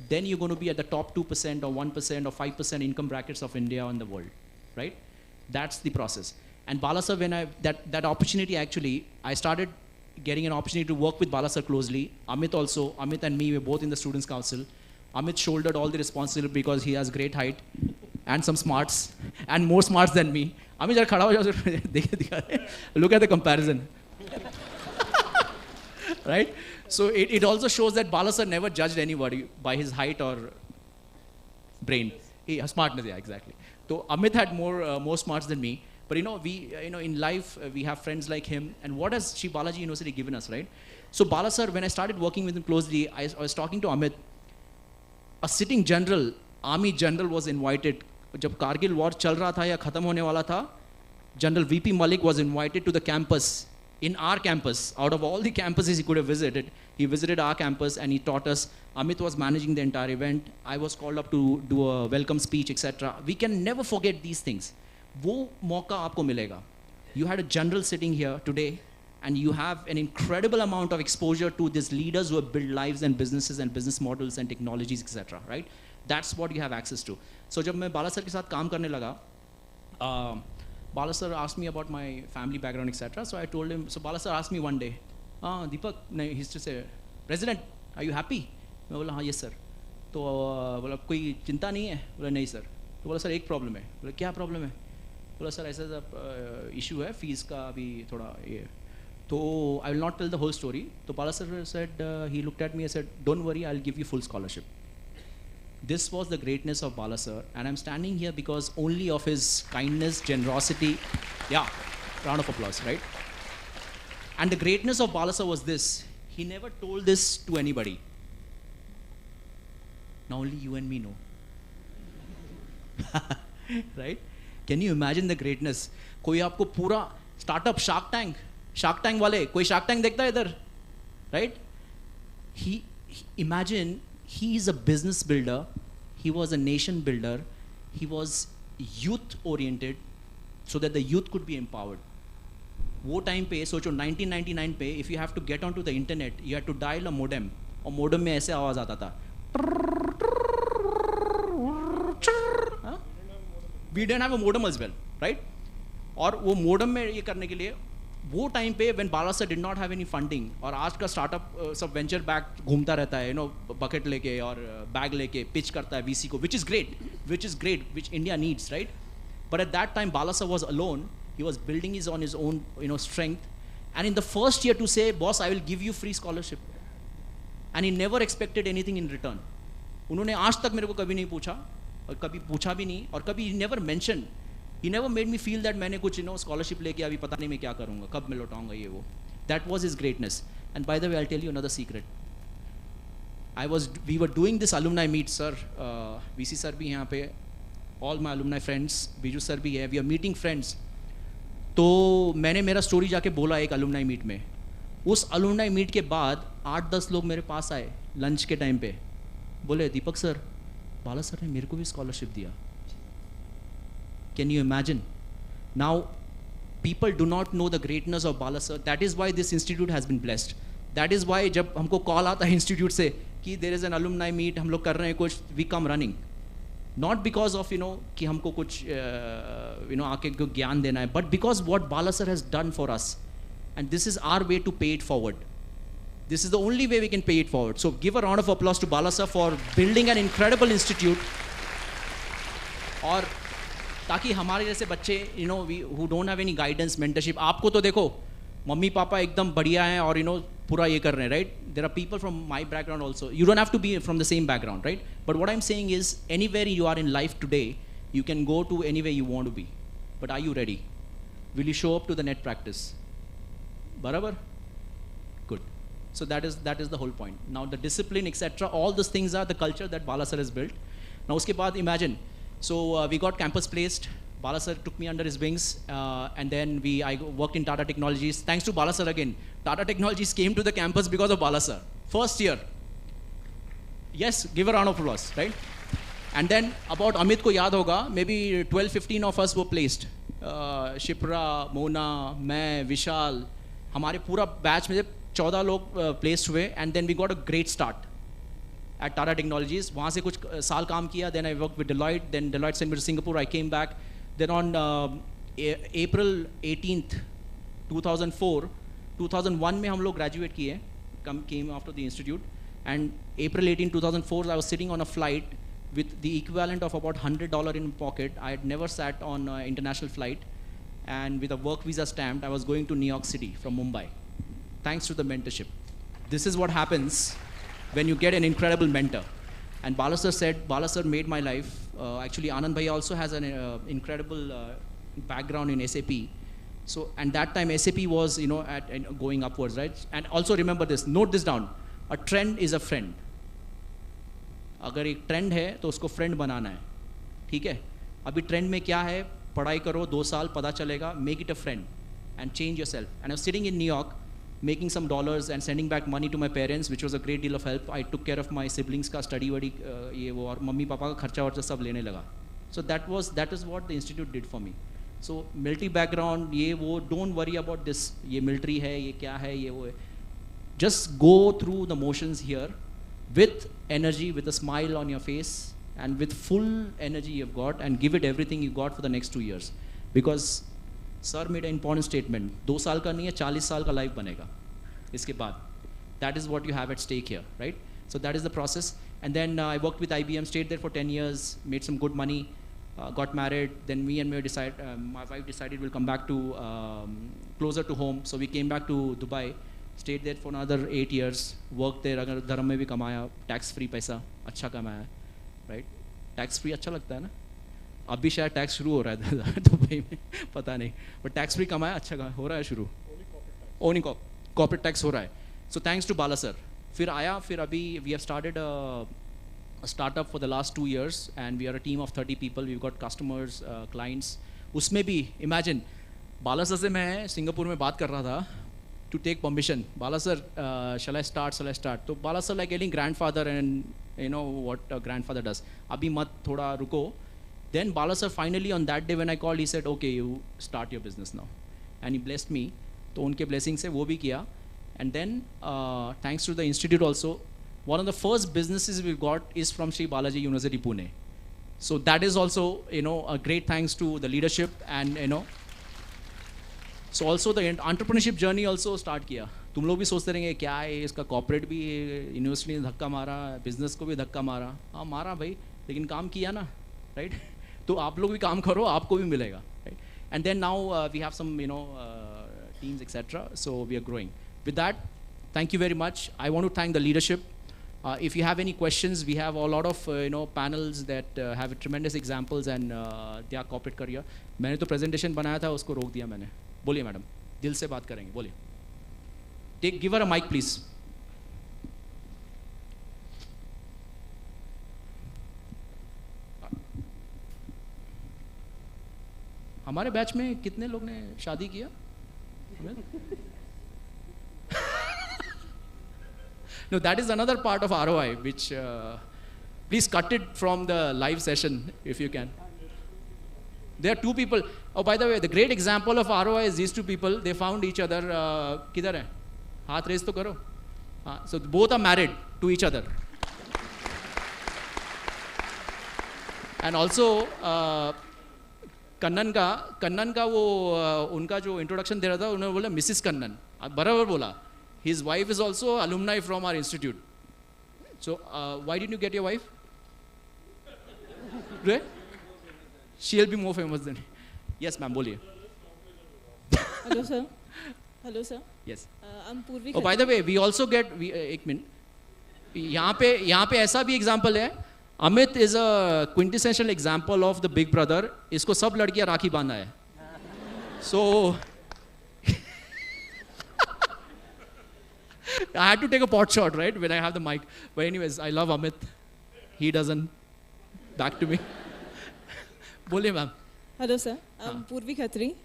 Then you're going to be at the top 2% or 1% or 5% income brackets of India and the world, right? That's the process. And Bala sir, when that opportunity actually, I started getting an opportunity to work with Bala sir closely. Amit also, Amit and me were both in the students council. Amit shouldered all the responsibility because he has great height and some smarts and more smarts than me. Amit jara khada ho jao, look at the comparison. Right? So it also shows that Bala sir never judged anybody by his height or brain. Smartness, yeah, exactly. So Amit had more smarts than me. But we in life we have friends like him. And what has Shri Balaji University given us, right? So Bala sir, when I started working with him closely, I was talking to Amit. A sitting general, army general, was invited. जब Kargil war चल रहा था या खत्म होने वाला था, General VP Malik was invited to the campus. In our campus, out of all the campuses he could have visited, he visited our campus and he taught us. Amit was managing the entire event. I was called up to do a welcome speech, etc. We can never forget these things. वो मौका आपको मिलेगा. You had a general sitting here today, and you have an incredible amount of exposure to these leaders who have built lives and businesses and business models and technologies, etc. Right? That's what you have access to. So जब मैं बाला sir के साथ काम करने लगा, Bala sir asked me about my family background, etc. So I told him. So Bala sir asked me one day, Deepak, he used to say, President, are you happy? मैं बोला हाँ yes sir. तो बोला कोई चिंता नहीं है? बोला नहीं sir. तो बोला सर एक प्रॉब्लम है. बोला क्या प्रॉब्लम है? बोला सर ऐसा इशू है फीस का अभी थोड़ा ये. तो I will not tell the whole story. तो Bala sir said, he looked at me and said, don't worry, I'll give you full scholarship. This was the greatness of Bala sir, and I'm standing here because only of his kindness, generosity. Yeah, round of applause, right? And the greatness of Bala sir was this: he never told this to anybody. Now only you and me know. Right? Can you imagine the greatness? कोई आपको पूरा startup shark tank वाले, कोई shark tank देखता है इधर, right? Imagine he is a business builder, he was a nation builder, he was youth oriented so that the youth could be empowered. वो time पे सोचो 1999 पे if you have to get onto the internet you had to dial a modem, और modem में ऐसे आवाज आता था, we didn't have a modem as well, right? और वो modem में ये करने के लिए वो टाइम पे when Balasar did not have any funding, और आज का स्टार्टअप सब वेंचर बैक घूमता रहता है, बकेट लेके और बैग लेके पिच करता है VC को, which is great, which India needs, right? But at that time Balasar was alone, he was building on his own strength, and in the first year to say, boss, I will give you free scholarship, and he never expected anything in return. उन्होंने आज तक मेरे को कभी नहीं पूछा, और कभी पूछा भी नहीं, और कभी he never mentioned, he never made me feel that मैंने कुछ scholarship लेके अभी पता नहीं मैं क्या करूँगा, कब मैं लौटाऊँगा ये वो. That was his greatness. And by the way, I'll tell you another secret. We were doing this alumni meet, sir. VC sir भी यहाँ पे, all my alumni friends, Biju sir भी है, we are meeting friends. तो मैंने मेरा story जाके बोला एक alumni meet में. उस alumni meet के बाद 8-10 लोग मेरे पास आए लंच के टाइम पे, बोले दीपक सर, बाला सर ने मेरे को भी स्कॉलरशिप दिया. Can you imagine? Now, people do not know the greatness of Bala sir. That is why this institute has been blessed. That is why जब हमको call आता है institute से कि there is an alumni meet, हम लोग कर रहे हैं कुछ, we come running. Not because of कि हमको कुछ आके ज्ञान देना है, but because what Bala sir has done for us, and this is our way to pay it forward. This is the only way we can pay it forward. So give a round of applause to Bala sir for building an incredible institute. और ताकि हमारे जैसे बच्चे who don't have any guidance, mentorship, आपको तो देखो mummy papa एकदम बढ़िया हैं और पूरा ये कर रहे हैं, right? There are people from my background also. You don't have to be from the same background, right? But what I'm saying is, anywhere you are in life today, you can go to anywhere you want to be. But are you ready? Will you show up to the net practice? Barabar? Good. So that is the whole point. Now the discipline, etc., all those things are the culture that Bala sir has built. Now uske baad imagine. So we got campus placed. Bala sir took me under his wings, and then I worked in Tata Technologies. Thanks to Bala sir again. Tata Technologies came to the campus because of Bala sir. First year. Yes, give a round of applause, right? And then about Amit ko yaad hoga, maybe 12-15 of us were placed. Shipra, Mona, मैं, Vishal, हमारे पूरा batch में 14 लोग placed हुए, and then we got a great start at Tata Technologies. वहाँ से कुछ साल काम किया, then I worked with Deloitte, then Deloitte sent me to Singapore, I came back. Then on April 18th, 2004, 2001 में हम लोग graduate किए, came after the institute, and April 18, 2004, I was sitting on a flight with the equivalent of about $100 in pocket. I had never sat on an international flight, and with a work visa stamped, I was going to New York City from Mumbai, thanks to the mentorship. This is what happens when you get an incredible mentor. And Bala sir said, Bala sir made my life. Actually, Anand Bhai also has an incredible background in SAP. So, and that time SAP was, going upwards, right? And also remember this, note this down. A trend is a friend. अगर एक trend है तो उसको friend बनाना है, ठीक है? अभी trend में क्या है? पढ़ाई करो 2 साल, पता चलेगा, make it a friend and change yourself. And I was sitting in New York, making some dollars and sending back money to my parents, which was a great deal of help. I took care of my siblings का study वडी ये वो, और mummy papa का खर्चा वर्चा सब लेने लगा. So that is what the institute did for me. So military background, ये वो, don't worry about this. ये military है, ये क्या है, ये वो है. Just go through the motions here with energy, with a smile on your face, and with full energy you've got, and give it everything you got for the next 2 years. Because sir made an important statement, 2 साल का नहीं है, 40 साल का life बनेगा इसके बाद. That is what you have at stake here, right? So that is the process. And then I worked with IBM, stayed there for 10 years, made some good money, got married. Then my wife decided we'll come back to closer to home. So we came back to Dubai, stayed there for another 8 years, worked there. अगर धर्म में भी कमाया, tax free पैसा अच्छा कमाया, right? Tax free अच्छा लगता है ना? अभी शायद टैक्स शुरू हो रहा है दुबई में, पता नहीं, बट टैक्स फ्री कमाया अच्छा हो रहा है शुरू, ओनली कॉर्पोरेट टैक्स हो रहा है. So thanks to Bala sir. फिर अभी we have started a startup for the last 2 years, and we are a team of 30 people. We've got customers, clients. उसमें भी imagine बाला सर से मैं सिंगापुर में बात कर रहा था to take permission. Bala sir, shall I start? तो Bala sir like getting grandfather and you know what a grandfather does. Abhi mat thoda ruko. Then Bala sir finally on that day when I called, he said, okay, you start your business now. And he blessed me. तो उनके blessing से वो भी किया. And then thanks to the institute also, one of the first businesses we've got is from Sri Balaji University, Pune. So that is also, you know, a great thanks to the leadership and, you know, so also the entrepreneurship journey also start किया. तुम लोग भी सोचते रहेंगे क्या है इसका corporate भी यूनिवर्सिटी ने धक्का मारा, बिजनेस को भी धक्का मारा. हाँ मारा भाई, लेकिन काम किया ना, राइट? तो आप लोग भी काम करो, आपको भी मिलेगा, right? And then now we have some, you know, teams, etc. So we are growing. With that, thank you very much. I want to thank the leadership. If you have any questions, we have a lot of you know panels that have tremendous examples and their corporate career. मैंने तो presentation बनाया था, उसको रोक दिया मैंने. बोलिए madam, दिल से बात करेंगे, बोलिए. Give her a mic, please. हमारे बैच में कितने लोग ने शादी किया? No, that is another part of ROI, which please cut it from the live session if you can. There are two people. Oh, by the way, the great example of ROI is these two people. They found each other. किधर है? हाथ race तो करो. So both are married to each other. And also Kannan का वो उनका जो introduction दे रहा था, उन्होंने बोला मिसिस कन्नन. बराबर बोला. His wife is also alumni from our institute. So why didn't you get your wife? Right? She'll be more famous than. Yes, ma'am. बोलिए. Hello, sir. Hello, sir. Yes. I'm Purvi. Oh, by the way, we also get. एक minute. यहाँ पे ऐसा भी example है. Amit is a quintessential example of the big brother. इसको सब लड़कियाँ राखी बांधा है. So I had to take a pot shot, right, when I have the mic. But anyways, I love Amit. He doesn't. Back to me. बोलिए ma'am. Hello, sir. I'm Purvi Khatri.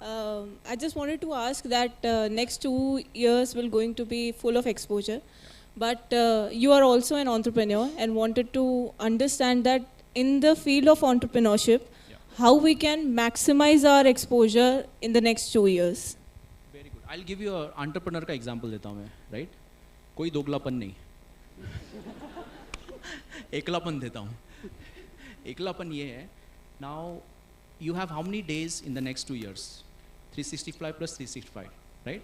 I just wanted to ask that next 2 years will going to be full of exposure. But you are also an entrepreneur and wanted to understand that in the field of entrepreneurship, how we can maximize our exposure in the next 2 years. Very good. I'll give you an entrepreneur का example देता हूँ मैं, right? कोई दोगलापन नहीं. एकलापन देता हूँ. एकलापन ये है. Now, you have how many days in the next 2 years? 365 plus 365, right?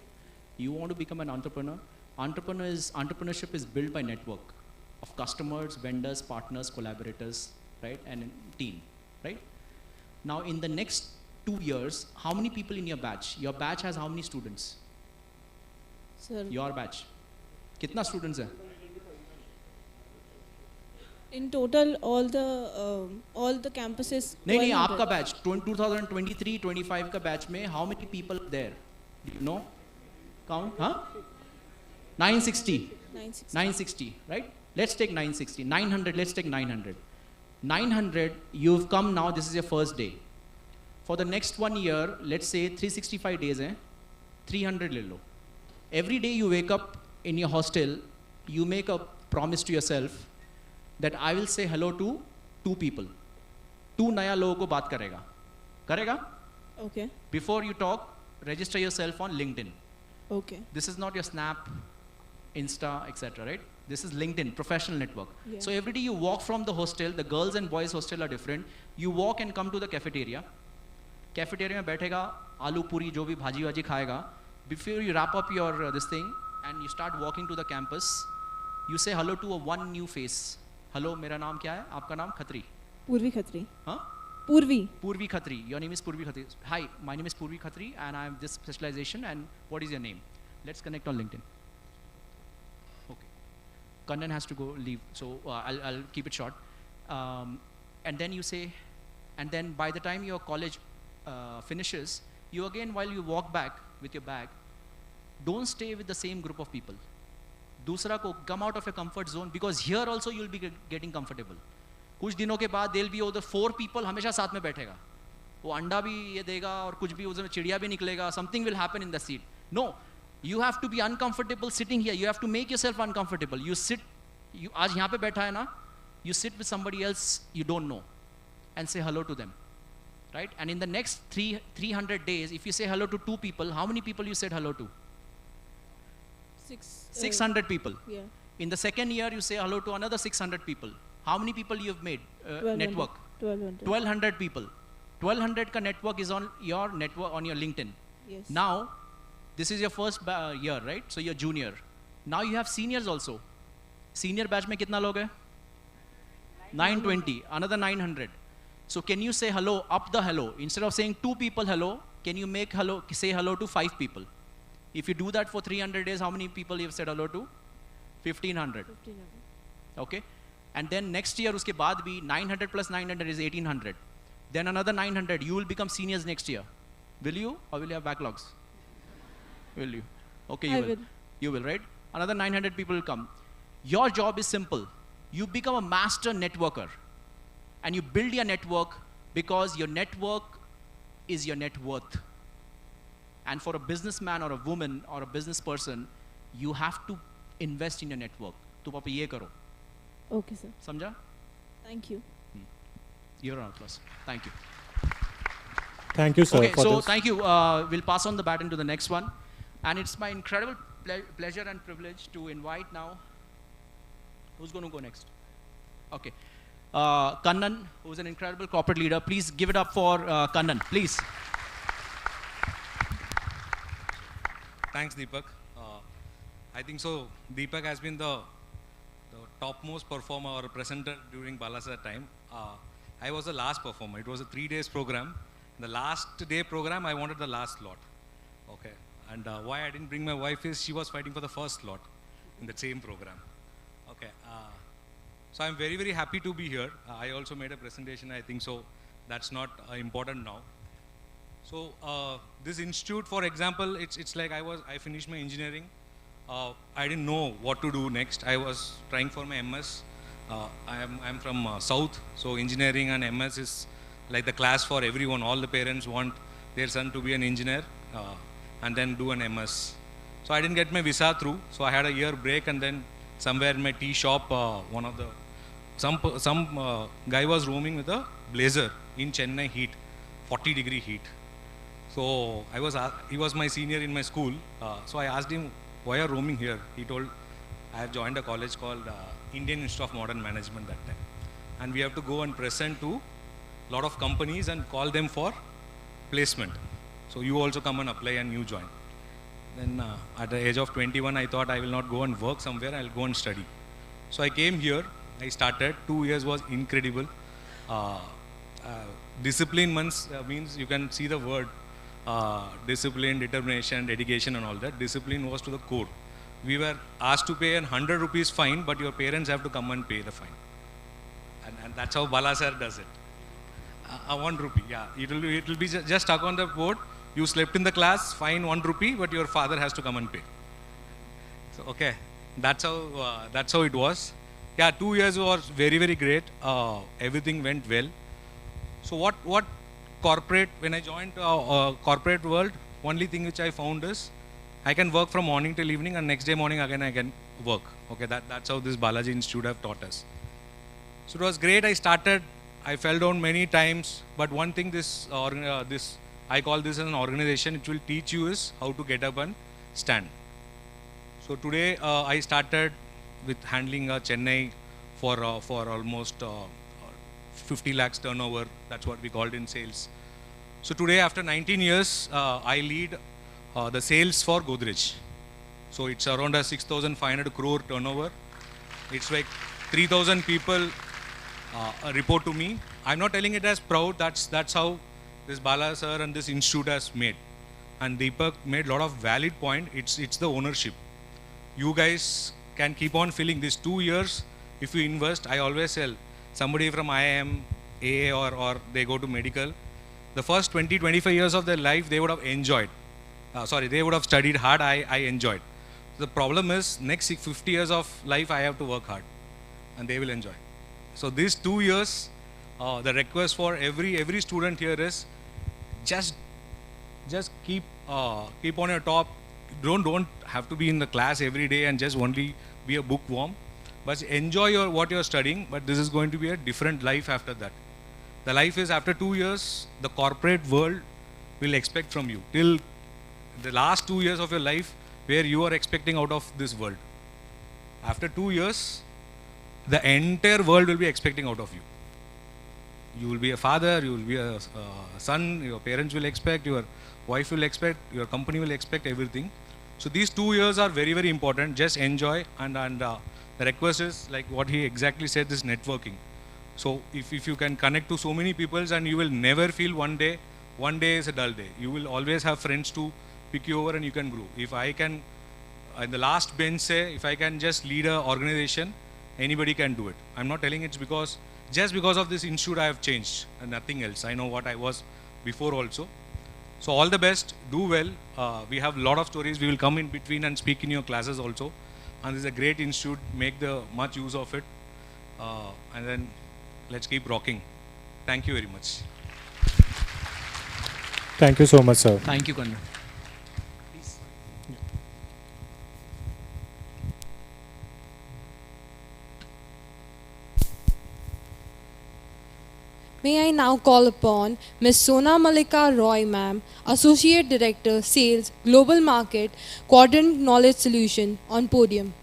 You want to become an entrepreneur? Entrepreneurship is built by network of customers, vendors, partners, collaborators, right? And a team, right? Now, in the next 2 years, how many people in your batch? Your batch has how many students? Sir. Your batch. कितना students हैं? In total, all the campuses. नहीं आपका batch 2023-25 का batch में how many people are there? Do you know? Count? Huh? 960. 960, right? Let's take 960. 900. Let's take 900. 900. You've come now. This is your first day. For the next 1 year, let's say 365 days हैं. 300 ले लो. Every day you wake up in your hostel, you make a promise to yourself that I will say hello to 2 people. 2 नया लोगों को बात करेगा? Okay. Before you talk, register yourself on LinkedIn. Okay. This is not your Snap, Insta, etc. Right? This is LinkedIn, professional network. Yeah. So every day you walk from the hostel, the girls and boys hostel are different. You walk and come to the cafeteria. Cafeteria में बैठेगा, आलू पूरी जो भी भाजी वाजी खाएगा. Before you wrap up your this thing and you start walking to the campus, you say hello to one new face. Hello, मेरा नाम क्या है? आपका नाम Khatri. Purvi Khatri. Huh? Purvi Khatri. Your name is Purvi Khatri. Hi, my name is Purvi Khatri and I have this specialization and what is your name? Let's connect on LinkedIn. Okay. Kannan has to go leave, so I'll keep it short. And then you say, and then by the time your college finishes, you again, while you walk back with your bag, don't stay with the same group of people. दूसरा को come out of your comfort zone because here also you'll be getting comfortable. कुछ दिनों के बाद they'll be over 4 people हमेशा साथ में बैठेगा. वो अंडा भी ये देगा और कुछ भी उसमें चिड़िया भी निकलेगा, something will happen in the seat. No, you have to be uncomfortable sitting here. You have to make yourself uncomfortable. You sit, you आज यहाँ पे बैठा है ना, you sit with somebody else you don't know and say hello to them, right? And in the next 300 days, if you say hello to 2 people, how many people you said hello to? 600 people. Yeah. In the second year, you say hello to another 600 people. How many people you have made? Network. 1200. 1200 people. 1200 ka network is on your network, on your LinkedIn. Yes. Now, this is your first year, right? So you're junior. Now you have seniors also. Senior batch mein kitna log hai? 920. Another 900. So can you say hello, up the hello? Instead of saying 2 people hello, can you make hello, say hello to 5 people? If you do that for 300 days, how many people you have said hello to? 1500. Okay? And then next year, uske baad bhi 900 plus 900 is 1800. Then another 900, you will become seniors next year. Will you? Or will you have backlogs? Will you? Okay, you will. You will, right? Another 900 people will come. Your job is simple. You become a master networker. And you build your network because your network is your net worth. And for a businessman or a woman or a business person, you have to invest in your network. तो पापा ये करो. Okay, sir. समझा? Thank you. You're on applause. Thank you. Thank you, sir. Okay, for so this. thank you. We'll pass on the baton to the next one. And it's my incredible pleasure and privilege to invite now. Who's going to go next? Okay. Kannan, who's an incredible corporate leader. Please give it up for Kannan, please. Thanks, Deepak. I think so. Deepak has been the topmost performer or presenter during Balasar time. I was the last performer. It was a 3 days program. The last day program, I wanted the last slot. Okay. And why I didn't bring my wife is she was fighting for the first slot in the same program. Okay. So I'm very, very happy to be here. I also made a presentation. I think so. That's not important now. So this institute, for example, it's like I finished my engineering. I didn't know what to do next. I was trying for my MS. I'm from South, so engineering and MS is like the class for everyone. All the parents want their son to be an engineer and then do an MS. So I didn't get my visa through, so I had a year break, and then somewhere in my tea shop, some guy was roaming with a blazer in Chennai heat, 40-degree heat. So he was my senior in my school. So I asked him, why are you roaming here? He told, I have joined a college called Indian Institute of Modern Management that time. And we have to go and present to a lot of companies and call them for placement. So you also come and apply and you join. Then at the age of 21, I thought I will not go and work somewhere, I'll go and study. So I came here, I started, 2 years was incredible. Discipline means you can see the word discipline, determination, dedication and all that. Discipline was to the core. We were asked to pay 100 rupees fine, but your parents have to come and pay the fine. And that's how Balasar does it. 1 rupee, yeah. It will be just stuck on the board. You slept in the class, fine 1 rupee, but your father has to come and pay. So okay, that's how it was. Yeah, 2 years was very, very great. Everything went well. So what corporate, when I joined corporate world, only thing which I found is I can work from morning till evening, and next day morning again I can work. Okay, that's how this Balaji Institute have taught us. So it was great. I fell down many times, but one thing I call this as an organization, it will teach you is how to get up and stand. So today I started with handling Chennai for almost 50 lakhs turnover. That's what we called in sales. So today, after 19 years, I lead the sales for Godrej. So it's around a 6,500 crore turnover. It's like 3,000 people report to me. I'm not telling it as proud. That's how this Bala sir and this institute has made. And Deepak made a lot of valid point. It's the ownership. You guys can keep on filling these 2 years. If you invest, I always tell somebody from IIM, AA or they go to medical, the first 20-25 years of their life they would have enjoyed. They would have studied hard. I enjoyed. The problem is next 50 years of life I have to work hard, and they will enjoy. So these 2 years, the request for every student here is just keep on your top. Don't have to be in the class every day and just only be a bookworm, but enjoy what you're studying. But this is going to be a different life after that. The life is after 2 years, the corporate world will expect from you till the last 2 years of your life where you are expecting out of this world. After 2 years, the entire world will be expecting out of you. You will be a father, you will be a son, your parents will expect, your wife will expect, your company will expect everything. So these 2 years are very, very important. Just enjoy, and the request is like what he exactly said, this networking. So if you can connect to so many people, and you will never feel one day is a dull day. You will always have friends to pick you over and you can grow. If I can, in the last bench say, if I can just lead an organization, anybody can do it. I'm not telling it's just because of this institute I have changed and nothing else. I know what I was before also. So all the best, do well. We have a lot of stories. We will come in between and speak in your classes also. And this is a great institute, make the much use of it. And then let's keep rocking. Thank you very much. Thank you so much, sir. Thank you, Kannan. May I now call upon Ms. Sona Malika Roy, ma'am, Associate Director, Sales, Global Market, Quadrant Knowledge Solution, on podium.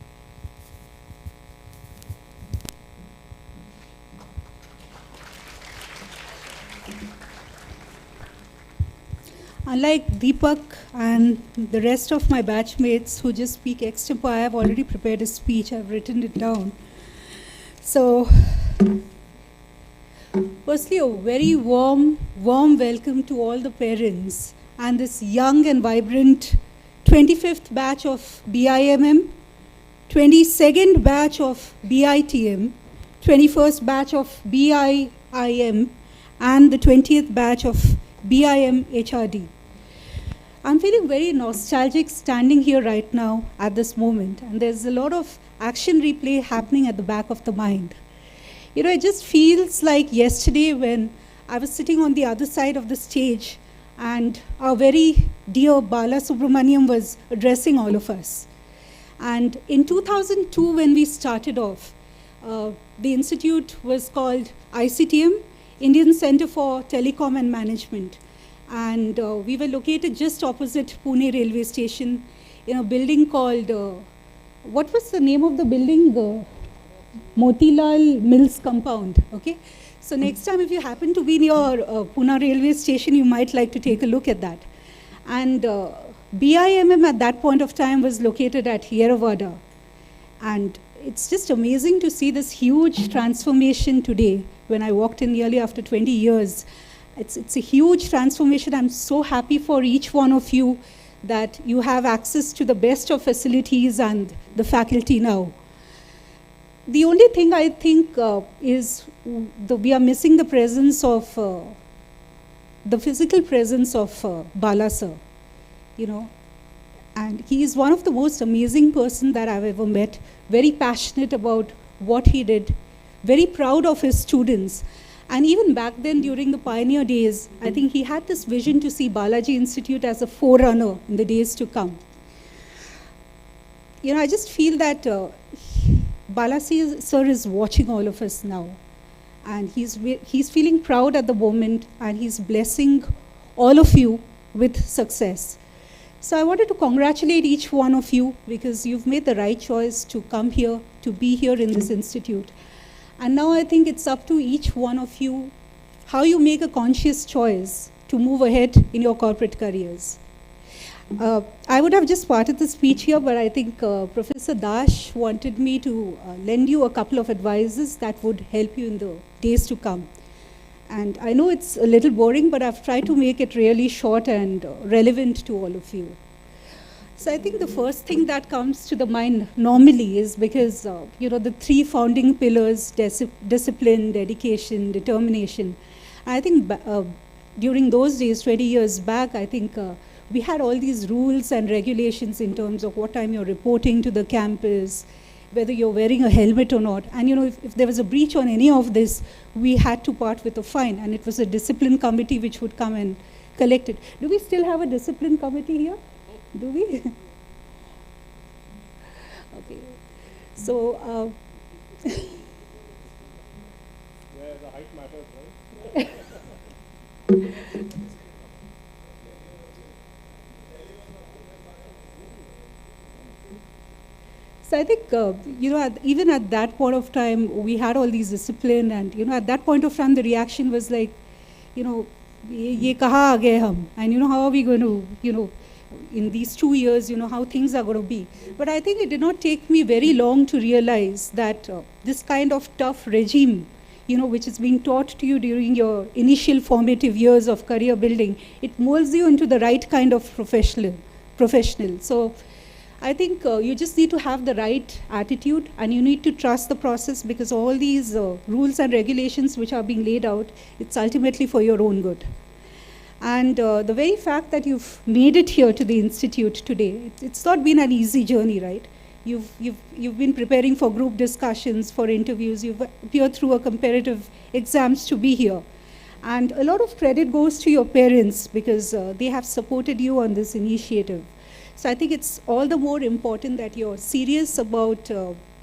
Unlike Deepak and the rest of my batchmates who just speak extempore, I have already prepared a speech. I've written it down. So, firstly, a very warm welcome to all the parents and this young and vibrant 25th batch of BIMM, 22nd batch of BITM, 21st batch of BIIM, and the 20th batch of BIM HRD. I'm feeling very nostalgic standing here right now at this moment, and there's a lot of action replay happening at the back of the mind. You know, it just feels like yesterday when I was sitting on the other side of the stage and our very dear Bala Subramaniam was addressing all of us. And in 2002, when we started off, the institute was called ICTM, Indian Center for Telecom and Management. And we were located just opposite Pune railway station in a building called, what was the name of the building? Motilal Mills compound, okay? So next time if you happen to be near Pune railway station, you might like to take a look at that. And BIMM at that point of time was located at Yeravada. And it's just amazing to see this huge transformation today. When I walked in nearly after 20 years, it's a huge transformation. I'm so happy for each one of you that you have access to the best of facilities and the faculty now. The only thing I think is we are missing the presence of, the physical presence of Bala sir, you know. And he is one of the most amazing person that I've ever met, very passionate about what he did, very proud of his students. And even back then during the pioneer days, I think he had this vision to see Balaji Institute as a forerunner in the days to come. You know, I just feel that Balaji sir is watching all of us now. And he's feeling proud at the moment, and he's blessing all of you with success. So I wanted to congratulate each one of you because you've made the right choice to come here, to be here in this institute. And now I think it's up to each one of you how you make a conscious choice to move ahead in your corporate careers. I would have just started the speech here, but I think Professor Dash wanted me to lend you a couple of advices that would help you in the days to come. And I know it's a little boring, but I've tried to make it really short and relevant to all of you. So I think the first thing that comes to the mind normally is because, you know, the three founding pillars, discipline, dedication, determination. I think during those days, 20 years back, I think we had all these rules and regulations in terms of what time you're reporting to the campus, whether you're wearing a helmet or not. And you know, if there was a breach on any of this, we had to part with a fine. And it was a discipline committee which would come and collected. Do we still have a discipline committee here? Do we? Okay. So, Yeah, the height matters, right? so I think, even at that point of time, we had all these discipline, and, at that point of time, the reaction was like, ye kaha aa gaye hum? And, how are we going to, in these 2 years, how things are going to be. But I think it did not take me very long to realize that this kind of tough regime, which is being taught to you during your initial formative years of career building, it molds you into the right kind of professional. So I think you just need to have the right attitude, and you need to trust the process, because all these rules and regulations which are being laid out, it's ultimately for your own good. And the very fact that you've made it here to the Institute today, it's not been an easy journey, right? You've been preparing for group discussions, for interviews, you've appeared through a comparative exams to be here. And a lot of credit goes to your parents, because they have supported you on this initiative. So I think it's all the more important that you're serious about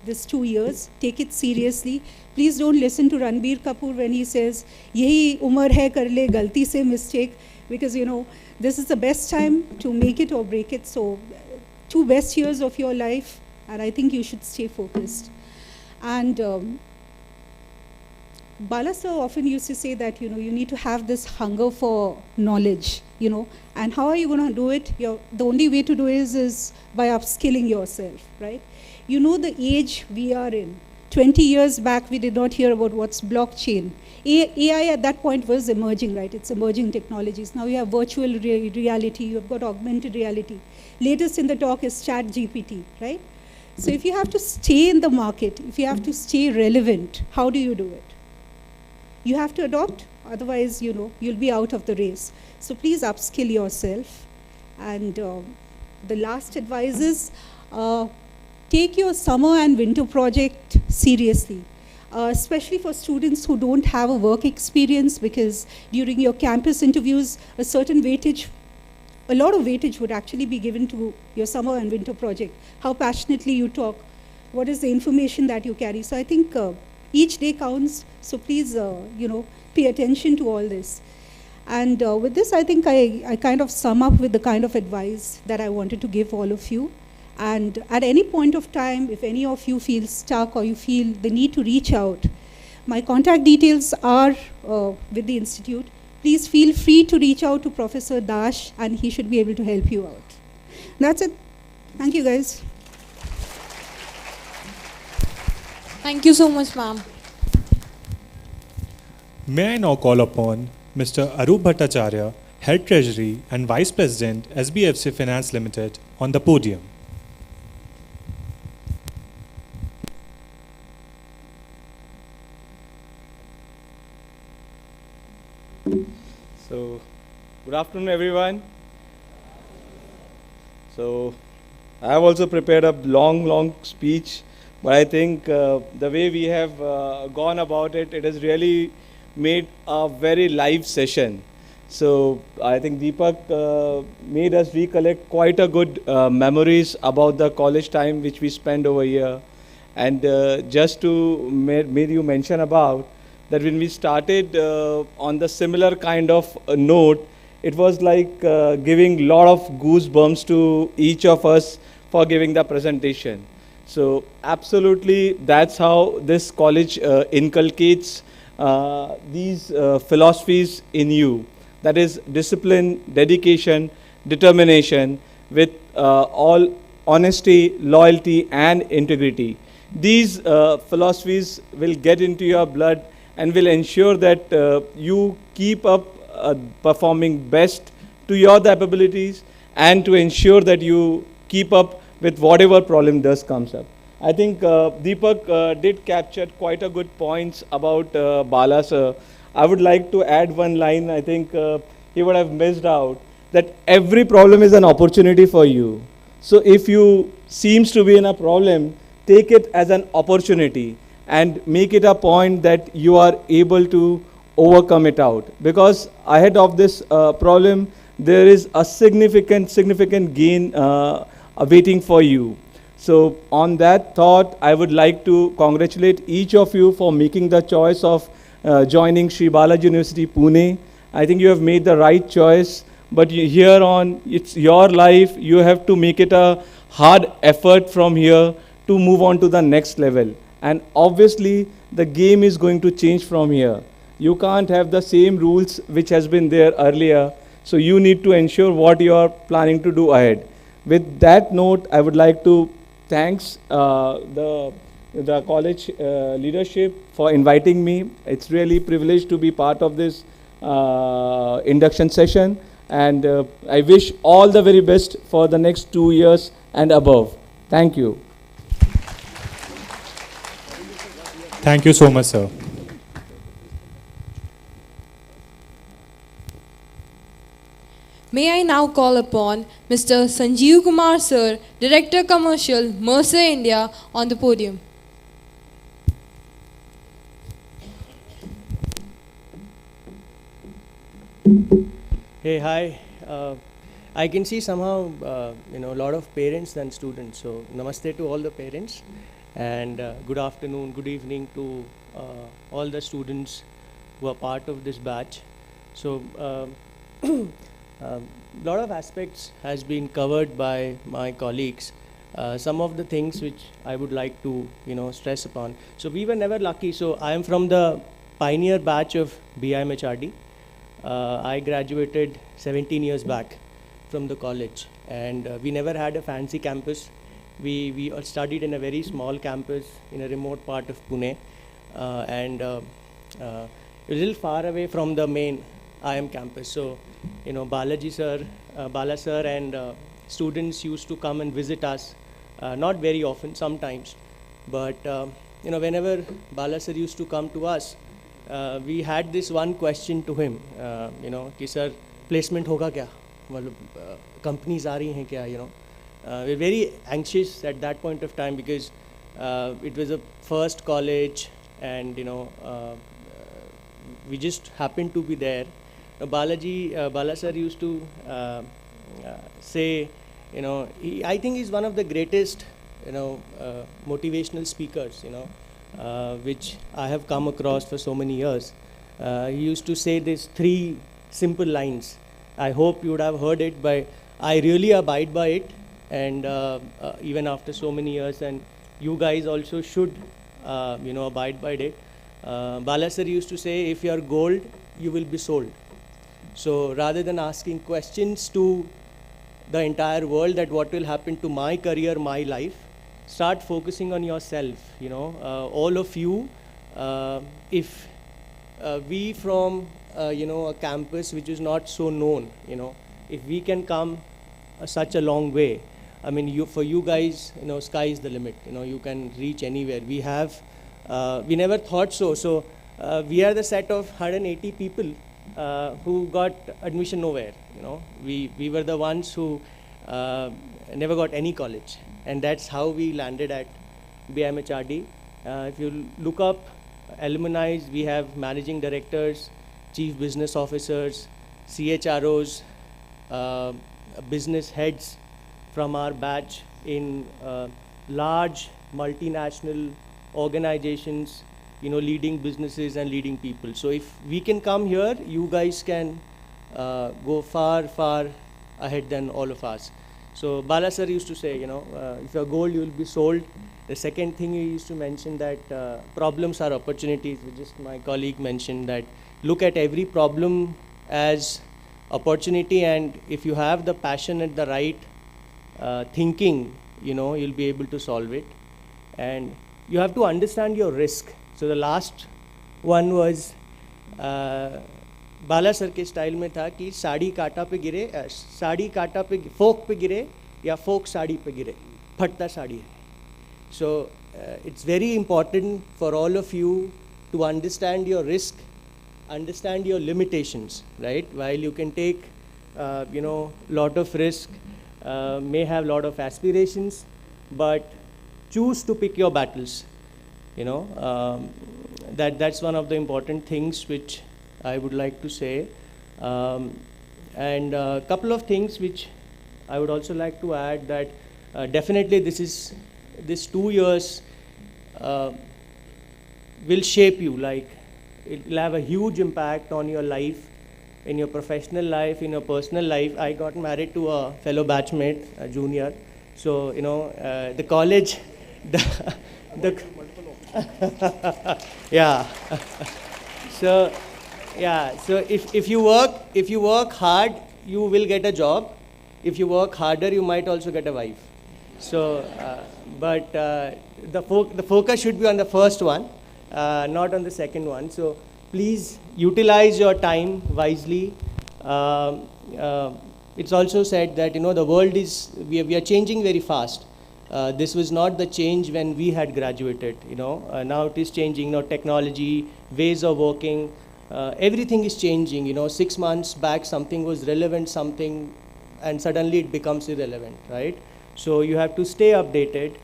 this 2 years. Take it seriously. Please don't listen to Ranbir Kapoor when he says, "Yehi umar hai, kar le galti se mistake," because this is the best time to make it or break it. So 2 best years of your life, and I think you should stay focused. And Bala sir often used to say that you need to have this hunger for knowledge, and how are you going to do it? The only way to do it is by upskilling yourself, right? The age we are in. 20 years back, we did not hear about what's blockchain. AI at that point was emerging, right? It's emerging technologies. Now you have virtual reality, you've got augmented reality. Latest in the talk is ChatGPT, right? So if you have to stay in the market, if you have to stay relevant, how do you do it? You have to adopt, otherwise, you'll be out of the race. So please upskill yourself. And the last advice is, take your summer and winter project seriously, especially for students who don't have a work experience, because during your campus interviews, a lot of weightage would actually be given to your summer and winter project. How passionately you talk, what is the information that you carry. So I think each day counts, so please, pay attention to all this. And with this, I think I kind of sum up with the kind of advice that I wanted to give all of you. And at any point of time, if any of you feel stuck or you feel the need to reach out, my contact details are with the Institute. Please feel free to reach out to Professor Dash, and he should be able to help you out. That's it. Thank you, guys. Thank you so much, ma'am. May I now call upon Mr. Arup Bhattacharya, Head Treasury and Vice President, SBFC Finance Limited, on the podium. So, good afternoon, everyone. So, I have also prepared a long speech, but I think the way we have gone about it, it has really made a very live session. So, I think Deepak made us recollect quite a good memories about the college time which we spent over here. And just to made you mention about that when we started on the similar kind of note, it was like giving lot of goosebumps to each of us for giving the presentation. So absolutely, that's how this college inculcates these philosophies in you. That is discipline, dedication, determination with all honesty, loyalty and integrity. These philosophies will get into your blood and will ensure that you keep up performing best to your abilities, and to ensure that you keep up with whatever problem does comes up. I think Deepak did capture quite a good points about Bala sir. I would like to add one line. I think he would have missed out that every problem is an opportunity for you. So if you seems to be in a problem, take it as an opportunity and make it a point that you are able to overcome it out. Because ahead of this problem, there is a significant gain awaiting for you. So on that thought, I would like to congratulate each of you for making the choice of joining Sri Balaji University, Pune. I think you have made the right choice, but here on, it's your life. You have to make it a hard effort from here to move on to the next level. And obviously, the game is going to change from here. You can't have the same rules which has been there earlier. So you need to ensure what you are planning to do ahead. With that note, I would like to thanks the college leadership for inviting me. It's really a privilege to be part of this induction session. And I wish all the very best for the next 2 years and above. Thank you. Thank you so much, sir. May I now call upon Mr. Sanjeev Kumar Sir, Director Commercial, Mercer India, on the podium. Hey, hi. I can see somehow, a lot of parents and students. So, namaste to all the parents, and good afternoon, good evening to all the students who are part of this batch. So, a lot of aspects has been covered by my colleagues. Some of the things which I would like to, stress upon. So, we were never lucky. So, I am from the pioneer batch of BIMHRD. I graduated 17 years back from the college, and we never had a fancy campus. We all studied in a very small campus in a remote part of Pune, and a little far away from the main IM campus. So, Balaji sir, Bala sir, and students used to come and visit us, not very often, sometimes, but whenever Bala sir used to come to us, we had this one question to him, कि sir, placement होगा क्या? मतलब companies आ रही हैं क्या? We're very anxious at that point of time because it was a first college, and we just happened to be there. Bala sir used to say, I think he's one of the greatest, motivational speakers, which I have come across for so many years. He used to say these 3 simple lines. I hope you would have heard it, but I really abide by it, and even after so many years, and you guys also should, abide by it. Bala sir used to say, if you are gold, you will be sold. So rather than asking questions to the entire world that what will happen to my career, my life, start focusing on yourself. All of you, if we from a campus which is not so known, if we can come such a long way, I mean, for you guys, sky is the limit. You can reach anywhere. We have, we never thought so. So we are the set of 180 people who got admission nowhere. We were the ones who never got any college, and that's how we landed at BIMHRD. If you look up alumni, we have managing directors, chief business officers, CHROs, business heads from our batch in large multinational organizations, leading businesses and leading people. So if we can come here, you guys can go far, far ahead than all of us. So Bala sir used to say, if you're gold, you will be sold. The second thing he used to mention that problems are opportunities, which is my colleague mentioned, that look at every problem as opportunity, and if you have the passion and the right thinking, you'll be able to solve it. And you have to understand your risk. So the last one was Bala sir के style में था कि साड़ी काटा पे गिरे, साड़ी काटा पे फोक पे गिरे या फोक साड़ी पे गिरे, फटता साड़ी है. So it's very important for all of you to understand your risk, understand your limitations, right? While you can take, lot of risk, may have lot of aspirations, but choose to pick your battles. That's one of the important things which I would like to say. And a couple of things which I would also like to add, that definitely this 2 years will shape you. Like, it will have a huge impact on your life, in your professional life, in your personal life. I got married to a fellow batchmate, a junior. So, the college, yeah. So, yeah. So if you work hard, you will get a job. If you work harder, you might also get a wife. So, but the focus should be on the first one, not on the second one. So please utilize your time wisely. It's also said that the world is, we are changing very fast. This was not the change when we had graduated. Now it is changing. Technology, ways of working, everything is changing. 6 months back something was relevant, and suddenly it becomes irrelevant, right? So you have to stay updated.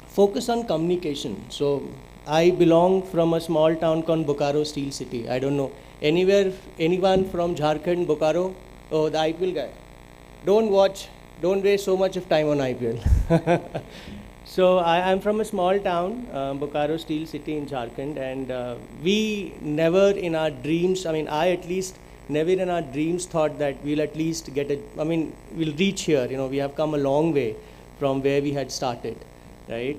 Focus on communication. So I belong from a small town called Bokaro Steel City. I don't know anyone from Jharkhand, Bokaro? Oh, the IPL guy. Don't waste so much of time on IPL. So I'm from a small town, Bokaro Steel City in Jharkhand, and we never in our dreams, I at least never in our dreams thought that we'll at least we'll reach here. We have come a long way from where we had started, right?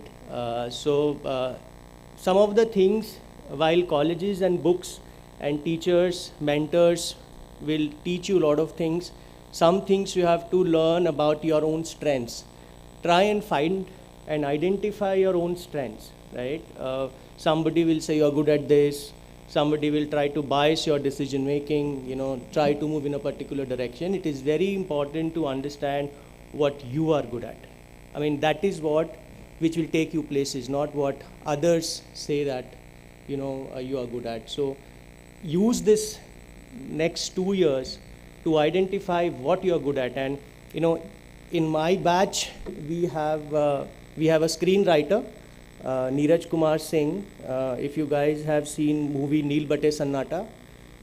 Some of the things, while colleges and books and teachers, mentors will teach you a lot of things, some things you have to learn about your own strengths. Try and find and identify your own strengths, right? Somebody will say you're good at this. Somebody will try to bias your decision making, try to move in a particular direction. It is very important to understand what you are good at. That is which will take you places, not what others say that, you are good at. So use this next 2 years to identify what you're good at. And, in my batch, we have a screenwriter, Neeraj Kumar Singh. If you guys have seen movie Neel Bate Sannata,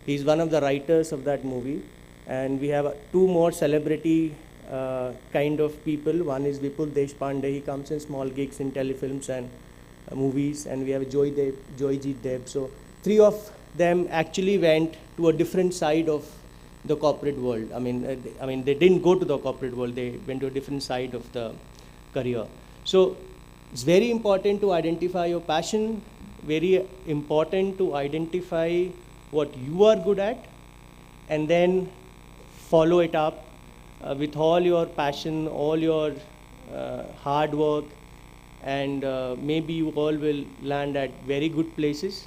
he's one of the writers of that movie. And we have 2 more celebrity kind of people. One is Vipul Deshpande. He comes in small gigs in telefilms and movies. And we have Joyjeet Deb. So 3 of them actually went to a different side of the corporate world. They didn't go to the corporate world. They went to a different side of the career. So it's very important to identify your passion, very important to identify what you are good at, and then follow it up with all your passion, all your hard work, and maybe you all will land at very good places.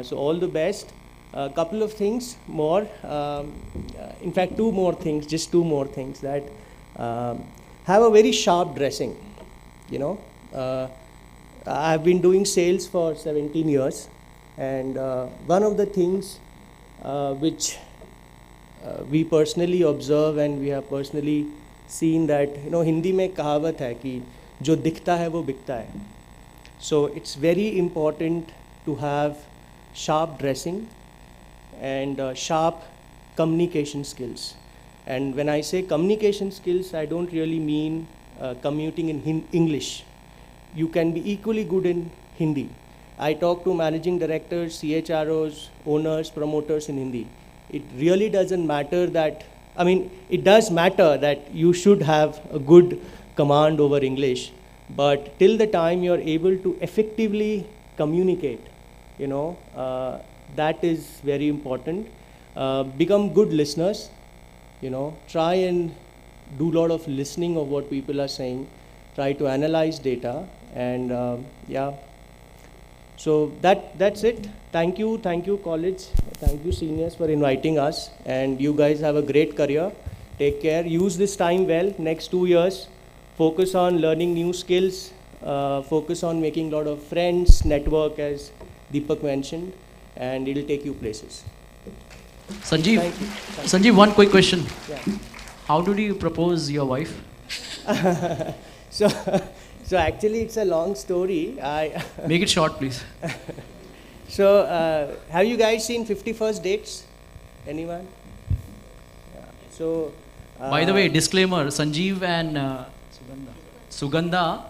So all the best. A couple of things more, in fact 2 more things, just 2 more things, that have a very sharp dressing. I've been doing sales for 17 years, and one of the things which we personally observe and we have personally seen that, Hindi में कहावत है कि जो दिखता है वो बिकता है. So it's very important to have sharp dressing and sharp communication skills. And when I say communication skills, I don't really mean commuting in English. You can be equally good in Hindi. I talk to managing directors, CHROs, owners, promoters in Hindi. It really doesn't matter that, it does matter that you should have a good command over English, but till the time you're able to effectively communicate, that is very important. Become good listeners, try and do a lot of listening of what people are saying, try to analyze data, and so that's it. Thank you college, thank you seniors for inviting us, and you guys have a great career. Take care, use this time well. Next 2 years, focus on learning new skills, focus on making a lot of friends, network as Deepak mentioned, and it'll take you places. Sanjeev, Thank you. Sanjeev, one quick question. Yeah. How did you propose your wife? So actually it's a long story. Make it short, please. So, have you guys seen 51st Dates? Anyone? Yeah. So, By the way, disclaimer, Sanjeev and Sugandha,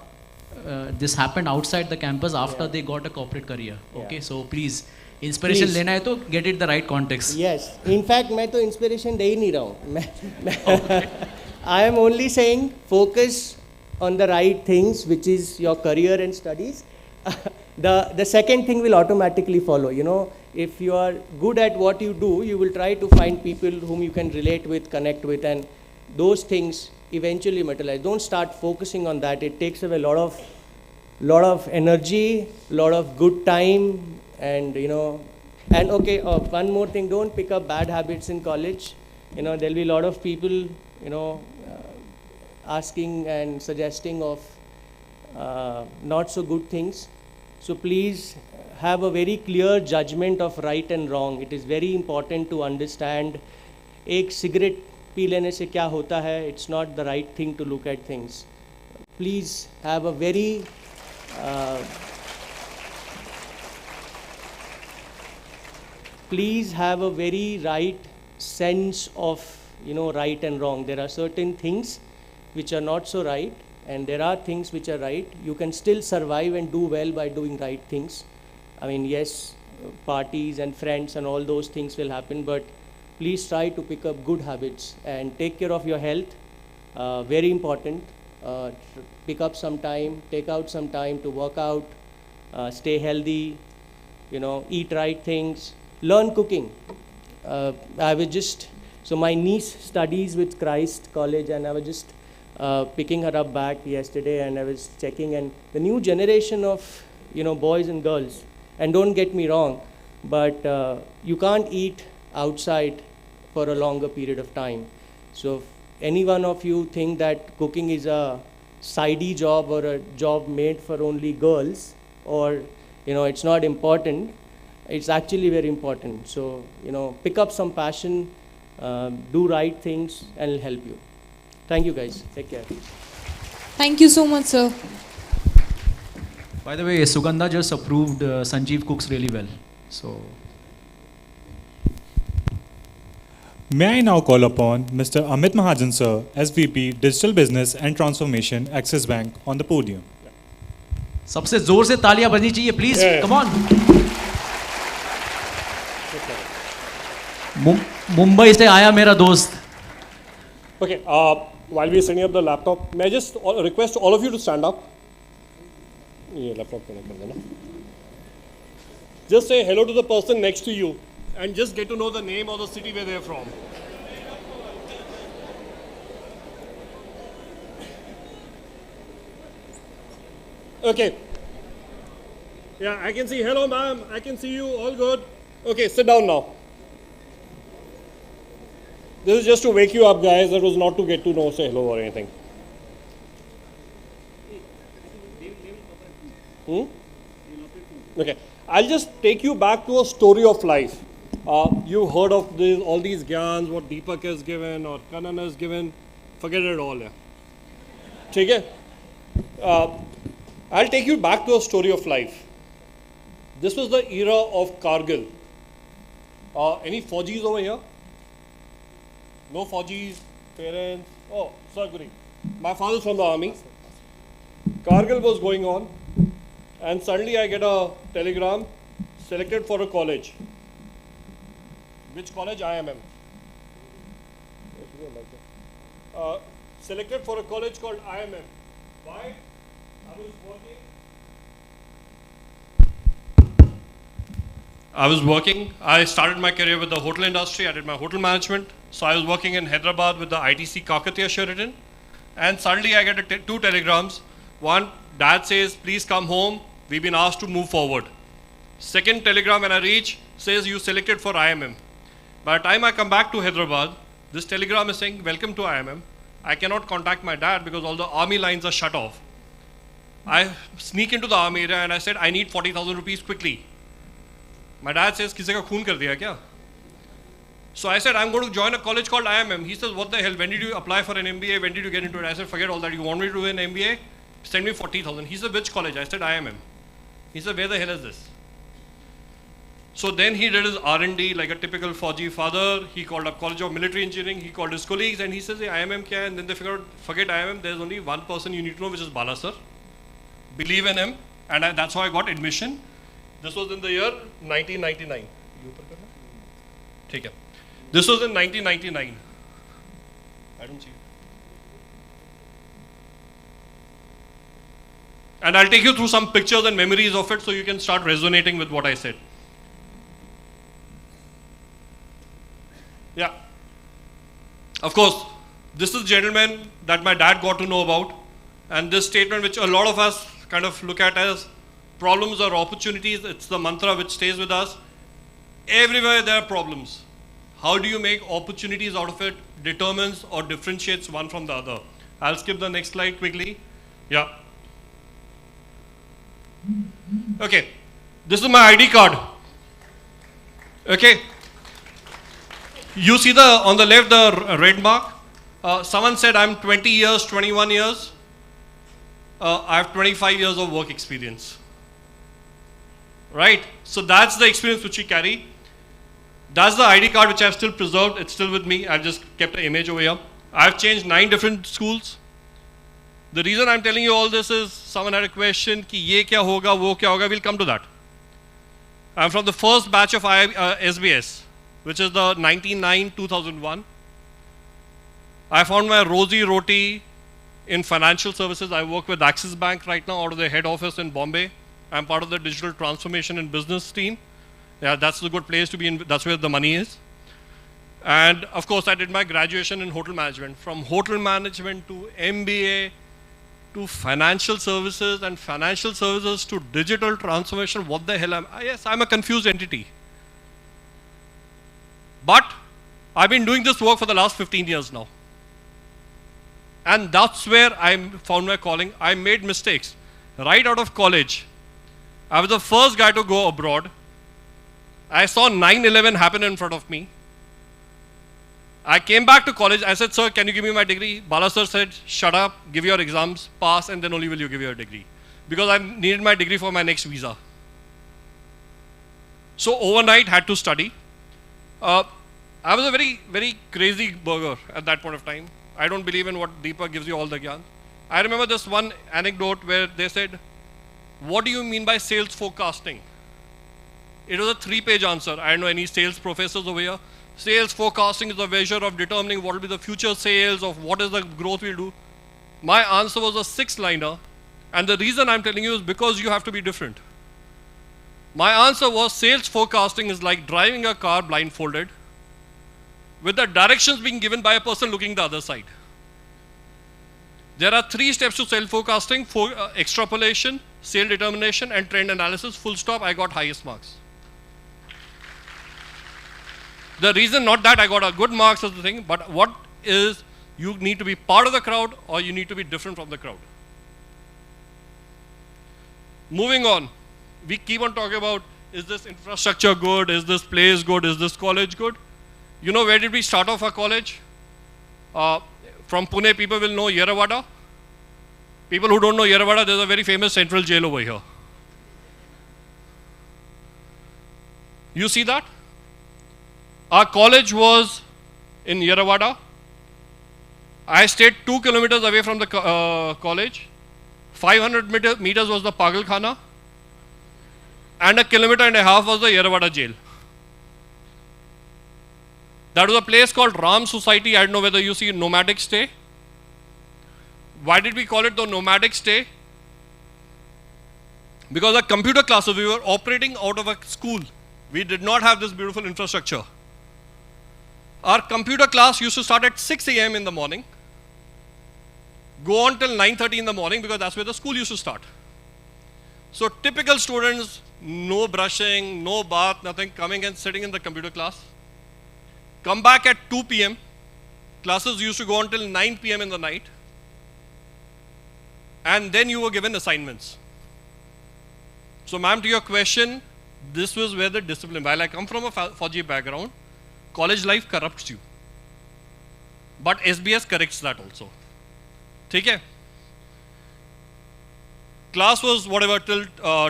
this happened outside the campus after they got a corporate career. Okay, so please, inspiration लेना है तो get it the right context. Yes. In fact, मैं तो inspiration दे ही नहीं रहा हूँ. I am only saying focus on the right things, which is your career and studies. The second thing will automatically follow. You know, if you are good at what you do, you will try to find people whom you can relate with, connect with, and those things eventually materialize. Don't start focusing on that. It takes away a lot of energy, lot of good time, and you know. And okay, one more thing: don't pick up bad habits in college. You know, there'll be a lot of people, you know, asking and suggesting of not so good things. So please have a very clear judgment of right and wrong. It is very important to understand एक cigarette P लेने से क्या होता है. It's not the right thing to look at things. Please have a very right sense of, you know, right and wrong. There are certain things which are not so right, and there are things which are right. You can still survive and do well by doing right things. I mean, yes, parties and friends and all those things will happen, but please try to pick up good habits and take care of your health. Very important. Pick up some time, take out some time to work out, stay healthy, you know, eat right things, learn cooking. So my niece studies with Christ College, and I was just picking her up back yesterday, and I was checking, and the new generation of, you know, boys and girls, and don't get me wrong, but you can't eat outside for a longer period of time. So if any one of you think that cooking is a sidey job or a job made for only girls, or, you know, it's not important, it's actually very important. So, you know, pick up some passion, do right things, and it'll help you. Thank you guys. Take care. Thank you so much, sir. By the way, Sugandha just approved Sanjeev cooks really well. So, may I now call upon Mr. Amit Mahajan, sir, SVP Digital Business and Transformation, Axis Bank, on the podium. सबसे जोर से तालियां बजनी चाहिए, please. Come on. Mumbai से आया मेरा दोस्त. Okay, while we are setting up the laptop, may I just request all of you to stand up? Yeah, laptop connect kar dena. Just say hello to the person next to you and just get to know the name or the city where they are from. Okay. Yeah, I can see. Hello, ma'am. I can see you. All good. Okay, sit down now. This is just to wake you up, guys. That was not to get to know, say hello or anything. Okay. I'll just take you back to a story of life. You've heard of all these gyans, what Deepak has given or Kanan has given. Forget it all. Yeah. I'll take you back to a story of life. This was the era of Kargil. Any Fauji's over here? No Fauji's, parents. Oh, sorry. My father's from the army. Kargil was going on, and suddenly I get a telegram, selected for a college. Which college? IMM. Selected for a college called IMM. Why? I was working. I started my career with the hotel industry. I did my hotel management. So I was working in Hyderabad with the ITC Kakatiya Sheraton. And suddenly I get two telegrams. One, dad says, please come home. We've been asked to move forward. Second telegram when I reach says, you selected for IMM. By the time I come back to Hyderabad, this telegram is saying, welcome to IMM. I cannot contact my dad because all the army lines are shut off. I sneak into the army area and I said, I need 40,000 rupees quickly. My dad says, किसी का खून कर दिया क्या? So I said, I'm going to join a college called IMM. He says, what the hell? When did you apply for an MBA? When did you get into it? I said, forget all that. You want me to do an MBA? Send me 40,000. He said, which college? I said, IMM. He said, where the hell is this? So then he did his R&D like a typical Fauji father. He called up College of Military Engineering. He called his colleagues and he says, hey, IMM kya hai? And then they forget IMM. There's only one person you need to know, which is Bala sir. Believe in him. And that's how I got admission. This was in the year 1999. Take care. This was in 1999. I don't see it. And I'll take you through some pictures and memories of it so you can start resonating with what I said. Yeah. Of course, this is gentleman that my dad got to know about. And this statement, which a lot of us kind of look at as problems or opportunities, it's the mantra which stays with us. Everywhere there are problems. How do you make opportunities out of it determines or differentiates one from the other. I'll skip the next slide quickly. Yeah. Okay. This is my ID card. Okay. You see on the left the red mark. Someone said I'm 20 years, 21 years. I have 25 years of work experience. Right? So that's the experience which we carry. That's the ID card which I've still preserved. It's still with me. I've just kept an image over here. I've changed 9 different schools. The reason I'm telling you all this is someone had a question, ki ye kya hoga, wo kya hoga. We'll come to that. I'm from the first batch of SBS, which is the 1999-2001. I found my rosy roti in financial services. I work with Axis Bank right now out of the head office in Bombay. I'm part of the digital transformation and business team. Yeah, that's a good place to be in. That's where the money is. And of course, I did my graduation in hotel management. From hotel management to MBA to financial services and financial services to digital transformation. What the hell am I? Yes, I'm a confused entity. But I've been doing this work for the last 15 years now. And that's where I found my calling. I made mistakes. Right out of college, I was the first guy to go abroad. I saw 9/11 happen in front of me. I came back to college. I said, sir, can you give me my degree? Bala sir said, shut up, give your exams, pass, and then only will you give your degree. Because I needed my degree for my next visa. So overnight, had to study. I was a very, very crazy burger at that point of time. I don't believe in what Deepa gives you all the gyan. I remember this one anecdote where they said, what do you mean by sales forecasting? It was a 3-page answer. I don't know any sales professors over here. Sales forecasting is a measure of determining what will be the future sales, of what is the growth we'll do. My answer was a 6-liner. And the reason I'm telling you is because you have to be different. My answer was sales forecasting is like driving a car blindfolded with the directions being given by a person looking the other side. There are 3 steps to sales forecasting: extrapolation, sale determination, and trend analysis. Full stop, I got highest marks. The reason not that I got a good marks is the thing, but what is you need to be part of the crowd or you need to be different from the crowd. Moving on, we keep on talking about, is this infrastructure good? Is this place good? Is this college good? You know, where did we start off our college? From Pune, people will know Yerawada. People who don't know Yerawada, there's a very famous central jail over here. You see that? Our college was in Yerawada. I stayed 2 kilometers away from the college. 500 meters was the Pagal Khana. And 1.5 kilometers was the Yerawada jail. That was a place called Ram Society. I don't know whether you see nomadic stay. Why did we call it the nomadic stay? Because our computer classes, we were operating out of a school. We did not have this beautiful infrastructure. Our computer class used to start at 6 a.m. in the morning, go on till 9:30 in the morning because that's where the school used to start. So typical students, no brushing, no bath, nothing, coming and sitting in the computer class. Come back at 2 p.m. Classes used to go on till 9 p.m. in the night. And then you were given assignments. So ma'am, to your question, this was where the discipline, while I come from a Fauji background, college life corrupts you. But SBS corrects that also. Okay? Class was whatever till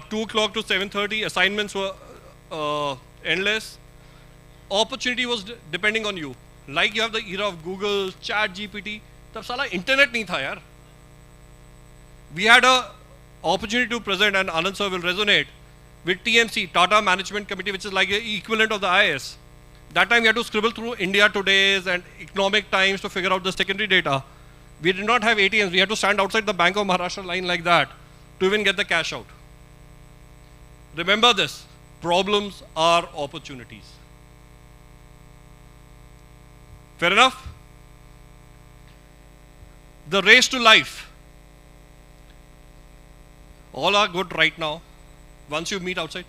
2 o'clock to 7:30. Assignments were endless. Opportunity was depending on you. Like you have the era of Google, Chat GPT. तब साला internet नहीं था यार. We had a opportunity to present, and Anand sir will resonate, with TMC, Tata Management Committee, which is like the equivalent of the IS. That time we had to scribble through India Today's and Economic Times to figure out the secondary data. We did not have ATMs. We had to stand outside the Bank of Maharashtra line like that to even get the cash out. Remember this, problems are opportunities. Fair enough? The race to life. All are good right now. Once you meet outside,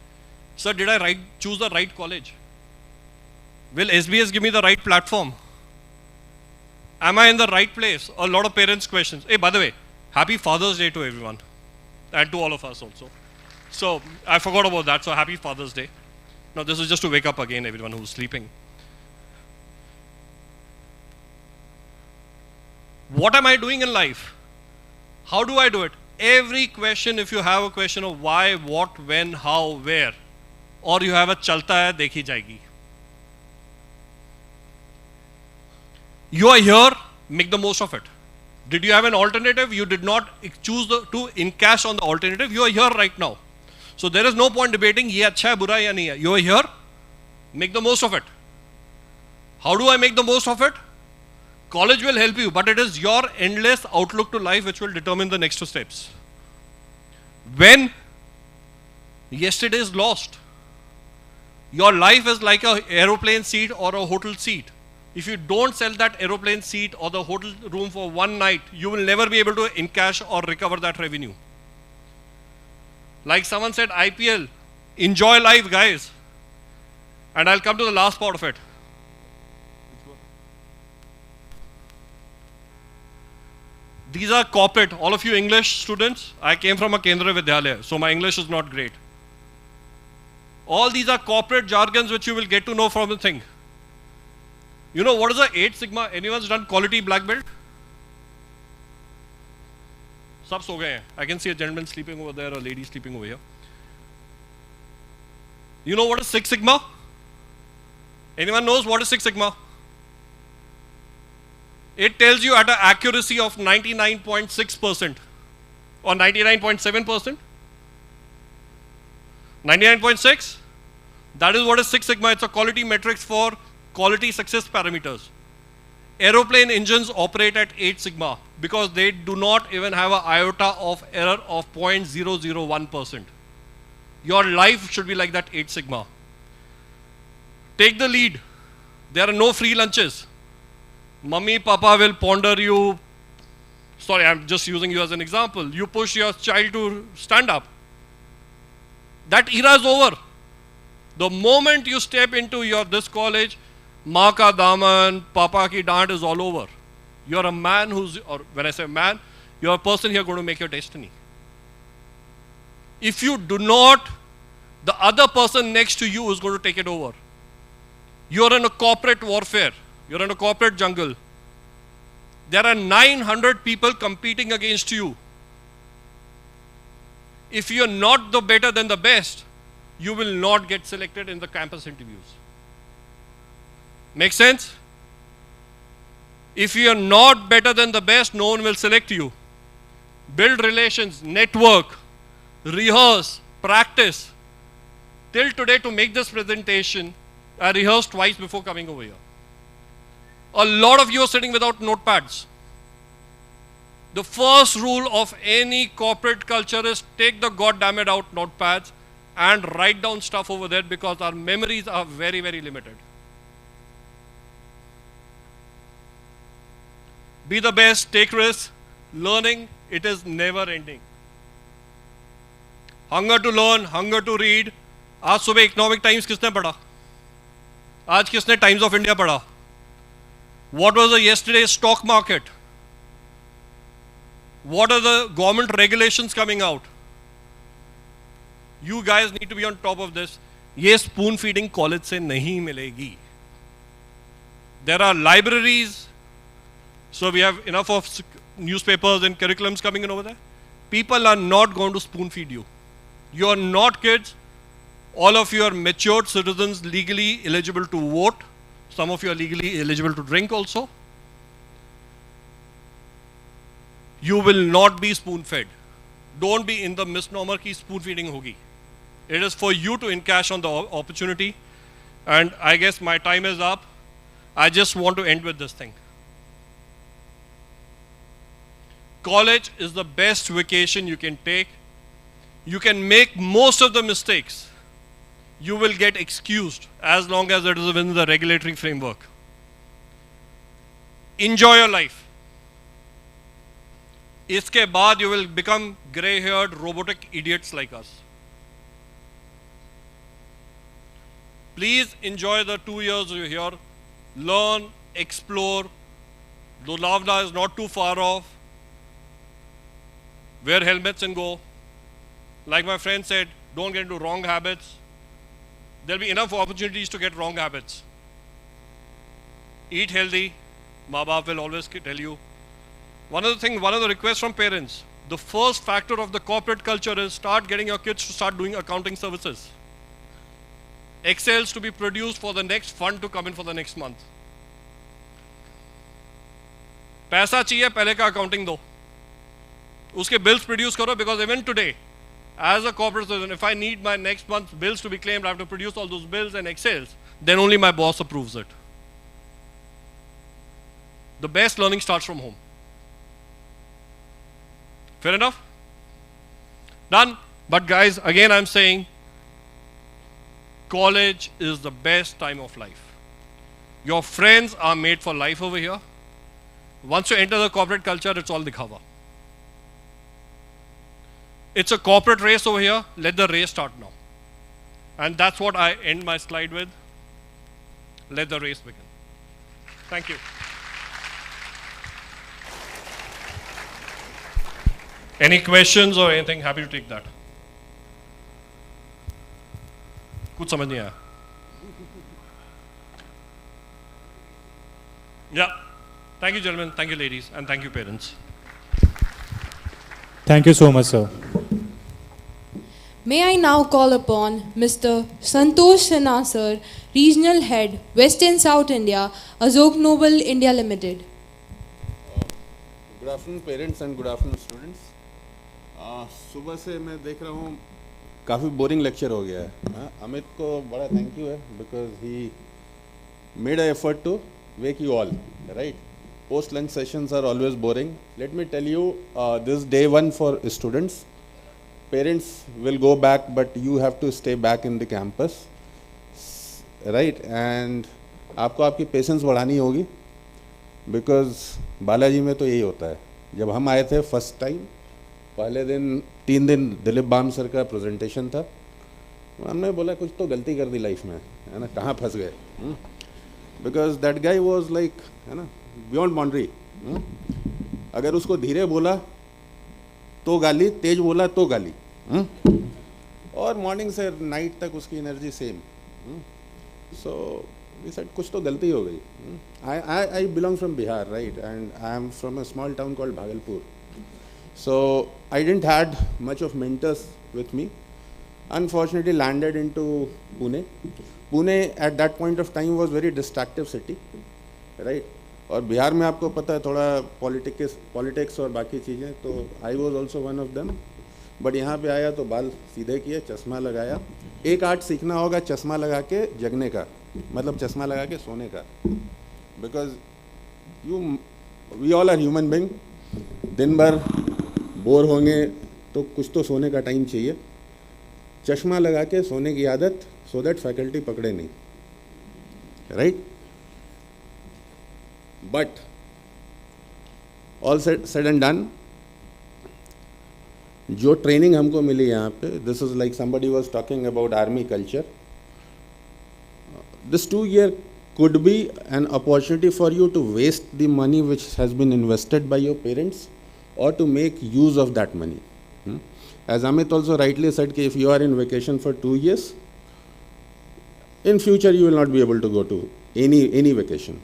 sir, did I choose the right college? Will SBS give me the right platform? Am I in the right place? A lot of parents' questions. Hey, by the way, happy Father's Day to everyone and to all of us also. So I forgot about that, so happy Father's Day. Now this is just to wake up again everyone who's sleeping. What am I doing in life? How do I do it? Every question, if you have a question of why, what, when, how, where, or you have a chalta hai, dekhi jayegi. You are here, make the most of it. Did you have an alternative? You did not choose to encash on the alternative. You are here right now. So there is no point debating, ye acha hai, bura hai ya nahi hai. You are here, make the most of it. How do I make the most of it? College will help you, but it is your endless outlook to life which will determine the next two steps. When yesterday is lost, your life is like an aeroplane seat or a hotel seat. If you don't sell that aeroplane seat or the hotel room for one night, you will never be able to encash or recover that revenue. Like someone said, IPL, enjoy life, guys. And I'll come to the last part of it. These are corporate, all of you English students. I came from a Kendra Vidyalaya, so my English is not great. All these are corporate jargons which you will get to know from the thing. You know what is the 8 Sigma? Anyone's done quality black belt? Sab so gaye hain. I can see a gentleman sleeping over there, a lady sleeping over here. You know what is 6 Sigma? Anyone knows what is 6 Sigma? It tells you at an accuracy of 99.6% or 99.7%. 99.6? That is what is 6 Sigma. It's a quality metrics for quality success parameters. Aeroplane engines operate at 8 Sigma because they do not even have an iota of error of 0.001%. Your life should be like that 8 Sigma. Take the lead. There are no free lunches. Mummy, Papa will ponder you. Sorry, I'm just using you as an example. You push your child to stand up. That era is over. The moment you step into this college, Maa ka daman, Papa ki dant is all over. You're a man or when I say man, you're a person here going to make your destiny. If you do not, the other person next to you is going to take it over. You're in a corporate warfare. You're in a corporate jungle. There are 900 people competing against you. If you're not the better than the best, you will not get selected in the campus interviews. Make sense? If you're not better than the best, no one will select you. Build relations, network, rehearse, practice. Till today, to make this presentation, I rehearsed twice before coming over here. A lot of you are sitting without notepads. The first rule of any corporate culture is take the goddammit out notepads and write down stuff over there because our memories are very, very limited. Be the best, take risks. Learning, it is never ending. Hunger to learn, hunger to read. आज सुबह economic times किसने पढ़ा? आज किसने times of India पढ़ा? What was the yesterday's stock market? What are the government regulations coming out? You guys need to be on top of this. ये spoon feeding college से नहीं मिलेगी. There are libraries. So we have enough of newspapers and curriculums coming in over there. People are not going to spoon feed you. You are not kids. All of you are matured citizens, legally eligible to vote. Some of you are legally eligible to drink also. You will not be spoon-fed. Don't be in the misnomer ki spoon-feeding hogi. It is for you to encash on the opportunity. And I guess my time is up. I just want to end with this thing. College is the best vacation you can take. You can make most of the mistakes. You will get excused as long as it is within the regulatory framework. Enjoy your life. Iske baad you will become grey-haired robotic idiots like us. Please enjoy the 2 years you're here. Learn, explore. Lonavala is not too far off. Wear helmets and go. Like my friend said, don't get into wrong habits. There'll be enough opportunities to get wrong habits. Eat healthy. Maa Baap will always tell you. One of the requests from parents, the first factor of the corporate culture is start getting your kids to start doing accounting services. Excels to be produced for the next fund to come in for the next month. पैसा चाहिए पहले का accounting दो. उसके bills produce करो, because even today, as a corporate citizen, if I need my next month's bills to be claimed, I have to produce all those bills and Excels. Then only my boss approves it. The best learning starts from home. Fair enough? Done. But guys, again I'm saying, college is the best time of life. Your friends are made for life over here. Once you enter the corporate culture, it's all dikhawa. It's a corporate race over here. Let the race start now. And that's what I end my slide with. Let the race begin. Thank you. Any questions or anything? Happy to take that. कुछ समझ नहीं आया. Yeah. Thank you, gentlemen. Thank you, ladies. And thank you, parents. Thank you so much, sir. May I now call upon Mr. Santosh Sinha, sir, Regional Head, West and South India, Azok Nobel India Limited. Good afternoon, parents, and good afternoon, students. सुबह से मैं देख रहा हूँ काफ़ी boring lecture हो गया है. अमित को बड़ा थैंक यू है, because he made a effort to wake you all, right. Post lunch sessions are always boring. Let me tell you, this is day one for students. Parents will go back, but you have to stay back in the campus, right? And आपको आपकी patience बढ़ानी होगी, because Balaji में तो यही होता है. जब हम आए थे फर्स्ट टाइम, पहले दिन 3 दिन दिलीप बाम सर का प्रेजेंटेशन था. हमने बोला कुछ तो गलती कर दी लाइफ में, है ना, कहाँ फंस गए. Because that guy was like, है ना, बियॉन्ड बाउंड्री. अगर उसको धीरे बोला तो गाली, तेज बोला तो गाली, और मॉर्निंग से नाइट तक उसकी energy same. So we said कुछ तो गलती हो गई. I belong from Bihar, right, and I am from a small town called Bhagalpur. So I didn't had much of mentors with me. Unfortunately, landed into Pune. Pune at that point of time was very distractive city, right? और बिहार में आपको पता है थोड़ा politics और बाकी चीज़ें, तो I was also one of them. But यहाँ पे आया तो बाल सीधे किए, चश्मा लगाया. एक आर्ट सीखना होगा चश्मा लगा के जगने का, मतलब चश्मा लगा के सोने का. Because we all are human being. दिन भर बोर होंगे तो कुछ तो सोने का टाइम चाहिए. चश्मा लगा के सोने की आदत, सो दैट फैकल्टी पकड़े नहीं, right. But all said and done, जो ट्रेनिंग हमको मिली यहाँ पे, this is like somebody was talking about army culture. This 2 year could be an opportunity for you to waste the money which has been invested by your parents, or to make use of that money. As Amit also rightly said, if you are in vacation for 2 years, in future you will not be able to go to any vacation.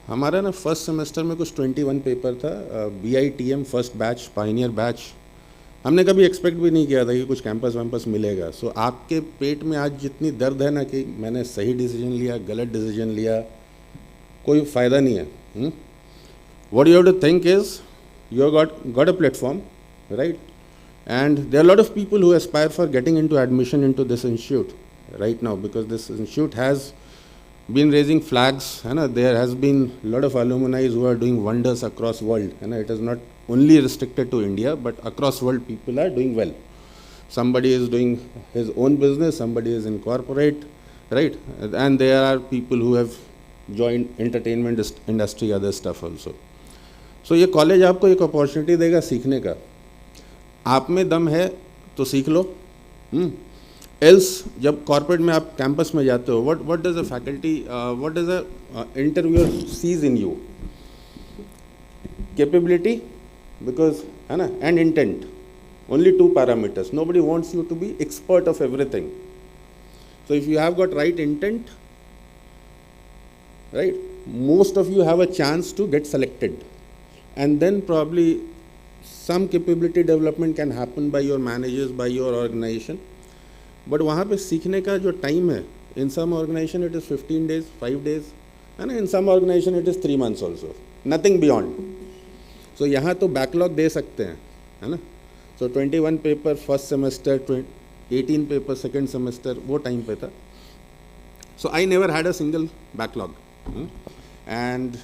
हमारा ना first semester में कुछ 21 paper था. BITM first batch, pioneer batch, हमने कभी expect भी नहीं किया था कि कुछ कैंपस वैम्पस मिलेगा. सो आपके पेट में आज जितनी दर्द है ना कि मैंने सही डिसीजन लिया, गलत डिसीजन लिया, कोई फ़ायदा नहीं है. What you have to think is, you have got a platform, right? And there are a lot of people who aspire for getting into admission into this institute right now, because this institute has been raising flags. There has been a lot of alumni who are doing wonders across world. It is not only restricted to India, but across world people are doing well. Somebody is doing his own business, somebody is in corporate, right? And there are people who have joined entertainment industry, other stuff also. So ये college आपको एक opportunity देगा सीखने का. आप में दम है तो सीख लो. एल्स जब कॉर्पोरेट में आप कैंपस में जाते हो, what does a faculty, what does a interviewer sees in you? Capability, because है ना, and intent. Only two parameters. Nobody wants you to be expert of everything. So if you have got right intent, right, most of you have a chance to get selected. And then probably some capability development can happen by your managers, by your organization. But वहाँ पे सीखने का जो time है, in some organization it is 15 days, 5 days, and in some organization it is 3 months also. Nothing beyond. So यहाँ तो backlog दे सकते हैं, है ना? So 21 paper first semester, 18 paper second semester, वो टाइम पे था. So I never had a single backlog. And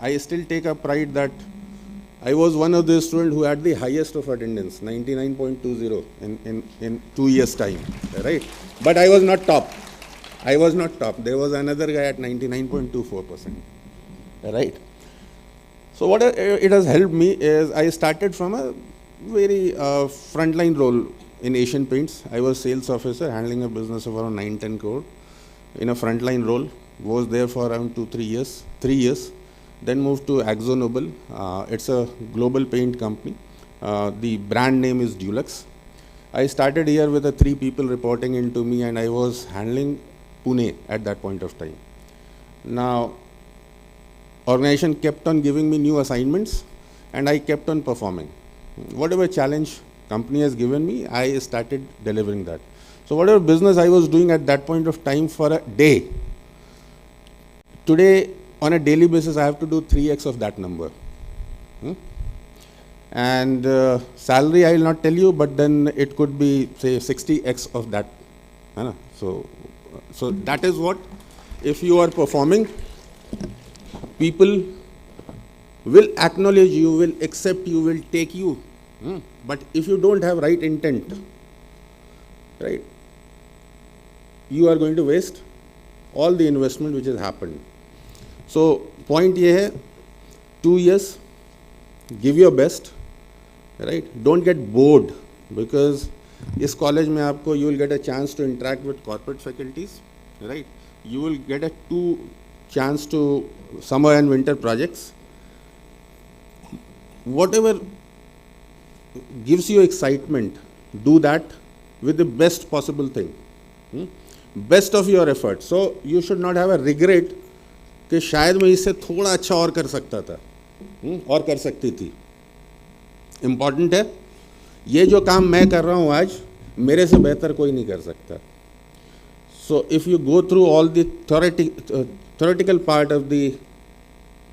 I still take a pride that I was one of the student who had the highest of attendance, 99.20 in 2 years time, right? But I was not top. There was another guy at 99.24%, right? So what it has helped me is I started from a very frontline role in Asian Paints. I was sales officer handling a business of around 9-10 crore in a frontline role. Was there for around 3 years. Then moved to AkzoNobel. It's a global paint company. The brand name is Dulux. I started here with 3 people reporting into me, and I was handling Pune at that point of time. Now, organization kept on giving me new assignments, and I kept on performing. Whatever challenge company has given me, I started delivering that. So whatever business I was doing at that point of time for a day, today on a daily basis I have to do 3x of that number. And salary I will not tell you, but then it could be say 60x of that. So that is what, if you are performing, people will acknowledge you, will accept you, will take you. But if you don't have right intent, right, you are going to waste all the investment which has happened. So point ये है, 2 years, give your best, right? Don't get bored, because इस college में आपको you will get a chance to interact with corporate faculties, right? You will get a chance to summer and winter projects. Whatever gives you excitement, do that with the best possible thing, best of your effort. So you should not have a regret कि शायद मैं इससे थोड़ा अच्छा और कर सकता था, और कर सकती थी. इम्पॉर्टेंट है, ये जो काम मैं कर रहा हूँ आज, मेरे से बेहतर कोई नहीं कर सकता. So if you go through all the theoretical part of the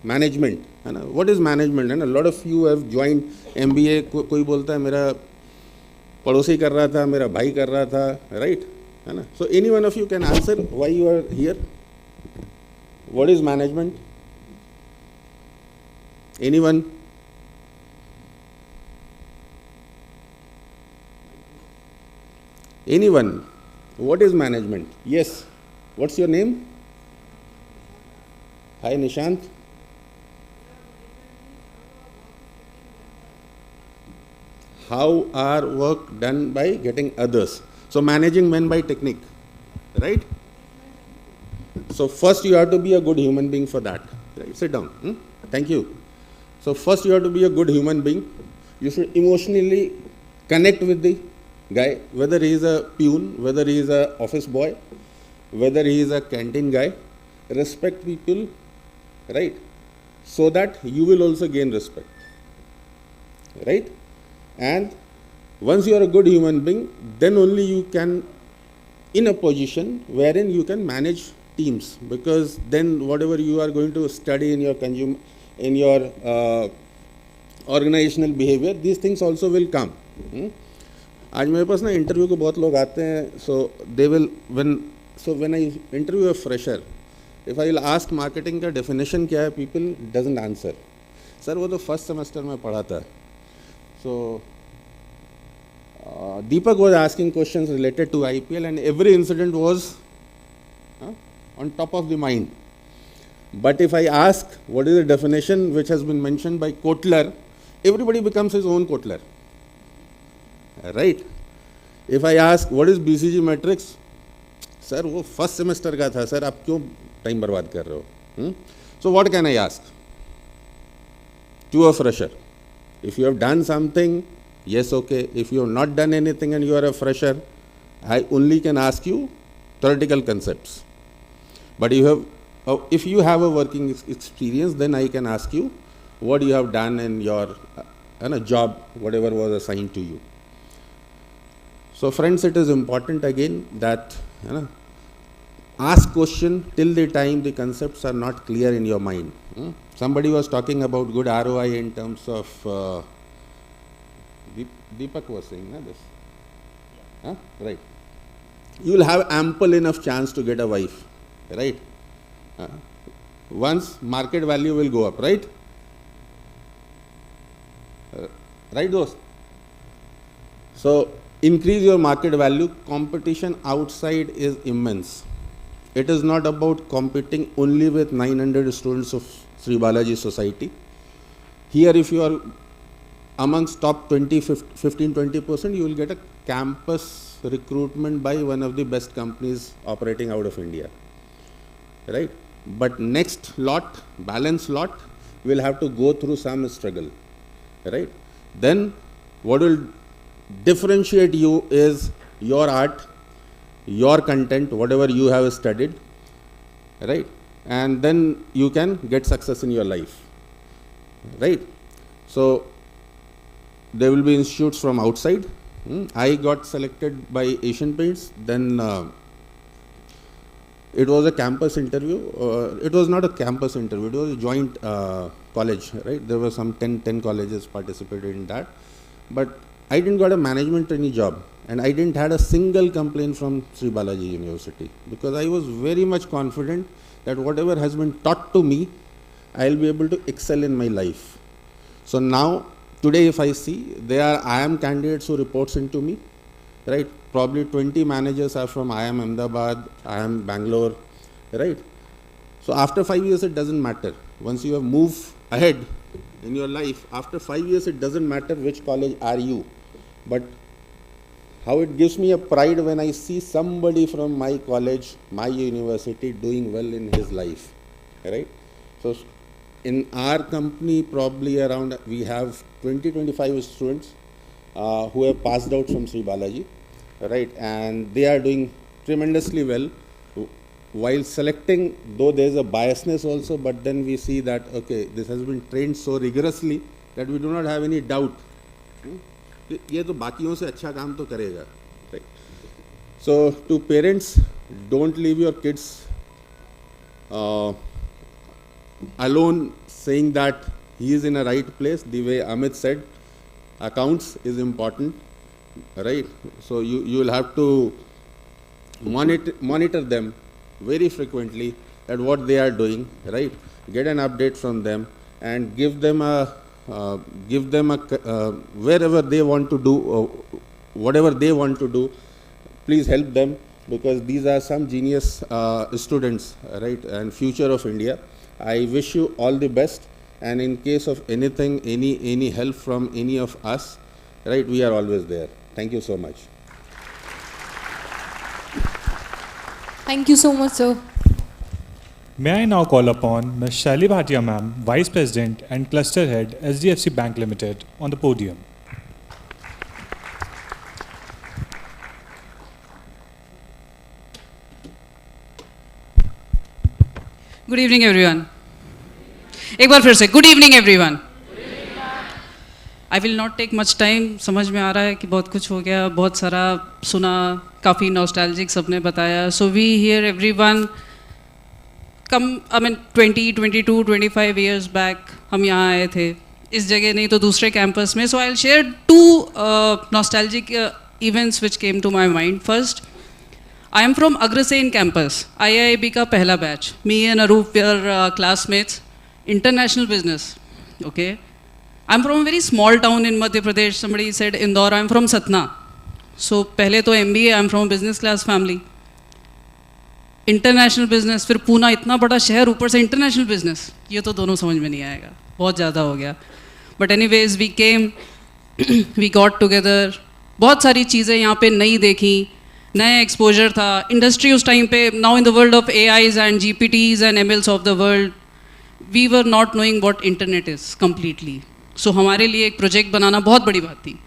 management, है ना, what is management? है ना, lot of you have joined MBA. कोई बोलता है मेरा पड़ोसी कर रहा था, मेरा भाई कर रहा था, right? है ना. So any one of you can answer why you are here. What is management? Anyone? Anyone? What is management? Yes. What's your name? Hi, Nishant. How are work done by getting others? So managing men by technique, right? So first you have to be a good human being for that. Right? Sit down. Thank you. So first you have to be a good human being. You should emotionally connect with the guy, whether he is a peon, whether he is a office boy, whether he is a canteen guy. Respect people, right? So that you will also gain respect, right? And once you are a good human being, then only you can in a position wherein you can manage teams, because then whatever you are going to study in your organizational behavior, these things also will come. आज मेरे पास ना interview को बहुत लोग आते हैं, so they will when I interview a fresher, if I will ask marketing का definition क्या है, people doesn't answer. सर वो तो फर्स्ट सेमेस्टर में पढ़ा था. So Deepak was asking questions related to IPL, and every incident was on top of the mind. But if I ask what is the definition which has been mentioned by Kotler, everybody becomes his own Kotler. Right? If I ask what is BCG matrix, sir वो first semester का था, sir आप क्यों time बर्बाद कर रहे हो? So what can I ask to a fresher? If you have done something, yes, okay. If you have not done anything and you are a fresher, I only can ask you theoretical concepts. But if you have a working experience, then I can ask you what you have done in your job, whatever was assigned to you. So friends, it is important again that ask question till the time the concepts are not clear in your mind. Somebody was talking about good ROI in terms of Deepak was saying this. Right. You will have ample enough chance to get a wife. Right. Once market value will go up. Right. Right, those. So increase your market value. Competition outside is immense. It is not about competing only with 900 students of Sri Balaji Society. Here, if you are amongst top 15-20%, you will get a campus recruitment by one of the best companies operating out of India. Right? But next lot, balance lot, will have to go through some struggle. Right? Then what will differentiate you is your art, your content, whatever you have studied. Right? And then you can get success in your life. Right? So there will be institutes from outside. I got selected by Asian Paints. Then it was a campus interview. It was not a campus interview. It was a joint college. Right? There were some 10 colleges participated in that. But I didn't got a management trainee job, and I didn't had a single complaint from Sri Balaji University, because I was very much confident that whatever has been taught to me, I will be able to excel in my life. So now, today if I see, there are IIM candidates who reports into me, right? Probably 20 managers are from IIM Ahmedabad, IIM Bangalore, right? So after 5 years, it doesn't matter. Once you have moved ahead in your life, after 5 years, it doesn't matter which college are you. But how it gives me a pride when I see somebody from my college, my university doing well in his life, right? So in our company, probably around, we have 20-25 students who have passed out from Sri Balaji, right? And they are doing tremendously well. While selecting, though there is a biasness also, but then we see that, okay, this has been trained so rigorously that we do not have any doubt. ये तो बाकियों से अच्छा काम तो करेगा, right? So to parents, don't leave your kids alone, saying that he is in a right place. The way Amit said, accounts is important, right? So you will have to monitor them very frequently at what they are doing, right? Get an update from them and give them a wherever they want to do, whatever they want to do, please help them, because these are some genius students, right, and future of India. I wish you all the best, and in case of anything, any help from any of us, right, we are always there. Thank you so much. Thank you so much, sir. May I now call upon Ms. Shaili Bhatia ma'am, Vice President and Cluster Head, SDFC Bank Limited, on the podium. Good evening, everyone. एक बार फिर से, good evening, everyone. I will not take much time. समझ में आ रहा है कि बहुत कुछ हो गया, बहुत सारा सुना, काफ़ी nostalgic सबने बताया. So we hear everyone come, I mean 20, 22, 25 years back हम यहाँ आए थे. इस जगह नहीं तो दूसरे कैंपस में. So I'll share two nostalgic events which came to my mind. First, I am from Agrasen campus, IIB का पहला batch. Me and Arup were classmates. International business, okay. I'm from a very small town in Madhya Pradesh. Somebody said Indore. I'm from Satna. So पहले तो MBA. I'm from a business class family. International business. फिर पूना इतना बड़ा शहर, ऊपर से international business. ये तो दोनों समझ में नहीं आएगा. बहुत ज़्यादा हो गया. But anyways, we came, we got together. बहुत सारी चीज़ें यहाँ पे नई देखी, नया एक्सपोजर था. इंडस्ट्री उस टाइम पे, now in the world of AIs and GPTs and MLs of the world, we were not knowing what internet is completely. So हमारे लिए एक प्रोजेक्ट बनाना बहुत बड़ी बात थी.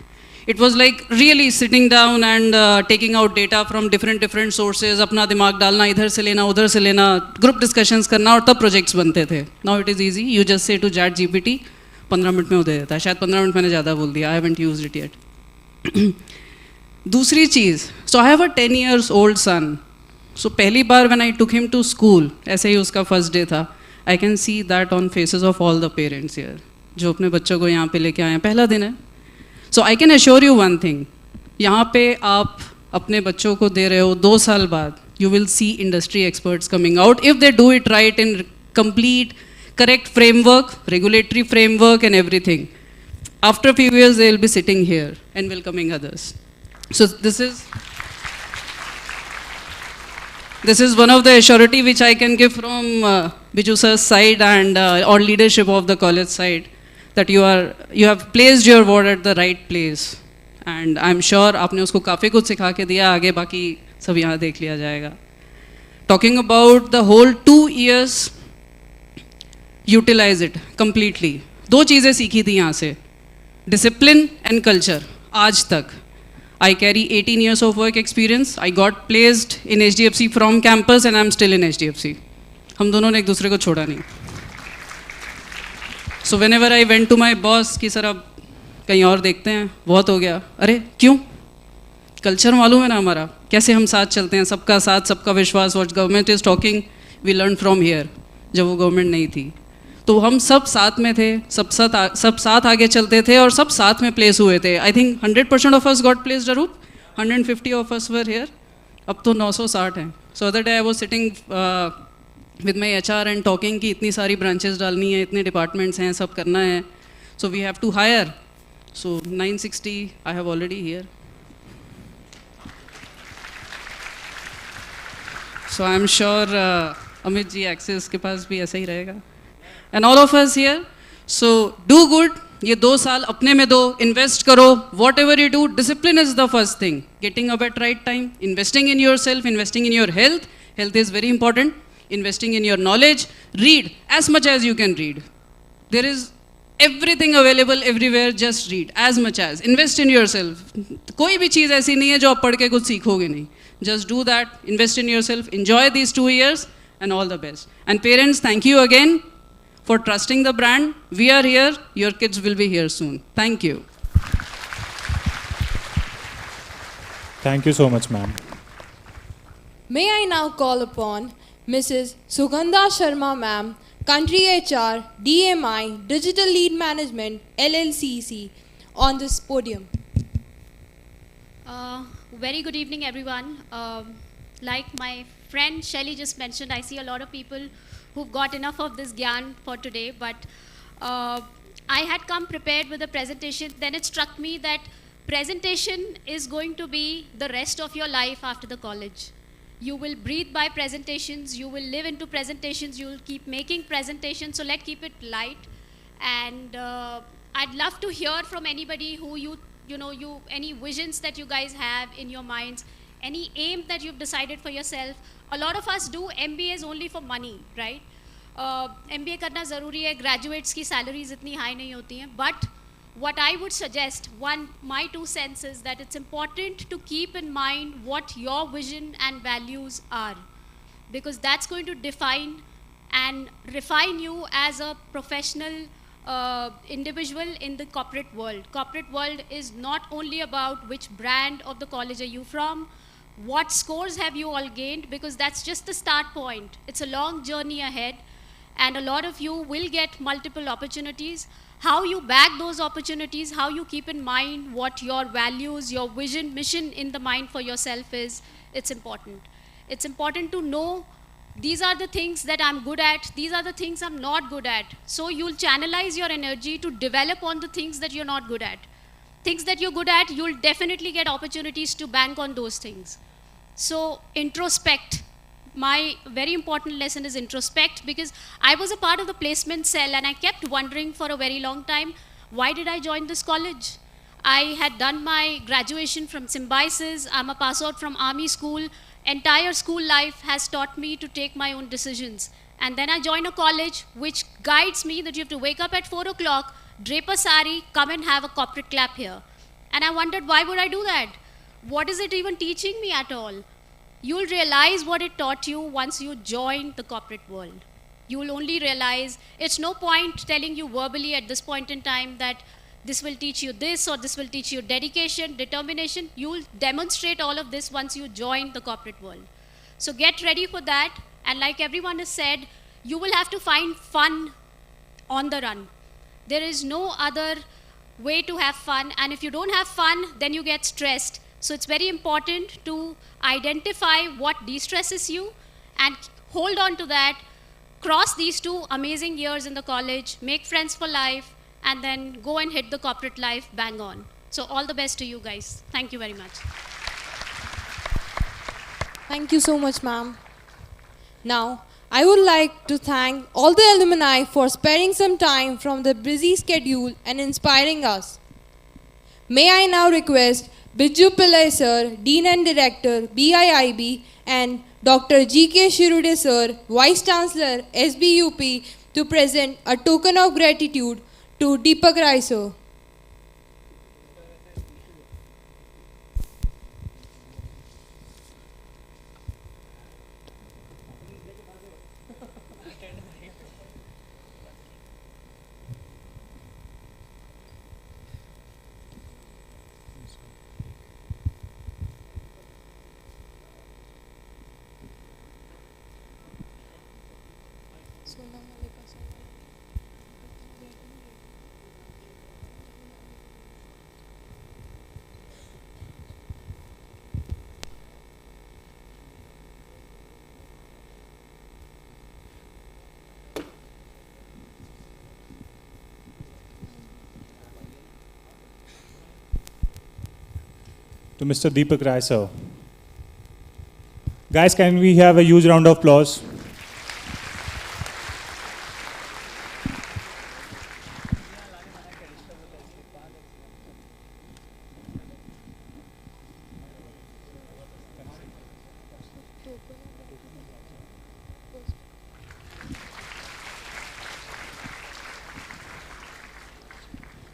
It was like really sitting down and taking out data from different sources, अपना दिमाग डालना, इधर से लेना, उधर से लेना, ग्रुप डिस्कशंस करना, और तब प्रोजेक्ट्स बनते थे. Now it is easy. You just say to ChatGPT, 15 minute में वो दे देता है. शायद 15 मिनट मैंने ज़्यादा बोल दिया. I haven't used it yet. दूसरी चीज़, so I have a 10 years old son. So पहली बार when I took him to school, ऐसे ही उसका फर्स्ट डे था. I can see that on faces of all the parents here, जो अपने बच्चों को यहाँ पे लेके आए हैं. पहला दिन है. So I can assure you one thing, यहाँ पे आप अपने बच्चों को दे रहे हो, 2 साल बाद you will see industry experts coming out if they do it right in complete, correct framework, regulatory framework and everything. After a few years they will be sitting here and welcoming others. So this is one of the surety which I can give from Biju sir's side and or leadership of the college side, that you have placed your word at the right place, and I'm sure आपने उसको काफ़ी कुछ सिखा के दिया. आगे बाकी सब यहाँ देख लिया जाएगा. Talking about the whole 2 years, utilize it completely. 2 चीज़ें सीखी थी यहाँ से, discipline and culture. आज तक I carry 18 years of work experience. I got placed in HDFC from campus and I'm still in HDFC. हम दोनों ने एक दूसरे को छोड़ा नहीं. So whenever I went to my boss कि सर अब कहीं और देखते हैं, बहुत हो गया. अरे क्यों? कल्चर मालूम है ना हमारा, कैसे हम साथ चलते हैं, सबका साथ, सबका विश्वास. What government is talking, we learned from here. जब वो गवर्नमेंट नहीं थी तो हम सब साथ में थे, सब साथ आगे चलते थे और सब साथ में प्लेस हुए थे. I think 100% of us got placed. Arup, 150 of us were here. अब तो 960 हैं. So other day I was sitting with my HR and talking कि इतनी सारी ब्रांचेस डालनी है, इतने डिपार्टमेंट्स हैं, सब करना है. So we have to hire. So 960 I have already here. So I am sure Amit ji access के पास भी ऐसा ही रहेगा. And all of us here, so do good. ये 2 साल अपने में दो, invest करो. Whatever you do, discipline is the first thing. Getting up at right time, investing in yourself, investing in your health. Health is very important. Investing in your knowledge. Read as much as you can read. There is everything available everywhere. Just read as much as. Invest in yourself. कोई भी चीज़ ऐसी नहीं है जो आप पढ़ के कुछ सीखोगे नहीं. Just do that. Invest in yourself. Enjoy these 2 years and all the best. And parents, thank you again for trusting the brand. We are here. Your kids will be here soon. Thank you. Thank you so much, ma'am. May I now call upon Mrs. Sugandha Sharma ma'am, Country HR, DMI, Digital Lead Management, LLCC, on this podium. Very good evening, everyone. Like my friend Shelly just mentioned, I see a lot of people who've got enough of this gyan for today, but I had come prepared with a presentation. Then it struck me that presentation is going to be the rest of your life after the college. You will breathe by presentations, you will live into presentations, you will keep making presentations, so let's keep it light. And I'd love to hear from anybody who any visions that you guys have in your minds, any aim that you've decided for yourself. A lot of us do MBAs only for money, right? MBA करना ज़रूरी है, graduates की salaries इतनी high नहीं होती हैं. But what I would suggest, my 2 cents is that it's important to keep in mind what your vision and values are, because that's going to define and refine you as a professional individual in the corporate world. Corporate world is not only about which brand of the college are you from, what scores have you all gained, because that's just the start point. It's a long journey ahead, and a lot of you will get multiple opportunities. How you bag those opportunities, how you keep in mind what your values, your vision, mission in the mind for yourself is, it's important. It's important to know these are the things that I'm good at, these are the things I'm not good at. So you'll channelize your energy to develop on the things that you're not good at. Things that you're good at, you'll definitely get opportunities to bank on those things. So introspect. My very important lesson is introspect, because I was a part of the placement cell and I kept wondering for a very long time, why did I join this college? I had done my graduation from Symbiosis, I'm a pass out from army school. Entire school life has taught me to take my own decisions. And then I joined a college which guides me that you have to wake up at 4 o'clock, drape a sari, come and have a corporate clap here. And I wondered, why would I do that? What is it even teaching me at all? You'll realize what it taught you once you join the corporate world. You will only realize it's no point telling you verbally at this point in time that this will teach you this or this will teach you dedication, determination. You'll demonstrate all of this once you join the corporate world. So get ready for that. And like everyone has said, you will have to find fun on the run. There is no other way to have fun. And if you don't have fun, then you get stressed. So it's very important to identify what de-stresses you and hold on to that. Cross these 2 amazing years in the college, make friends for life, and then go and hit the corporate life bang on. So all the best to you guys. Thank you very much. Thank you so much, ma'am. Now, I would like to thank all the alumni for sparing some time from their busy schedule and inspiring us. May I now request Biju Pillai sir, Dean and Director, BIIB, and Dr. G.K. Shirude sir, Vice Chancellor, SBUP, to present a token of gratitude to Deepak Rai sir. To Mr. Deepak Rai sir. Guys, can we have a huge round of applause?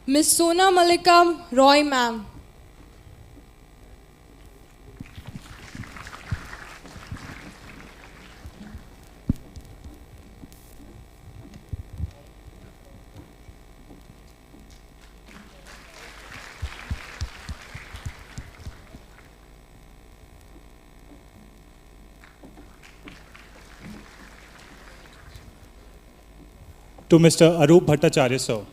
Miss Sona Malikam Roy ma'am. To Mr. Arup Bhattacharya sir.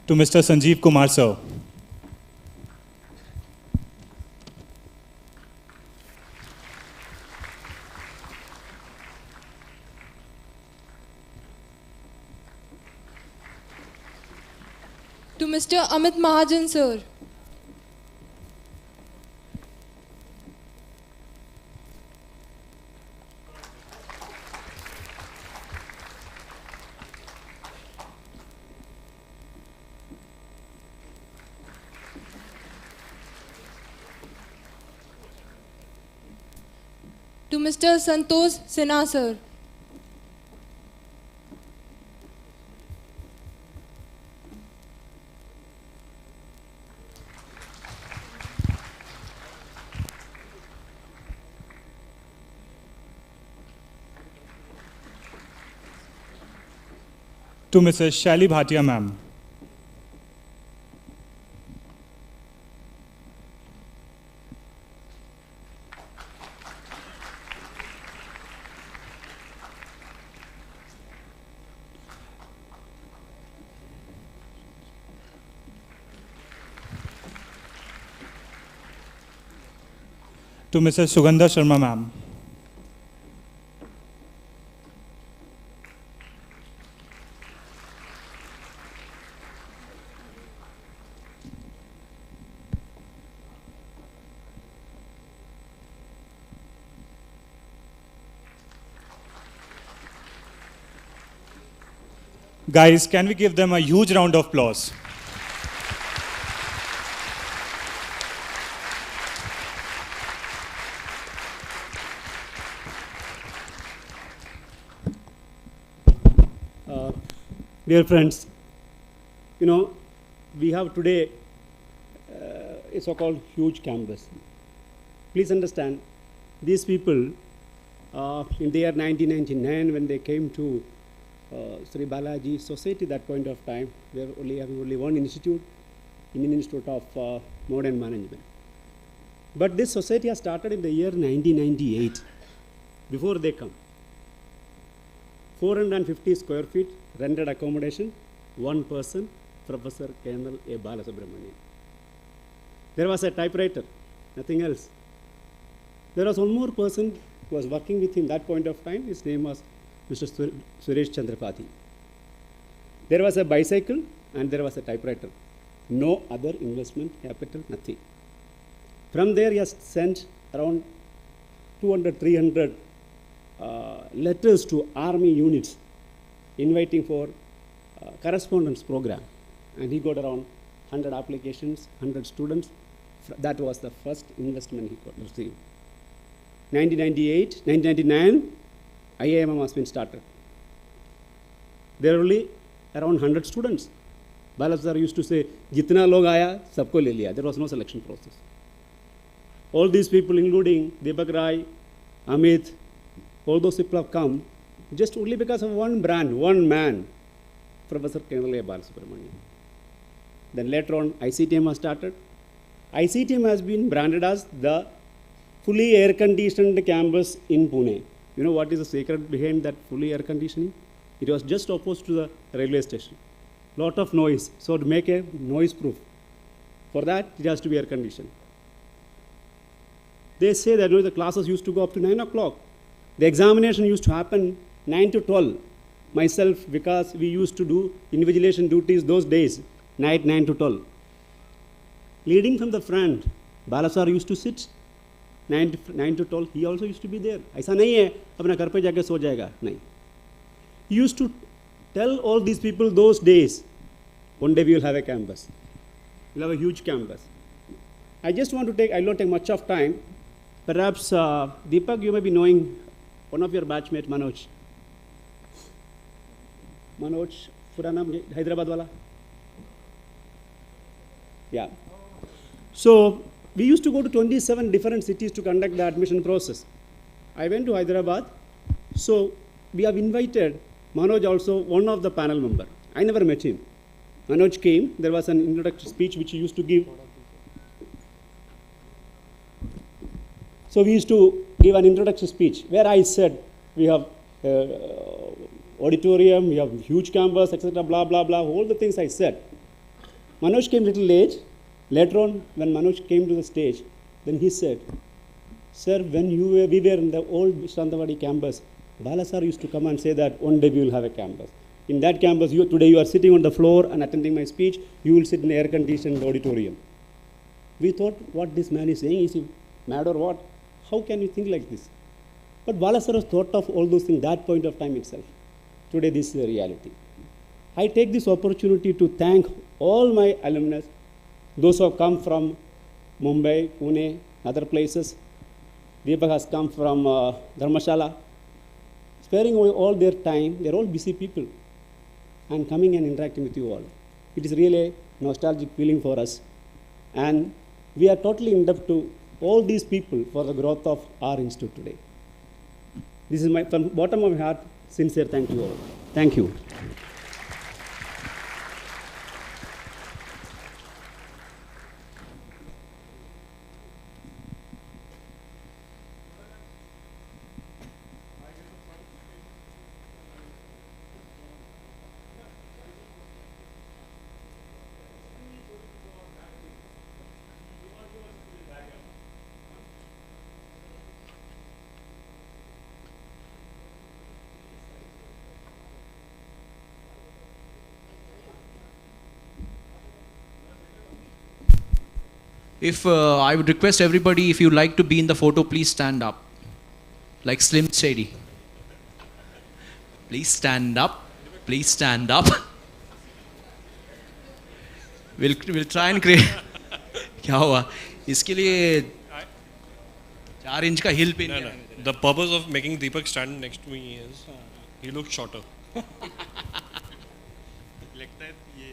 To Mr. Sanjeev Kumar sir. To Mr. Amit Mahajan sir. to Mr. Santosh Sinha sir. To Mrs. Shaili Bhatia ma'am. To Mrs. Sugandha Sharma ma'am. Guys, can we give them a huge round of applause? Dear friends, you know, we have today a so-called huge campus. Please understand, these people in the year 1999, when they came to Sri Balaji Society, that point of time, we were having only one institute, Indian Institute of Modern Management. But this society has started in the year 1998, before they come. 450 square feet, rented accommodation, one person, Professor Colonel A. Balasubramanian. There was a typewriter, nothing else. There was one more person who was working with him that point of time. His name was Mr. Suresh Chandrapati. There was a bicycle and there was a typewriter. No other investment capital, nothing. From there, he has sent around 200, 300 letters to army units inviting for correspondence program. And he got around 100 applications, 100 students. That was the first investment he got received. 1998, 1999, IIMM has been started. There are only around 100 students. Balaji sir used to say, "Jitna log aaya, sabko le liya." There was no selection process. All these people, including Deepak Rai, Amit, all those people have come just only because of one brand, one man, Professor Colonel A. Balasubramanian. Then later on, ICTM was started. ICTM has been branded as the fully air-conditioned campus in Pune. You know what is the secret behind that fully air conditioning? It was just opposed to the railway station. Lot of noise, so to make a noise-proof. For that, it has to be air-conditioned. They say that the classes used to go up to 9 o'clock. The examination used to happen 9 to 12. Myself, because we used to do invigilation duties those days, night 9 to 12. Leading from the front, Balasar used to sit 9 to 12. He also used to be there. ऐसा नहीं है अपना घर पे जाके सो जाएगा नहीं. He used to tell all these people those days, one day we will have a campus. We'll have a huge campus. I just want to take, I don't take much of time. Perhaps Deepak, you may be knowing one of your batchmate, Manoj. Manoj, pura naam Hyderabad wala? Yeah. So we used to go to 27 different cities to conduct the admission process. I went to Hyderabad. So we have invited Manoj also, one of the panel member. I never met him. Manoj came. There was an introductory speech which he used to give. So we used to give an introductory speech where I said, we have auditorium, we have huge campus, etc., blah, blah, blah, all the things I said. Manoj came a little late. Later on, when Manoj came to the stage, then he said, "Sir, when we were in the old Santavadi campus, Balasar used to come and say that one day we will have a campus. In that campus, today you are sitting on the floor and attending my speech, you will sit in the air-conditioned auditorium." We thought, what this man is saying, is he mad or what? How can you think like this? But Balasar has thought of all those things that point of time itself. Today this is the reality. I take this opportunity to thank all my alumnus, those who have come from Mumbai, Pune, other places. Deepak has come from Dharmashala, sparing away all their time. They're all busy people, and coming and interacting with you all. It is really a nostalgic feeling for us. And we are totally indebted to all these people for the growth of our institute today. This is my, from bottom of my heart, sincere thank you all. Thank you. If I would request everybody, if you like to be in the photo, please stand up. Like Slim Shady. Please stand up. Please stand up. we'll try and create. क्या हुआ? इसके लिए 4 inch का हिल pin. The purpose of making Deepak stand next to me is he looks shorter. लगता है ये.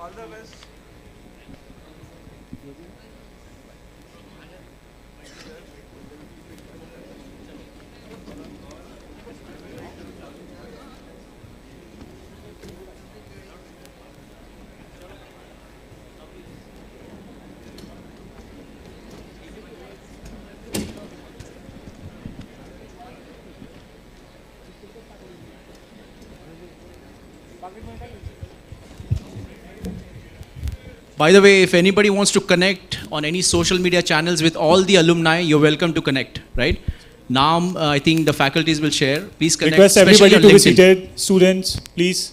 All the best. By the way, if anybody wants to connect on any social media channels with all the alumni, you're welcome to connect, right? Now, I think the faculties will share. Please connect. Request everybody to be seated. Students, please.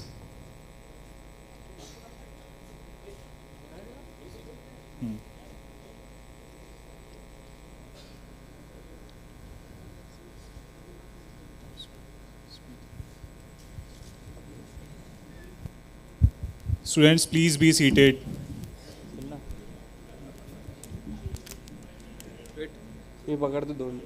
Students, please be seated. ये पकड़ दो दोनों.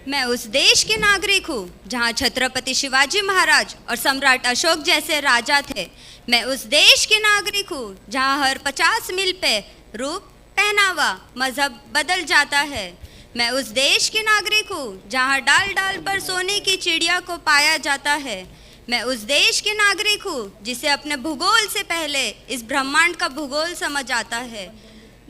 मैं उस देश के नागरिक हूँ जहाँ छत्रपति शिवाजी महाराज और सम्राट अशोक जैसे राजा थे। मैं उस देश के नागरिक हूँ जहाँ हर 50 मील पे रूप, पहनावा, मजहब बदल जाता है। मैं उस देश के नागरिक हूँ जहाँ डाल डाल पर सोने की चिड़िया को पाया जाता है। मैं उस देश के नागरिक हूँ जिसे अपने भूगोल से पहले इस ब्रह्मांड का भूगोल समझ आता है।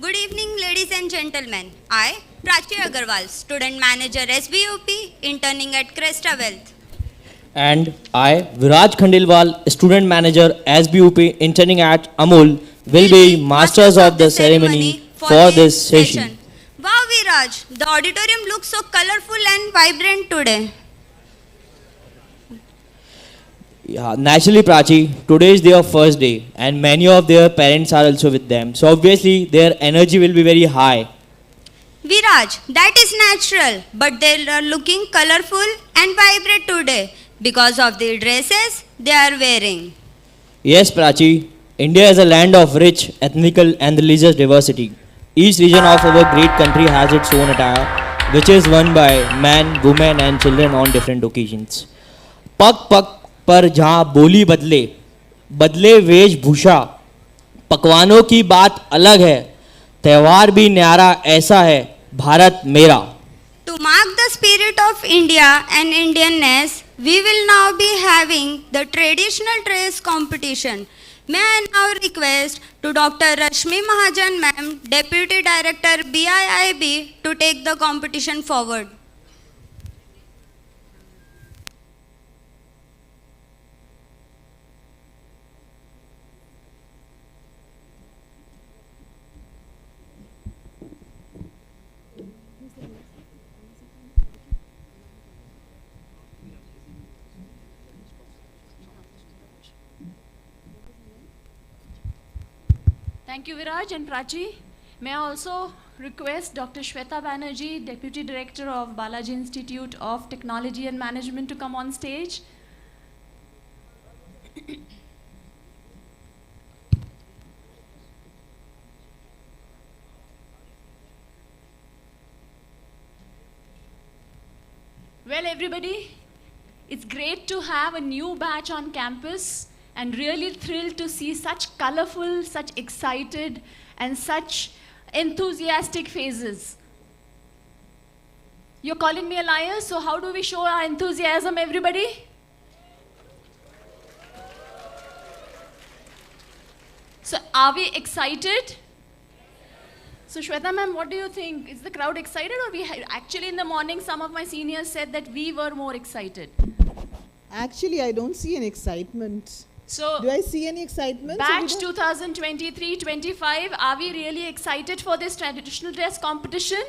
Good evening ladies and gentleman. I Prachi Agrawal, student manager SBUP, interning at Cresta Wealth. And I, Viraj Khandelwal, student manager SBUP, interning at Amul, will be masters of the ceremony for this session. Wow, Viraj, the auditorium looks so colorful and vibrant today. Yeah, naturally, Prachi, today is their first day, and many of their parents are also with them. So obviously, their energy will be very high. Viraj, that is natural, but they are looking colorful and vibrant today because of the dresses they are wearing. Yes, Prachi, India is a land of rich ethnical and religious diversity. Each region of our great country has its own attire, which is worn by men, women, and children on different occasions. पग पग पर जहाँ बोली बदले, बदले वेशभूषा, पकवानों की बात अलग है, त्योहार भी न्यारा ऐसा है, भारत मेरा. To mark the spirit of India and Indianness, we will now be having the traditional dress competition. May I now request to Dr. Rashmi Mahajan Ma'am, Deputy Director BIIB, to take the competition forward. Thank you, Viraj and Prachi. May I also request Dr. Shweta Banerjee, Deputy Director of Balaji Institute of Technology and Management, to come on stage. Well, everybody, it's great to have a new batch on campus, and really thrilled to see such colorful, such excited, and such enthusiastic faces. You're calling me a liar, so how do we show our enthusiasm, everybody? So are we excited? So Shweta ma'am, what do you think? Is the crowd excited, or actually in the morning some of my seniors said that we were more excited? Actually, I don't see any excitement. So, do I see any excitement? Batch 2023-25, are we really excited for this traditional dress competition?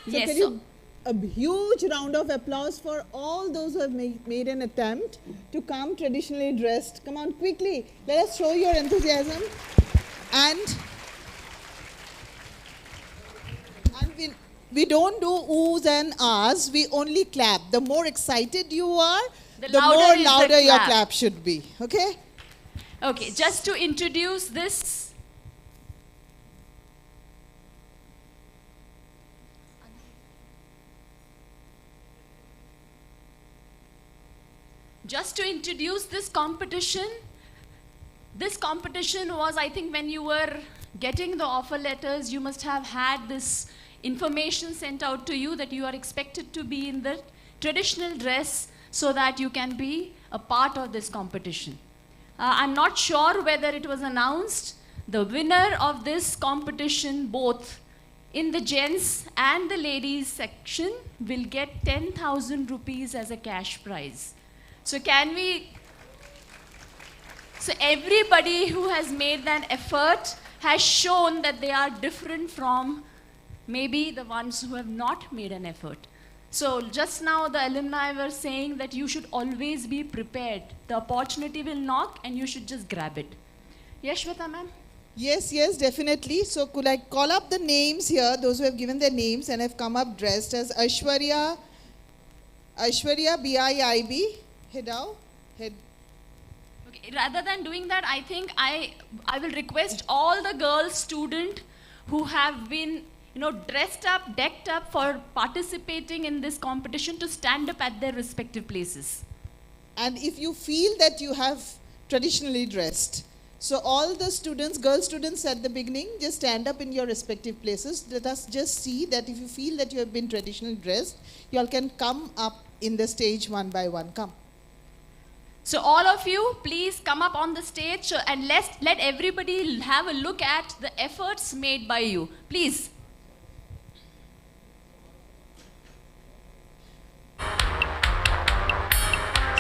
So Yes. can you, a huge round of applause for all those who have made an attempt to come traditionally dressed. Come on, quickly. Let us show your enthusiasm. And we don't do oohs and ahs. We only clap. The more excited you are, the more louder your clap should be. Okay? Okay, just to introduce this. Just to introduce this competition was, I think, when you were getting the offer letters, you must have had this information sent out to you that you are expected to be in the traditional dress so that you can be a part of this competition. I'm not sure whether it was announced. The winner of this competition, both in the gents and the ladies section, will get 10,000 rupees as a cash prize. So so everybody who has made an effort has shown that they are different from maybe the ones who have not made an effort. So just now the alumni were saying that you should always be prepared. The opportunity will knock and you should just grab it. Yes, Shweta ma'am? Yes, yes, definitely. So could I call up the names here, those who have given their names and have come up dressed as Aishwarya BIIB, Hedao. Okay, rather than doing that, I think I will request all the girl students who have been dressed up, decked up for participating in this competition to stand up at their respective places. And if you feel that you have traditionally dressed, so all the students, girl students at the beginning, just stand up in your respective places. Let us just see that if you feel that you have been traditionally dressed, you all can come up in the stage one by one. Come. So all of you, please come up on the stage and let everybody have a look at the efforts made by you. Please.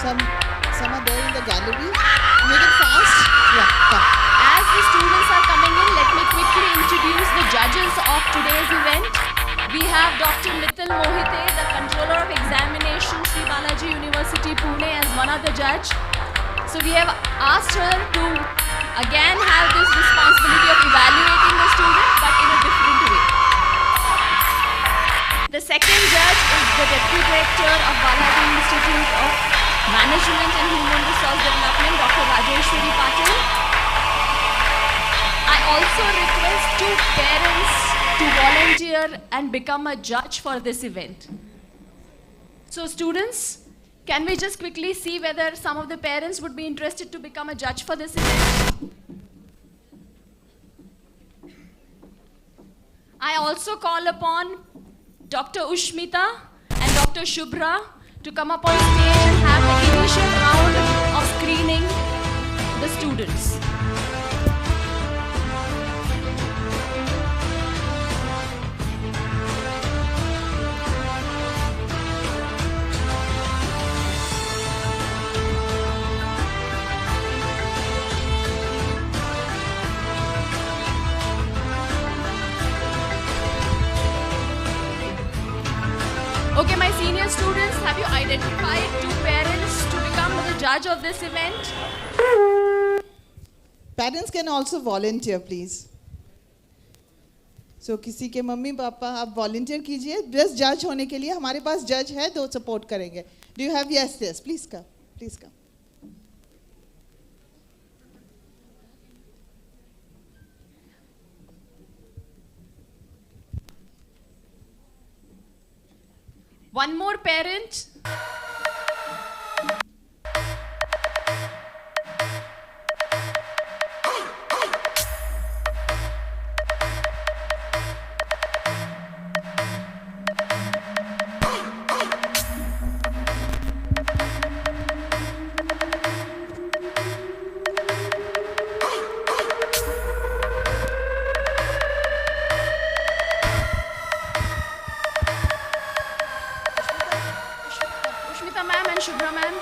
Some are there in the gallery. Make it fast. Yeah, come. As the students are coming in, let me quickly introduce the judges of today's event. We have Dr. Mithil Mohite, the Controller of Examination, Sri Balaji University, Pune, as one of the judge. So we have asked her to again have this responsibility of evaluating the student, but in a different way. The second judge is the Deputy Director of Balaji Institute of Management and Human Resource Development, Dr. Rajeshwari Patil. I also request two parents to volunteer and become a judge for this event. So students, can we just quickly see whether some of the parents would be interested to become a judge for this event? I also call upon Dr. Ushmita and Dr. Shubhra to come up on stage and have the initial round of screening the students. Okay, my senior students, have you identified two parents to become the judge of this event? Parents can also volunteer, please. So किसी के mummy papa आप volunteer कीजिए बस जज होने के लिए हमारे पास जज है दो support करेंगे. Do you have yes please come please come. One more parent. Shubhra ma'am.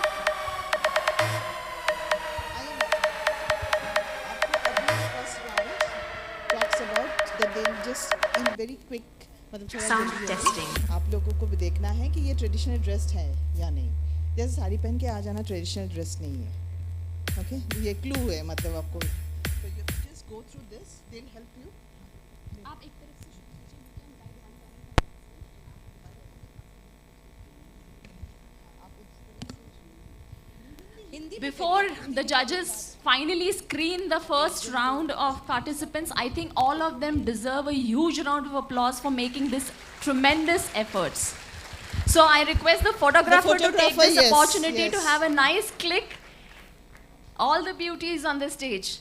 Talks about that they'll just in very quick Sound testing. आप लोगों को भी देखना है कि ये ट्रेडिशनल ड्रेस्ड है या नहीं. जैसे साड़ी पहन के आ जाना ट्रेडिशनल ड्रेस नहीं है. ओके ये क्लू है मतलब आपको. So you just go through this. They'll help you. आप एक तरफ से Before the judges finally screen the first round of participants, I think all of them deserve a huge round of applause for making this tremendous efforts. So I request the photographer to take this yes, opportunity yes. to have a nice click. All the beauties on the stage.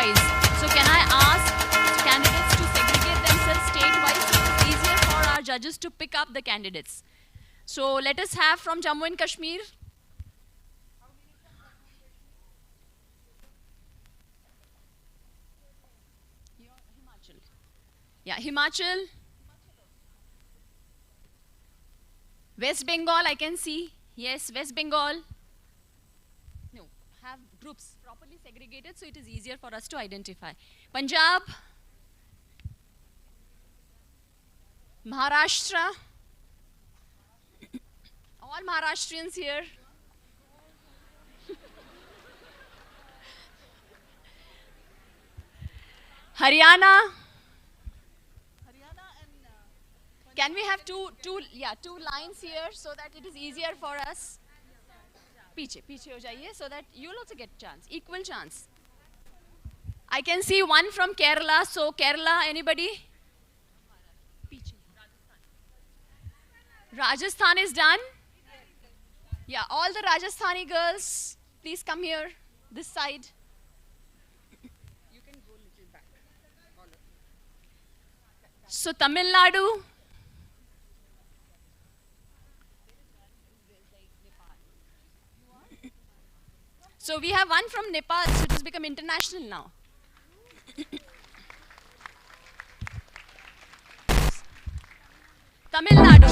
state-wise. So can I ask candidates to segregate themselves state-wise so it's easier for our judges to pick up the candidates? So let us have from Jammu and Kashmir. Yeah, Himachal. West Bengal, I can see. Yes, West Bengal. No, have groups properly segregated so it is easier for us to identify. Punjab. Maharashtra. All Maharashtrians here. Haryana. Can we have two lines here so that it is easier for us? Piche ho jaiye so that you will also get chance, equal chance. I can see one from Kerala, so Kerala, anybody? Rajasthan is done. Yeah, all the Rajasthani girls, please come here, this side. You can go a little back. So Tamil Nadu. So we have one from Nepal, so it has become international now. Tamil Nadu.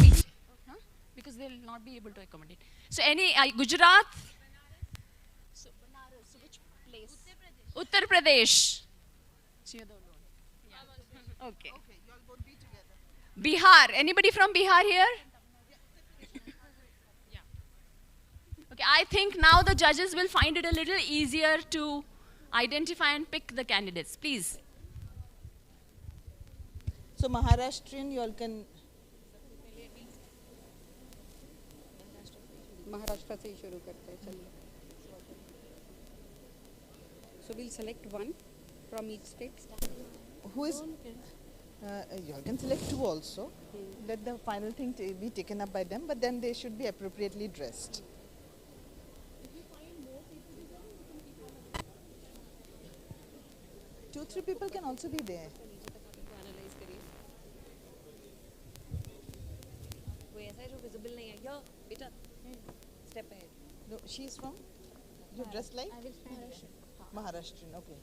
Yes. Huh? Because they will not be able to accommodate. So any Gujarat. So Banaras. So which place? Uttar Pradesh. So you're the alone. Yeah. Okay. You all both be together. Bihar. Anybody from Bihar here? Okay, I think now the judges will find it a little easier to identify and pick the candidates. Please. So Maharashtrian, you all can. Maharashtra से ही शुरू करते हैं चलिए. So we'll select one from each state. Who is? You all can select two also. Let the final thing be taken up by them, but then they should be appropriately dressed. 2-3 people can also be there. Step ahead. No, she's from? You're dressed like? Maharashtrian, okay.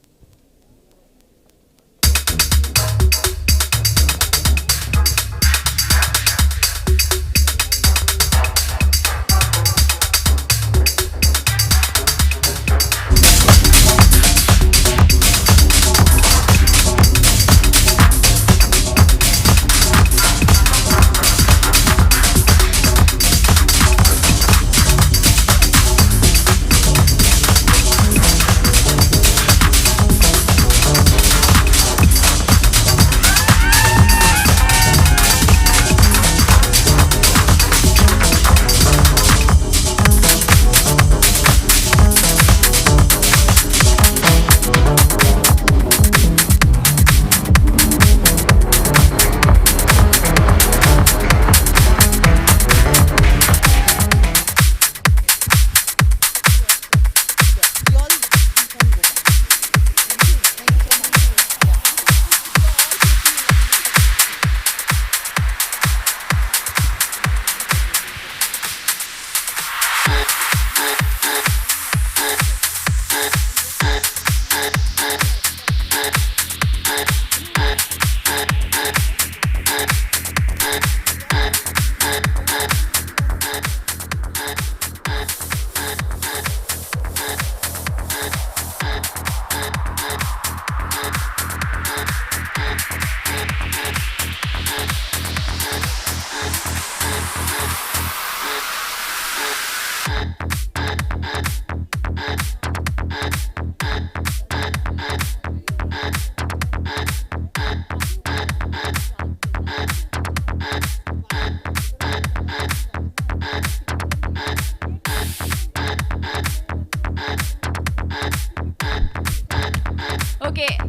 Okay.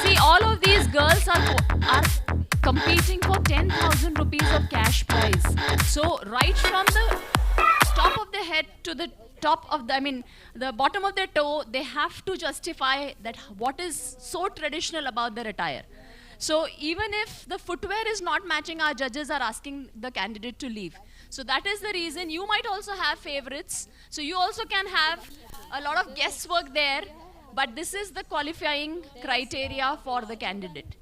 See, all of these girls are competing for 10,000 rupees of cash prize. So right from the top of the head to the top of the, I mean, the bottom of their toe, they have to justify that what is so traditional about their attire. So even if the footwear is not matching, our judges are asking the candidate to leave. So that is the reason you might also have favorites. So you also can have a lot of guesswork there, but this is the qualifying criteria for the candidate.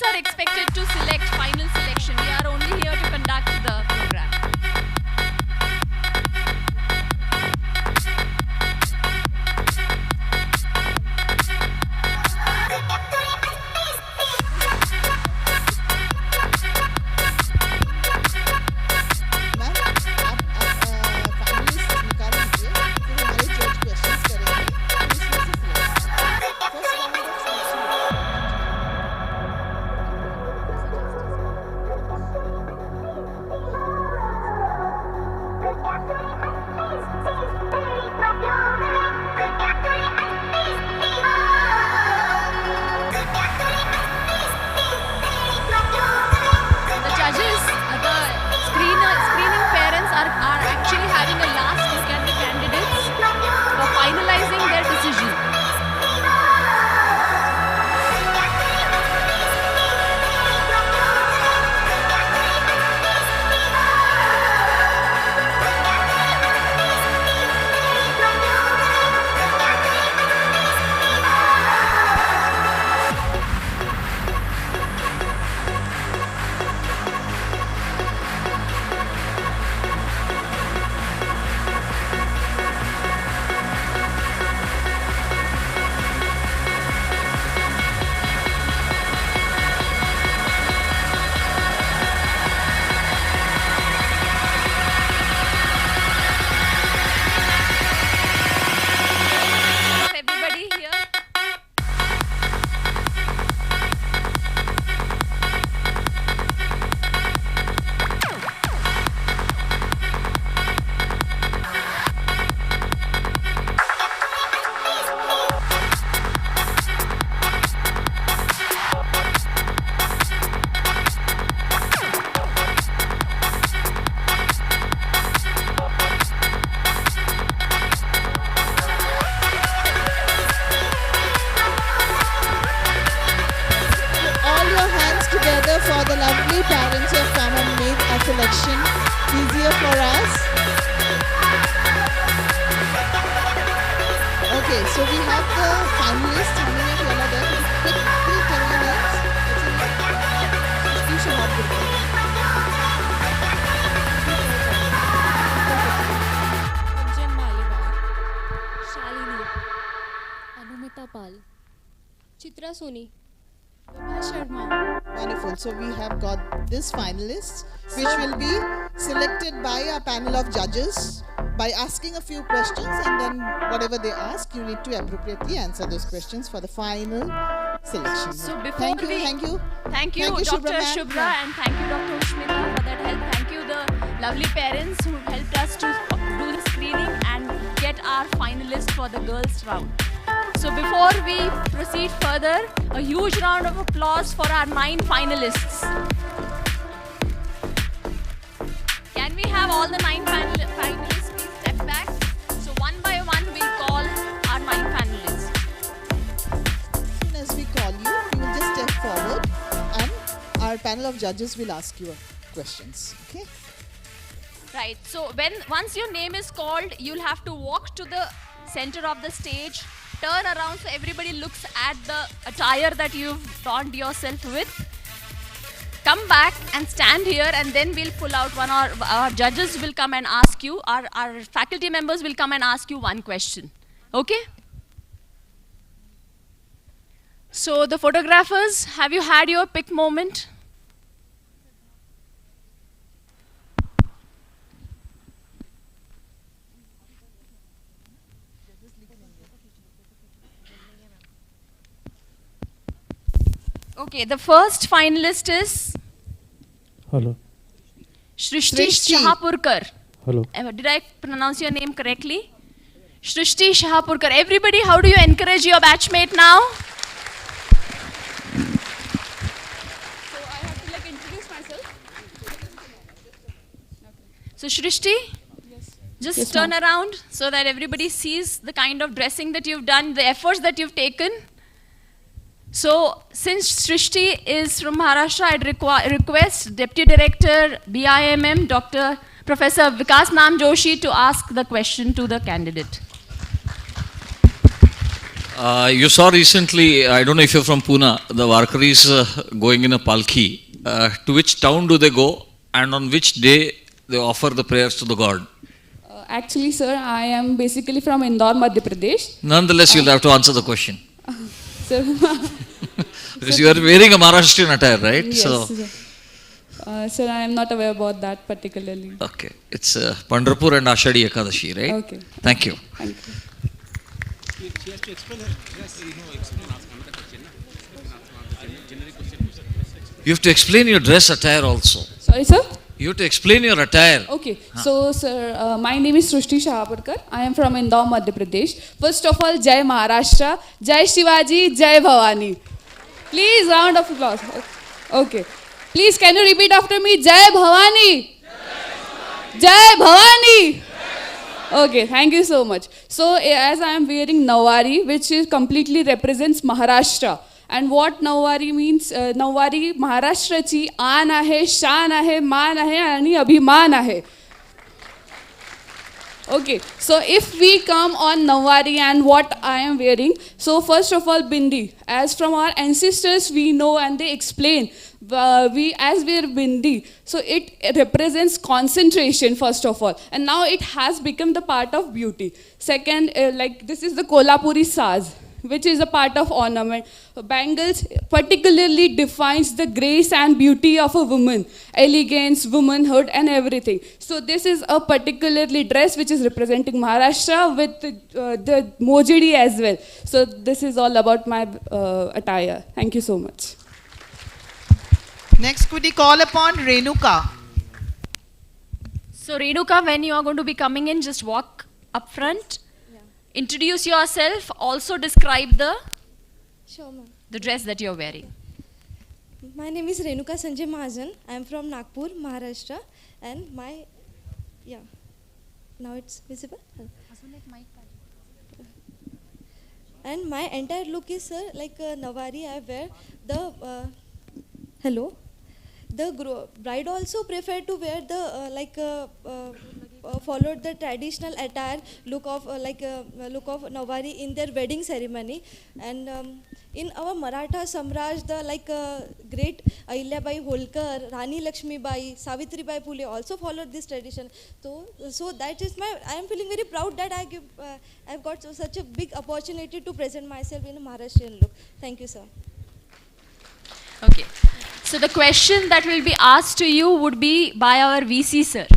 Are expected to select final selection. We are only here to conduct the program. selection easier for us. Okay, so we have the finalists. How many of you are there? Could you quickly tell your names? You should have good. Chitra Soni. Wonderful. So we have got this finalists, which will be selected by our panel of judges by asking a few questions, and then whatever they ask, you need to appropriately answer those questions for the final selection. So before thank you, we thank you, thank you, Dr. Shubhra, and thank you, Dr. Ushmita, for that help. Thank you, the lovely parents who helped us to do the screening and get our finalists for the girls round. So before we proceed further, a huge round of applause for our 9 finalists. Can we have all the 9 finalists please step back? So one by one we'll call our 9 finalists. As soon as we call you, you will just step forward and our panel of judges will ask you questions. Okay? Right, so once your name is called, you'll have to walk to the center of the stage, turn around so everybody looks at the attire that you've donned yourself with. Come back and stand here, and then we'll pull out one. Our judges will come and ask you, our faculty members will come and ask you one question. Okay? So the photographers, have you had your pick moment? Okay, the first finalist is Hello. Shrishti Shahapurkar. Hello. Did I pronounce your name correctly? Shrishti Shahapurkar. Everybody, how do you encourage your batchmate now? So I have to introduce myself. So Shrishti, just turn around so that everybody sees the kind of dressing that you've done, the efforts that you've taken. So, since Srishti is from Maharashtra, I'd request Deputy Director, BIMM, Professor Vikas Nam Joshi to ask the question to the candidate. You saw recently, I don't know if you're from Pune, the Varkaris going in a palki. To which town do they go, and on which day they offer the prayers to the God? Actually, sir, I am basically from Indore, Madhya Pradesh. Nonetheless, you'll have to answer the question. Sir, because you are wearing a Maharashtrian attire, right? Yes, so, sir, I am not aware about that particularly. Okay, it's Pandharpur and Ashadi Ekadashi, right? Okay. Thank you. Thank you. She has to explain her dress. You have to explain your dress attire also. Sorry, sir? You have to explain your attire. Okay, so sir, my name is Srishti Shahapurkar. I am from Indore, Madhya Pradesh. First of all, Jai Maharashtra, Jai Shivaji, Jai Bhavani. Please, round of applause. Okay. Please, can you repeat after me? Jai Bhavani. Jai Bhavani. Okay, thank you so much. So, as I am wearing Nawari, which is completely represents Maharashtra. And what Nawari means, Nawari Maharashtraची आन आहे, शान आहे, मान आहे आणि अभिमान आहे. Okay, so if we come on Nawari and what I am wearing, so first of all bindi, as from our ancestors we know and they explain, we wear bindi, so it represents concentration first of all, and now it has become the part of beauty. Second, like this is the Kolhapuri saz, which is a part of ornament. Bangles particularly defines the grace and beauty of a woman, elegance, womanhood and everything. So this is a particularly dress which is representing Maharashtra with the mojidi as well. So this is all about my attire. Thank you so much. Next, could we call upon Renuka? So Renuka, when you are going to be coming in, just walk up front. Introduce yourself, also describe the dress that you're wearing. My name is Renuka Sanjay Mahajan. I am from Nagpur, Maharashtra, and now it's visible? And my entire look is like Nawari. I wear the, the bride also prefer to wear the followed the traditional attire look of look of Nawari in their wedding ceremony. And in our Maratha Samraj, the great Ahilyabai Holkar, Rani Lakshmi Bai, Savitri Bai Phule also followed this tradition. So that is I am feeling very proud that I've got such a big opportunity to present myself in a Maharashtrian look. Thank you, sir. Okay. So the question that will be asked to you would be by our VC sir.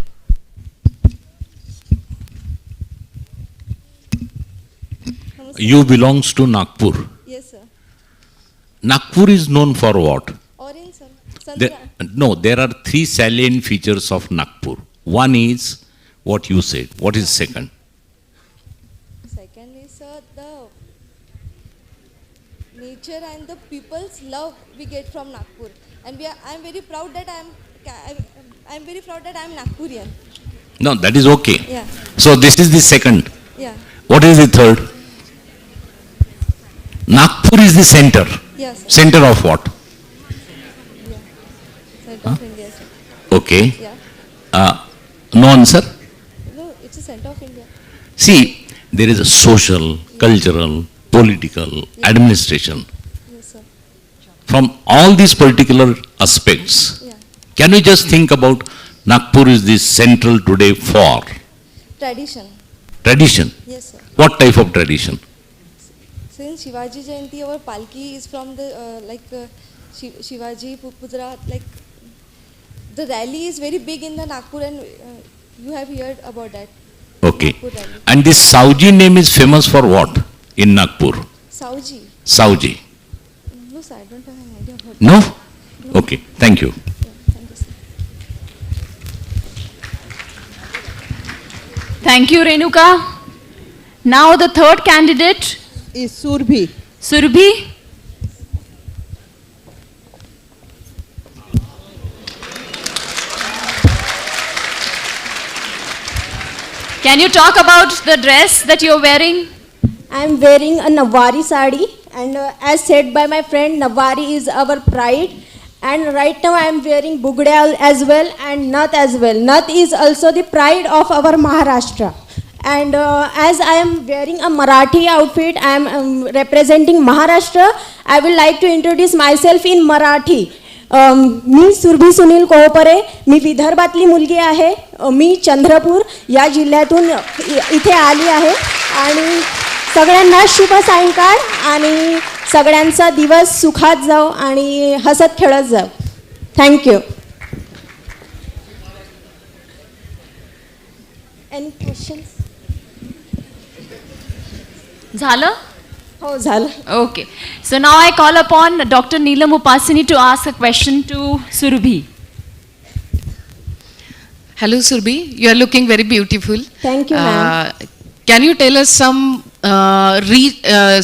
You belongs to Nagpur. Yes, sir. Nagpur is known for what? Orange, sir. There are three salient features of Nagpur. One is what you said. What is second? Second is the nature and the people's love we get from Nagpur, and I'm very proud that I'm very proud that I'm Nagpurian. No, that is okay. Yeah. So this is the second. Yeah. What is the third? Nagpur is the center. Yes. Center of what? Yeah. Center of India, sir. Okay. Yeah. No answer? No, it's a center of India. See, there is a social, cultural, political, administration. Yes, sir. From all these particular aspects, can we just think about Nagpur is the central today for? Tradition. Tradition? Yes, sir. What type of tradition? Since Shivaji Jayanti, our palki is from the Shivaji Putra. The rally is very big in the Nagpur, and you have heard about that. Okay. Nagpur rally. And this Sauji name is famous for what in Nagpur? Sauji. Sauji. No, sir, I don't have an idea about No? that. Okay. Thank you. Thank you, sir. Thank you, Renuka. Now the third candidate is Surbhi. Surbhi. Can you talk about the dress that you're wearing? I am wearing a Nawari sari, and as said by my friend, Nawari is our pride. And right now I am wearing Bugda as well and Nath as well. Nath is also the pride of our Maharashtra. And as I am wearing a Marathi outfit, I am representing Maharashtra. I would like to introduce myself in Marathi. मी सुरभी सुनील कोहपरे, मी विदर्भातली मुलगी आहे. मी चंद्रपूर या जिल्ह्यातून इथे आली आहे. आणि सगळ्यांना शुभ सायंकाळ आणि सगळ्यांचा दिवस सुखात जाओ आणि हसत खेळत जाओ. थँक्यू. Any questions? झालं? हो झालं. Okay. So now I call upon Dr. Neelam Upasini to ask a question to Surbhi. Hello Surbhi, you are looking very beautiful. Thank you, ma'am. Can you tell us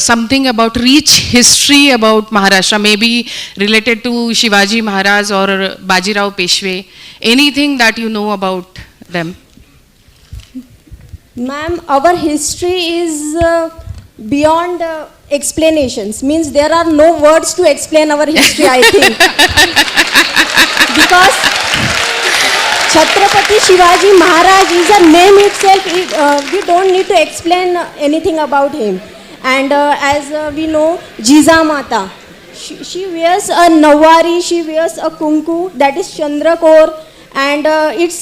something about rich history about Maharashtra, maybe related to Shivaji Maharaj or Bajirao Peshwe, anything that you know about them? Ma'am, our history is beyond explanations. Means there are no words to explain our history, I think. Because Chhatrapati Shivaji Maharaj is a name itself. We don't need to explain anything about him. And as we know, Jiza Mata, she wears a Nawari, she wears a Kunku, that is Chandrakor, and it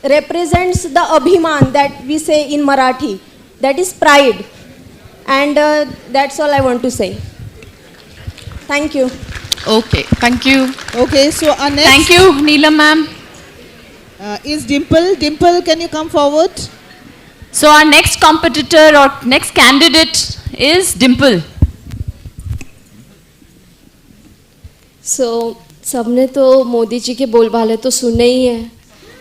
represents the Abhiman that we say in Marathi, that is pride. And that's all I want to say. Thank you. Okay, thank you. Okay, so our next... Thank you, Neelam ma'am. Is Dimple. Dimple, can you come forward? So our next competitor or next candidate is Dimple. So, सबने तो मोदी जी के बोलबाले तो सुने ही हैं.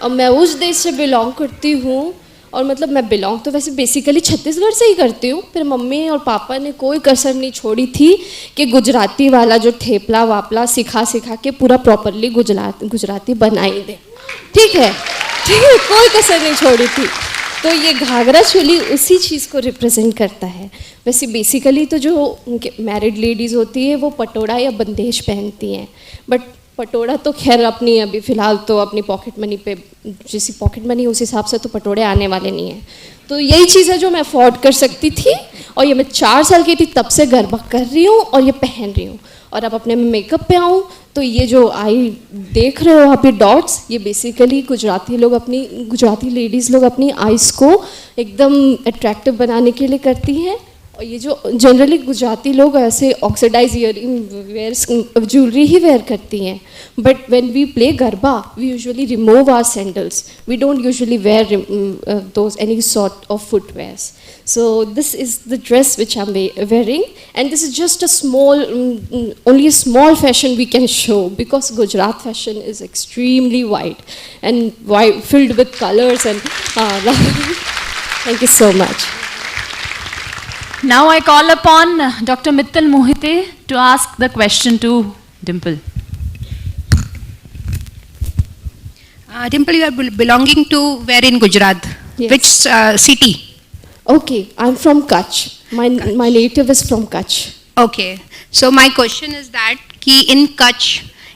अब मैं उस देश से बिलोंग करती हूँ और मतलब मैं बिलोंग तो वैसे बेसिकली छत्तीसगढ़ से ही करती हूँ. फिर मम्मी और पापा ने कोई कसर नहीं छोड़ी थी कि गुजराती वाला जो ठेपला वापला सिखा के पूरा प्रॉपरली गुजराती बना ही दे. ठीक है, कोई कसर नहीं छोड़ी थी. तो ये घाघरा चोली उसी चीज़ को रिप्रेजेंट करता है. वैसे बेसिकली तो जो उनके मैरिड लेडीज़ होती है वो पटोड़ा या बंदेश पहनती हैं, बट पटोड़ा तो खैर अपनी अभी फ़िलहाल तो अपनी पॉकेट मनी पे जैसी पॉकेट मनी उस हिसाब से तो पटोड़े आने वाले नहीं हैं, तो यही चीज़ है जो मैं अफोर्ड कर सकती थी, और ये मैं 4 साल की थी तब से गरबा कर रही हूँ और ये पहन रही हूँ। और अब अपने मेकअप पे आऊँ तो ये जो आई देख रहे हो वहाँ पे डॉट्स, ये बेसिकली गुजराती लेडीज़ लोग अपनी आइज़ को एकदम अट्रैक्टिव बनाने के लिए करती हैं। और ये जो जनरली गुजराती लोग ऐसे ऑक्सीडाइज वेयर्स ज्वेलरी ही वेयर करती हैं, but when we play garba we usually remove our sandals, we don't usually wear those any sort of footwears. So this is the dress which I'm wearing, and this is just a small, only a small fashion we can show, because Gujarat fashion is extremely wide and filled with colors and thank you so much. Now I call upon Dr. Mittal Mohite to ask the question to Dimple. Dimple, you are belonging to where in Gujarat? Yes. Which city? Okay, I'm from Kutch. My native is from Kutch. Okay, so my question is that ki in Kutch,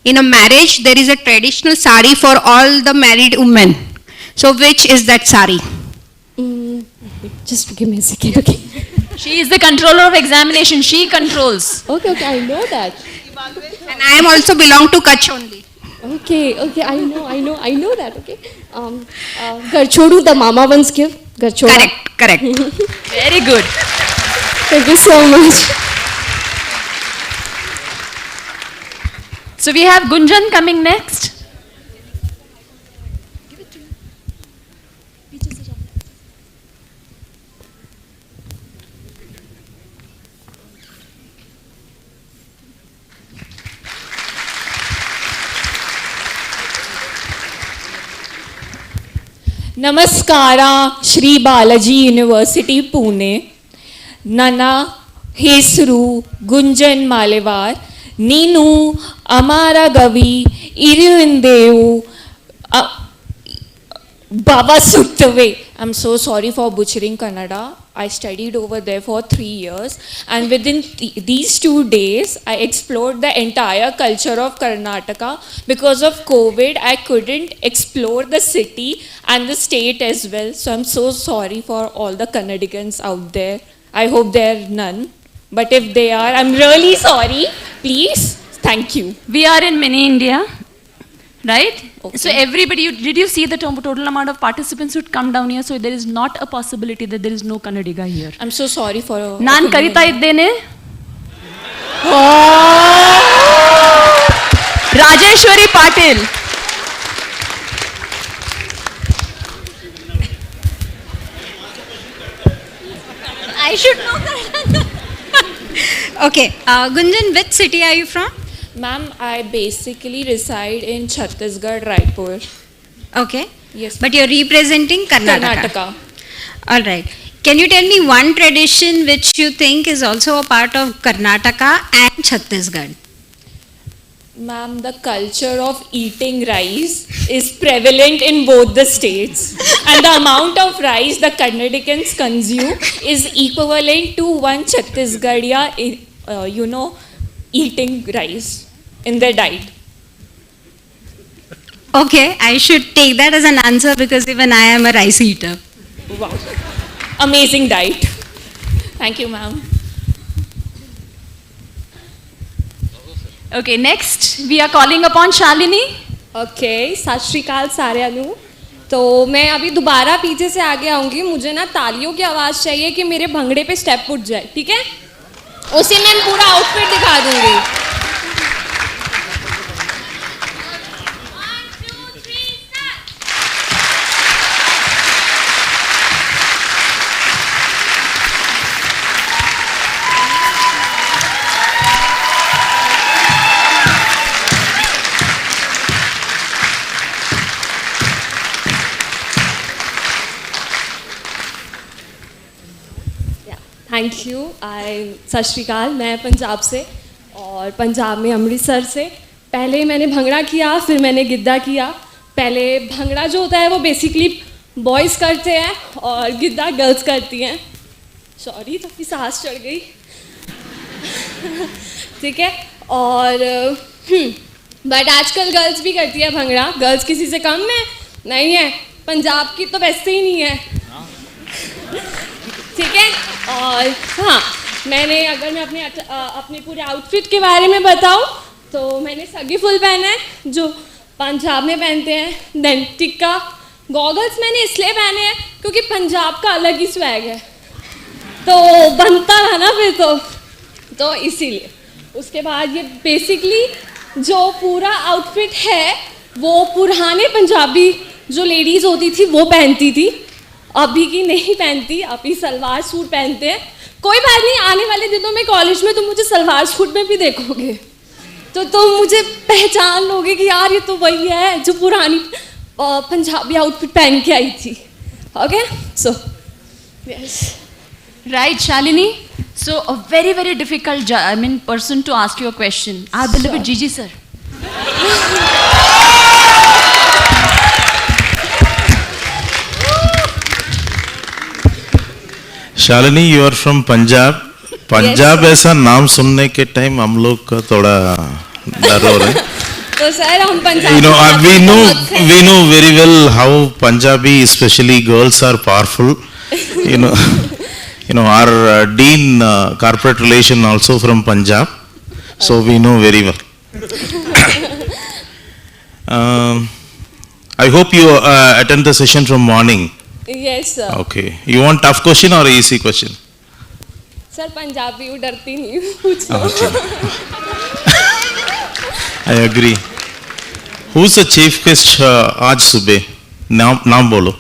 in a marriage, there is a traditional sari for all the married women. So which is that sari? Just give me a second, okay? She is the controller of examination. She controls. Okay, I know that. And I am also belong to Kutch only. Okay, I know that, okay. Garchodu, the mama once give. Garchodu. Correct. Very good. Thank you so much. So we have Gunjan coming next. ನಮಸ್ಕಾರ Shri Balaji university Pune. ನನ್ನ ಹೆಸರು ಗುಂಜನ್ ಮಾಲೆವಾರ್. ನೀನು ಅಮರ ಗವಿ ಇರುವೆಂದೆವು ಭವಸುತ್ತವೆ. I am so sorry for butchering Kannada. I studied over there for 3 years, and within these 2 days I explored the entire culture of Karnataka. Because of COVID I couldn't explore the city and the state as well, so I'm so sorry for all the Kannadicans out there. I hope there are none, but if they are, I'm really sorry. Please, thank you. We are in mini India, right? Okay. So everybody, did you see the total amount of participants who come down here? So there is not a possibility that there is no Kannadiga here. I'm so sorry for Nan karita iddene. Rajeshwari Patil. I should know that. Okay, Gunjan, which city are you from? Ma'am, I basically reside in Chhattisgarh, Raipur. Okay. Yes. But you're representing Karnataka. All right. Can you tell me one tradition which you think is also a part of Karnataka and Chhattisgarh? Ma'am, the culture of eating rice is prevalent in both the states. And the amount of rice the Kannadicans consume is equivalent to one Chhattisgarhia, eating rice in their diet. Okay, I should take that as an answer because even I am a rice eater. Wow. Amazing diet. Thank you, ma'am. Okay, next we are calling upon Shalini. Okay, सत श्री अकाल साਰਿਆਂ ਨੂੰ. तो मैं अभी दोबारा पीछे से आगे आऊँगी. मुझे ना तालियों की आवाज़ चाहिए कि मेरे भंगड़े पे स्टेप उठ जाए, ठीक है? उसी में पूरा आउटफिट दिखा दूँगी. Thank you. सत श्री अकाल. मैं पंजाब से, और पंजाब में अमृतसर से. पहले मैंने भंगड़ा किया, फिर मैंने गिद्दा किया. पहले भंगड़ा जो होता है वो बेसिकली बॉयज़ करते हैं और गिद्दा गर्ल्स करती हैं. सॉरी, थोड़ी सांस चढ़ गई. ठीक है. और बट आजकल गर्ल्स भी करती है भंगड़ा, गर्ल्स किसी से कम है नहीं है, पंजाब की तो वैसे ही नहीं है, ठीक है। और हाँ, मैंने अगर मैं अपने पूरे आउटफिट के बारे में बताऊँ तो मैंने सगी फुल पहना है जो पंजाब में पहनते हैं, देन टिक्का, गॉगल्स मैंने इसलिए पहने हैं क्योंकि पंजाब का अलग ही स्वैग है, तो बनता है ना फिर तो इसीलिए। उसके बाद ये बेसिकली जो पूरा आउटफिट है वो पुराने पंजाबी जो लेडीज़ होती थी वो पहनती थी, अभी की नहीं पहनती, अभी सलवार सूट पहनते हैं। कोई बात नहीं, आने वाले दिनों में कॉलेज में तुम मुझे सलवार सूट में भी देखोगे तो तुम मुझे पहचान लोगे कि यार ये तो वही है जो पुरानी पंजाबी आउटफिट पहन के आई थी। Okay, so yes, Right, Shalini. So a very, very difficult, person to ask you a question. I believe it, Gigi sir. Shalini, you are from Punjab. Punjab ऐसा नाम सुनने के टाइम हम लोग का थोड़ा डर हो रहा है। तो सर हम Punjabi, we know very well how Punjabi, especially girls, are powerful. Our dean corporate relation also from Punjab, so we know very well. I hope you attend the session from morning. Yes sir. Okay. You want tough question or easy question? Sir Punjabi हूँ, डरती नहीं हूँ, पूछ लो। I agree. Who's the chief guest आज सुबह? नाम बोलो।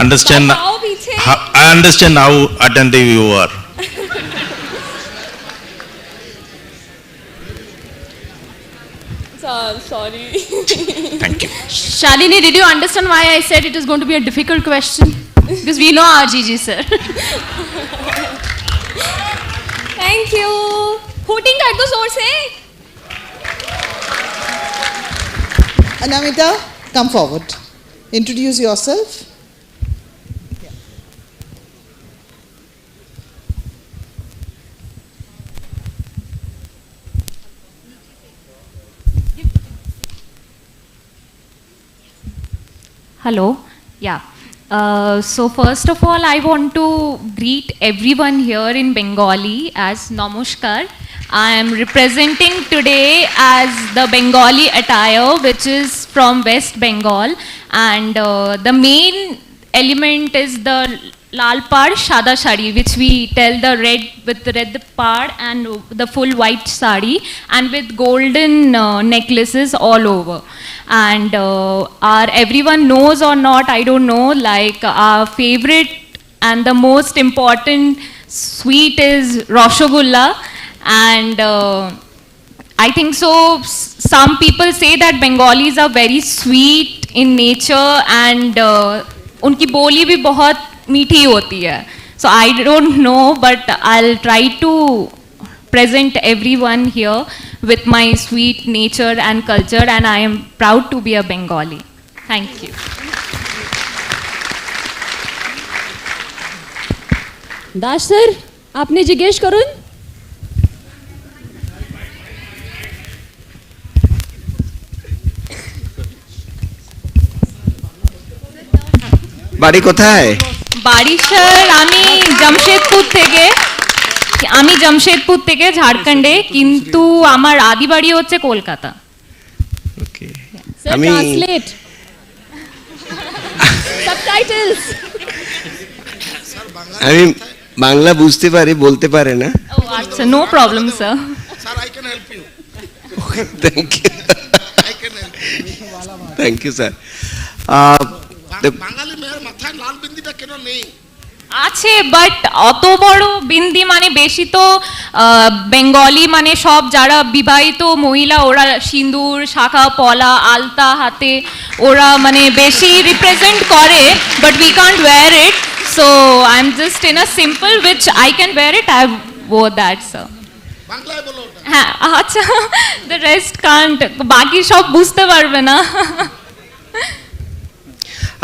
Understand? I understand how attentive you are. Sorry. Thank you. Shalini, did you understand why I said it is going to be a difficult question? Because we know our Gigi sir. Thank you. Hooting कर दो जोर से। Anamita, come forward. Introduce yourself. Hello. Yeah. So first of all, I want to greet everyone here in Bengali as Namaskar. I am representing today as the Bengali attire, which is from West Bengal, and the main element is the lal pad shada sari, which we tell the red with the red pad and the full white sari, and with golden necklaces all over. And our everyone knows or not, I don't know, like our favorite and the most important sweet is Rasgulla, and I think so. Some people say that Bengalis are very sweet in nature, and उनकी बोली भी बहुत मीठी होती है. So I don't know, but I'll try to present everyone here with my sweet nature and culture, and I am proud to be a Bengali. Thank you. Das sir, आपने जिज्ञेस करून? বাড়ি কোথায়? বাড়ি স্যার আমি জামশেদপুর থেকে ঝাড়খণ্ডে, কিন্তু আমার আদি বাড়ি হচ্ছে কলকাতা। Sir translate subtitles. আমি বাংলা বুঝতে পারি, বলতে পারে না। ও আচ্ছা, no problem sir. Sir I can help you. Thank you. I can help you. Thank you sir. Bangali মেয়ের মাথায় লাল বিন্দিটা কেন নেই? আছে, বাট অত বড় বিন্দি মানে বেশি তো বেঙ্গলি মানে সব যারা বিবাহিত মহিলা ওরা সিঁদুর, শাখা পলা, আলতা হাতে ওরা মানে বেশি রিপ্রেজেন্ট করে, but we can't wear it, so I am just in a simple which I can wear it, I wear that sir. বাংলায় বলো। হ্যাঁ আচ্ছা, দ্য রেস্ট কান্ট, বাকি সব বুঝতে পারবে না।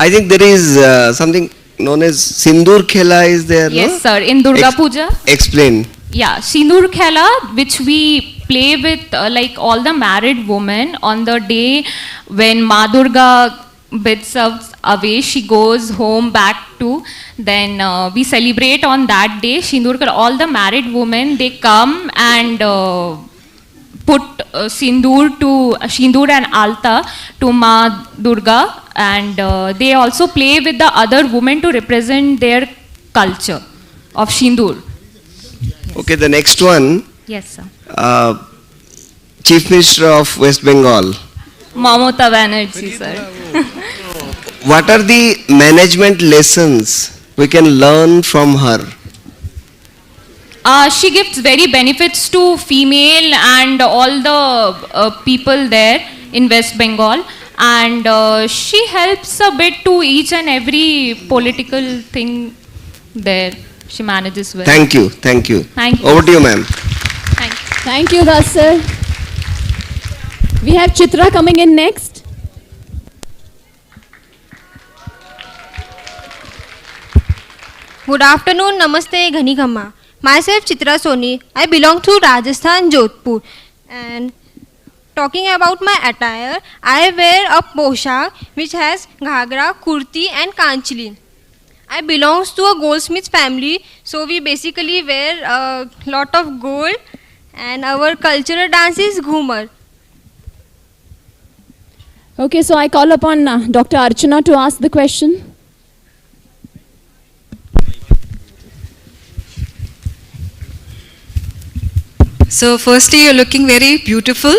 I think there is something known as Sindur Khela is there, Yes, no? sir. In Durga Puja. Explain. Yeah, Sindur Khela, which we play with like all the married women on the day when Ma Durga bids us away, she goes home back to, then we celebrate on that day, Sindur Khela. All the married women, they come and put sindoor and alta to Ma Durga, and they also play with the other women to represent their culture of sindoor. Okay, the next one. Yes, sir. Chief Minister of West Bengal. Mamata Banerjee, sir. What are the management lessons we can learn from her? She gives very benefits to female and all the people there in West Bengal, and she helps a bit to each and every political thing there. She manages well. Thank you, thank you. Thank you. Over to you, ma'am. Thank you, Das sir. We have Chitra coming in next. Good afternoon, Namaste, Ghani Khamma. Myself Chitra Soni. I belong to Rajasthan, Jodhpur. And talking about my attire, I wear a poshak which has ghagra, kurti and kanchli. I belongs to a goldsmith family, so we basically wear a lot of gold, and our cultural dance is Ghumar. Okay, so I call upon Dr. Archana to ask the question. So firstly, you're looking very beautiful.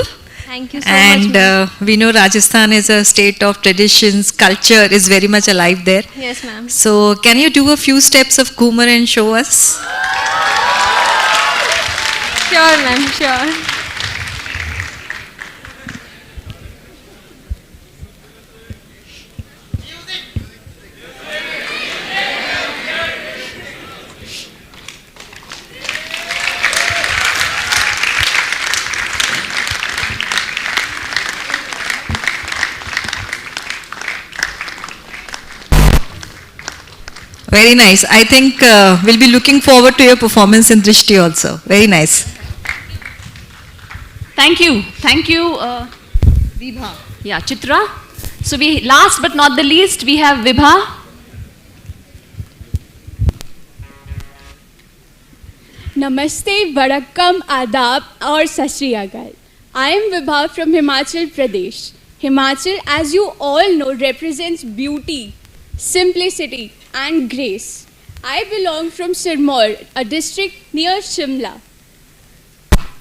Thank you so and, much. And we know Rajasthan is a state of traditions, culture is very much alive there. Yes, ma'am. So can you do a few steps of Ghumar and show us? Sure, ma'am, sure. Very nice. I think we'll be looking forward to your performance in Drishti also. Very nice. Thank you. Thank you, Vibha. Yeah, Chitra. So we, last but not the least, we have Vibha. Namaste, Vadakkam, Adab or Sashriyakal. I am Vibha from Himachal Pradesh. Himachal, as you all know, represents beauty, simplicity and grace. I belong from Sirmaur, a district near Shimla.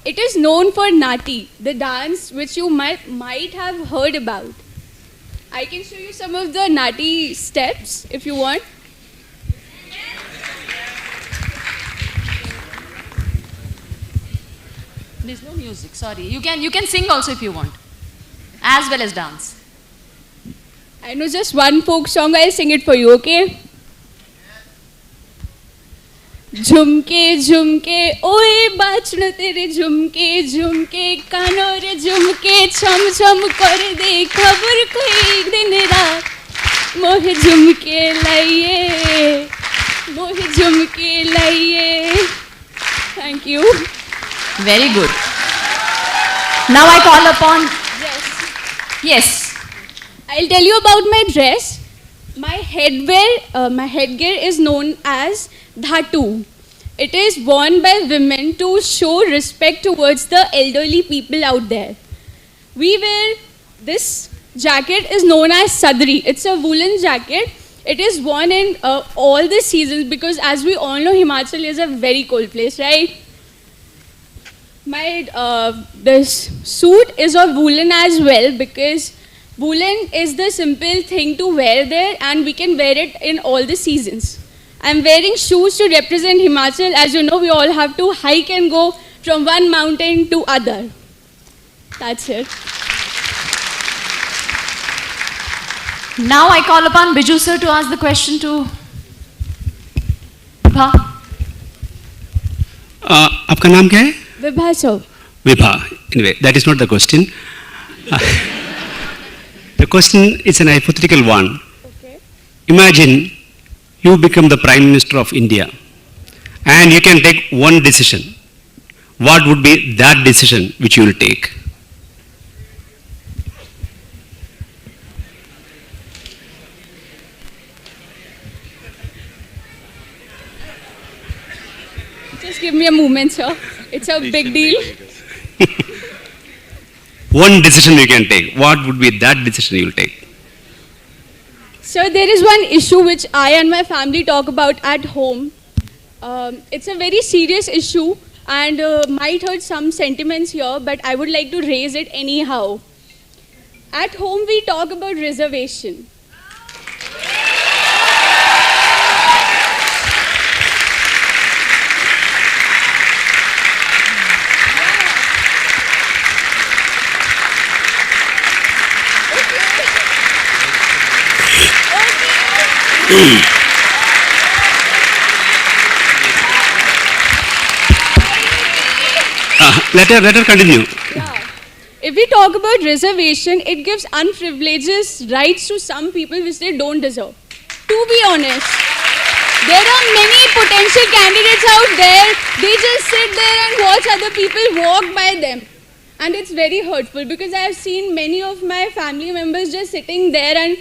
It is known for Nati, the dance which you might have heard about. I can show you some of the Nati steps if you want. There's no music, sorry. You can sing also if you want, as well as dance. I know just one folk song, I'll sing it for you, okay? झुमके झुमके ओए बाचना तेरे झुमके झुमके कानों रे झुमके छम छम कर दे खबर कोई दिन रात मोहे झुमके लाइए Thank you. Very good. Now I call upon... Yes. I'll tell you about my dress. My headgear is known as dhatu. It is worn by women to show respect towards the elderly people out there. We wear this jacket is known as sadri. It's a woolen jacket. It is worn in all the seasons because as we all know, Himachal is a very cold place, right? This suit is of woolen as well because woolen is the simple thing to wear there and we can wear it in all the seasons. I'm wearing shoes to represent Himachal. As you know, we all have to hike and go from one mountain to other. That's it. Now I call upon Biju sir to ask the question to Vibha. आपका नाम क्या है? Vibha sir. Vibha. Anyway, that is not the question. The question is an hypothetical one. Okay. Imagine you become the Prime Minister of India and you can take one decision, what would be that decision which you will take? Just give me a moment, sir. It's a big deal. One decision you can take, what would be that decision you will take? Sir, there is one issue which I and my family talk about at home. It's a very serious issue and might hurt some sentiments here, but I would like to raise it anyhow. At home, we talk about reservation. Let her continue. If we talk about reservation, it gives unprivileged rights to some people which they don't deserve. To be honest, there are many potential candidates out there. They just sit there and watch other people walk by them. And it's very hurtful because I have seen many of my family members just sitting there and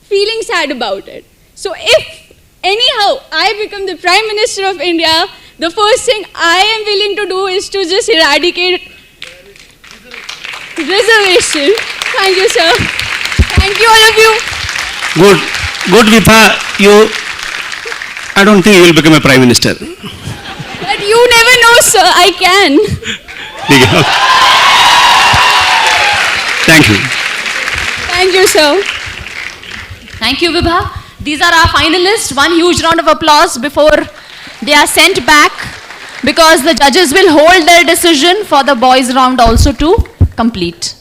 feeling sad about it. So if anyhow I become the Prime Minister of India, the first thing I am willing to do is to just eradicate reservation. Thank you, sir. Thank you, all of you. Good, Vipha, I don't think you will become a Prime Minister. But you never know, sir. I can. Thank you. Thank you, sir. Thank you, Vibha. These are our finalists. One huge round of applause before they are sent back, because the judges will hold their decision for the boys round also to complete.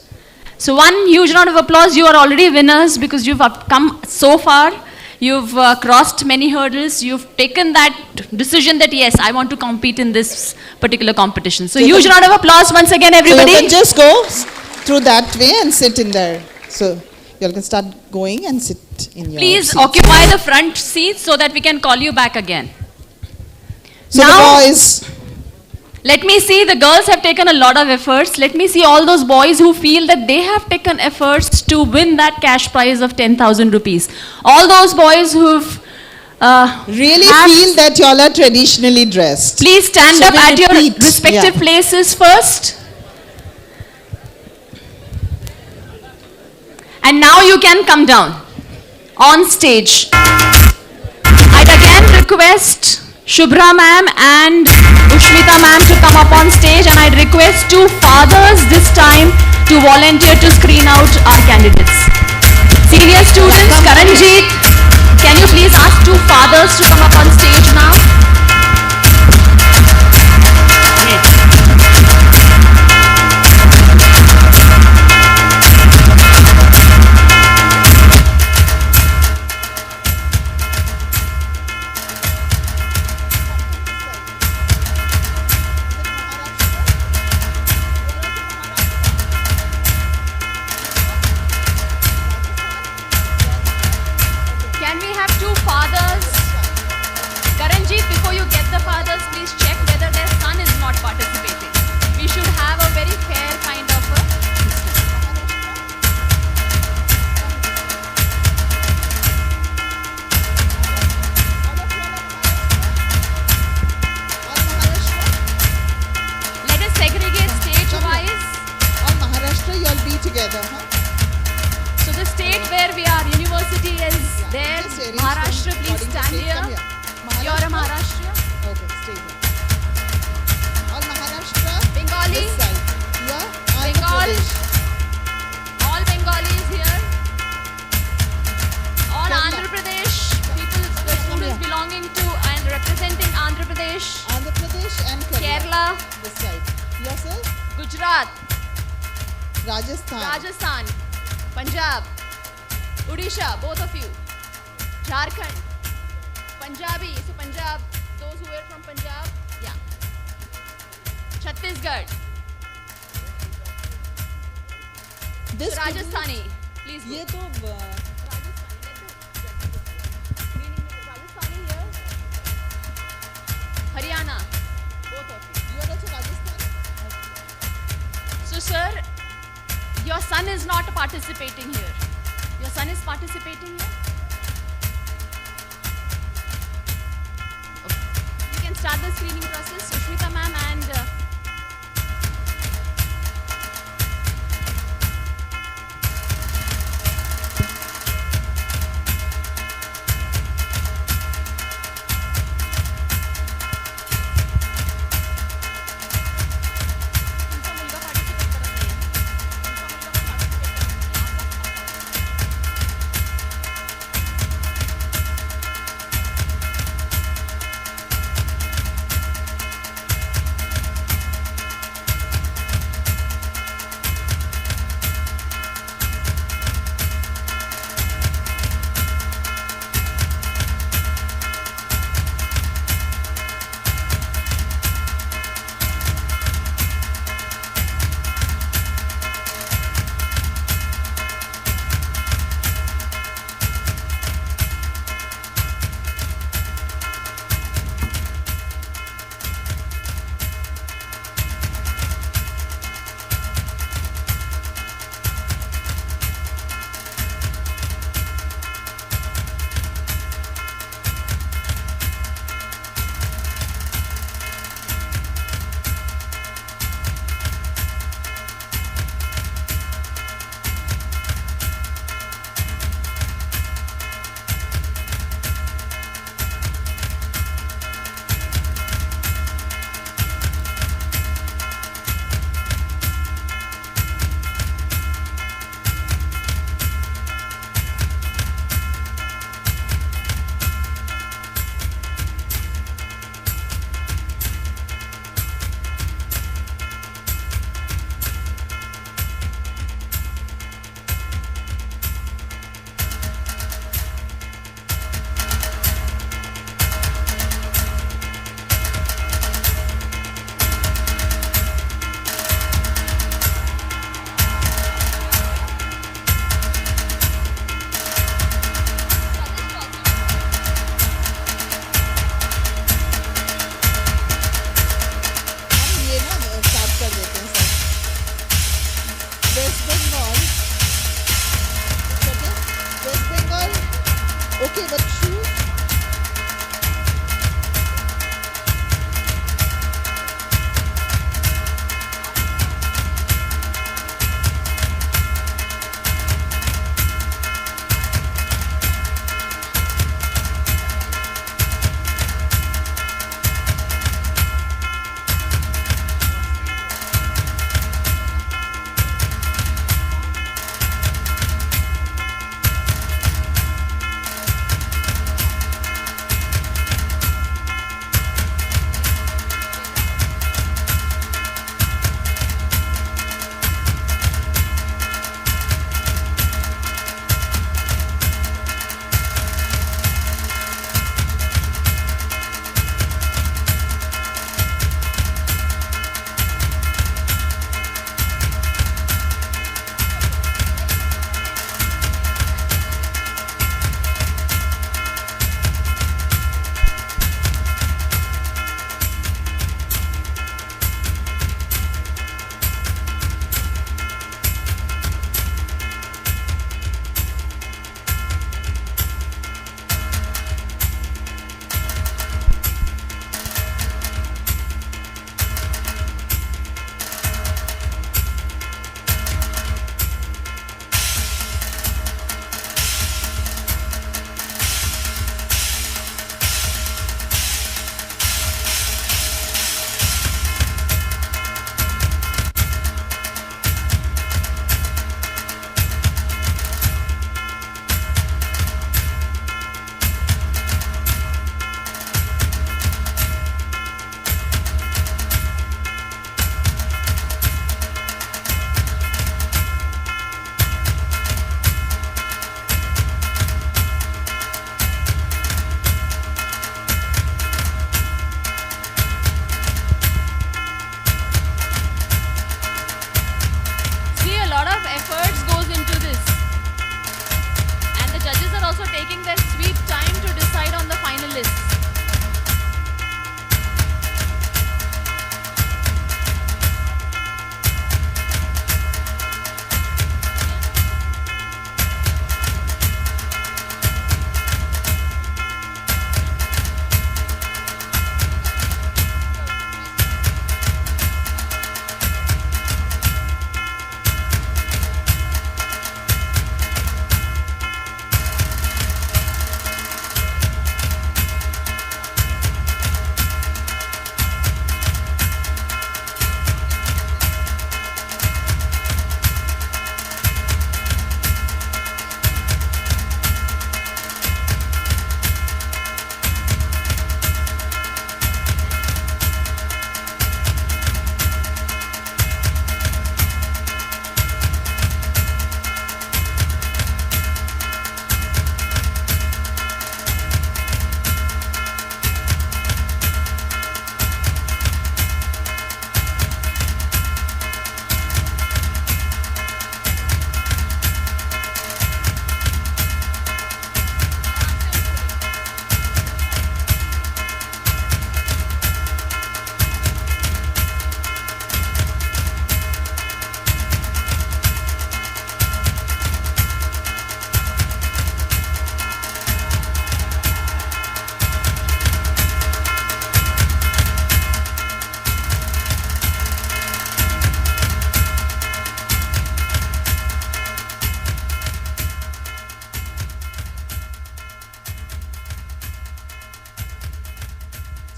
So one huge round of applause. You are already winners because you've come so far. You've crossed many hurdles. You've taken that decision that yes, I want to compete in this particular competition. So huge round of applause once again, everybody. So you can just go through that way and sit in there. So you all can start going and sit in your Please seats. occupy the front seats so that we can call you back again. So Now, the boys, let me see, the girls have taken a lot of efforts. Let me see all those boys who feel that they have taken efforts to win that cash prize of 10,000 rupees. All those boys who've really feel that you all are traditionally dressed. Please stand So up we at your repeat, respective yeah. places first. And now you can come down on stage. I'd again request Shubhra ma'am and Ushmita ma'am to come up on stage, and I'd request two fathers this time to volunteer to screen out our candidates. Senior students, Karanjeet, can you please ask two fathers to come up on stage now? Can we have two fathers? Karanjeet, before you get the fathers, please check whether their son is not participating. We should have a very fair kind of a system. Let us segregate stage-wise. All Maharashtra, you all be together, huh? So the state where we are, university is there. Maharashtra, please stand here. You're a Maharashtra. Okay, stay here. All Maharashtra, Bengali. this side. Yeah, Bengal. All Bengalis here. All Andhra Pradesh. People, the students belonging to and representing Andhra Pradesh. Andhra Pradesh and Kerala. This side. Yourself? Gujarat. Rajasthan. Rajasthan. Punjab. Odisha, both of you. Jharkhand. Punjabi. So Punjab, those who were from Punjab. Yeah. Chhattisgarh. This So Rajasthani. Please. ये तो Rajasthani here. Sir, your son is not participating here. Your son is participating here? We can start the screening process. Sushmita ma'am and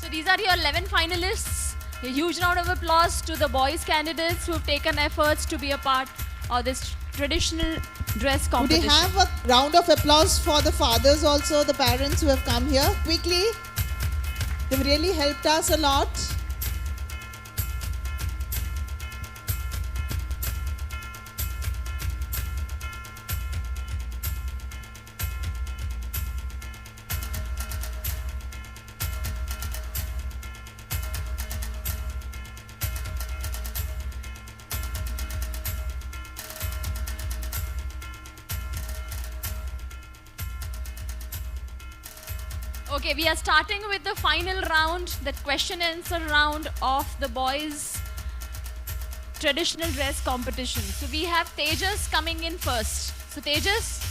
So these are your 11 finalists. A huge round of applause to the boys candidates who have taken efforts to be a part of this traditional dress Would we competition. have a round of applause for the fathers also, the parents who have come here? Quickly. They've really helped us a lot. Okay, we are starting with the final round, that question answer round of the boys' traditional dress competition. So we have Tejas coming in first. So Tejas,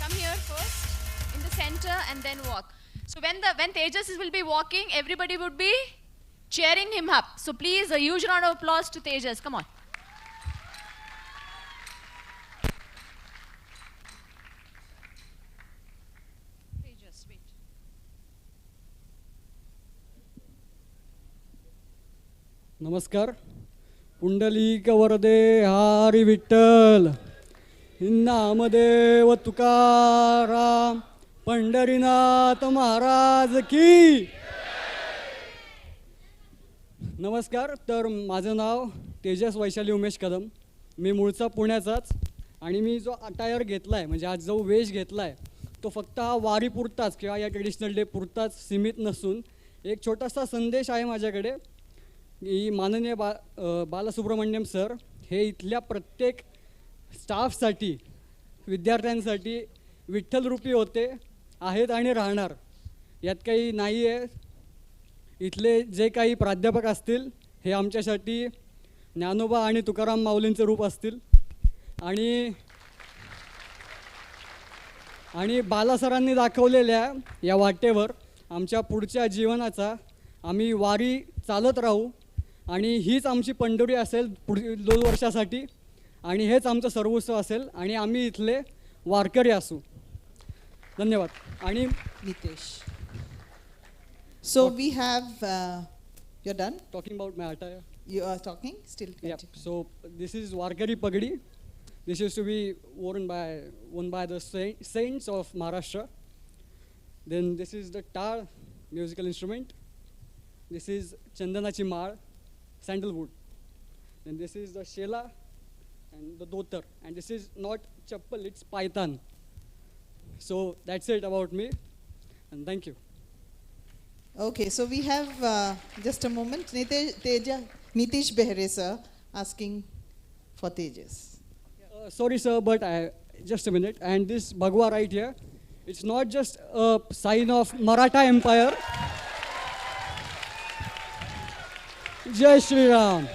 come here first, in the center, and then walk. So when Tejas will be walking, everybody would be cheering him up. So please, a huge round of applause to Tejas. Come on. Tejas, wait. नमस्कार. पुंडलिक वरदे हरी विठ्ठल, नामदेव तुकाराम, पंढरीनाथ महाराज की. नमस्कार. तर माझं नाव तेजस वैशाली उमेश कदम. मी मूळचा पुण्याचाच आणि मी जो attire घेतला आहे, म्हणजे आज जो वेश घेतला आहे, तो फक्त हा वारीपुरताच किंवा या ट्रेडिशनल डे पुरताच सीमित नसून एक छोटासा संदेश आहे माझ्याकडे की माननीय बालसुब्रमण्यम सर हे इथल्या प्रत्येक स्टाफसाठी, विद्यार्थ्यांसाठी विठ्ठलरूपी होते, आहेत आणि राहणार. यात काही नाही आहे. इथले जे काही प्राध्यापक असतील हे आमच्यासाठी ज्ञानोबा आणि तुकाराम माऊलींचे रूप असतील. आणि बालासरांनी दाखवलेल्या या वाटेवर आमच्या पुढच्या जीवनाचा आम्ही वारी चालत राहू आणि हीच आमची पंढरी असेल पुढील 2 वर्षासाठी आणि हेच आमचं सर्वस्व असेल आणि आम्ही इथले वारकरी असू. धन्यवाद. आणि Nitesh. So we have, you're done? Talking about my attire. You are talking? Still. Yeah. So this is Warkari Pagdi. This used to be worn by the saints of Maharashtra. Then this is the tar musical instrument. This is Chandanachi Maal, sandalwood. Then this is the shela and the dhotar. And this is not chappal, it's python. So that's it about me. And thank you. Okay, so we have just a moment. Nitish Behre sir asking for Tejas. Sorry sir, but just a minute. And this Bhagwa right here, it's not just a sign of Maratha Empire. Jai Shri Ram.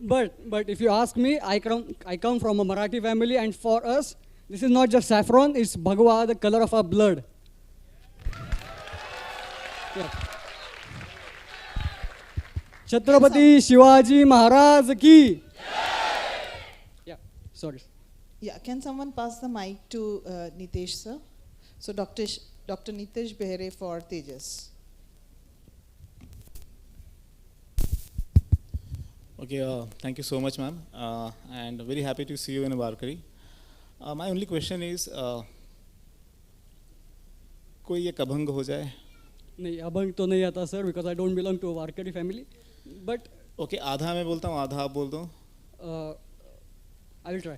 But if you ask me, I come from a Marathi family, and for us, this is not just saffron, it's Bhagwa, the color of our blood. Yeah. Chhatrapati Shivaji Maharaj ki. Yeah, sorry. Yeah, can someone pass the mic to Nitesh sir? So Dr. Nitish Behre for Tejas. Okay, thank you so much, ma'am, and very happy to see you in Warkari. My only question is, कोई एक अभंग हो जाए? नहीं, अभंग तो नहीं आता sir, because I don't belong to a Warkari family. But okay, आधा मैं बोलता हूँ, आधा आप बोल दो. I will try.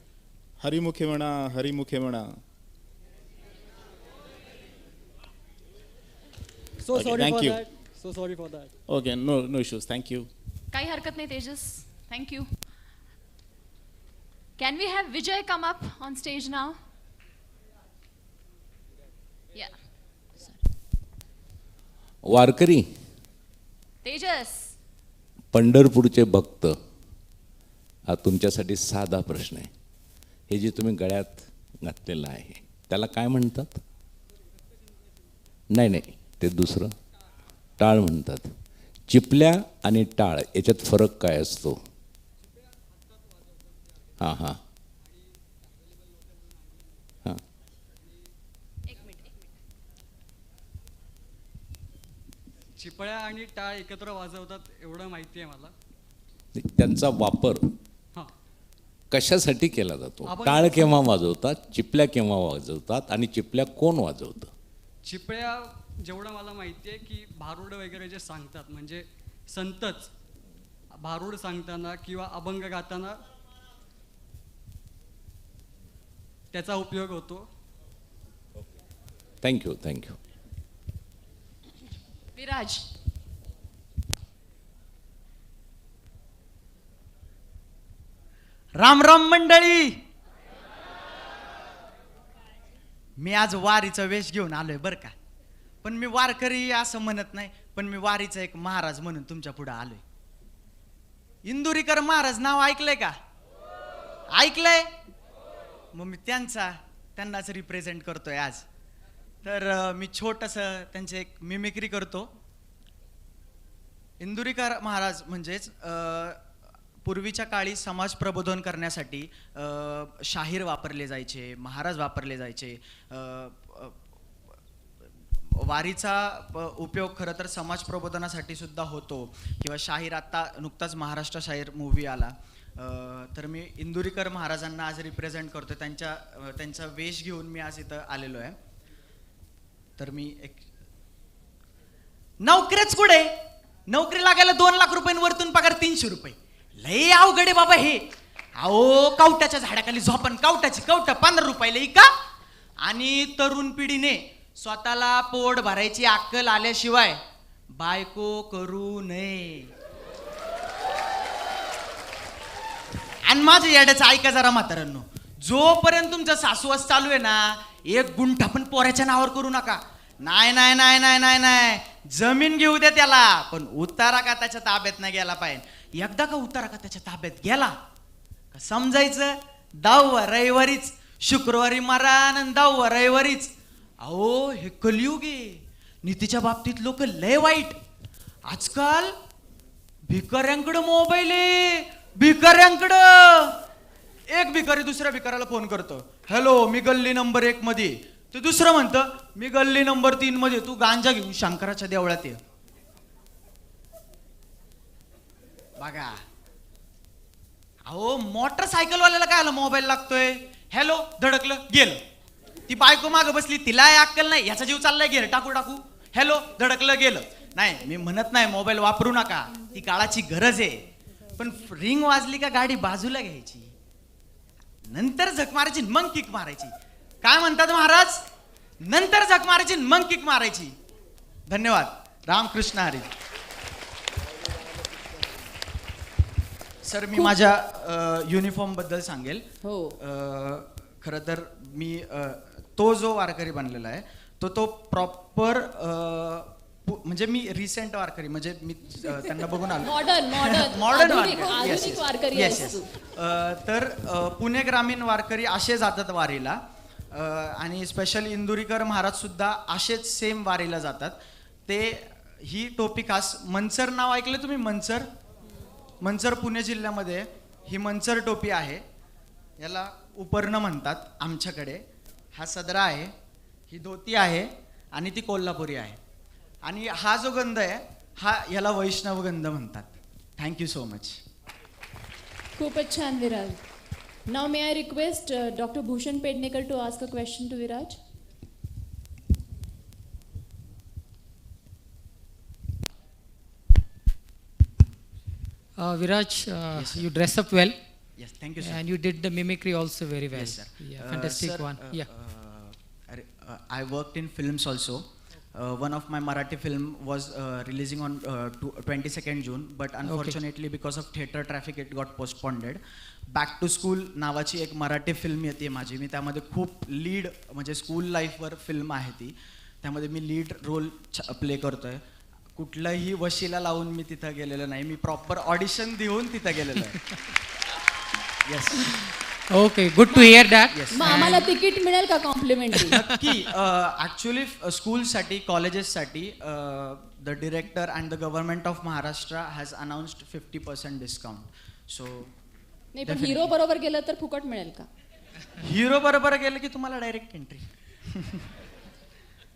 हरि मुखे मणा, हरि मुखे मणा. So Okay, sorry thank for you. that. So sorry for that. Okay, no issues. Thank you. काही हरकत नाही तेजस. Thank you. Can we have Vijay come up on stage now? Yeah. Warkari, Tejas. पंढरपूरचे भक्त, हा तुमच्यासाठी साधा प्रश्न आहे. हे जे तुम्ही गळ्यात घातलेलं आहे त्याला काय म्हणतात? नाही, ते दुसरं टाळ म्हणतात. चिपल्या आणि टाळ याच्यात फरक काय असतो? हां हां हां चिपळ्या आणि टाळ एकत्र वाजवतात एवढं माहिती आहे मला. त्यांचा वापर हां. कशासाठी केला जातो? आपण- टाळ केव्हा वाजवतात, चिपल्या केव्हा वाजवतात आणि चिपल्या कोण वाजवतं? चिपळ्या जेवढं मला माहिती आहे की भारुड वगैरे जे सांगतात म्हणजे संतच भारुड सांगताना किंवा अभंग गाताना त्याचा उपयोग होतो. Thank you thank you. विराज. राम राम मंडळी. मी आज वारीचा वेश घेऊन आलोय बरं का, पण मी वारकरी असं म्हणत नाही, पण मी वारीचा एक महाराज म्हणून तुमच्या पुढे आलोय. इंदुरीकर महाराज नाव ऐकलंय का? ऐकलंय? मग मी त्यांनाच रिप्रेझेंट करतोय आज. तर मी छोटंसं त्यांचे एक मिमिक्री करतो. इंदुरीकर महाराज म्हणजेच पूर्वीच्या काळी समाज प्रबोधन करण्यासाठी शाहीर वापरले जायचे, महाराज वापरले जायचे. वारीचा उपयोग खरं तर समाज प्रबोधनासाठी सुद्धा होतो किंवा शाहीर. आत्ता नुकताच महाराष्ट्र शाहीर मूवी आला. तर मी इंदुरीकर महाराजांना आज रिप्रेझेंट करतो. त्यांचा वेश घेऊन मी आज इथं आलेलो आहे. तर मी एक नोकरीच कुठे, नोकरी लागायला 2 लाख रुपयांवरतून पगार 300 रुपये. लय अवघड आहे बाबा हे. अहो कवट्याच्या झाडाखाली झोपन कवटाची कवट 15 रुपयाला का? आणि तरुण पिढीने स्वतःला पोट भरायची अक्कल आल्याशिवाय बायको करू नये. आणि माझं येड्याचं ऐका जरा म्हाताऱ्यांनो, जोपर्यंत तुमचं सासूवास चालू आहे ना, 1 गुंठा पण पोऱ्याच्या नावावर करू नका. नाही नाही नाही नाही नाही नाही, जमीन घेऊ द्या त्याला, पण उतारा का त्याच्या ताब्यात नाही गेला पाहिजे. एकदा का उतारा का त्याच्या ताब्यात गेला का समजायचं 10 रविवारीच, शुक्रवारी मारान आणि 10 रविवारीच. अहो हे कलियुग आहे. नीतीच्या बाबतीत लोक लय वाईट. आजकाल भिकाऱ्यांकडं मोबाईल आहे, भिकाऱ्यांकडं. एक भिकारी दुसऱ्या भिकाऱ्याला फोन करतो, हॅलो मी गल्ली नंबर 1 मध्ये. ते दुसरं म्हणतं मी गल्ली नंबर 3 मध्ये, तू गांजा घेऊन शंकराच्या देवळात ये. बघा अहो मोटरसायकलवाल्याला काय मोबाईल लागतोय. हॅलो धडकलं गेलं. ती बायको मागं बसली, तिला अक्कल नाही, याचा जीव चाललाय गेलं टाकू टाकू. हॅलो धडकलं गेलं. नाही मी म्हणत नाही मोबाईल वापरू नका, ती काळाची गरज आहे. पण रिंग वाजली का गाडी बाजूला घ्यायची, नंतर झक मारायची मग किक मारायची. काय म्हणतात महाराज? नंतर झक मारायची मग किक मारायची. धन्यवाद. रामकृष्ण हरी. सर मी माझ्या युनिफॉर्म बद्दल सांगेल. हो. खरं तर मी तो जो वारकरी बनलेला आहे तो प्रॉपर म्हणजे मी रिसेंट वारकरी, म्हणजे मी त्यांना बघून आलो. मॉडर्न वारकरी. तर पुणे ग्रामीण वारकरी असे जातात वारीला, आणि स्पेशली इंदुरीकर महाराज सुद्धा असेच सेम वारीला जातात. ते ही टोपी खास मंचर नाव ऐकलं तुम्ही? मंचर. मंचर पुणे जिल्ह्यामध्ये ही मंचर टोपी आहे. याला उपरणं म्हणतात आमच्याकडे. हा सदरा आहे, ही धोती आहे आणि ती कोल्हापुरी आहे. आणि हा जो गंध आहे हा याला वैष्णव गंध म्हणतात. Thank you so much. खूपच छान Viraj. Now may I request doctor Bhushan Pednekar to ask a question to Viraj. Viraj, you dress up well. Yes, thank you, sir. And you did the mimicry also very well. Yes, sir. Yeah, fantastic Sir, one. Yeah. I worked in films also. One of my Marathi film was releasing on 22nd June, but unfortunately because of theater traffic it got postponed. Back to School नावाची एक Marathi film येते माझी. मी त्यामध्ये खूप lead म्हणजे school लाईफवर film आहे ती. त्यामध्ये मी लीड रोल प्ले करतोय. कुठलाही वशिला लावून मी तिथं गेलेलो नाही, मी प्रॉपर ऑडिशन देऊन तिथं गेलेलो आहे. Yes. Okay, good to hear that. मग आम्हाला तिकीट मिळेल का कॉम्प्लिमेंटरी? नक्की. ॲक्च्युली स्कूलसाठी कॉलेजेससाठी the director and the government of Maharashtra has announced 50% discount. So नाही पण हिरो बरोबर गेलं तर फुकट मिळेल का? हिरो बरोबर गेलं की तुम्हाला डायरेक्ट एंट्री.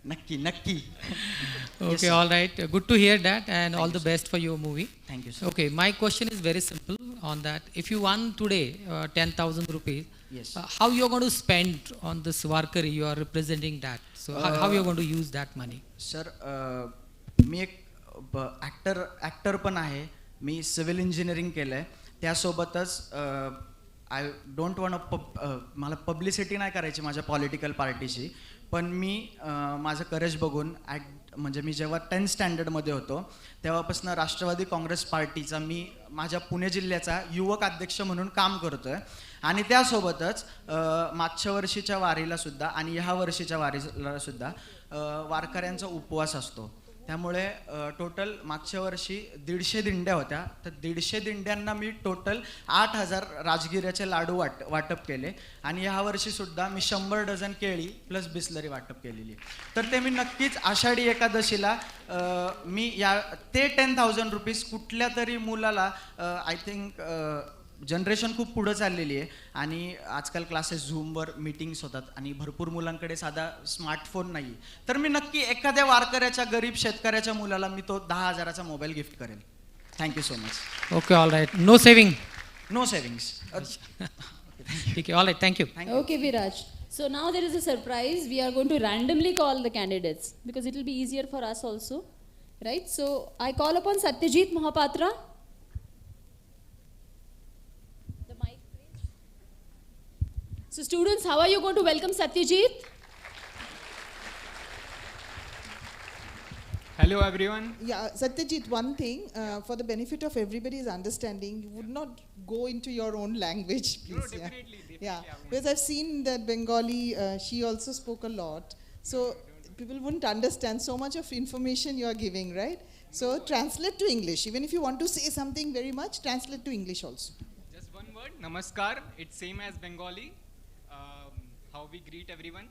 नक्की नक्की. Okay, all right. Good to hear that, and all the best for your movie. Thank you, sir. Okay, my question is very simple on that. If you won today 10,000 rupees, Yes. how you are going to spend on this Warkari? You are representing that. So how you are going to use that money? Sir मी एक actor पण आहे. मी civil engineering केलं आहे. त्यासोबतच I don't want मला publicity नाही करायची माझ्या पॉलिटिकल पार्टीची, पण मी माझं करेज बघून म्हणजे मी जेव्हा 10th स्टँडर्डमध्ये होतो तेव्हापासून राष्ट्रवादी काँग्रेस पार्टीचा मी माझ्या पुणे जिल्ह्याचा युवक अध्यक्ष म्हणून काम करतो आहे. आणि त्यासोबतच मागच्या वर्षीच्या वारीला सुद्धा आणि ह्या वर्षीच्या वारीला सुद्धा वारकऱ्यांचा उपवास असतो. त्यामुळे टोटल मागच्या वर्षी 150 दिंड्या होत्या, तर 150 दिंड्यांना मी टोटल 8,000 राजगिऱ्याचे लाडू वाटप केले. आणि ह्या वर्षीसुद्धा मी 100 डझन केळी प्लस बिस्लरी वाटप केलेली. तर ते मी नक्कीच आषाढी एकादशीला मी ते 10,000 रुपीज कुठल्या तरी मुलाला आय थिंक जनरेशन खूप पुढं चाललेली आहे आणि आजकाल क्लासेस झूमवर मीटिंग्स होतात आणि भरपूर मुलांकडे साधा स्मार्टफोन नाही, तर मी नक्की एखाद्या वारकऱ्याच्या गरीब शेतकऱ्याच्या मुलाला मी तो 10,000चा मोबाईल गिफ्ट करेल. Thank you so much. Okay, all right. No saving. No savings. Okay, all right. Thank you. Okay, Viraj. So now there is a surprise. We are going to randomly call the candidates because it will be easier for us also, right? So I call upon Satyajit Mohapatra. So students, how are you going to welcome Satyajit? Hello everyone. Yeah, Satyajit, one thing, for the benefit of everybody's understanding, you would not go into your own language, please. No, definitely. Yeah, because I've seen that Bengali, she also spoke a lot. So people wouldn't understand so much of information you are giving, right? So translate to English. Even if you want to say something very much, translate to English also. Just one word, namaskar. It's same as Bengali, how we greet everyone.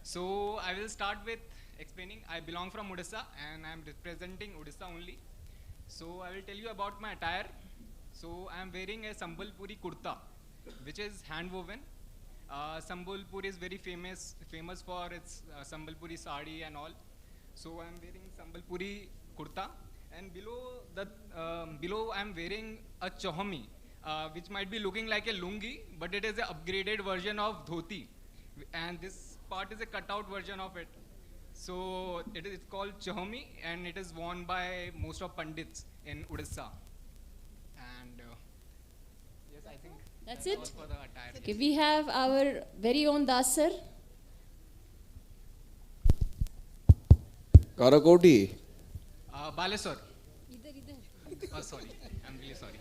So I will start with explaining. I belong from Odisha and I am representing Odisha only. So I will tell you about my attire. So I am wearing a Sambalpuri kurta, which is hand woven. Sambalpur is very famous for its Sambalpuri sari and all. So I am wearing Sambalpuri kurta, and below I am wearing a chahami, which might be looking like a lungi, but it is an upgraded version of dhoti, and this part is a cutout version of it. So it's called chahami, and it is worn by most of pandits in Odisha. And yes, I think That's all it? for the attire. Okay, we have our very own Das sir. Karakoti. Baleswar. Sorry, I'm really sorry.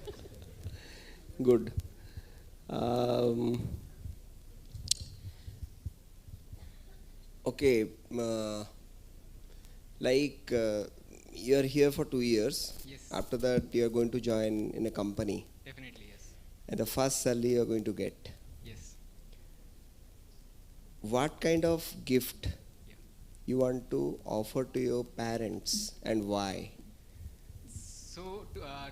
Good. Okay, you're here for 2 years. Yes. After that, you're going to join in a company. Definitely, yes. And the first salary you're going to get. Yes. What kind of gift you want to offer to your parents and why? So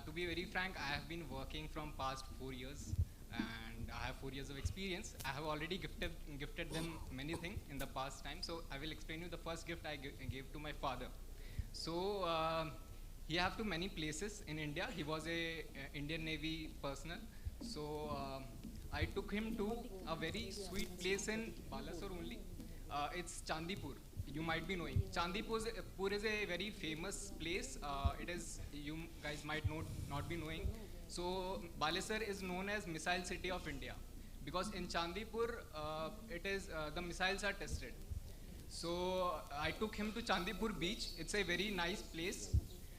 to be very frank, I have been working from past 4 years, and I have 4 years of experience. I have already gifted them many things in the past time. So I will explain you the first gift I gave to my father. So he have to many places in India. He was a Indian Navy personnel. So I took him to a very sweet place in Balasore only. It's Chandipur. You might be knowing. Chandipur is a very famous place. It is, you guys might not be knowing. So Balasore is known as Missile City of India, because in Chandipur it is the missiles are tested. So I took him to Chandipur beach. It's a very nice place,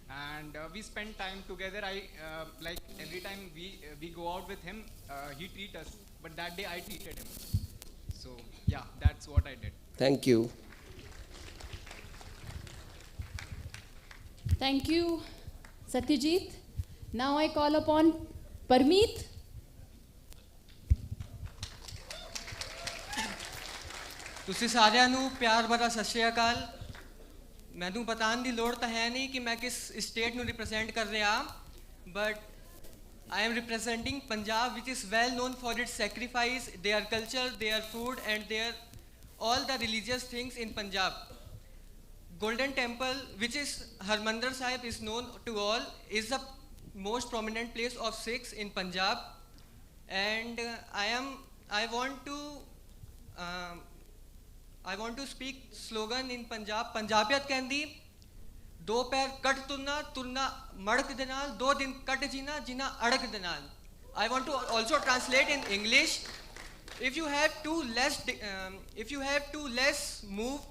and we spend time together. Like every time we go out with him, he treat us, but that day I treated him. So yeah, that's what I did. Thank you. Thank you, Satyajit. Now I call upon Parmeet. ਤੁਸੀਂ ਸਾਰਿਆਂ ਨੂੰ ਪਿਆਰ ਭਰਾ ਸਤਿ ਸ਼੍ਰੀ ਅਕਾਲ। ਮੈਨੂੰ ਬਤਾਉਣ ਦੀ ਲੋੜ ਤਾਂ ਹੈ ਨਹੀਂ ਕਿ ਮੈਂ ਕਿਸ ਸਟੇਟ ਨੂੰ ਰਿਪਰੈਜ਼ੈਂਟ ਕਰ ਰਿਹਾ, but I am representing Punjab, which is well known for its sacrifice, their culture, their food, and their all the religious things in Punjab. Golden Temple, which is Harmandir Sahib, is known to all, is the most prominent place of Sikhs in Punjab. And I want to speak slogan in Punjab. Punjabiyat कहंदी दो पैर cut तुरना तुरना मड़क दे नाल दो दिन cut जीना जीना अड़क दे नाल. I want to also translate in English. If you have to less move,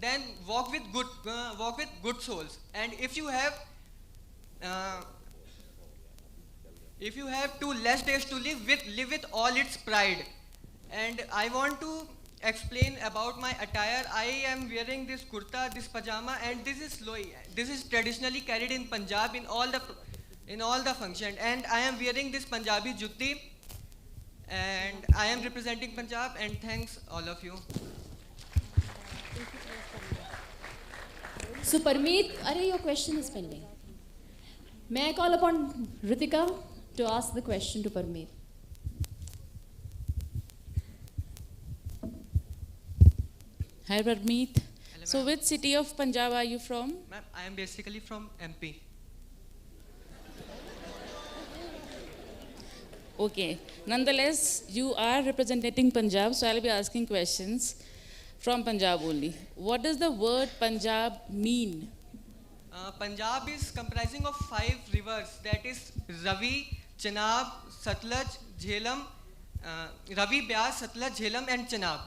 then walk with good souls. And if you have two less days to live with all its pride. And I want to explain about my attire. I am wearing this kurta, this pajama, and this is loi. This is traditionally carried in Punjab in all the function. And I am wearing this Punjabi jutti, and I am representing Punjab. And thanks all of you. So Parmeet, your question is pending. May I call upon Ritika to ask the question to Parmeet? Hi Parmeet. So which city of Punjab are you from? Ma'am, I am basically from MP. Okay. Nonetheless, you are representing Punjab, so I'll be asking questions from Punjab only. What does the word Punjab mean? Punjab is comprising of 5 rivers, that is Ravi, Chenab, Satluj, Jhelum, Ravi, Beas, Satluj, Jhelum and Chenab.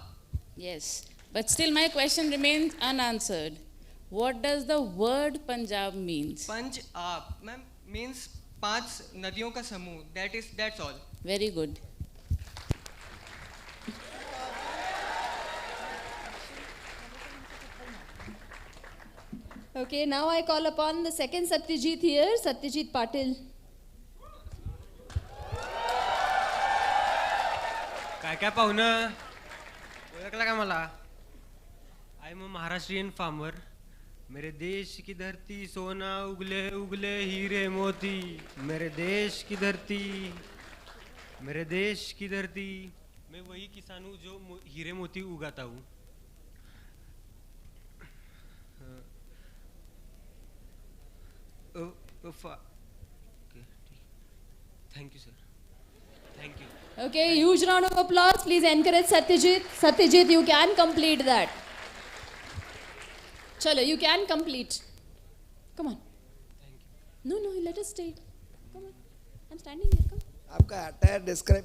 Yes, but still my question remains unanswered. What does the word Punjab means? Punjab, ma'am, means 5 नदियों का समूह. That's all. Very good. Okay, now I call upon the second Satyajit here, Satyajit Patil. काय पाहुणं ओळखला का मला? I am a Maharashtrian farmer. मेरे देश की धरती सोना उगले उगले हीरे मोती. मेरे देश की धरती मैं वही किसान हूँ जो हीरे मोती उगाता हूँ. Thank you, sir. Thank you. Okay, huge round of applause. Please encourage Satyajit. Satyajit, you can complete that. Chalo, you can complete. Come on. Thank you. No, let us stay. Come on. I'm standing here. Come. आपका attire describe.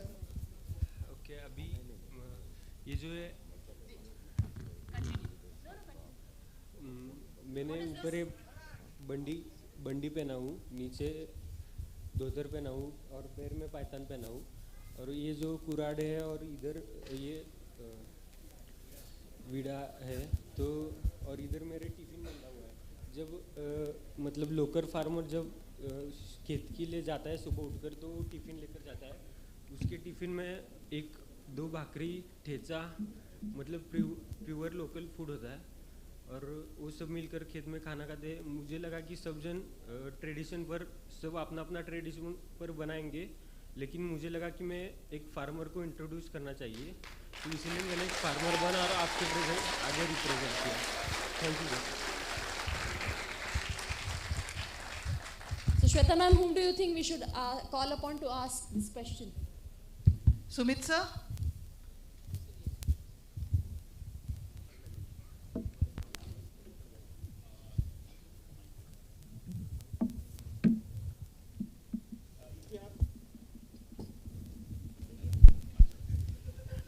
Okay, अभी ये जो है मैंने ऊपर एक बंडी पहना हूँ, नीचे धोतर पहना हूँ और पैर में पायतान पहना हूँ. और ये जो कुराड है और इधर ये वीड़ा है तो और इधर मेरे टिफिन बंधा हुआ है. जब मतलब लोकल फार्मर जब खेत के लिए जाता है सुबह उठकर तो वो टिफिन लेकर जाता है. उसके टिफिन में 1-2 भाकरी ठेचा मतलब प्योर लोकल फूड होता है और वो सब मिलकर खेत में खाना खाते हैं. मुझे लगा कि सब जन ट्रेडिशन पर सब अपना अपना ट्रेडिशन पर बनाएंगे, लेकिन मुझे लगा कि मैं एक फार्मर को इंट्रोड्यूस करना चाहिए, तो इसलिए मैंने एक फार्मर बना और आपके आगे रिप्रेजेंट किया. Thank you. So Shweta ma'am, whom do you think we should call upon to ask this question? Sumit sir?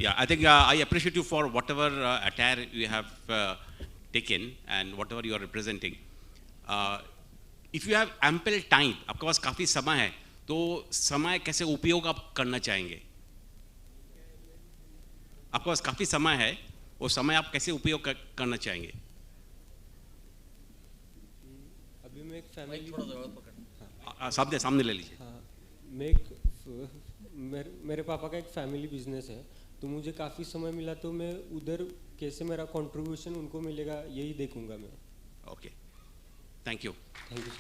Yeah, I think I appreciate you for whatever attire you have taken and whatever you are representing. If you have ample time, आपके पास काफ़ी समय है, तो समय कैसे उपयोग आप करना चाहेंगे? आपके पास काफ़ी समय है, वो समय आप कैसे उपयोग करना चाहेंगे? अभी मैं एक फैमिली सामने ले लीजिए. हाँ, मेरे पापा का एक फैमिली बिजनेस है, तो मुझे काफ़ी समय मिला तो मैं उधर कैसे मेरा कंट्रीब्यूशन उनको मिलेगा यही देखूंगा मैं. Okay, thank you. Thank you.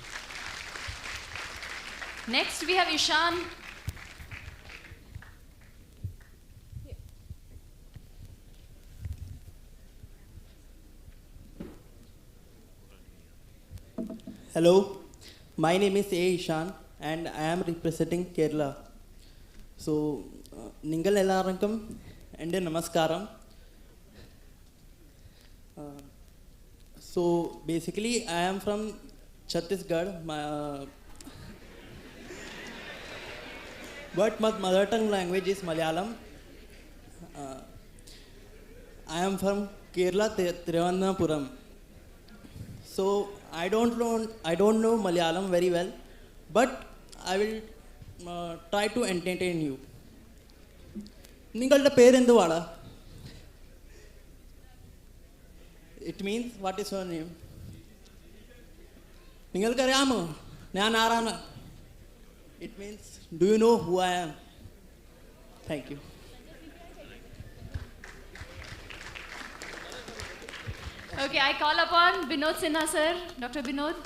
Next we have Ishan. Hello, my name is A. Ishan and I am representing Kerala. So, Ningal Ellarankum and Namaskaram. So, basically, I am from Chhattisgarh, but my mother tongue language is Malayalam. I am from Kerala, Thiruvananthapuram. So I don't know Malayalam very well, but I will try to entertain you. നിങ്ങളുടെ പേരെന്തുവാണ്? It means what is your name? നിങ്ങൾക്കറിയാമോ ഞാൻ ആരാണ്? It means do you know who I am? Thank you. Okay, I call upon Binod Sinha sir. Dr. Binod.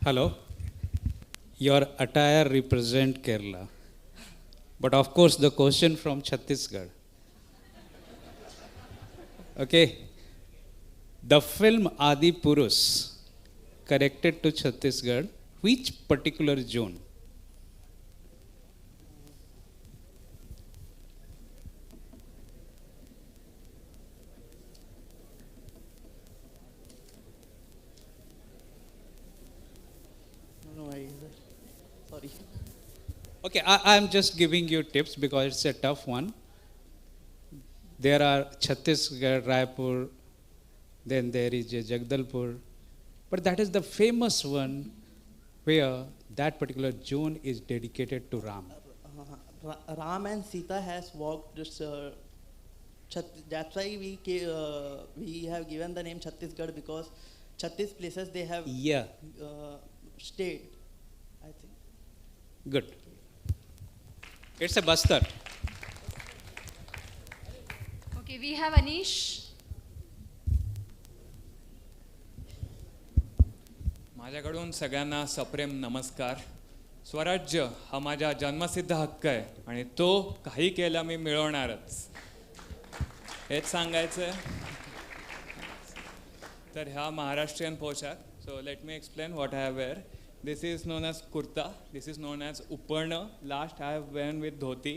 Hello. Your attire represent Kerala. But of course the question from Chhattisgarh. Okay. The film Adi Purush connected to Chhattisgarh, which particular zone? Sorry. Okay, I am just giving you tips because it's a tough one. There are Chhattisgarh, Raipur, then there is Jagdalpur, but that is the famous one where that particular zone is dedicated to Ram. Ram and Sita has walked this. That's why we have given the name Chhattisgarh, because Chhattis places they have stayed. I think. Good. It's a Bastar. Okay, we have Anish. माझ्याकडून सगळ्यांना सप्रेम नमस्कार. स्वराज्य हा माझा जन्मसिद्ध हक्क आहे आणि तो काही केला मी मिळवणारच, हेच सांगायचं आहे. तर ह्या महाराष्ट्रीयन पोशाख, so let me explain what I have wear. This is known as kurta, this is known as uparna, last I have worn with dhoti,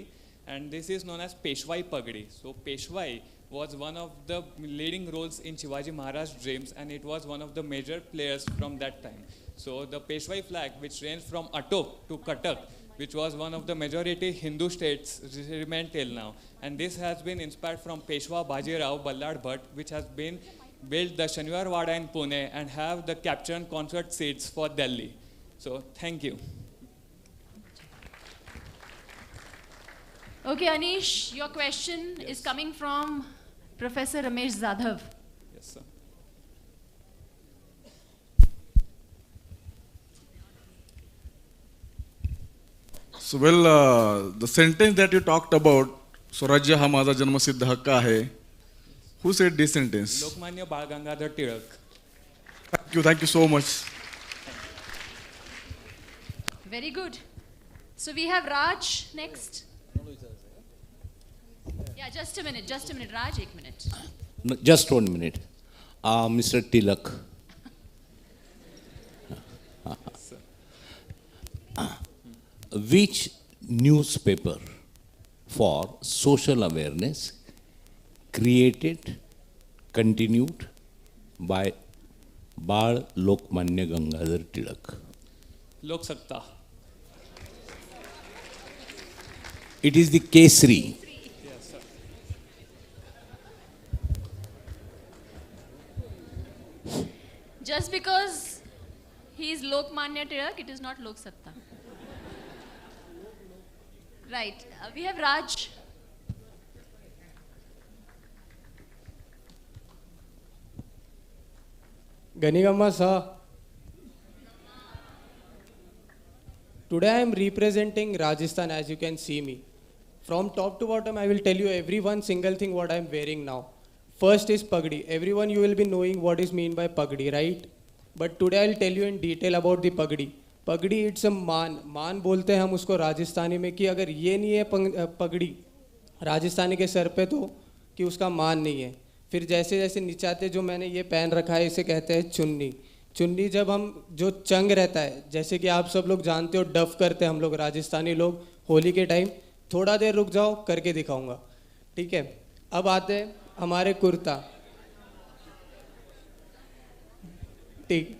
and this is known as Peshwai pagdi. So Peshwai was one of the leading roles in Shivaji Maharaj's dreams, and it was one of the major players from that time. So the Peshwai flag, which ranged from Atok to Cuttack, which was one of the majority Hindu states, remained till now. And this has been inspired from Peshwa Bajirao Ballad Bhatt, which has been built the Shaniwar Wada in Pune and have the capture and concert seats for Delhi. So thank you. Okay, Anish, your question is coming from Professor Ramesh Zadhav. Yes, sir. So well, the sentence that you talked about, स्वराज्य हा माझा जन्मसिद्ध हक्क आहे. Who said this sentence? Lokmanya Bal Gangadhar Tilak. Thank you so much. Very good. So we have Raj next. Yeah, just a minute, Raj, 1 minute. No, just 1 minute. Mr. Tilak. Which newspaper for social awareness created, continued by Bal Lokmanya Gangadhar Tilak? Lok Sakta. It is the Kesari. Yes, sir. Just because he is Lokmanya Tilak, it is not Lok Satta. Right. We have Raj. Ganigama sir. Today I am representing Rajasthan, as you can see me. From top to bottom, I will tell you every one single thing what I am wearing now. First is pagdi. Everyone you will be knowing what is mean by pagdi, right? But today I will tell you in detail about the pagdi. पगड़ी it's a मान बोलते हैं हम उसको राजस्थानी में कि अगर ये नहीं है पगड़ी राजस्थानी के सर पे तो कि उसका मान नहीं है। फिर जैसे जैसे नीचे आते जो मैंने ये पहन रखा है इसे कहते हैं चुन्नी। चुन्नी जब हम जो चंग रहता है, जैसे कि आप सब लोग जानते हो डफ करते हैं हम लोग राजस्थानी लोग होली के टाइम, थोड़ा देर रुक जाओ करके दिखाऊंगा, ठीक है। अब आते हैं हमारे कुर्ता, ठीक।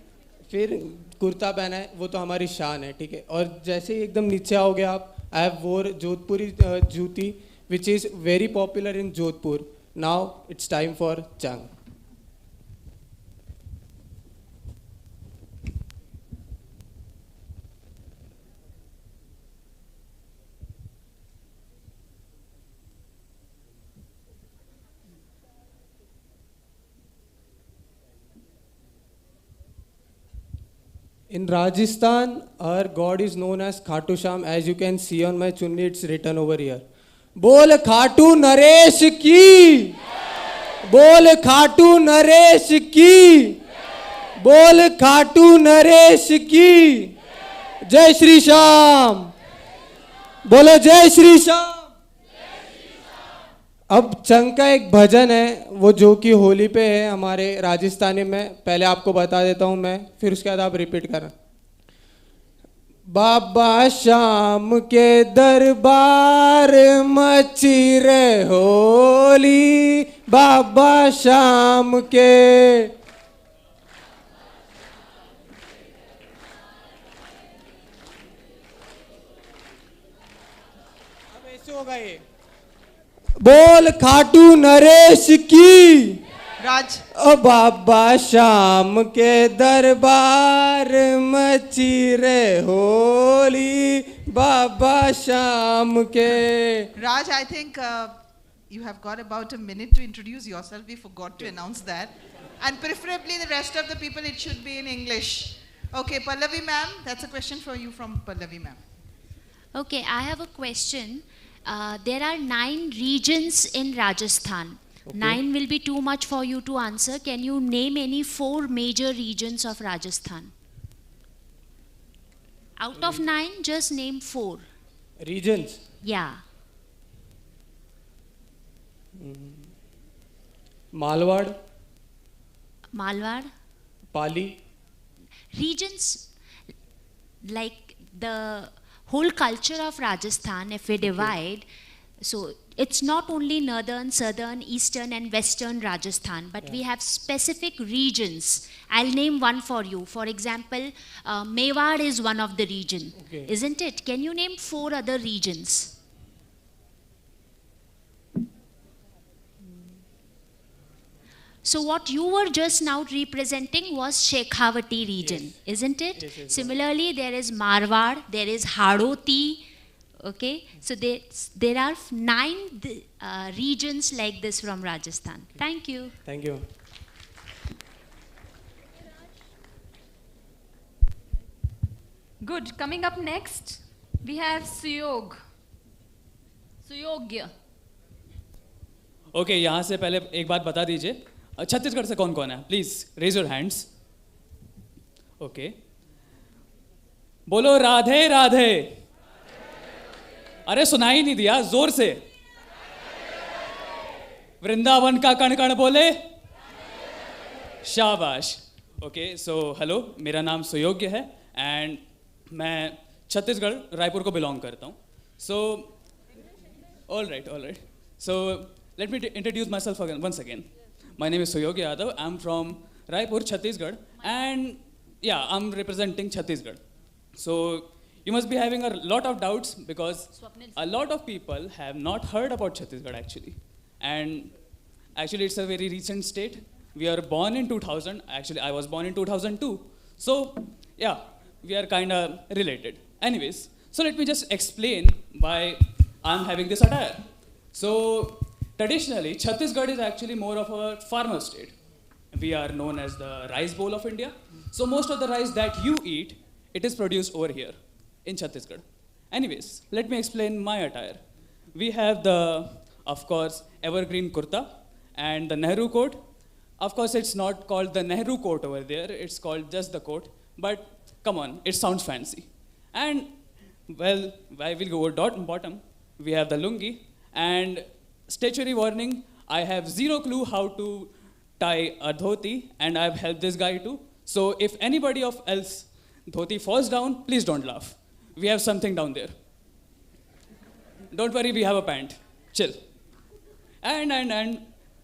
फिर कुर्ता पहना है वो तो हमारी शान है, ठीक है। और जैसे ही एकदम नीचे आओगे आप, आई हैव वोर जोधपुरी जूती which is very popular in Jodhpur. Now it's time for चंग। In Rajasthan, our god is known as Khatu Sham. As you can see on my chunni, it's written over here. बोल खाटू नरेश की, बोल खाटू नरेश की, बोल खाटू नरेश की, जय श्री श्याम, बोलो जय श्री श्याम। अब चंग का एक भजन है वो जो कि होली पे है हमारे राजस्थानी में, पहले आपको बता देता हूँ मैं, फिर उसके बाद आप रिपीट करना। बाबा शाम के दरबार मची रे होली, बाबा शाम के। अब ऐसे होगा ये, बोल खाटू नरेश की, राज। ओ बाबा शाम के दरबार मची रे होली, बाबा शाम के। Raj, I think you have got about a minute to introduce yourself. We forgot to announce that. And preferably the rest of the people, it should be in English. Okay, Pallavi ma'am, that's a question for you from Pallavi ma'am. Okay, I have a question. There are 9 regions in Rajasthan. Okay. 9 will be too much for you to answer. Can you name any 4 major regions of Rajasthan? Out of 9, just name 4. Regions? Yeah. Malwad, Malwar. Pali. Regions like the whole culture of Rajasthan, if we divide, so it's not only northern, southern, eastern and western Rajasthan, but we have specific regions. I'll name one for you. For example, Mewar is one of the region, isn't it? Can you name 4 other regions? So what you were just now representing was Shekhawati region, isn't it? Yes, Similarly, there is Marwar, there is Hadoti. Okay, so there are 9 regions like this from Rajasthan. Thank you. Thank you. Good. Coming up next, we have Suyog. Suyogya. Okay यहाँ से पहले एक बात बता दीजिए, छत्तीसगढ़ से कौन कौन है? Please raise your hands. Okay, बोलो राधे राधे। अरे सुनाई नहीं दिया, जोर से। वृंदावन का कण कण बोले, शाबाश। ओके, सो हेलो, मेरा नाम सुयोग्य है एंड मैं छत्तीसगढ़ रायपुर को बिलोंग करता हूँ। So all right, so let me introduce myself again, once again. My name is Suyog Yadav. I'm from Raipur, Chhattisgarh, and yeah, I'm representing Chhattisgarh. So you must be having a lot of doubts because a lot of people have not heard about Chhattisgarh actually. And actually it's a very recent state. We are born in 2000. Actually, I was born in 2002. So yeah, we are kind of related. Anyways, so let me just explain why I'm having this attire. So traditionally, Chhattisgarh is actually more of a farmer state. We are known as the rice bowl of India. So most of the rice that you eat, it is produced over here in Chhattisgarh. Anyways, let me explain my attire. We have the, of course, evergreen kurta and the Nehru coat. Of course, it's not called the Nehru coat over there. It's called just the coat. But come on, it sounds fancy. And well, I will go bottom. We have the lungi. And statutory warning, I have zero clue how to tie a dhoti, and I've helped this guy too. So if anybody of else dhoti falls down, please don't laugh. We have something down there. Don't worry, we have a pant. Chill. And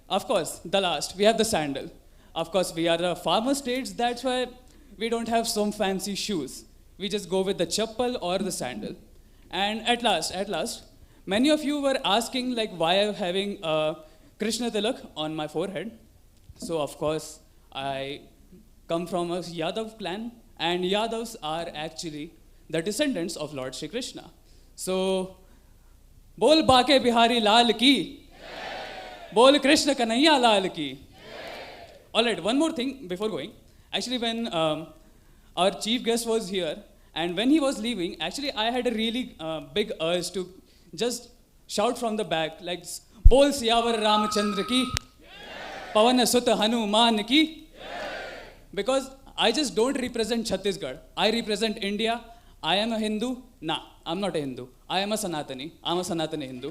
of course, the last, we have the sandal. Of course, we are a farmer states, that's why we don't have some fancy shoes. We just go with the chappal or the sandal. And at last, many of you were asking like why I'm having a Krishna tilak on my forehead. So of course, I come from a Yadav clan, and Yadavs are actually the descendants of Lord Shri Krishna. So, bol Bake Bihari Lal ki, bol Krishna Kanhaiya Lal ki. All right, one more thing before going. Actually, when our chief guest was here, and when he was leaving, actually I had a really big urge to just shout from the back, like, bol Siyavar Ramachandra ki, Pavan Sut Hanuman ki. Because I just don't represent Chhattisgarh. I represent India. I am a Hindu. Nah, I'm not a Hindu. I am a Sanatani. I'm a Sanatani Hindu.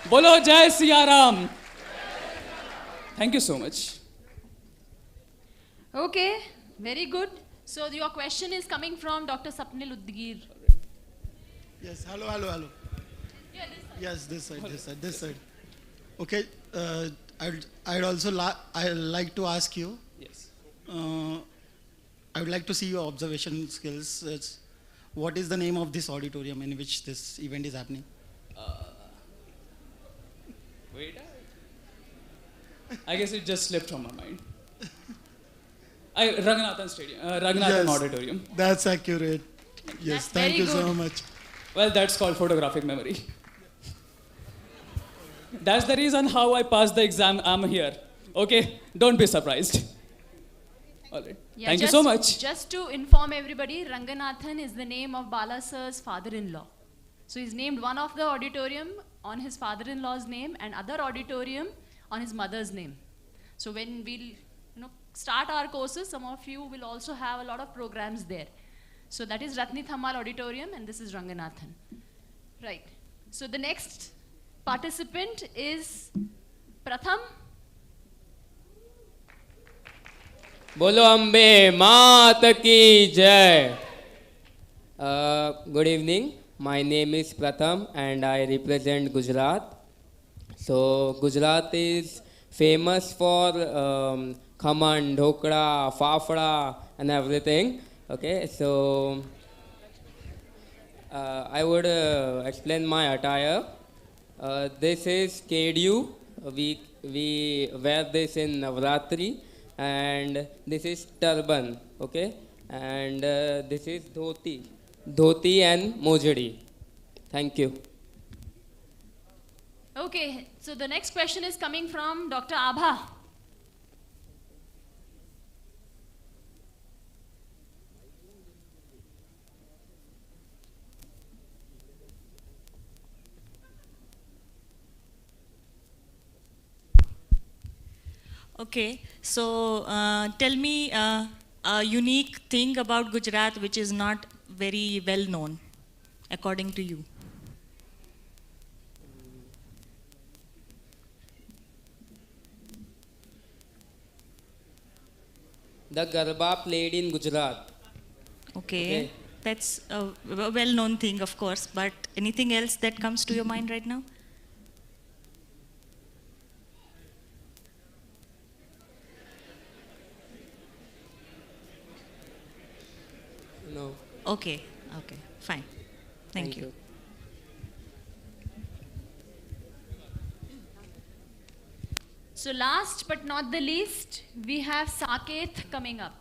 Bolo Jai Siya Ram. Thank you so much. Okay, very good. So your question is coming from Dr. Sapnil Udgir. Yes, hello. Yes, this side. Okay, I'd also I'd like to ask you. Yes. I would like to see your observation skills. What is the name of this auditorium in which this event is happening? Wait. I guess it just slipped from my mind. Ranganathan Stadium, Ranganathan Auditorium. That's accurate. Yes, thank you so much. Well, that's called photographic memory. That's the reason how I passed the exam. I'm here. Okay, don't be surprised. All right. Yeah, Thank you so much. Just to inform everybody, Ranganathan is the name of Bala sir's father-in-law. So he's named one of the auditorium on his father-in-law's name and other auditorium on his mother's name. So when we'll start our courses, some of you will also have a lot of programs there. So that is Ratni Thammal Auditorium, and this is Ranganathan. Right. So the next participant is Pratham. Bolo Ambe Mata Ki Jai. Good evening. My name is Pratham and I represent Gujarat. So Gujarat is famous for khaman, dhokla, fafda and everything. Okay, so I would explain my attire. This is Kedu. We wear this in Navratri. And this is turban, okay? And this is dhoti and mojadi. Thank you. Okay, so the next question is coming from Dr. Abha. Okay, so tell me a unique thing about Gujarat which is not very well known, according to you. The Garba played in Gujarat. Okay, that's a well-known thing, of course, but anything else that comes to your mind right now? No. Okay, fine. Thank you. So last but not the least, we have Saket coming up.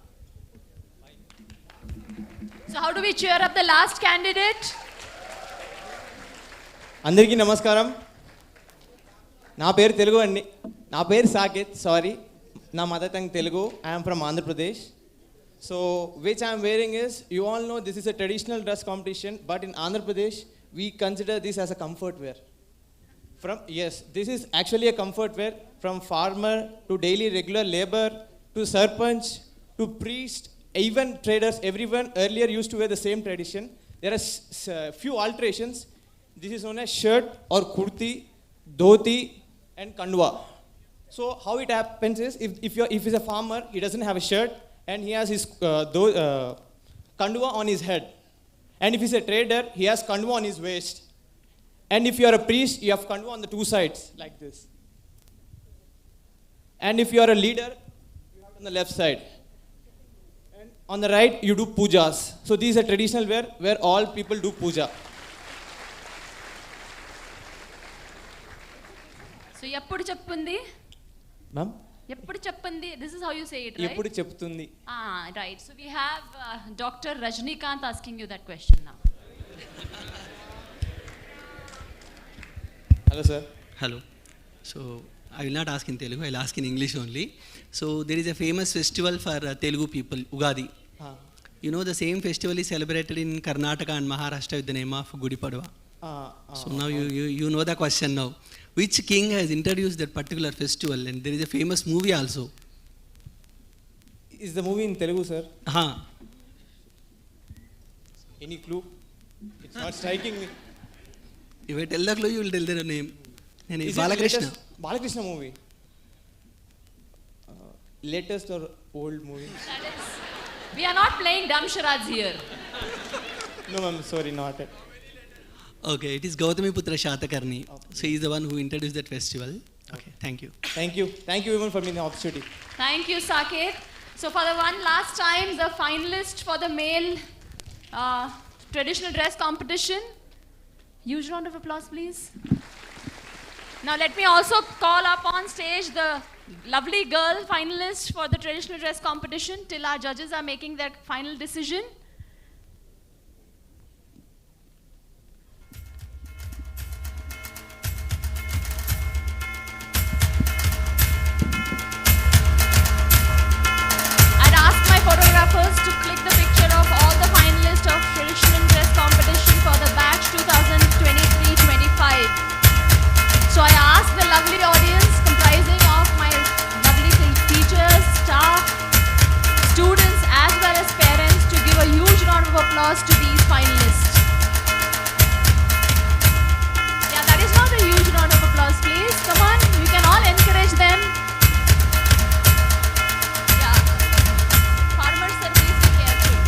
So how do we cheer up the last candidate? అందరికీ నమస్కారం. నా పేరు తెలుగు అండి. నా పేరు Saketh. Sorry, నా mother tongue Telugu. I am from Andhra Pradesh. So, which I am wearing is, you all know this is a traditional dress competition, but in Andhra Pradesh, we consider this as a comfort wear. Yes, this is actually a comfort wear from farmer to daily regular labor to sarpanch to priest, even traders. Everyone earlier used to wear the same tradition. there are few alterations. This is known as shirt or kurti, dhoti, and kandwa. So how it happens is, if he's a farmer, he doesn't have a shirt and he has his kandwa on his head. And if he's a trader, he has kandwa on his waist. And if you are a priest, you have kandwa on the two sides, like this. And if you are a leader, you have it on the left side. And on the right, you do pujas. So these are traditional wear where all people do puja. So ఎప్పుడు చెప్పుంది? Ma'am? ఎప్పుడు చెప్పుంది? This is how you say it, right? ఎప్పుడు చెప్తుంది? Right. So we have Dr. Rajnikant asking you that question now. Hello, sir. Hello. So I will not ask in Telugu. I will ask in English only. So there is a famous festival for Telugu people, Ugadi. You know, the same festival is celebrated in Karnataka and Maharashtra with the name of Gudi Padwa. So now you know the question now. Which king has introduced that particular festival? And there is a famous movie also. Is the movie in Telugu, sir? Any clue? It's not striking me. If I tell the clue, you will tell their name. And Is Balakrishna. it Balakrishna movie? Latest or old movie? We are not playing dumb charades here. No, ma'am, sorry, not it. Okay, it is Gautami Putra Shatakarni. So he is the one who introduced that festival. Okay, thank you. Thank you. Thank you even for me the opportunity. Thank you, Saket. So for the one last time, the finalist for the male traditional dress competition. Huge round of applause, please. Now let me also call up on stage the lovely girl finalist for the traditional dress competition till our judges are making their final decision. I'd ask my photographers to click the picture of all the finalists of traditional dress competition for the batch 2023-25. So I ask the lovely audience comprising of my lovely teachers, staff, students as well as parents to give a huge round of applause to these finalists. Yeah, that is not a huge round of applause, please. Come on, you can all encourage them. Yeah. Farmers, sir, please be careful.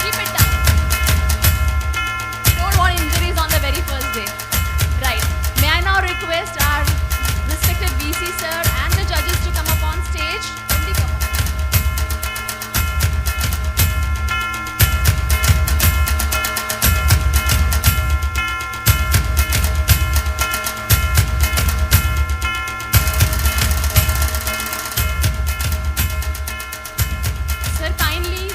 Keep it down. We don't want injuries on the very first day. Right. May I now request our respected VC sir and the judges to come up on stage. Only come up. Sir, kindly.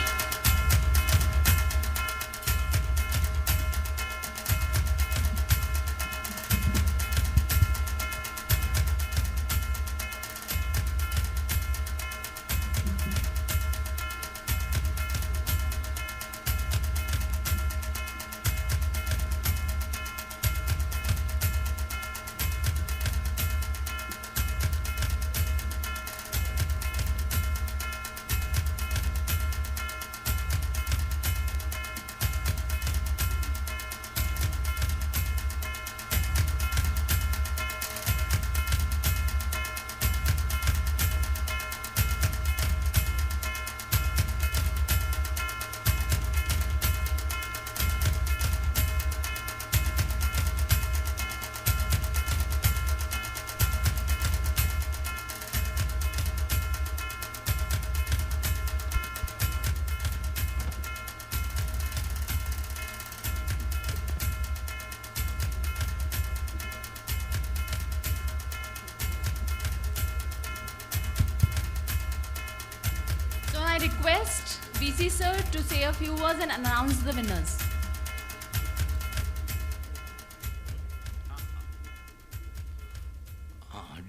So I request VC sir to say a few words and announce the winners.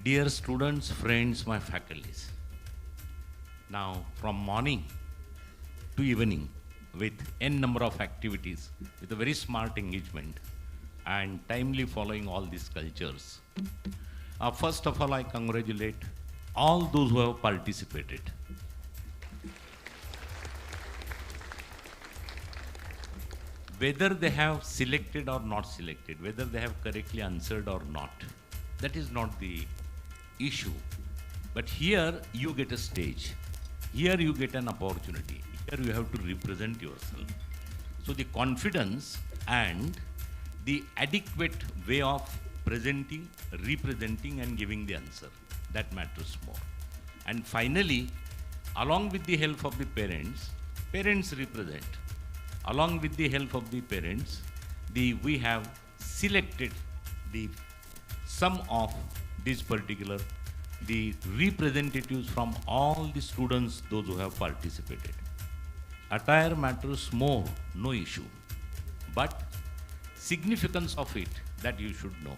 Dear students, friends, my faculties. Now, from morning to evening, with n number of activities, with a very smart engagement and timely following all these cultures. First of all, I congratulate all those who have participated. whether they have selected or not selected, whether they have correctly answered or not, that is not the issue. But here you get a stage. Here you get an opportunity. Here you have to represent yourself. So the confidence and the adequate way of presenting, representing and giving the answer, that matters more. And finally, along with the help of the parents, parents represent. Along with the help of the parents, we have selected the some of these particular the representatives from all the students, those who have participated. Attire matters more, no issue. But significance of it, that you should know.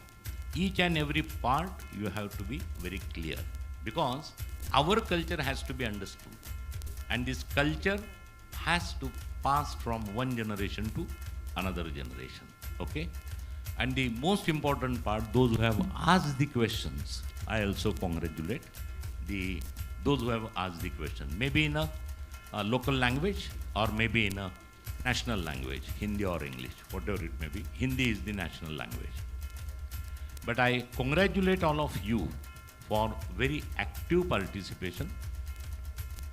Each and every part you have to be very clear, because our culture has to be understood. And this culture has to pass from one generation to another generation. Okay? And the most important part, those who have asked the questions, I also congratulate those who have asked the question. Maybe in a local language or maybe in a national language, Hindi or English, whatever it may be. Hindi is the national language. But I congratulate all of you for very active participation,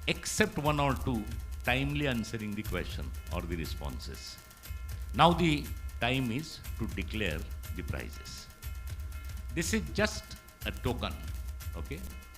except one or two timely answering the question or the responses. Now the time is to declare the prizes. This is just a token, okay?